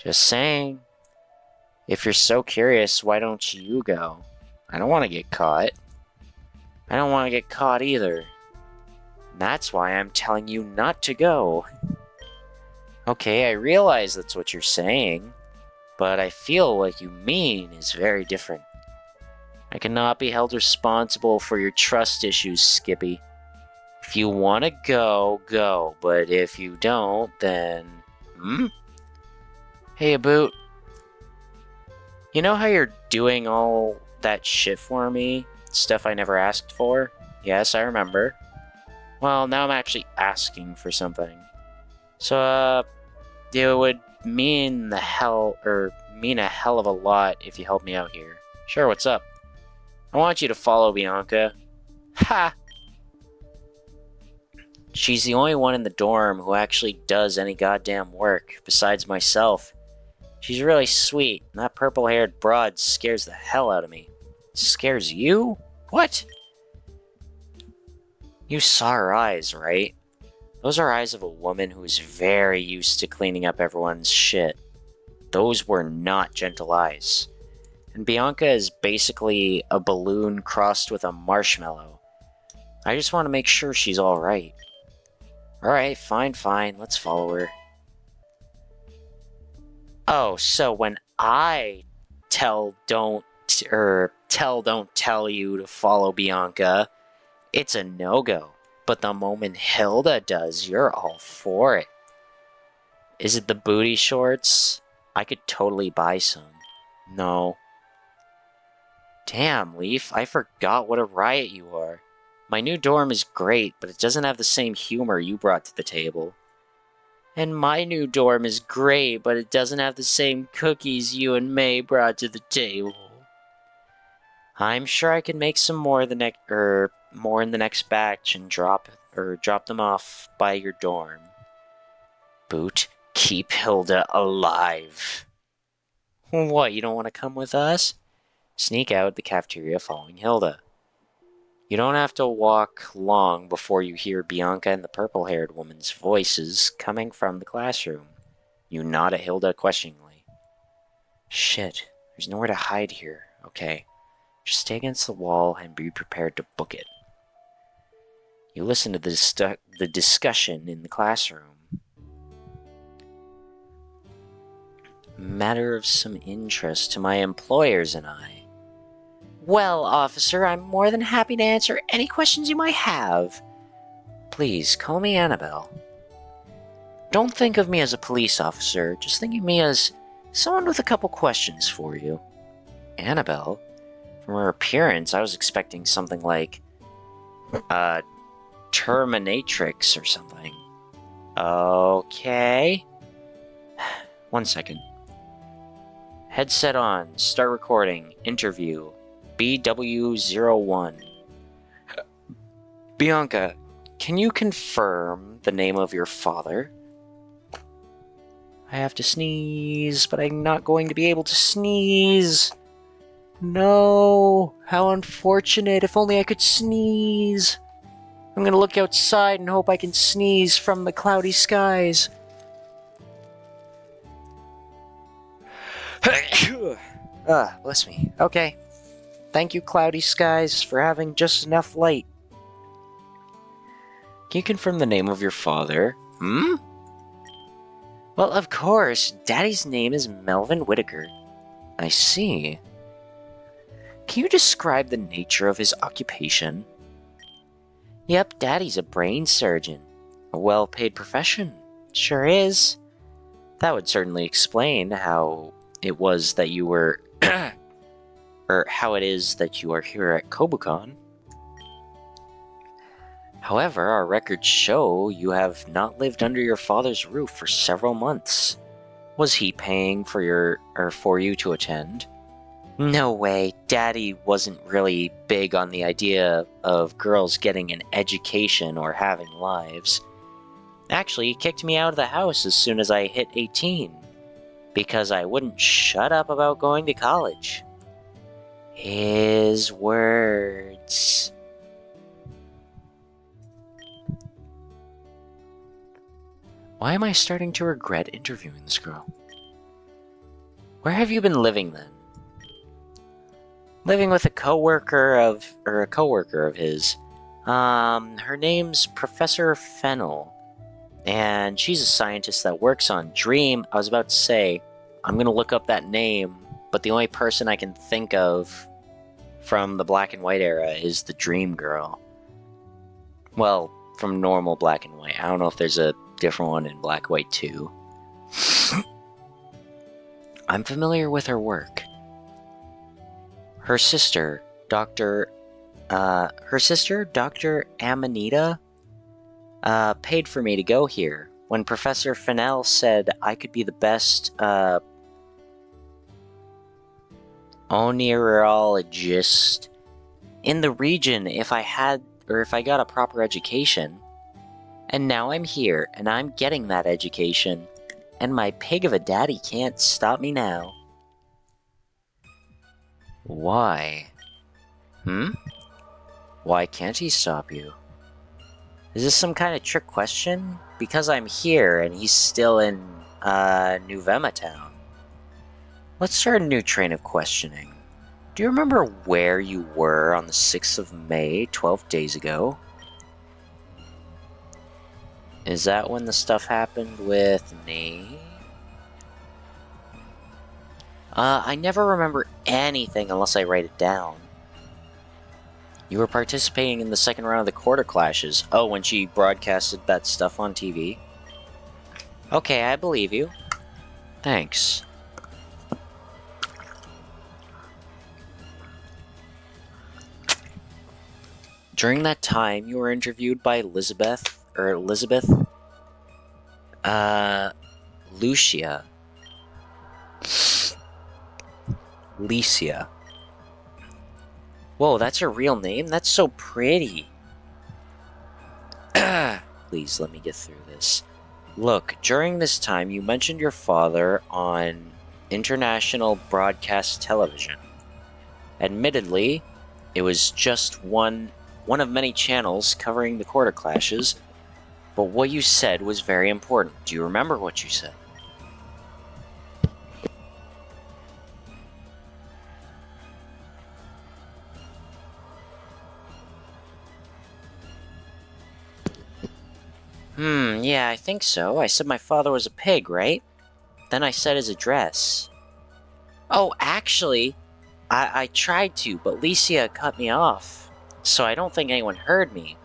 Speaker 1: Just saying. If you're so curious, why don't you go? I don't want to get caught. I don't want to get caught either. That's why I'm telling you not to go. Okay, I realize that's what you're saying, but I feel what you mean is very different. I cannot be held responsible for your trust issues, Skippy. If you want to go, go, but if you don't, then... Hey, Aboot. You know how you're doing all that shit for me? Stuff I never asked for? Yes, I remember. Well, now I'm actually asking for something. So, it would mean a hell of a lot if you help me out here. Sure, what's up? I want you to follow Bianca. Ha! She's the only one in the dorm who actually does any goddamn work, besides myself. She's really sweet, and that purple-haired broad scares the hell out of me. Scares you? What? You saw her eyes, right? Those are eyes of a woman who is very used to cleaning up everyone's shit. Those were not gentle eyes. And Bianca is basically a balloon crossed with a marshmallow. I just want to make sure she's alright. Alright, fine, let's follow her. Oh, so when I tell don't don't tell you to follow Bianca, it's a no-go. But the moment Hilda does, you're all for it. Is it the booty shorts? I could totally buy some. No. Damn, Leaf, I forgot what a riot you are. My new dorm is great, but it doesn't have the same humor you brought to the table. And my new dorm is great, but it doesn't have the same cookies you and May brought to the table. I'm sure I can make some more more in the next batch and drop them off by your dorm. Boot, keep Hilda alive. What, you don't want to come with us? Sneak out the cafeteria following Hilda. You don't have to walk long before you hear Bianca and the purple-haired woman's voices coming from the classroom. You nod at Hilda questioningly. Shit, there's nowhere to hide here. Okay, just stay against the wall and be prepared to book it. You listen to the discussion in the classroom. Matter of some interest to my employers and I. Well, officer, I'm more than happy to answer any questions you might have. Please, call me Annabelle. Don't think of me as a police officer, just think of me as someone with a couple questions for you. Annabelle? From her appearance, I was expecting something like, Terminatrix or something. Okay. 1 second. Headset on, start recording, interview. BW01. Bianca, can you confirm the name of your father? I have to sneeze, but I'm not going to be able to sneeze. No, how unfortunate. If only I could sneeze. I'm gonna look outside and hope I can sneeze from the cloudy skies. Bless me. Okay. Thank you, cloudy skies, for having just enough light. Can you confirm the name of your father? Well, of course. Daddy's name is Melvin Whitaker. I see. Can you describe the nature of his occupation? Yep, Daddy's a brain surgeon. A well-paid profession. Sure is. That would certainly explain how it was that you were... or how it is that you are here at Kobukan. However, our records show you have not lived under your father's roof for several months. Was he paying for you to attend? No way. Daddy wasn't really big on the idea of girls getting an education or having lives. Actually, he kicked me out of the house as soon as I hit 18, because I wouldn't shut up about going to college. His words. Why am I starting to regret interviewing this girl? Where have you been living then? Living with a coworker of his. Her name's Professor Fennel, and she's a scientist that works on Dream. I was about to say, I'm gonna look up that name, but the only person I can think of from the black and white era is the Dream Girl. Well, from normal black and white. I don't know if there's a different one in black and white too. I'm familiar with her work. Her sister, Dr. Amanita, paid for me to go here. When Professor Fennel said I could be the best, oneirologist in the region if I got a proper education. And now I'm here, and I'm getting that education, and my pig of a daddy can't stop me now. Why? Why can't he stop you? Is this some kind of trick question? Because I'm here, and he's still in, New Vema Town. Let's start a new train of questioning. Do you remember where you were on the 6th of May, 12 days ago? Is that when the stuff happened with Nate? I never remember anything unless I write it down. You were participating in the second round of the quarter clashes. Oh, when she broadcasted that stuff on TV? Okay, I believe you. Thanks. During that time, you were interviewed by Elizabeth. Licia. Whoa, that's her real name? That's so pretty. Please, let me get through this. Look, during this time, you mentioned your father on international broadcast television. Admittedly, it was just one of many channels covering the quarter clashes, but what you said was very important. Do you remember what you said? Yeah, I think so. I said my father was a pig, right? Then I said his address. Oh, actually, I tried to, but Licia cut me off, so I don't think anyone heard me.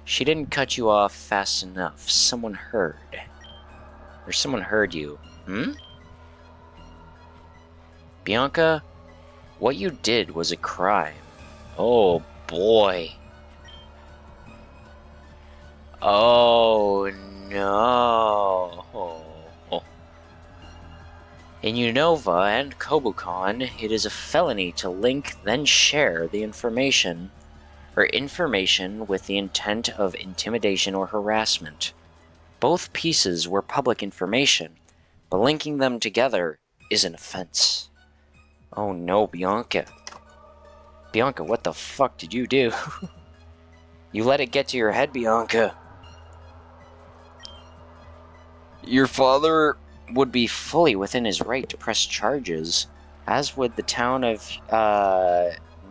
Speaker 1: She didn't cut you off fast enough. Someone heard. Or someone heard you. Bianca, what you did was a crime. Oh, boy. Oh, no. In Unova and Kobukan, it is a felony to link, then share the information with the intent of intimidation or harassment. Both pieces were public information, but linking them together is an offense. Oh no, Bianca. Bianca, what the fuck did you do? You let it get to your head, Bianca. Your father would be fully within his right to press charges, as would the town of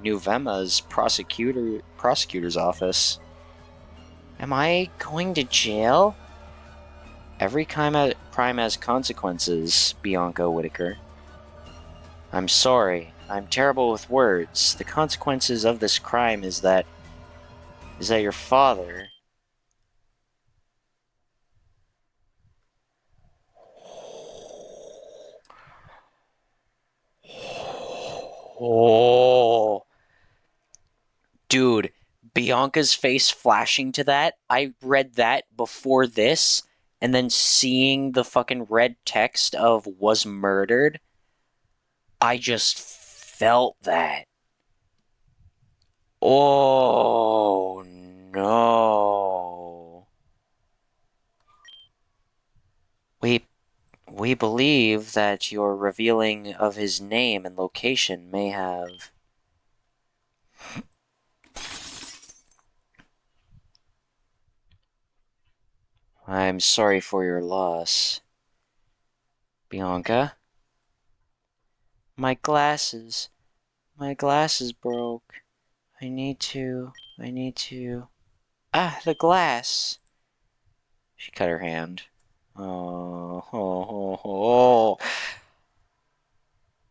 Speaker 1: Nuvema's prosecutor's office. Am I going to jail? Every crime has consequences, Bianca Whitaker. I'm sorry. I'm terrible with words. The consequences of this crime is that your father... Oh. Dude, Bianca's face flashing to that, I read that before this, and then seeing the fucking red text of was murdered, I just felt that. Oh, no. We believe that your revealing of his name and location may have... I'm sorry for your loss. Bianca? My glasses broke. I need to... Ah, the glass! She cut her hand. Oh.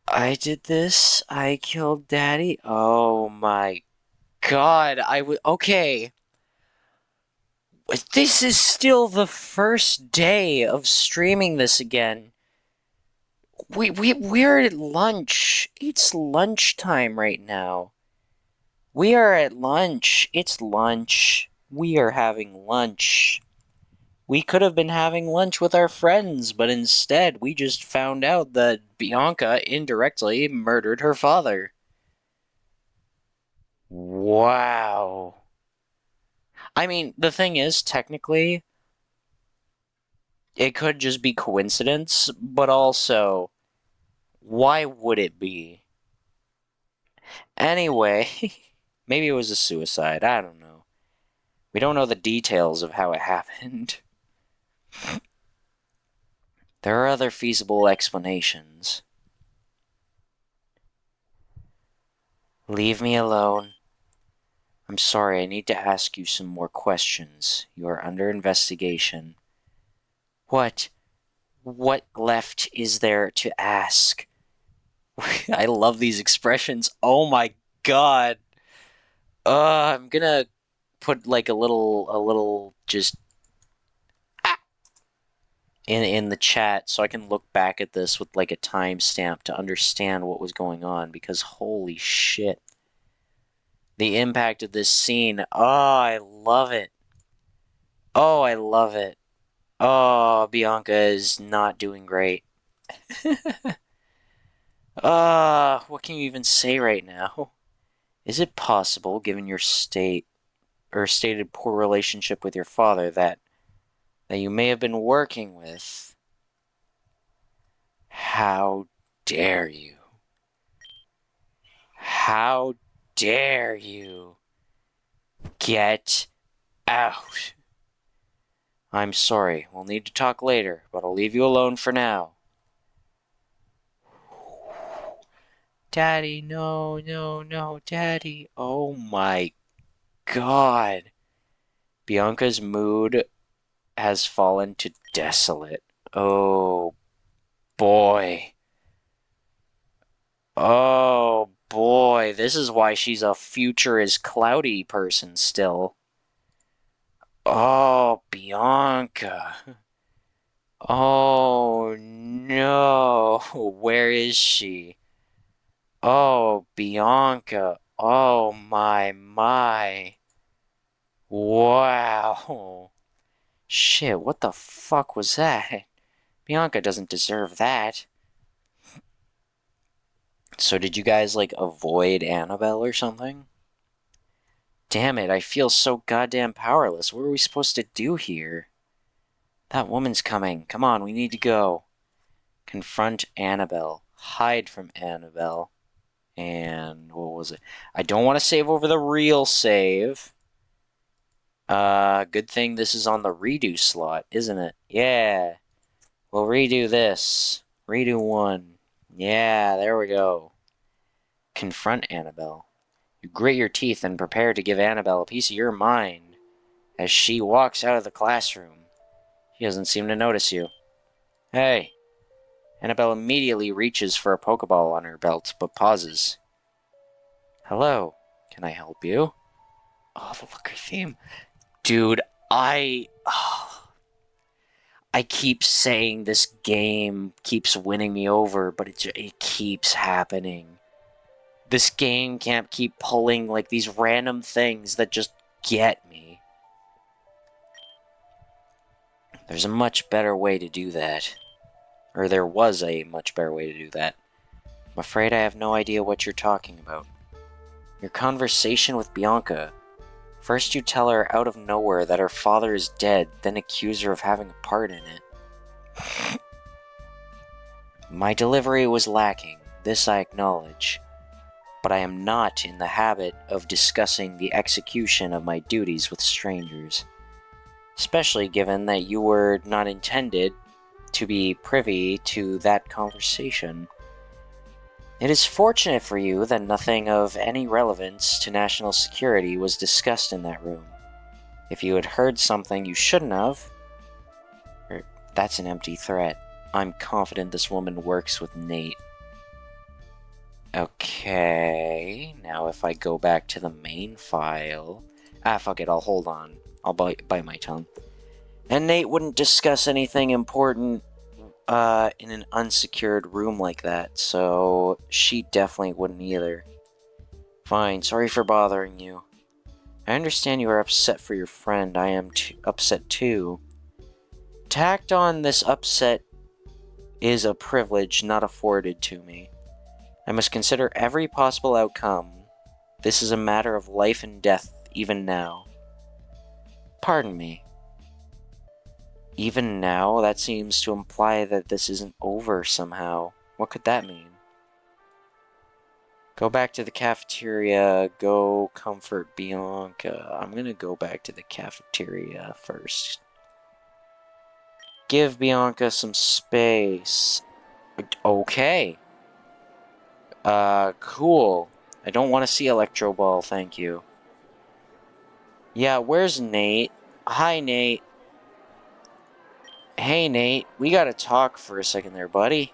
Speaker 1: I did this? I killed Daddy? Oh my god, okay. This is still the first day of streaming this again. We're at lunch. It's lunchtime right now. We are at lunch. It's lunch. We are having lunch. We could have been having lunch with our friends, but instead we just found out that Bianca indirectly murdered her father. Wow. I mean, the thing is, technically, it could just be coincidence, but also, why would it be? Anyway, maybe it was a suicide. I don't know. We don't know the details of how it happened. There are other feasible explanations. Leave me alone. I'm sorry, I need to ask you some more questions. You are under investigation. What left is there to ask? I love these expressions. Oh my god. I'm gonna put like a little just in the chat so I can look back at this with like a timestamp to understand what was going on, because holy shit. The impact of this scene. Oh, I love it. Oh, I love it. Oh, Bianca is not doing great. What can you even say right now? Is it possible, given your state or stated poor relationship with your father, that you may have been working with? How dare you? How dare you? Get out. I'm sorry, we'll need to talk later, but I'll leave you alone for now. Daddy, no, no, no, Daddy. Oh my god. Bianca's mood has fallen to desolate. Oh boy. Oh boy. This is why she's a future is cloudy person still. Oh, Bianca. Oh no. Where is she? Oh, Bianca. Oh my. Wow. Shit, what the fuck was that? Bianca doesn't deserve that. So did you guys, like, avoid Annabelle or something? Damn it, I feel so goddamn powerless. What are we supposed to do here? That woman's coming. Come on, we need to go. Confront Annabelle. Hide from Annabelle. And what was it? I don't want to save over the real save. Good thing this is on the redo slot, isn't it? Yeah. We'll redo this. Redo 1. Yeah, there we go. Confront Annabelle. You grit your teeth and prepare to give Annabelle a piece of your mind. As she walks out of the classroom, she doesn't seem to notice you. Hey. Annabelle immediately reaches for a Pokeball on her belt, but pauses. Hello. Can I help you? Oh, the Looker theme. Dude, I keep saying this game keeps winning me over, but it keeps happening. This game can't keep pulling like these random things that just get me. There's a much better way to do that. Or there was a much better way to do that. I'm afraid I have no idea what you're talking about. Your conversation with Bianca. First you tell her out of nowhere that her father is dead, then accuse her of having a part in it. My delivery was lacking, this I acknowledge, but I am not in the habit of discussing the execution of my duties with strangers, especially given that you were not intended to be privy to that conversation. It is fortunate for you that nothing of any relevance to national security was discussed in that room. If you had heard something you shouldn't have, that's an empty threat. I'm confident this woman works with Nate. Okay, now if I go back to the main file... fuck it, I'll hold on. I'll bite my tongue. And Nate wouldn't discuss anything important in an unsecured room like that, so she definitely wouldn't either. Fine, sorry for bothering you. I understand you are upset for your friend. I am upset too. Tacked on, this upset is a privilege not afforded to me. I must consider every possible outcome. This is a matter of life and death, even now. Pardon me. Even now? That seems to imply that this isn't over somehow. What could that mean? Go back to the cafeteria. Go comfort Bianca. I'm gonna go back to the cafeteria first. Give Bianca some space. Okay. Cool. I don't want to see Electro Ball, thank you. Yeah, where's Nate? Hi, Nate. Hey, Nate. We gotta talk for a second there, buddy.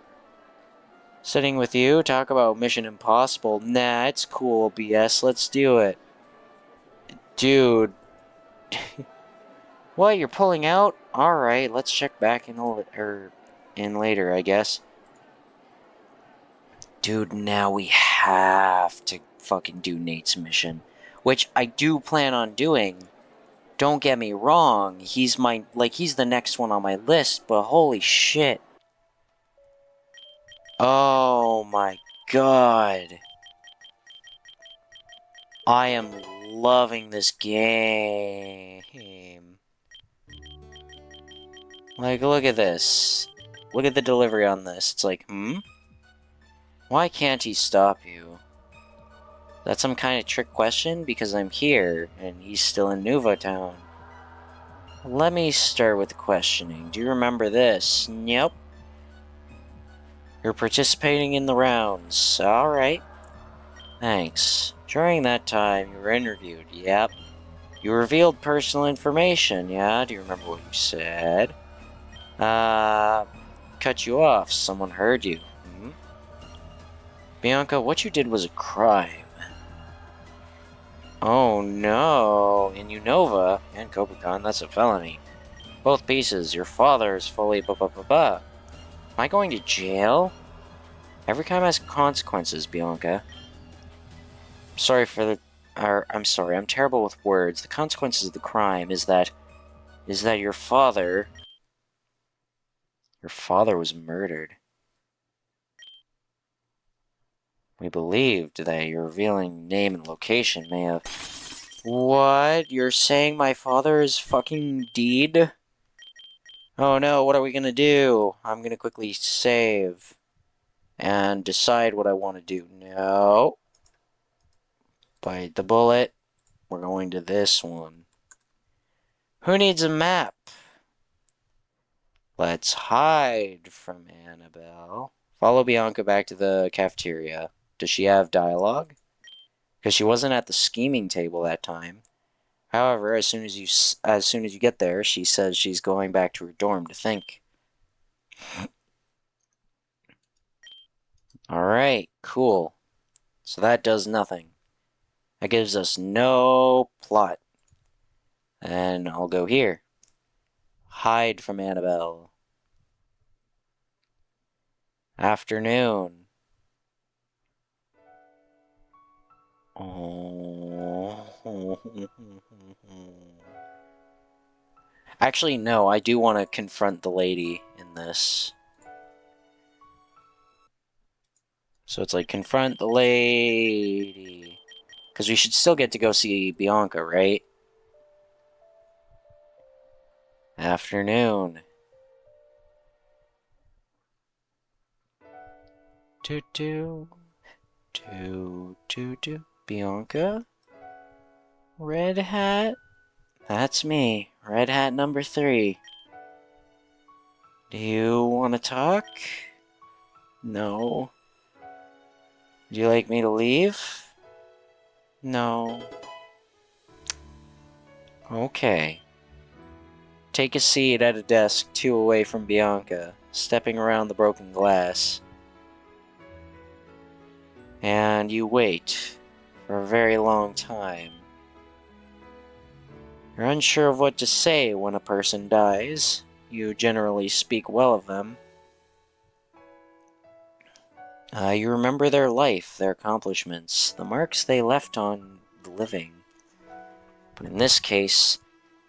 Speaker 1: Sitting with you, talk about Mission Impossible. Nah, it's cool, BS. Let's do it. Dude. What, you're pulling out? Alright, let's check back in later, I guess. Dude, now we have to fucking do Nate's mission. Which I do plan on doing. Don't get me wrong, he's the next one on my list, but holy shit. Oh my god. I am loving this game. Like, look at this. Look at the delivery on this. It's like, why can't he stop you? That's some kind of trick question? Because I'm here, and he's still in Nuva Town. Let me start with the questioning. Do you remember this? Nope. You're participating in the rounds. Alright. Thanks. During that time, you were interviewed. Yep. You revealed personal information. Yeah, do you remember what you said? Cut you off. Someone heard you. Bianca, what you did was a crime. Oh no. In Unova and Cobacon, that's a felony. Both pieces. Your father is fully Am I going to jail? Every crime has consequences, Bianca. I'm sorry, I'm terrible with words. The consequences of the crime is that your father was murdered. We believed that your revealing name and location may have... What? You're saying my father is fucking dead? Oh no, what are we gonna do? I'm gonna quickly save and decide what I want to do. No. Bite the bullet. We're going to this one. Who needs a map? Let's hide from Annabelle. Follow Bianca back to the cafeteria. Does she have dialogue? Because she wasn't at the scheming table that time. However, as soon as you get there, she says she's going back to her dorm to think. Alright, cool. So that does nothing. That gives us no plot. And I'll go here. Hide from Annabelle. Afternoon. Oh. Actually, no, I do want to confront the lady in this. So it's like, confront the lady. Because we should still get to go see Bianca, right? Afternoon. Do. Bianca? Red hat? That's me. Red hat number 3. Do you want to talk? No. Would you like me to leave? No. Okay. Take a seat at a desk 2 away from Bianca, stepping around the broken glass. And you wait for a very long time. You're unsure of what to say when a person dies. You generally speak well of them. You remember their life, their accomplishments, the marks they left on the living. But in this case,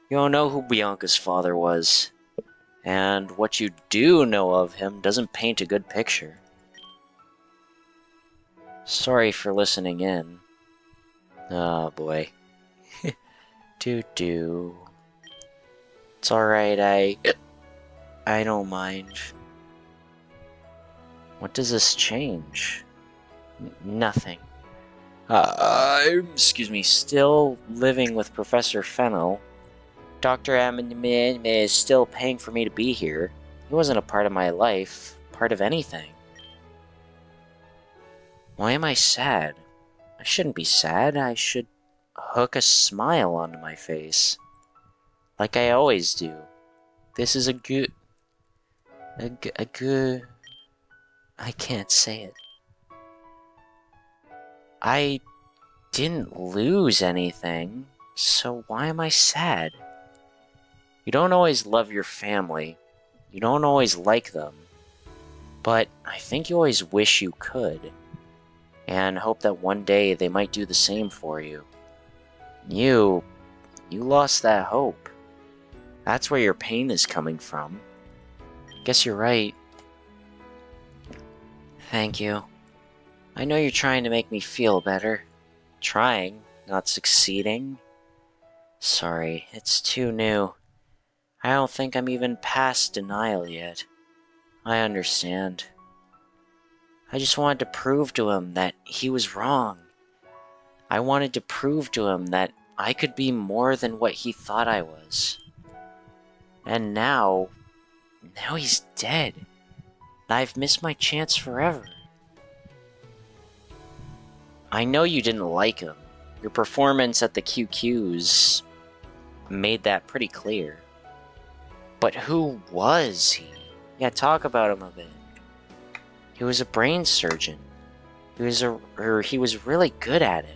Speaker 1: you don't know who Bianca's father was. And what you do know of him doesn't paint a good picture. Sorry for listening in. Oh boy. It's alright, I don't mind. What does this change? Nothing. I'm still living with Professor Fennel. Dr. Amman is still paying for me to be here. He wasn't a part of my life, part of anything. Why am I sad? I shouldn't be sad. I should hook a smile onto my face. Like I always do. This is a good I can't say it. I didn't lose anything, so why am I sad? You don't always love your family. You don't always like them. But I think you always wish you could. And hope that one day they might do the same for you. You lost that hope. That's where your pain is coming from. Guess you're right. Thank you. I know you're trying to make me feel better. Trying, not succeeding. Sorry, it's too new. I don't think I'm even past denial yet. I understand. I just wanted to prove to him that he was wrong. I wanted to prove to him that I could be more than what he thought I was. And now he's dead. I've missed my chance forever. I know you didn't like him. Your performance at the QQs made that pretty clear. But who was he? Yeah, talk about him a bit. He was a brain surgeon. He was really good at it.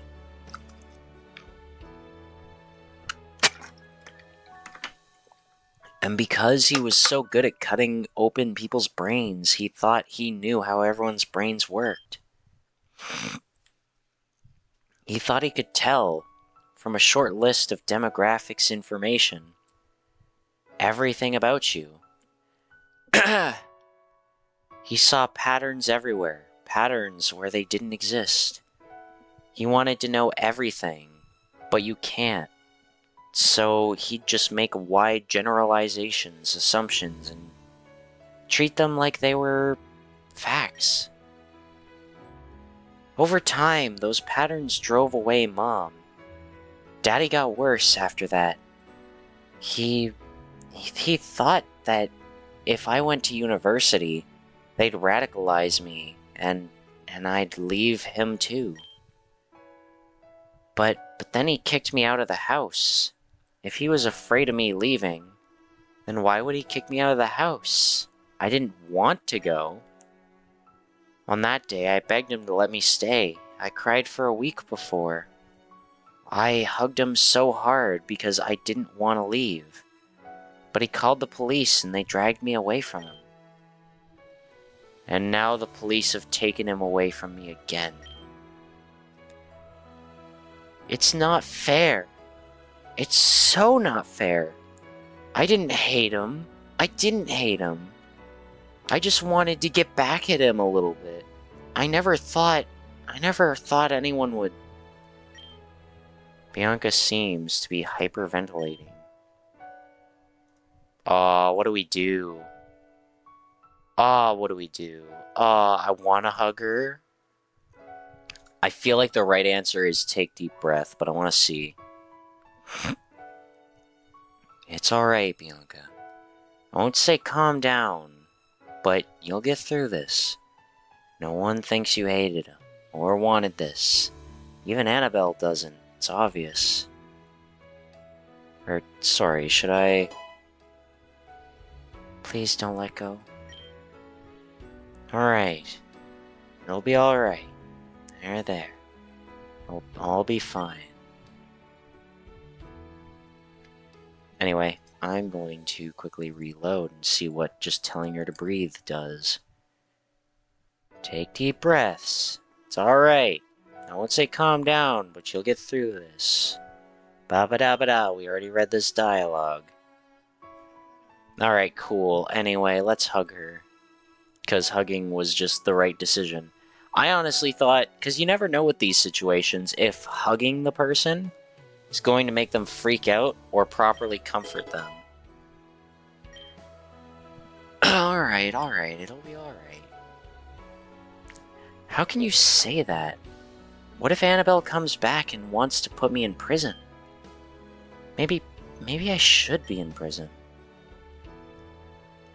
Speaker 1: And because he was so good at cutting open people's brains, he thought he knew how everyone's brains worked. He thought he could tell, from a short list of demographics information, everything about you. He saw patterns everywhere, patterns where they didn't exist. He wanted to know everything, but you can't. So he'd just make wide generalizations, assumptions, and treat them like they were facts. Over time, those patterns drove away Mom. Daddy got worse after that. He thought that if I went to university, they'd radicalize me, and I'd leave him too. But then he kicked me out of the house. If he was afraid of me leaving, then why would he kick me out of the house? I didn't want to go. On that day, I begged him to let me stay. I cried for a week before. I hugged him so hard because I didn't want to leave. But he called the police and they dragged me away from him. And now the police have taken him away from me again. It's not fair. It's so not fair. I didn't hate him. I just wanted to get back at him a little bit. I never thought anyone would. Bianca seems to be hyperventilating. What do we do? I want to hug her. I feel like the right answer is take deep breath, but I want to see. It's alright, Bianca. I won't say calm down, but you'll get through this. No one thinks you hated him, or wanted this. Even Annabelle doesn't. It's obvious. Sorry, should I... Please don't let go. Alright. It'll be alright. There. It'll all be fine. Anyway, I'm going to quickly reload and see what just telling her to breathe does. Take deep breaths. It's alright. I won't say calm down, but you'll get through this. Ba-ba-da-ba-da, we already read this dialogue. Alright, cool. Anyway, let's hug her. Because hugging was just the right decision. I honestly thought, because you never know with these situations, if hugging the person is going to make them freak out or properly comfort them. Alright, it'll be alright. How can you say that? What if Annabelle comes back and wants to put me in prison? Maybe I should be in prison.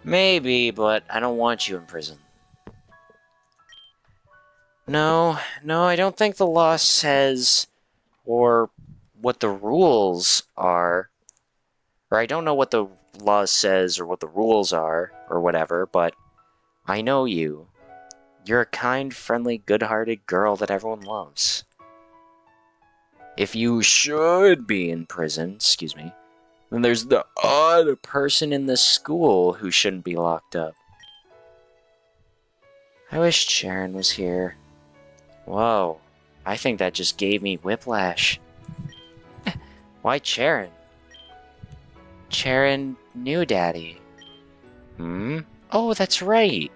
Speaker 1: Maybe, but I don't want you in prison. No, I don't think the law says, or what the rules are, or I don't know what the law says or what the rules are, or whatever, but I know you. You're a kind, friendly, good-hearted girl that everyone loves. If you should be in prison, excuse me, then there's the odd person in the school who shouldn't be locked up. I wish Sharon was here. Whoa, I think that just gave me whiplash. Why Sharon? Sharon knew Daddy. Oh, that's right.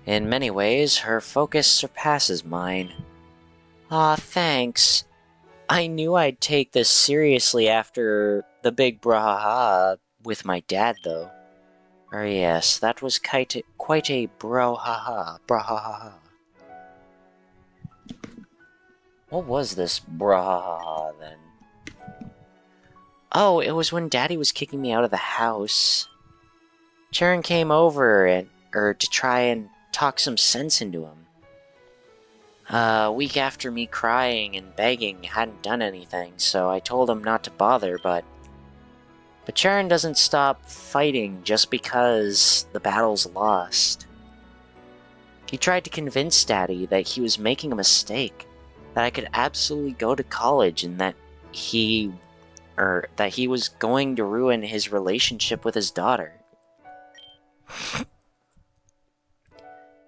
Speaker 1: In many ways, her focus surpasses mine. Aw, thanks. I knew I'd take this seriously after the big brouhaha with my dad, though. Yes, that was quite a brouhaha. What was this brouhaha, then? Oh, it was when Daddy was kicking me out of the house. Sharon came over to try and talk some sense into him. A week after me crying and begging hadn't done anything, so I told him not to bother, but Sharon doesn't stop fighting just because the battle's lost. He tried to convince Daddy that he was making a mistake, that I could absolutely go to college, and that he was going to ruin his relationship with his daughter.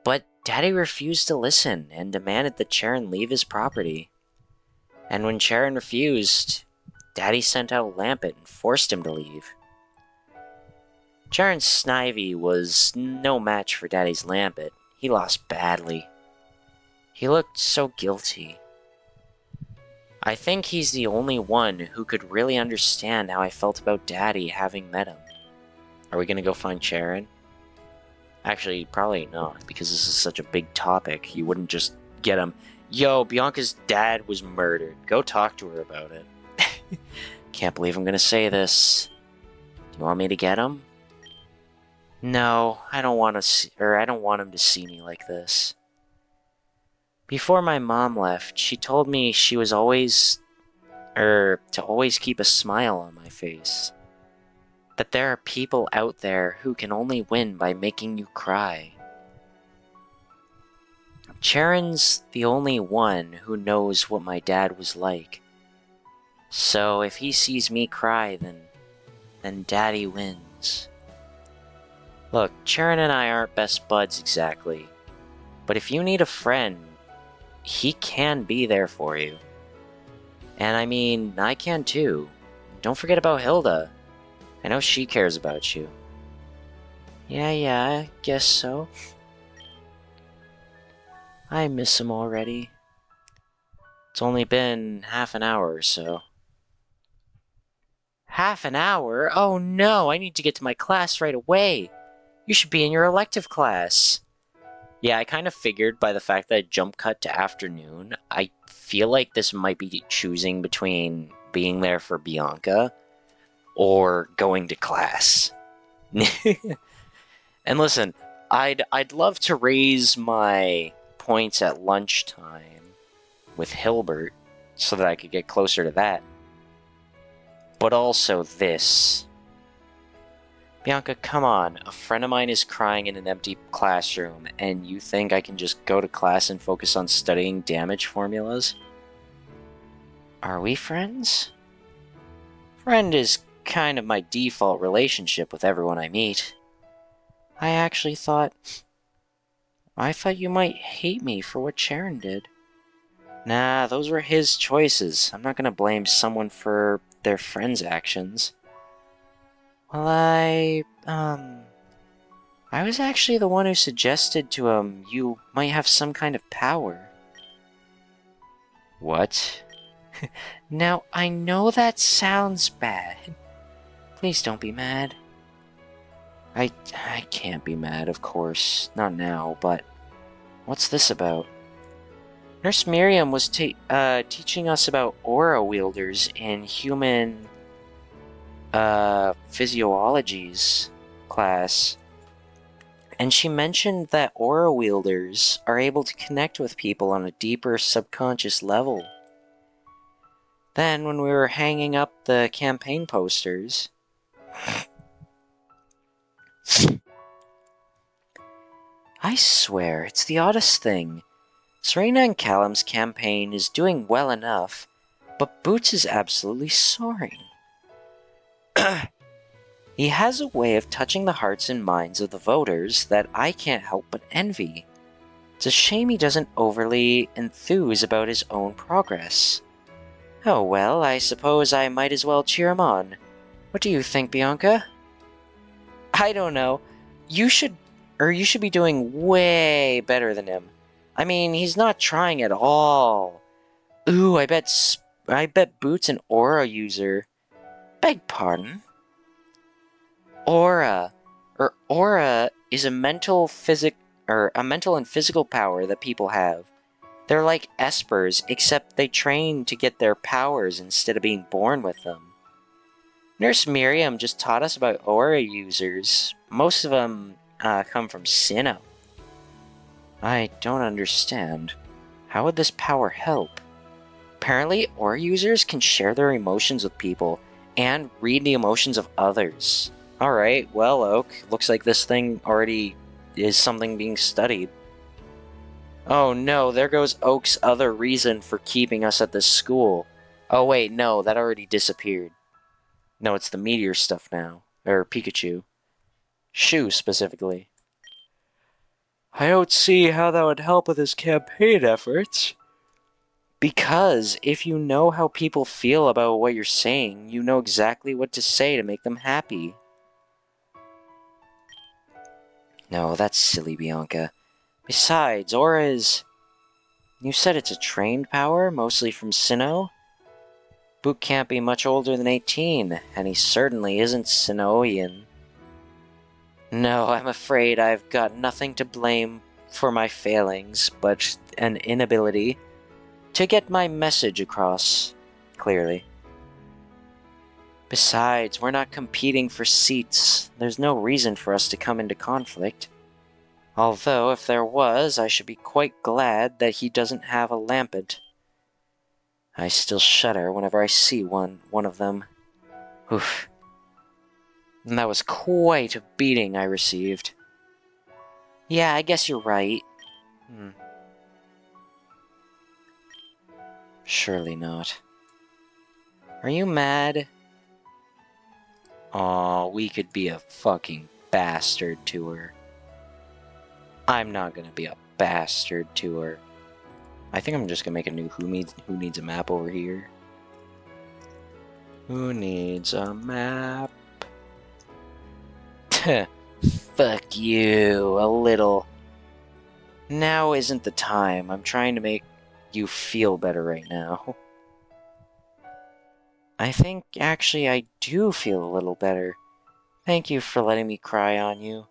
Speaker 1: But Daddy refused to listen and demanded that Sharon leave his property. And when Sharon refused, Daddy sent out Lampet and forced him to leave. Sharon's Snivy was no match for Daddy's Lampet. He lost badly. He looked so guilty. I think he's the only one who could really understand how I felt about Daddy having met him. Are we gonna go find Sharon? Actually, probably not, because this is such a big topic. You wouldn't just get him, yo, Bianca's dad was murdered. Go talk to her about it. Can't believe I'm gonna say this. Do you want me to get him? No, I don't want him to see me like this. Before my mom left, she told me she was to always keep a smile on my face. That there are people out there who can only win by making you cry. Sharon's the only one who knows what my dad was like. So if he sees me cry, then Daddy wins. Look, Sharon and I aren't best buds exactly, but if you need a friend, he can be there for you. And I mean, I can too. Don't forget about Hilda. I know she cares about you. Yeah, I guess so. I miss him already. It's only been half an hour or so. Half an hour? Oh no, I need to get to my class right away. You should be in your elective class. Yeah, I kind of figured by the fact that I jump cut to afternoon, I feel like this might be choosing between being there for Bianca or going to class. And listen, I'd love to raise my points at lunchtime with Hilbert so that I could get closer to that. But also this. Bianca, come on. A friend of mine is crying in an empty classroom, and you think I can just go to class and focus on studying damage formulas? Are we friends? Friend is kind of my default relationship with everyone I meet. I thought you might hate me for what Sharon did. Nah, those were his choices. I'm not gonna blame someone for their friend's actions. Well, I was actually the one who suggested to him you might have some kind of power. What? Now, I know that sounds bad. Please don't be mad. I can't be mad, of course. Not now, but what's this about? Nurse Miriam was teaching us about aura wielders in human physiologies class. And she mentioned that aura wielders are able to connect with people on a deeper subconscious level. Then, when we were hanging up the campaign posters, I swear, it's the oddest thing. Serena and Callum's campaign is doing well enough, but Boots is absolutely soaring. He has a way of touching the hearts and minds of the voters that I can't help but envy. It's a shame he doesn't overly enthuse about his own progress. Oh well, I suppose I might as well cheer him on. What do you think, Bianca? I don't know. You should be doing way better than him. I mean, he's not trying at all. Ooh, I bet Boots an aura user. Beg pardon? Aura. Aura is a mental and physical power that people have. They're like espers, except they train to get their powers instead of being born with them. Nurse Miriam just taught us about aura users. Most of them come from Sinnoh. I don't understand. How would this power help? Apparently, aura users can share their emotions with people and read the emotions of others. Alright, well, Oak, looks like this thing already is something being studied. Oh no, there goes Oak's other reason for keeping us at this school. Oh wait, no, that already disappeared. No, it's the meteor stuff now. Or Pikachu. Shu, specifically. I don't see how that would help with his campaign efforts. Because if you know how people feel about what you're saying, you know exactly what to say to make them happy. No, that's silly, Bianca. Besides, aura is... You said it's a trained power, mostly from Sinnoh? Boot can't be much older than 18, and he certainly isn't Sinnohian. No, I'm afraid I've got nothing to blame for my failings, but an inability to get my message across clearly. Besides, we're not competing for seats. There's no reason for us to come into conflict. Although, if there was, I should be quite glad that he doesn't have a lampent. I still shudder whenever I see one of them. Oof. And that was quite a beating I received. Yeah, I guess you're right. Surely not. Are you mad? Aw, we could be a fucking bastard to her. I'm not gonna be a bastard to her. I think I'm just gonna make a new who needs a map over here. Who needs a map? Fuck you, a little. Now isn't the time. I'm trying to make you feel better right now. I think actually I do feel a little better. Thank you for letting me cry on you.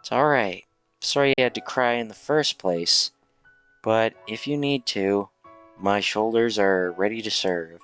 Speaker 1: It's alright. Sorry you had to cry in the first place. But if you need to, my shoulders are ready to serve.